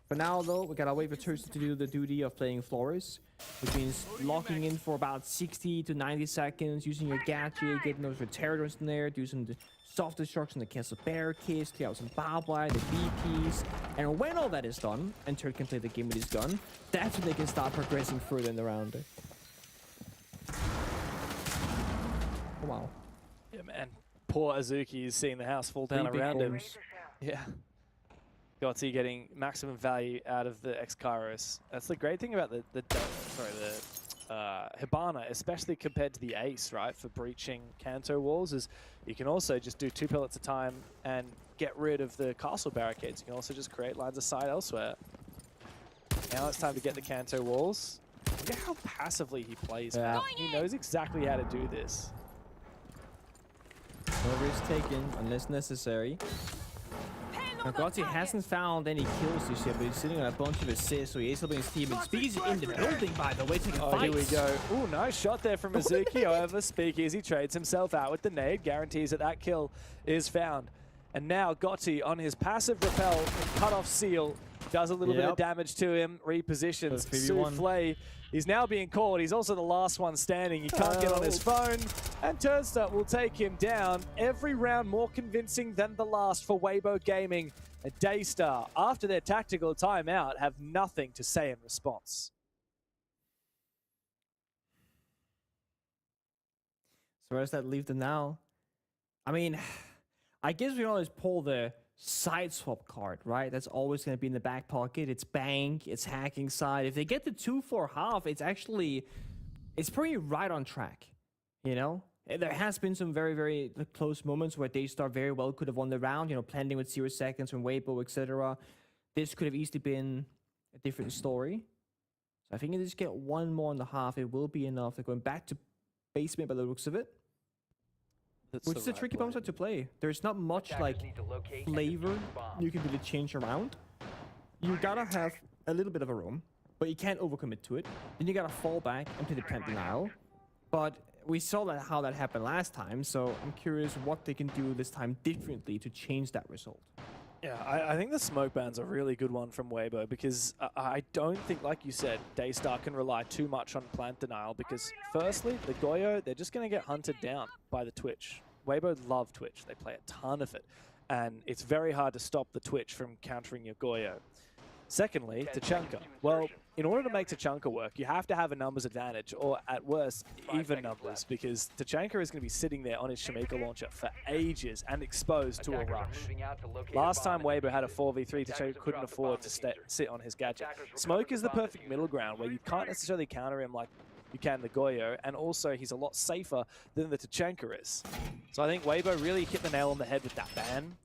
For now, though, we gotta wait for Tursta to do the duty of playing Flores, which means locking in for about 60 to 90 seconds, using your gadget, getting those retarders in there, do some soft destruction to cancel barricades, clear out some barbed wire, the BPs, and when all that is done, and Turd can play the game with his gun, that's when they can start progressing further in the round. Oh, wow. Yeah, man. Poor Azuki is seeing the house fall down around him. Yeah. Gotti getting maximum value out of the X-Kairos. That's the great thing about the Hibana, especially compared to the Ace, right, for breaching Kanto walls, is you can also just do 2 pellets a time and get rid of the castle barricades. You can also just create lines of sight elsewhere. Now it's time to get the Kanto walls. Look at how passively he plays, man. He knows exactly how to do this. No risk taken unless necessary. Now, Gotti hasn't found any kills this year, but he's sitting on a bunch of assists, so he is helping his team. And Speakeasy in the building, by the way, taking fights. Here we go. Ooh, nice shot there from Mizuki. However, Speakeasy trades himself out with the nade, guarantees that that kill is found. And now Gotti on his passive repel and cut off seal does a little bit of damage to him, repositions. Souffle is now being called. He's also the last one standing. He can't get on his phone. And Turnstart will take him down. Every round more convincing than the last for Weibo Gaming. And Daystar, after their tactical timeout, have nothing to say in response. So where does that leave them now? I mean, I guess we always pull the side swap card, right? That's always going to be in the back pocket. It's bank, it's hacking side. If they get the 2-4 half, it's pretty right on track, you know? There has been some very, very close moments where Daystar very well could have won the round, you know, planting with 0 seconds from Weibo, etc. This could have easily been a different story. So I think if they just get 1 more in the half, it will be enough. They're going back to basement by the looks of it. Which is a tricky bomb side to play. There's not much like flavor you can really change around. You gotta have a little bit of a roam, but you can't overcommit to it. Then you gotta fall back and play the plant denial. But we saw how that happened last time, so I'm curious what they can do this time differently to change that result. Yeah, I think the smoke ban's a really good one from Weibo because I don't think, like you said, Daystar can rely too much on plant denial because firstly, the Goyo, they're just going to get hunted down by the Twitch. Weibo love Twitch. They play a ton of it. And it's very hard to stop the Twitch from countering your Goyo. Secondly, Tachanka. Well, in order to make Tachanka work, you have to have a numbers advantage, or at worst, even numbers, because Tachanka is going to be sitting there on his Shamika launcher for ages and exposed to a rush. Last time Weibo had a 4v3, Tachanka couldn't afford to sit on his gadget. Smoke is the perfect middle ground where you can't necessarily counter him like you can the Goyo, and also he's a lot safer than the Tachanka is. So I think Weibo really hit the nail on the head with that ban.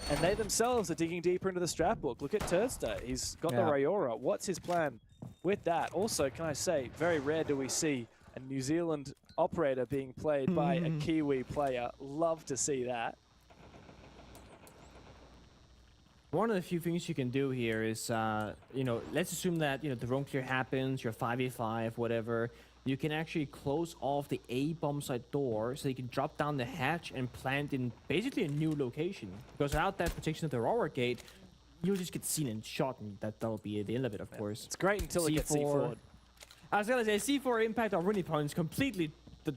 And they themselves are digging deeper into the strat book. Look at Turnstart. He's got the Rayora. What's his plan with that? Also, can I say, very rare do we see a New Zealand operator being played by a Kiwi player. Love to see that. One of the few things you can do here is, you know, let's assume that, you know, the roam clear happens, you're 5v5, whatever. You can actually close off the A bomb site door so you can drop down the hatch and plant in basically a new location. Because without that protection of the Aurora gate, you'll just get seen and shot, and that'll be the end of it, of course. It's great until it gets C4'd. I was gonna say, C4 impact on Runny Punch completely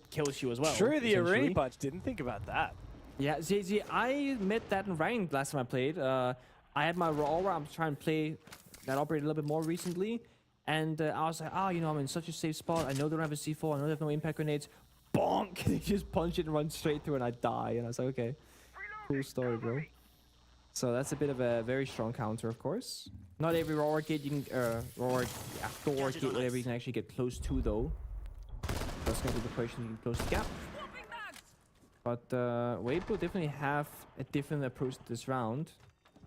kills you as well. True, the Runny Punch. Didn't think about that. Yeah, see, I met that in ranked last time I played. I had my Aurora. I'm trying to play that operator a little bit more recently. And I was like, you know, I'm in such a safe spot. I know they don't have a C4. I know they have no impact grenades. Bonk! They just punch it and run straight through, and I die. And I was like, okay, cool story, bro. So that's a bit of a very strong counter, of course. Not every Aurora gate you can, door gate, whatever you can actually get close to, though. That's going to be the question, you can close the gap. But Weibo definitely have a different approach to this round.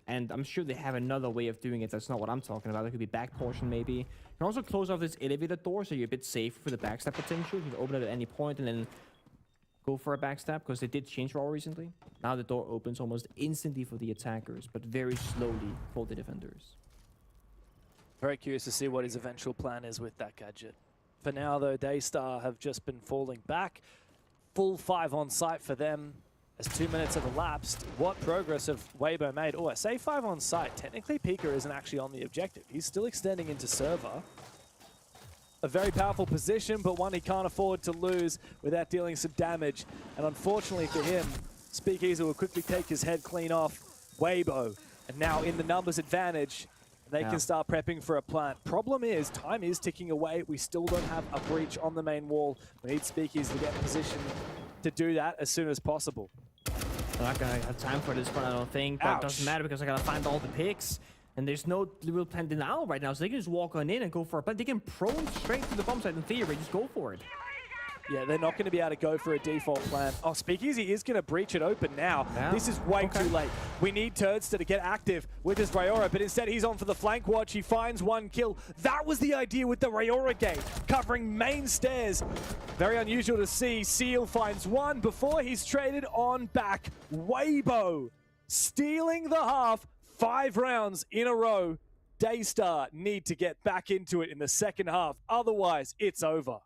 And I'm sure they have another way of doing it. That's not what I'm talking about. It could be back portion, maybe. You can also close off this elevator door, so you're a bit safe for the backstab potential. You can open it at any point and then go for a backstab, because they did change raw recently. Now the door opens almost instantly for the attackers, but very slowly for the defenders. Very curious to see what his eventual plan is with that gadget. For now, though, Daystar have just been falling back. Full 5 on site for them. As 2 minutes have elapsed, what progress have Weibo made? Oh, I say 5 on site. Technically, Pika isn't actually on the objective. He's still extending into server. A very powerful position, but one he can't afford to lose without dealing some damage. And unfortunately for him, Speakeasy will quickly take his head clean off. Weibo, and now in the numbers advantage, they can start prepping for a plant. Problem is, time is ticking away. We still don't have a breach on the main wall. We need Speakeasy to get in position to do that as soon as possible. I'm not gonna have time for this one, I don't think, but it doesn't matter because I gotta find all the picks. And there's no real plan denial right now, so they can just walk on in and go for a plant. They can prone straight to the bomb site in theory, just go for it. Yeah, they're not going to be able to go for a default plan. Oh, Speakeasy is going to breach it open now. This is way too late. We need Turdster to get active with his Rayora, but instead he's on for the flank watch. He finds one kill. That was the idea with the Rayora gate, covering main stairs. Very unusual to see. Seal finds one before he's traded on back. Weibo stealing the half, 5 rounds in a row. Daystar need to get back into it in the second half. Otherwise, it's over.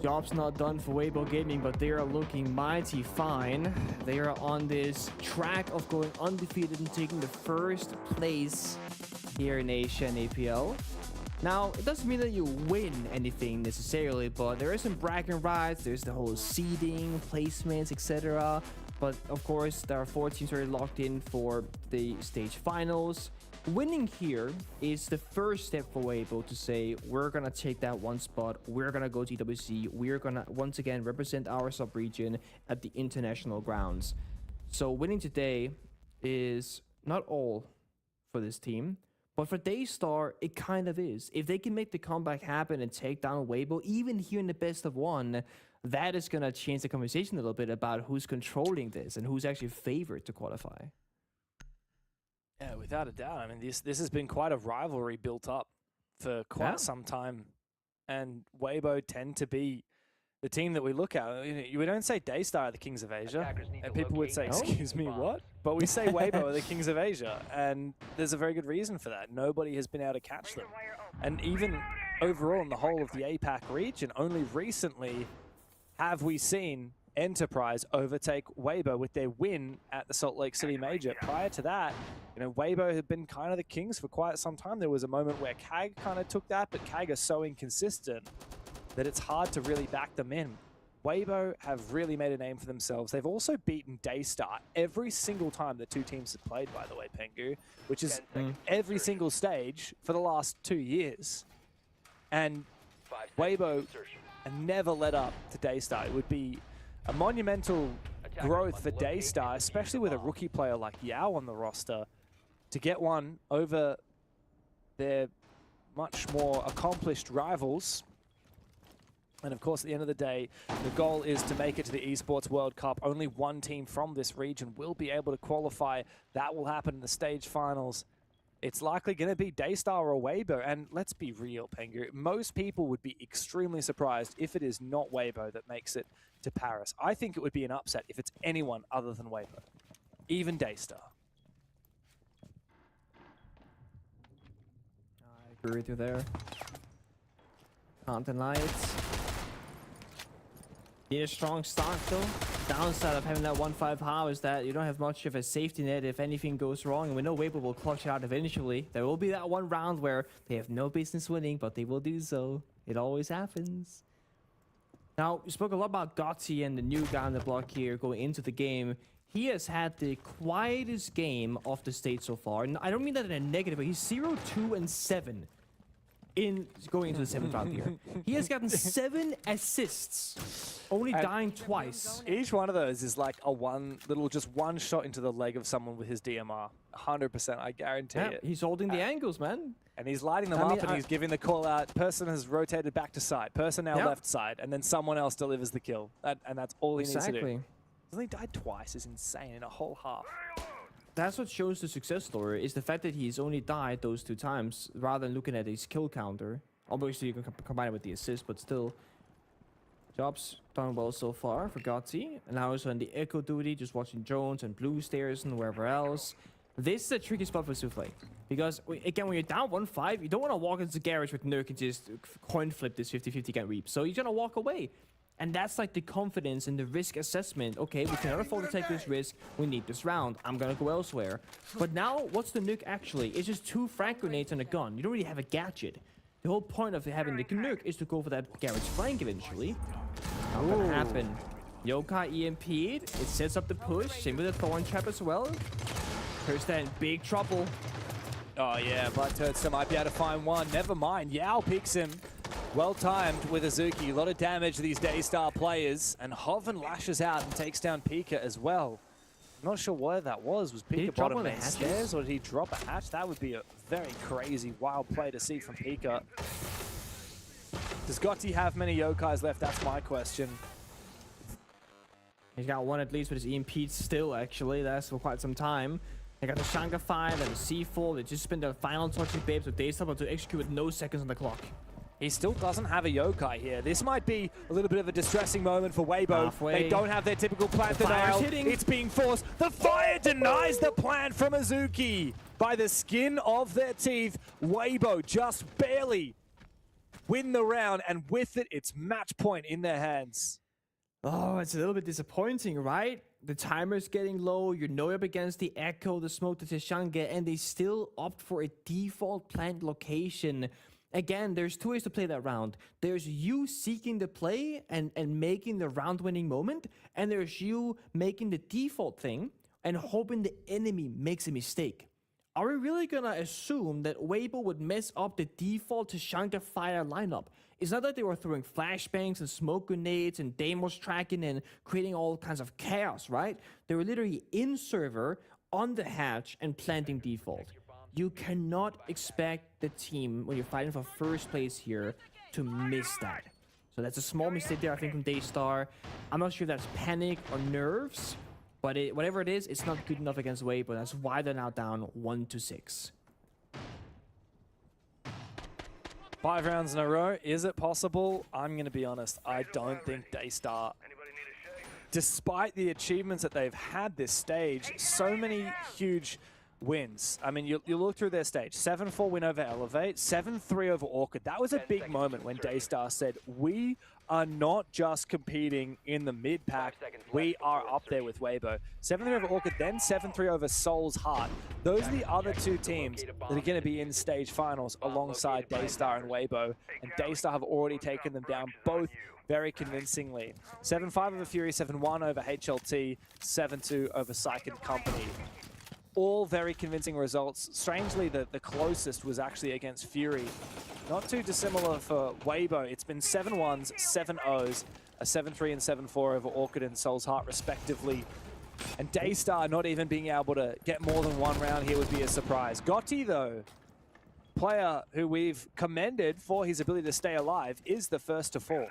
Job's not done for Weibo Gaming, but they are looking mighty fine. They are on this track of going undefeated and taking the first place here in Asia and APL. Now, it doesn't mean that you win anything necessarily, but there is some bragging rights, there's the whole seeding, placements, etc. But of course, there are 4 teams already locked in for the stage finals. Winning here is the first step for Weibo to say, we're gonna take that one spot, we're gonna go to EWC, we're gonna once again represent our sub-region at the international grounds. So winning today is not all for this team, but for Daystar, it kind of is. If they can make the comeback happen and take down Weibo, even here in the best of 1, that is gonna change the conversation a little bit about who's controlling this and who's actually favored to qualify. Yeah, without a doubt. I mean, this has been quite a rivalry built up for quite some time. And Weibo tend to be the team that we look at. We don't say Daystar are the Kings of Asia. And people would say, excuse me, what? But we say Weibo are the Kings of Asia. And there's a very good reason for that. Nobody has been able to catch them. And even overall in the whole of the APAC region, only recently have we seen Enterprise overtake Weibo with their win at the Salt Lake City Major. Prior to that, Weibo had been kind of the kings for quite some time. There was a moment where KAG kind of took that, but KAG are so inconsistent that it's hard to really back them in. Weibo have really made a name for themselves. They've also beaten Daystar every single time the 2 teams have played, by the way, Pengu, which is every single stage for the last 2 years. And Weibo have never let up to Daystar. It would be a monumental growth for Daystar, especially with a rookie player like Yao on the roster, to get one over their much more accomplished rivals. And of course, at the end of the day, the goal is to make it to the Esports World Cup. Only 1 team from this region will be able to qualify. That will happen in the stage finals. It's likely going to be Daystar or Weibo. And let's be real, Pengu. Most people would be extremely surprised if it is not Weibo that makes it to Paris. I think it would be an upset if it's anyone other than Weibo. even Daystar. I agree with you there. Can't deny it. Need a strong start though. Downside of having that 1-5 how is that you don't have much of a safety net if anything goes wrong, and we know Weibo will clutch it out eventually. There will be that one round where they have no business winning, but they will do so. It always happens. Now, we spoke a lot about Gotti and the new guy on the block here going into the game. He has had the quietest game of the stage so far. And I don't mean that in a negative, but he's 0-2-7 in going into the 7th round here. He has gotten 7 assists, only dying twice. Each one of those is like a one shot into the leg of someone with his DMR. 100%, I guarantee it. He's holding the angles, man. And he's lighting them up, and he's giving the call out. Person has rotated back to side. Person now left side, and then someone else delivers the kill. And that's all he needs to do. He's only died twice is insane in a whole half. That's what shows the success story, is the fact that he's only died those 2 times, rather than looking at his kill counter. Obviously, you can combine it with the assist, but still. Jobs done well so far for Gotti. And now also on the echo duty, just watching drones and blue stairs and wherever else. This is a tricky spot for Souffle. Because, again, when you're down 1-5, you don't want to walk into the garage with Nurk and just coin flip this 50-50 gun reap. So you're going to walk away. And that's like the confidence and the risk assessment. Okay, we cannot afford to take this risk. We need this round. I'm going to go elsewhere. But now, what's the nuke actually? It's just 2 frag grenades and a gun. You don't really have a gadget. The whole point of having the nuke is to go for that garage flank eventually. Not going to happen. Yokai EMP'd. It sets up the push. Same with the Thorn Trap as well. Kirsta in big trouble. Oh yeah, but Turtster might be able to find one. Never mind. Yao picks him. Well timed with Azuki. A lot of damage to these Daystar players. And Hoven lashes out and takes down Pika as well. I'm not sure where that was. Was Pika bottom main stairs or did he drop a hatch? That would be a very crazy, wild play to see from Pika. Does Gotti have many Yokais left? That's my question. He's got one at least with his EMP still, actually. That's for quite some time. They got the Shanga 5 and the C4. They just spent their final touch with Babes with Daystar, but to execute with no seconds on the clock. He still doesn't have a Yokai here. This might be a little bit of a distressing moment for Weibo. Halfway. They don't have their typical plant denial. It's being forced. The fire denies the plant from Azuki. By the skin of their teeth, Weibo just barely win the round, and with it, it's match point in their hands. Oh, it's a little bit disappointing, right? The timer's getting low, you're up against the Echo, the smoke, the Tishanga, and they still opt for a default plant location. Again, there's 2 ways to play that round. There's you seeking the play and making the round-winning moment, and there's you making the default thing and hoping the enemy makes a mistake. Are we really gonna assume that Weibo would mess up the default Tishanga fire lineup? It's not that they were throwing flashbangs and smoke grenades and Deimos tracking and creating all kinds of chaos, right? They were literally in server, on the hatch, and planting default. You cannot expect the team, when you're fighting for first place here, to miss that. So that's a small mistake there, I think, from Daystar. I'm not sure if that's panic or nerves, but whatever it is, it's not good enough against Weibo. That's why they're now down 1-6. 5 rounds in a row. Is it possible? I'm going to be honest. I don't think Daystar, despite the achievements that they've had this stage, so many huge wins. I mean, you look through their stage. 7-4 win over Elevate, 7-3 over Orchid. That was a big moment when Daystar said, we are not just competing in the mid-pack, we are up there with Weibo. 7-3 over Orchid, then 7-3 over Soul's Heart. Those are the other 2 teams that are going to be in stage finals alongside Daystar and Weibo. And Daystar have already taken them down both very convincingly. 7-5 over Fury, 7-1 over HLT, 7-2 over Psych and Company. All very convincing results. Strangely, the closest was actually against Fury. Not too dissimilar for Weibo. It's been 7-1s, 7-0s, a 7-3 and 7-4 over Orchid and Soul's Heart, respectively. And Daystar not even being able to get more than 1 round here would be a surprise. Gotti, though, player who we've commended for his ability to stay alive, is the first to fall.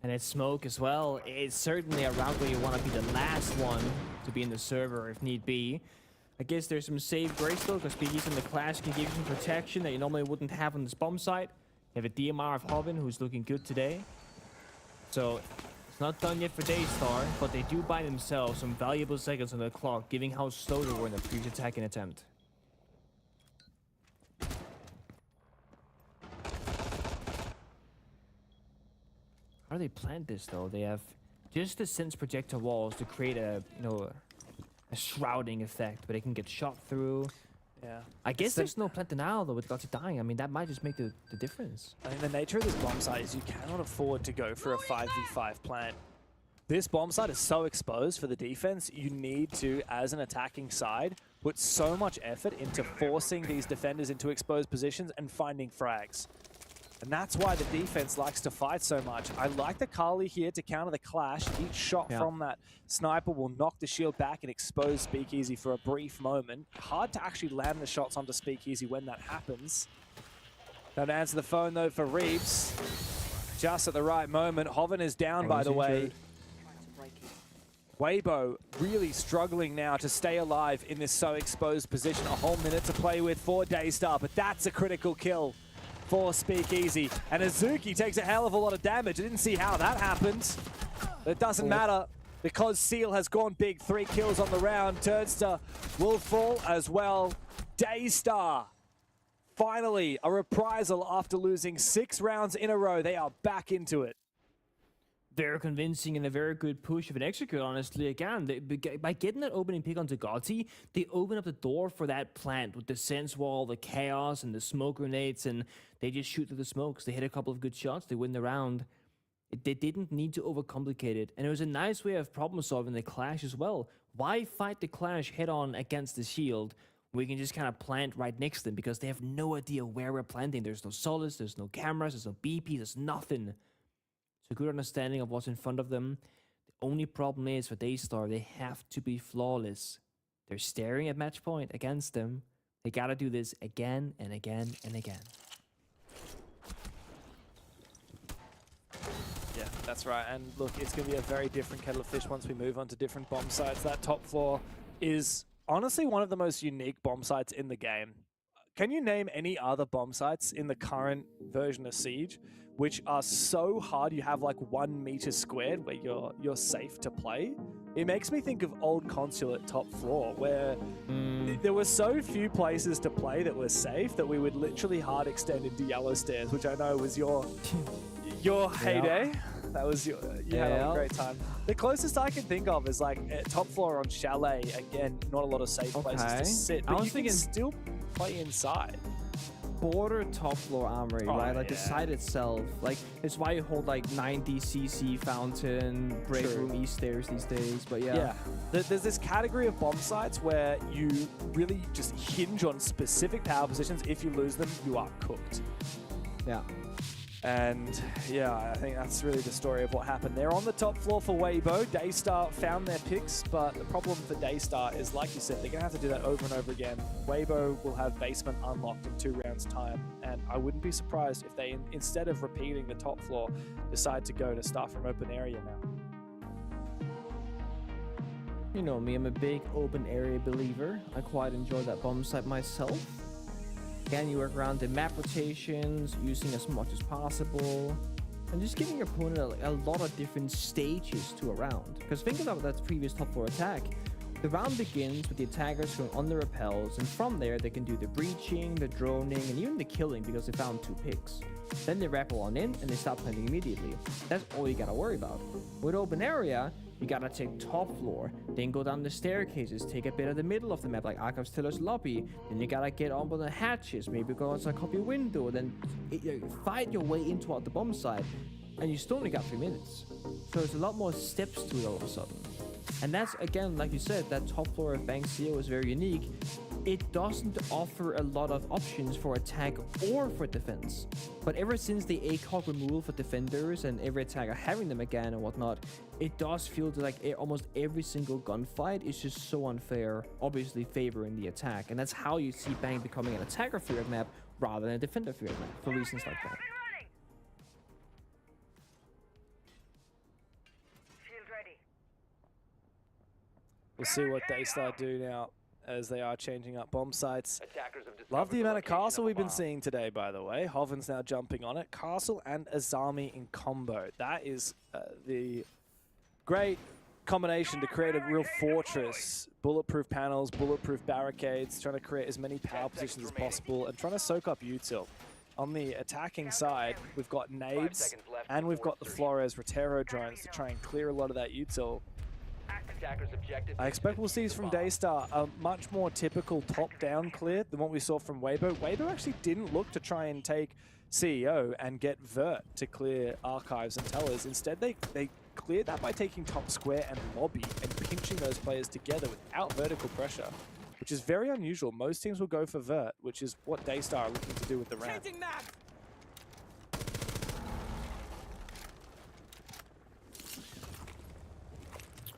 And it's Smoke as well. It's certainly a round where you want to be the last one to be in the server if need be. I guess there's some save grace though, because Piggy's in the clash can give you some protection that you normally wouldn't have on this bomb site. You have a DMR of Hoven who's looking good today. So It's not done yet for Daystar, but they do buy themselves some valuable seconds on the clock, given how slow they were in the previous attacking attempt. How do they plant this though? They have just the sense projector walls to create a a shrouding effect, but they can get shot through. Yeah. I guess there's no plant denial though with Gotti dying. I mean, that might just make the difference. I mean, the nature of this bomb site is you cannot afford to go for a 5v5 plant. This bomb site is so exposed for the defense, you need to, as an attacking side, put so much effort into forcing these defenders into exposed positions and finding frags. And that's why the defense likes to fight so much. I like the Kali here to counter the clash. Each shot from that sniper will knock the shield back and expose Speakeasy for a brief moment. Hard to actually land the shots onto Speakeasy when that happens. Don't answer the phone though for Reeves. Just at the right moment. Hoven is down, by the way. Weibo really struggling now to stay alive in this so exposed position. A whole minute to play with for Daystar, but that's a critical kill for Speakeasy. And Azuki takes a hell of a lot of damage. I didn't see how that happened. But it doesn't matter because Seal has gone big. 3 kills on the round. Turnster will fall as well. Daystar, finally, a reprisal after losing 6 rounds in a row. They are back into it. Very convincing and a very good push of an execute, honestly. Again, by getting that opening pick onto Gotti, they open up the door for that plant with the sense wall, the chaos, and the smoke grenades, and they just shoot through the smokes. They hit a couple of good shots, they win the round. They didn't need to overcomplicate it, and it was a nice way of problem solving the clash as well. Why fight the clash head on against the shield? We can just kind of plant right next to them because they have no idea where we're planting. There's no solids, there's no cameras, there's no BP, there's nothing. So good understanding of what's in front of them. The only problem is for Daystar, they have to be flawless. They're staring at match point against them. They gotta do this again and again and again. Yeah, that's right. And look, it's going to be a very different kettle of fish once we move on to different bomb sites. That top floor is honestly one of the most unique bomb sites in the game. Can you name any other bomb sites in the current version of Siege which are so hard you have like 1 meter squared where you're safe to play? It makes me think of old Consulate top floor where there were so few places to play that were safe that we would literally hard extend into Yellow Stairs, which I know was your heyday. That was you had a great time. The closest I can think of is like top floor on Chalet. Again, not a lot of safe places to sit, but you can still play inside. Border top floor armory, right? Like the site itself. Like it's why you hold like 90cc fountain, break room, east stairs these days. But yeah. There's this category of bomb sites where you really just hinge on specific power positions. If you lose them, you are cooked. Yeah. And yeah, I think that's really the story of what happened. They're on the top floor for Weibo. Daystar found their picks, but the problem for Daystar is, like you said, they're going to have to do that over and over again. Weibo will have basement unlocked in 2 rounds' time, and I wouldn't be surprised if they, instead of repeating the top floor, decide to go to start from open area now. You know me, I'm a big open area believer. I quite enjoy that bomb site myself. Again, you work around the map rotations, using as much as possible, and just giving your opponent a lot of different stages to a round. Because think about that previous top floor attack. The round begins with the attackers going on the repels, and from there they can do the breaching, the droning, and even the killing because they found 2 picks. Then they rappel on in and they stop planting immediately. That's all you gotta worry about. With open area, you gotta take top floor, then go down the staircases, take a bit of the middle of the map like Arkham Stiller's lobby, then you gotta get on with the hatches, maybe go outside a copy window, then fight your way into the bomb site, and you still only got 3 minutes. So there's a lot more steps to it all of a sudden. And that's, again, like you said, that top floor of Bank CO is very unique. It doesn't offer a lot of options for attack or for defense. But ever since the ACOG removal for defenders and every attacker having them again and whatnot, it does feel like almost every single gunfight is just so unfair, obviously favoring the attack. And that's how you see Bang becoming an attacker-feared map rather than a defender-feared map, for reasons like that. We'll see what Daystar do now as they are changing up bomb sites. Love the amount of Castle we've been seeing today, by the way. Hoven's now jumping on it. Castle and Azami in combo. That is the great combination to create a real fortress. Bulletproof panels, bulletproof barricades, trying to create as many power positions as possible and trying to soak up util. On the attacking side, we've got nades and we've got the Flores Rotero drones to try and clear a lot of that util. I expect we'll see from Daystar a much more typical top-down clear than what we saw from Weibo. Weibo actually didn't look to try and take CEO and get Vert to clear archives and tellers. Instead, they cleared that by taking top square and lobby and pinching those players together without vertical pressure, which is very unusual. Most teams will go for Vert, which is what Daystar are looking to do with the ramp.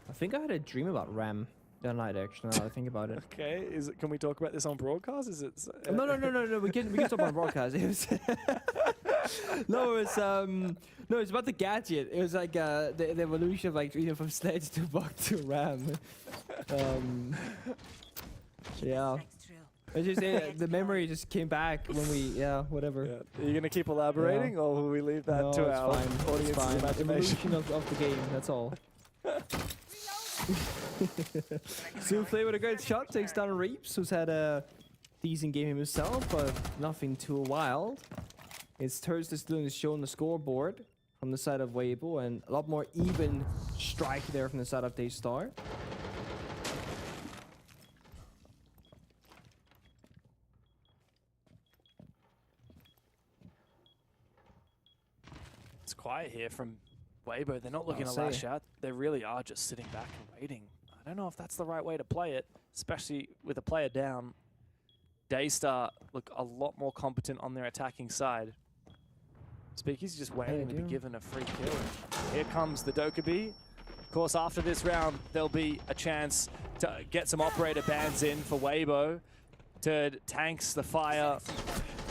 I think I had a dream about Ram that night, actually, now that I think about it. Okay, can we talk about this on broadcast? Is it? No, we can talk about broadcast. It was no, it's about the gadget. It was like the evolution of like from Sledge to Buck to Ram. Yeah. It's just the memory just came back when we whatever. Yeah. Are you gonna keep elaborating, or will we leave that to our audience's imagination? Evolution of the game. That's all. Souffle with a great shot takes down Reaps, who's had a decent game himself, but nothing too wild. It's Thursday still showing the scoreboard from the side of Weibo, and a lot more even strike there from the side of Daystar. It's quiet here from Weibo. They're not looking to lash out. They really are just sitting back and waiting. I don't know if that's the right way to play it, especially with a player down. Daystar look a lot more competent on their attacking side. Speaky's just waiting to be given a free kill. Here comes the Dokkaebi. Of course, after this round, there'll be a chance to get some operator bans in for Weibo. Turd tanks the fire,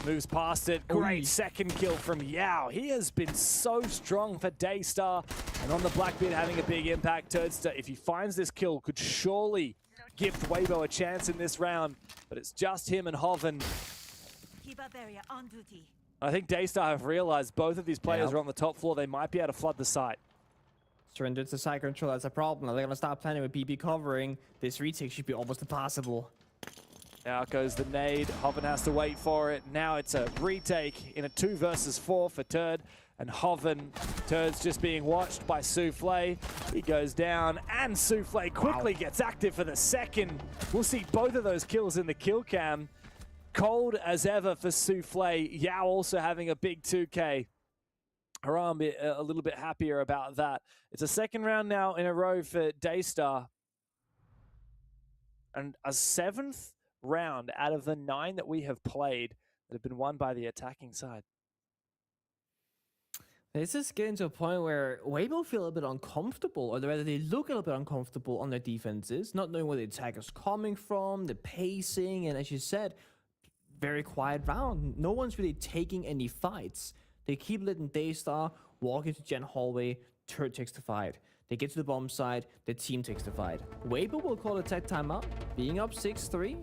moves past it. Great second kill from Yao. He has been so strong for Daystar. And on the Blackbeard having a big impact. Turdster, if he finds this kill, could surely give Weibo a chance in this round. But it's just him and Hoven. Keep up area on duty. I think Daystar have realized both of these players are on the top floor. They might be able to flood the site. Surrender to side control, that's a problem. They're going to start planning with BB covering. This retake should be almost impossible. Out goes the nade. Hoven has to wait for it. Now it's a retake in a 2 versus 4 for Turd. And Hoven, Turd's just being watched by Souffle. He goes down, and Souffle quickly gets active for the second. We'll see both of those kills in the kill cam. Cold as ever for Souffle. Yao also having a big 2K. Harambe a little bit happier about that. It's a second round now in a row for Daystar. And a 7th round out of the 9 that we have played that have been won by the attacking side. This is getting to a point where Weibo feel a bit uncomfortable, or rather they look a little bit uncomfortable on their defenses, not knowing where the attack is coming from, the pacing, and as you said, very quiet round. No one's really taking any fights. They keep letting Daystar walk into Gen hallway, Turd takes the fight. They get to the bomb side, the team takes the fight. Weibo will call a tech timeout, being up 6-3.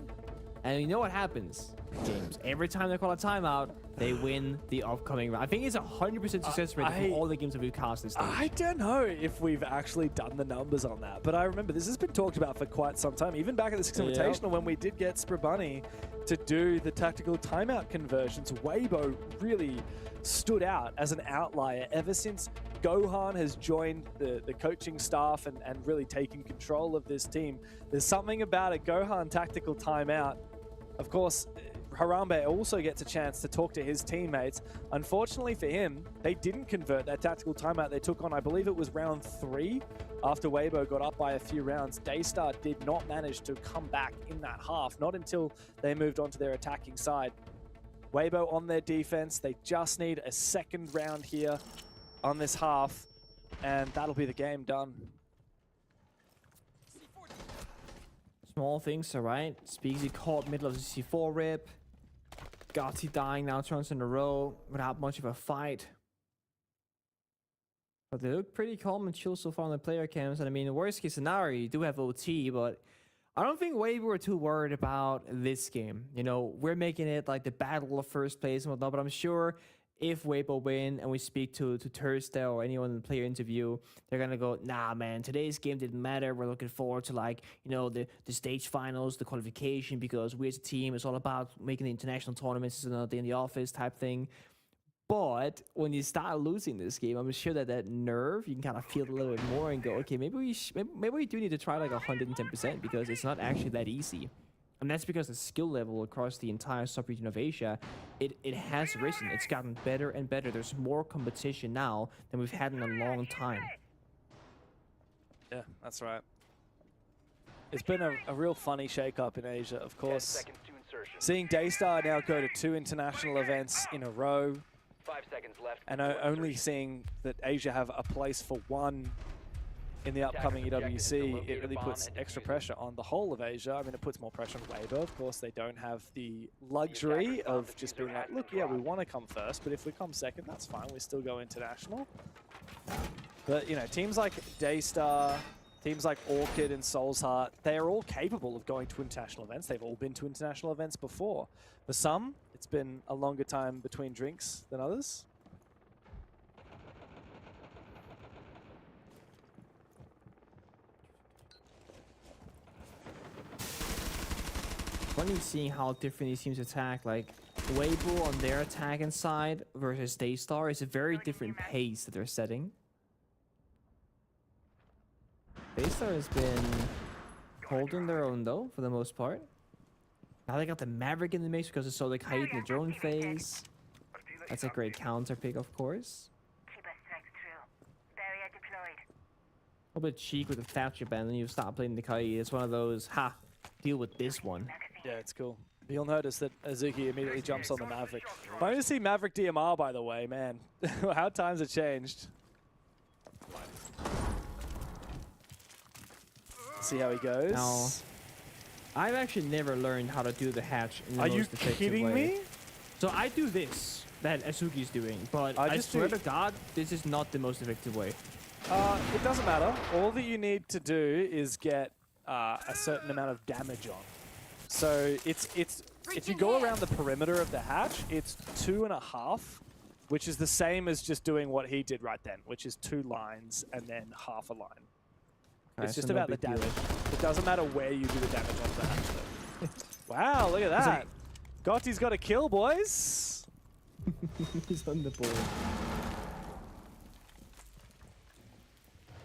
And you know what happens, James? Every time they call a timeout, they win the upcoming round. I think it's 100% success rate for all the games that we've cast this stage. I don't know if we've actually done the numbers on that, but I remember this has been talked about for quite some time. Even back at the Six Invitational, when we did get Sprabunny to do the tactical timeout conversions, Weibo really stood out as an outlier ever since Gohan has joined the coaching staff and really taken control of this team. There's something about a Gohan tactical timeout. Of course, Harambe also gets a chance to talk to his teammates. Unfortunately for him, they didn't convert that tactical timeout they took on, I believe it was round 3, after Weibo got up by a few rounds. Daystar did not manage to come back in that half, not until they moved on to their attacking side. Weibo on their defense, they just need a second round here on this half, and that'll be the game done. Small things, alright. Speaksy caught middle of the C4 rip. Gotti dying now turns in a row without much of a fight. But they look pretty calm and chill so far on the player cams. And I mean, the worst case scenario, you do have OT, but I don't think Weibo are too worried about this game. You know, we're making it like the battle of first place and whatnot, but I'm sure if Weibo win and we speak to Thursday or anyone in the player interview, they're gonna go, nah, man, today's game didn't matter. We're looking forward to the stage finals, the qualification, because we as a team, it's all about making the international tournaments. It's another day in the office type thing. But when you start losing this game, I'm sure that nerve, you can kind of feel it a little bit more and go, okay, maybe we do need to try like 110% because it's not actually that easy. And that's because the skill level across the entire sub-region of Asia, it has risen. It's gotten better and better. There's more competition now than we've had in a long time. Yeah, that's right. It's been a real funny shake-up in Asia, of course. Seeing Daystar now go to 2 international events in a row, 5 seconds left. and only seeing that Asia have a place for 1 in the upcoming EWC, it really puts extra pressure on the whole of Asia. I mean, it puts more pressure on Weibo. Of course, they don't have the luxury of just being like, look, yeah, we want to come first, but if we come second, that's fine. We still go international. But, you know, teams like Daystar, teams like Orchid and Soul's Heart, they are all capable of going to international events. They've all been to international events before. For some, it's been a longer time between drinks than others. Funny seeing how different these teams attack. Like, Weibo on their attacking side versus Daystar is a very different pace that they're setting. Daystar has been holding their own though, for the most part. Now they got the Maverick in the mix because it's so like hide in the drone phase. That's a great counter pick, of course. A little bit cheek with the Thatcher band, and you start playing the Kai. It's one of those, deal with this one. Yeah, it's cool. You'll notice that Azuki immediately jumps on the Maverick. Funny to see Maverick DMR, by the way, man. How times have changed. See how he goes. Now, I've actually never learned how to do the hatch in the Are most you effective kidding way. me? So I do this that Azuki's doing, but I swear to God, this is not the most effective way. It doesn't matter. All that you need to do is get a certain amount of damage on. So it's if you go around the perimeter of the hatch, it's 2.5, which is the same as just doing what he did right then, which is 2 lines and then half a line. Okay, It's just so no about the big deal. damage. It doesn't matter where you do the damage on the hatch. Wow, look at that. Gotti's got a kill, boys. He's on the board.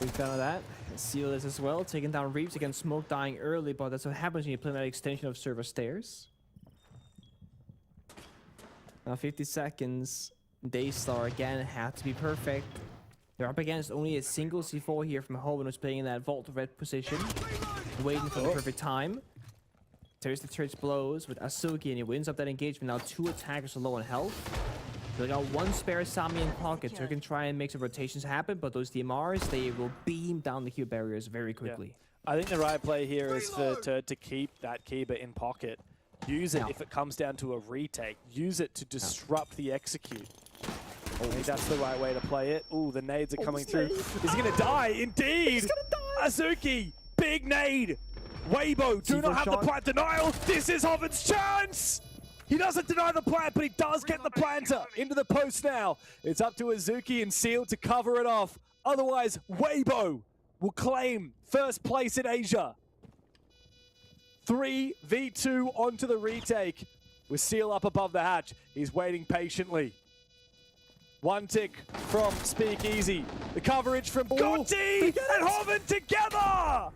Big fan of that. Seal is as well, taking down Reeves against Smoke, dying early, but that's what happens when you play that extension of server stairs. Now 50 seconds. Daystar again had to be perfect. They're up against only a single C4 here from Hoban, who's playing in that Vault Red position, waiting for the perfect time. There's the church blows with Asuki, and he wins up that engagement. Now 2 attackers are low on health. They got 1 spare Sami in pocket, so you can try and make some rotations happen, but those DMRs, they will beam down the Q barriers very quickly. Yeah. I think the right play here is for Turd to keep that Kiba in pocket. Use it if it comes down to a retake. Use it to disrupt the execute. I think that's the right way to play it. Ooh, the nades are coming through. He's going to die, indeed! He's going to die! Azuki, big nade! Weibo, do not have the plant denial! This is Hoven's chance! He doesn't deny the plant, but he does get the planter into the post now. It's up to Azuki and Seal to cover it off. Otherwise, Weibo will claim first place in Asia. 3v2 onto the retake with Seal up above the hatch. He's waiting patiently. 1 tick from Speakeasy. The coverage from Gotti and Hoven together!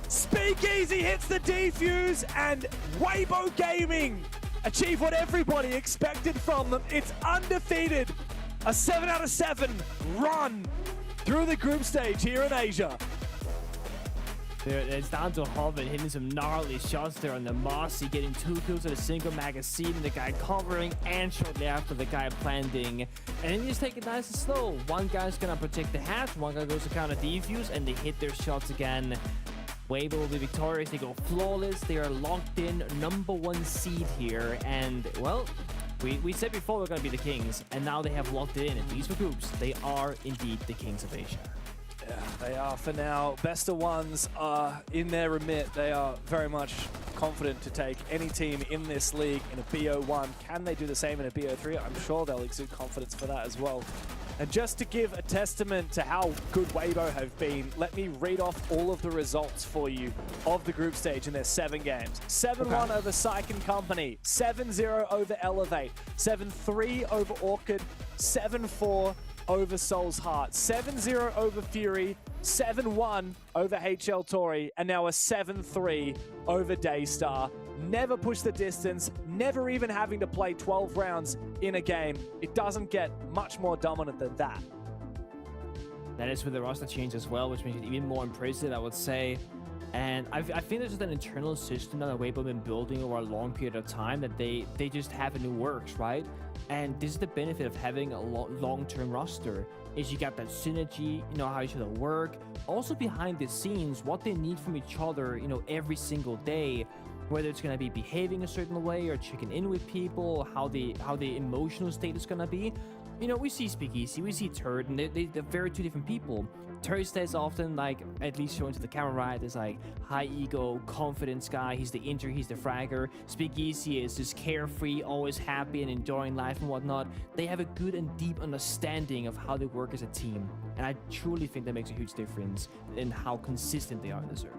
Speakeasy hits the defuse, and Weibo Gaming achieve what everybody expected from them. It's undefeated. A 7 out of 7 run through the group stage here in Asia. It's down to Hoven hitting some gnarly shots there on the Mossy, getting 2 kills with a single magazine, the guy covering, and shortly after the guy planting. And then you just take it nice and slow. One guy's gonna protect the hatch, one guy goes to counter defuse, and they hit their shots again. Weibo will be victorious. They go flawless. They are locked in, #1 seed here. And, well, we said before they're going to be the kings, and now they have locked it in. At least for groups, they are indeed the kings of Asia. Yeah, they are for now. Best of ones are in their remit. They are very much confident to take any team in this league in a BO1. Can they do the same in a BO3? I'm sure they'll exude confidence for that as well. And just to give a testament to how good Weibo have been, let me read off all of the results for you of the group stage in their 7 games. 7-1 over Psych & Company, 7-0 over Elevate, 7-3 over Orchid, 7-4 over Soul's Heart, 7-0 over Fury, 7-1 over HL Tori, and now a 7-3 over Daystar. Never push the distance, never even having to play 12 rounds in a game. It doesn't get much more dominant than that. That is with the roster change as well, which makes it even more impressive, I would say. And I think there's just an internal system that Weibo have been building over a long period of time that they just have and it works, right? And this is the benefit of having a long-term roster, is you got that synergy, you know, how each other work. Also behind the scenes, what they need from each other, you know, every single day, whether it's going to be behaving a certain way or checking in with people, how the emotional state is going to be. You know, we see Speakeasy, we see Turd, and they're very two different people. Turd stays often, like, at least showing to the camera, right? There's like high ego, confidence guy. He's the inter, he's the fragger. Speakeasy is just carefree, always happy and enjoying life and whatnot. They have a good and deep understanding of how they work as a team. And I truly think that makes a huge difference in how consistent they are in the server.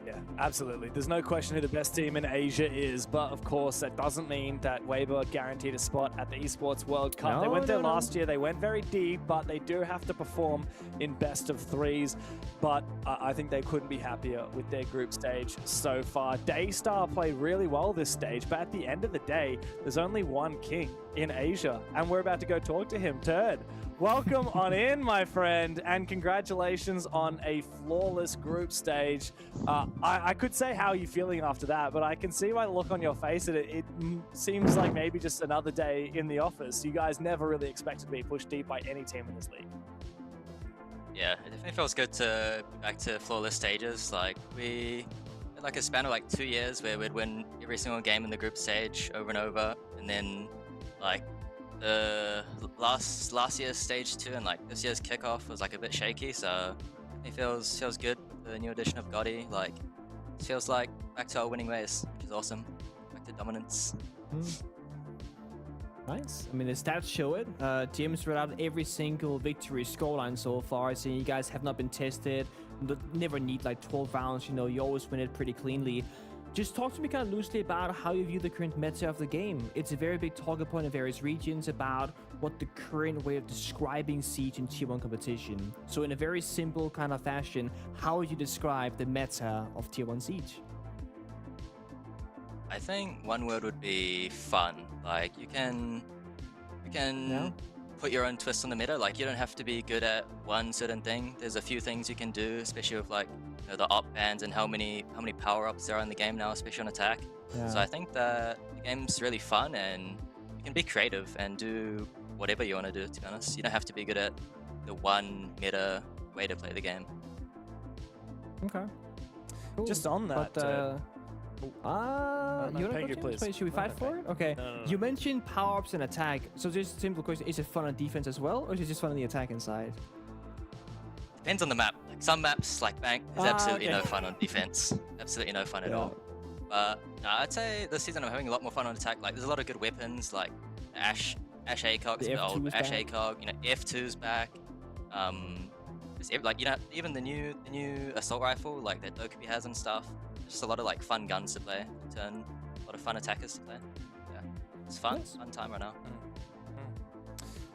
Yeah, absolutely. There's no question who the best team in Asia is, but of course that doesn't mean that Weibo are guaranteed a spot at the Esports World Cup. They went there last year, they went very deep, but they do have to perform in best of 3s. But I think they couldn't be happier with their group stage so far. Daystar played really well this stage, but at the end of the day, there's only one king in Asia, and we're about to go talk to him. Turd, welcome on in, my friend, and congratulations on a flawless group stage. I could say how you're feeling after that, but I can see by the look on your face that it seems like maybe just another day in the office. You guys never really expected to be pushed deep by any team in this league. Yeah, it definitely feels good to be back to flawless stages. Like, we had like a span of like 2 years where we'd win every single game in the group stage over and over, and then like the last year's stage 2 and like this year's kickoff was like a bit shaky, so it feels good with the new addition of Gotti. Like, it feels like back to our winning ways, which is awesome. Back to dominance. Nice. I mean, the stats show it. Teams read out every single victory scoreline so far, so you guys have not been tested. Never need like 12 rounds, you know, you always win it pretty cleanly. Just talk to me kind of loosely about how you view the current meta of the game. It's a very big talking point in various regions about what the current way of describing Siege in Tier 1 competition. So in a very simple kind of fashion, how would you describe the meta of Tier 1 Siege? I think one word would be fun. Like, you can put your own twist on the meta. Like, you don't have to be good at one certain thing. There's a few things you can do, especially with like, you know, the op bans and how many power-ups there are in the game now, especially on attack. Yeah. So I think that the game's really fun and you can be creative and do whatever you want to do, to be honest. You don't have to be good at the one meta way to play the game. Okay. Cool. Just on that, you want to go, please? Should we fight for it? Okay. No. You mentioned power-ups and attack. So just a simple question, is it fun on defense as well, or is it just fun on the attacking side? Depends on the map. Like, some maps, like Bank, is absolutely no fun on defense. Absolutely no fun at all. But no, I'd say this season I'm having a lot more fun on attack. Like, there's a lot of good weapons, like Ash ACOG, the old Ash ACOG. You know, F2's back. Like, you know, even the new assault rifle, like that Dokubi has and stuff. Just a lot of like fun guns to play. Turn a lot of fun attackers to play. Yeah, it's fun. Nice. Fun time right now.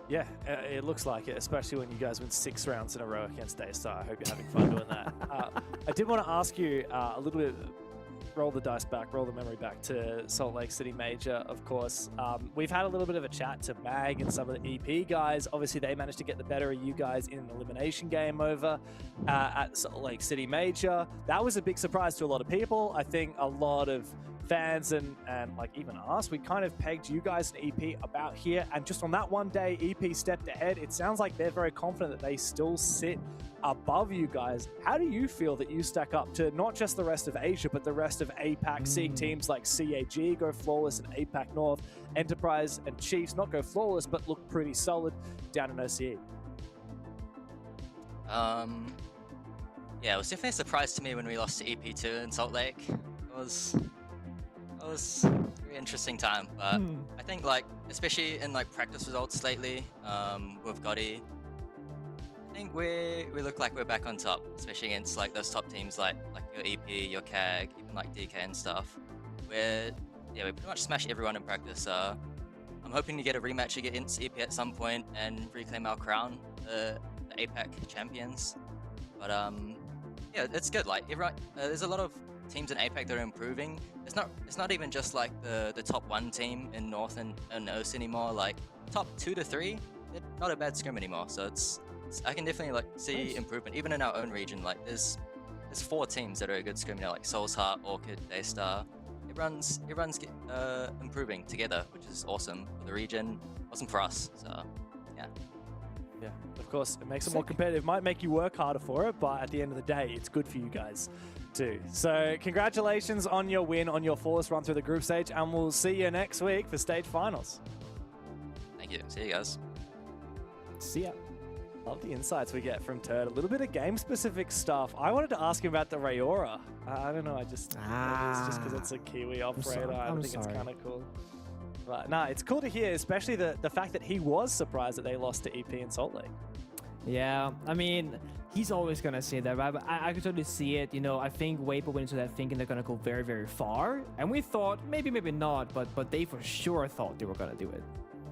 Yeah, it looks like it, especially when you guys win 6 rounds in a row against Daystar. I hope you're having fun doing that. I did want to ask you a little bit, roll the dice back, roll the memory back to Salt Lake City Major, of course. We've had a little bit of a chat to Mag and some of the EP guys. Obviously, they managed to get the better of you guys in an elimination game over at Salt Lake City Major. That was a big surprise to a lot of people. I think a lot of fans and like even us, we kind of pegged you guys and EP about here, and just on that one day EP stepped ahead. It sounds like they're very confident that they still sit above you guys. How do you feel that you stack up to not just the rest of Asia but the rest of APAC, seeing teams like CAG go flawless and APAC North, Enterprise and Chiefs not go flawless but look pretty solid down in OCE? Yeah, it was definitely a surprise to me when we lost to EP2 in Salt Lake. That was a very interesting time, but I think like especially in like practice results lately, with Gotti, I think we look like we're back on top, especially against like those top teams like your EP, your CAG, even like DK and stuff. We pretty much smash everyone in practice. I'm hoping to get a rematch against EP at some point and reclaim our crown, the APAC champions. But yeah, it's good. Like everyone, there's a lot of teams in APAC that are improving. It's not even just like the top 1 team in North and OC anymore. Like top 2 to 3, they're not a bad scrim anymore. So I can definitely like see improvement even in our own region. Like there's 4 teams that are a good scrim now, like Soul's Heart, Orchid, Daystar. Everyone's improving together, which is awesome for the region, awesome for us. So yeah. Yeah, of course, it makes it more competitive. Might make you work harder for it, but at the end of the day, it's good for you guys too. So congratulations on your win, on your flawless run through the group stage, and we'll see you next week for stage finals. Thank you. See you guys. See ya. Love the insights we get from Turd. A little bit of game-specific stuff. I wanted to ask him about the Rayora. I don't know. Maybe it's just because it's a Kiwi operator. I think it's kind of cool. But no, it's cool to hear, especially the fact that he was surprised that they lost to EP in Salt Lake. Yeah, I mean, he's always going to say that, right? But I could totally see it. You know, I think Weibo went into that thinking they're going to go very, very far. And we thought, maybe not, but they for sure thought they were going to do it.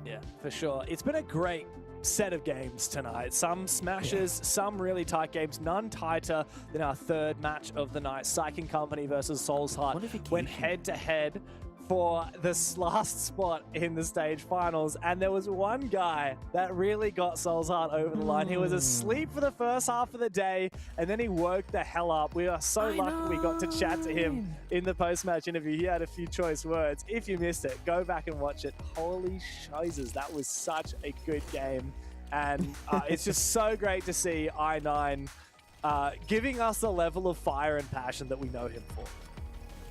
Yeah, for sure. It's been a great set of games tonight. Some smashes, some really tight games, none tighter than our third match of the night. Psychic Company versus Soul's Heart went head-to-head for this last spot in the stage finals, and there was one guy that really got Soul's Heart over the line. He was asleep for the first half of the day, and then he woke the hell up. We are so lucky we got to chat to him in the post-match interview. He had a few choice words. If you missed it, go back and watch it. Holy shizes, that was such a good game, and it's just so great to see I9 giving us the level of fire and passion that we know him for.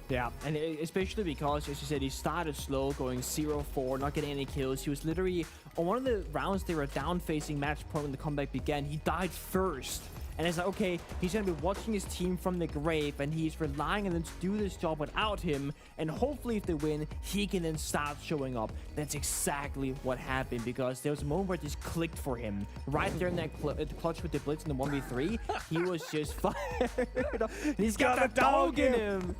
Yeah, and especially because, as you said, he started slow, going 0-4, not getting any kills. He was literally, on one of the rounds they were down-facing match point when the comeback began, he died first. And it's like, okay, he's going to be watching his team from the grave, and he's relying on them to do this job without him. And hopefully if they win, he can then start showing up. That's exactly what happened, because there was a moment where it just clicked for him. Right there in that clutch with the blitz in the 1v3, he was just fired. He's got a dog in him.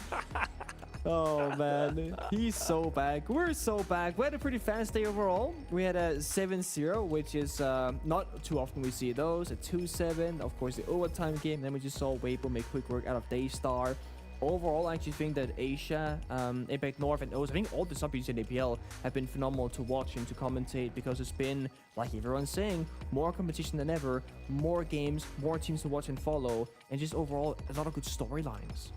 Oh man, he's so back. We're so back. We had a pretty fast day overall. We had a 7-0, which is not too often we see those. A 2-7, of course, the overtime game. Then we just saw Weibo make quick work out of Daystar. Overall, I actually think that Asia, APAC North, and OS, I think all the sub-regions in APL have been phenomenal to watch and to commentate, because it's been, like everyone's saying, more competition than ever, more games, more teams to watch and follow, and just overall a lot of good storylines.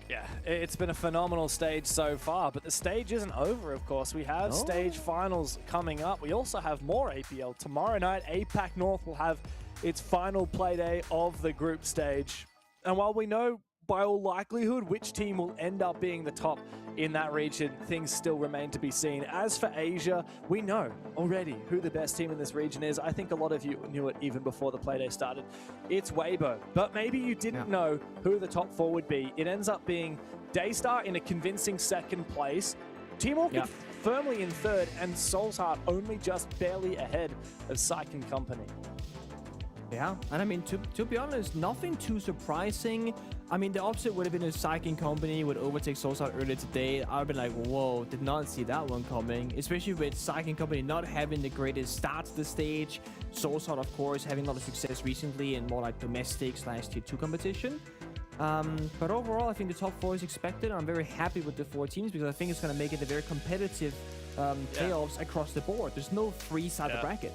Yeah, it's been a phenomenal stage so far, but the stage isn't over, of course. We have stage finals coming up. We also have more APL. Tomorrow night, APAC North will have its final play day of the group stage. And while we know by all likelihood which team will end up being the top in that region, things still remain to be seen. As for Asia, we know already who the best team in this region is. I think a lot of you knew it even before the playday started. It's Weibo, but maybe you didn't know who the top 4 would be. It ends up being Daystar in a convincing second place, Team Orchid firmly in third, and Soul's Heart only just barely ahead of Psychic Company. Yeah, and I mean, to be honest, nothing too surprising. I mean, the opposite would have been a Psychic Company would overtake Soul's Heart earlier today. I would have been like, whoa, did not see that one coming. Especially with Psychic Company not having the greatest start to the stage. Soul's Heart, of course, having a lot of success recently in more like domestic / tier 2 competition. But overall, I think the top 4 is expected. I'm very happy with the 4 teams, because I think it's going to make it a very competitive playoffs across the board. There's no free-sided bracket.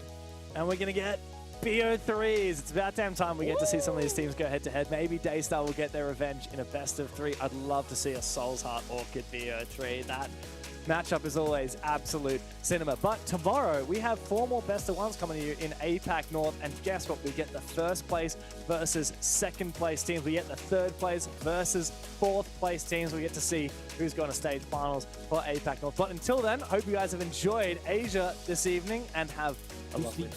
And we're going to get VO3s. It's about damn time we get to see some of these teams go head-to-head. Maybe Daystar will get their revenge in a best of 3. I'd love to see a Soul's Heart Orchid VO3. That matchup is always absolute cinema. But tomorrow, we have 4 more best of 1s coming to you in APAC North. And guess what? We get the first place versus second place teams. We get the third place versus fourth place teams. We get to see who's going to stage finals for APAC North. But until then, I hope you guys have enjoyed Asia this evening and have a lovely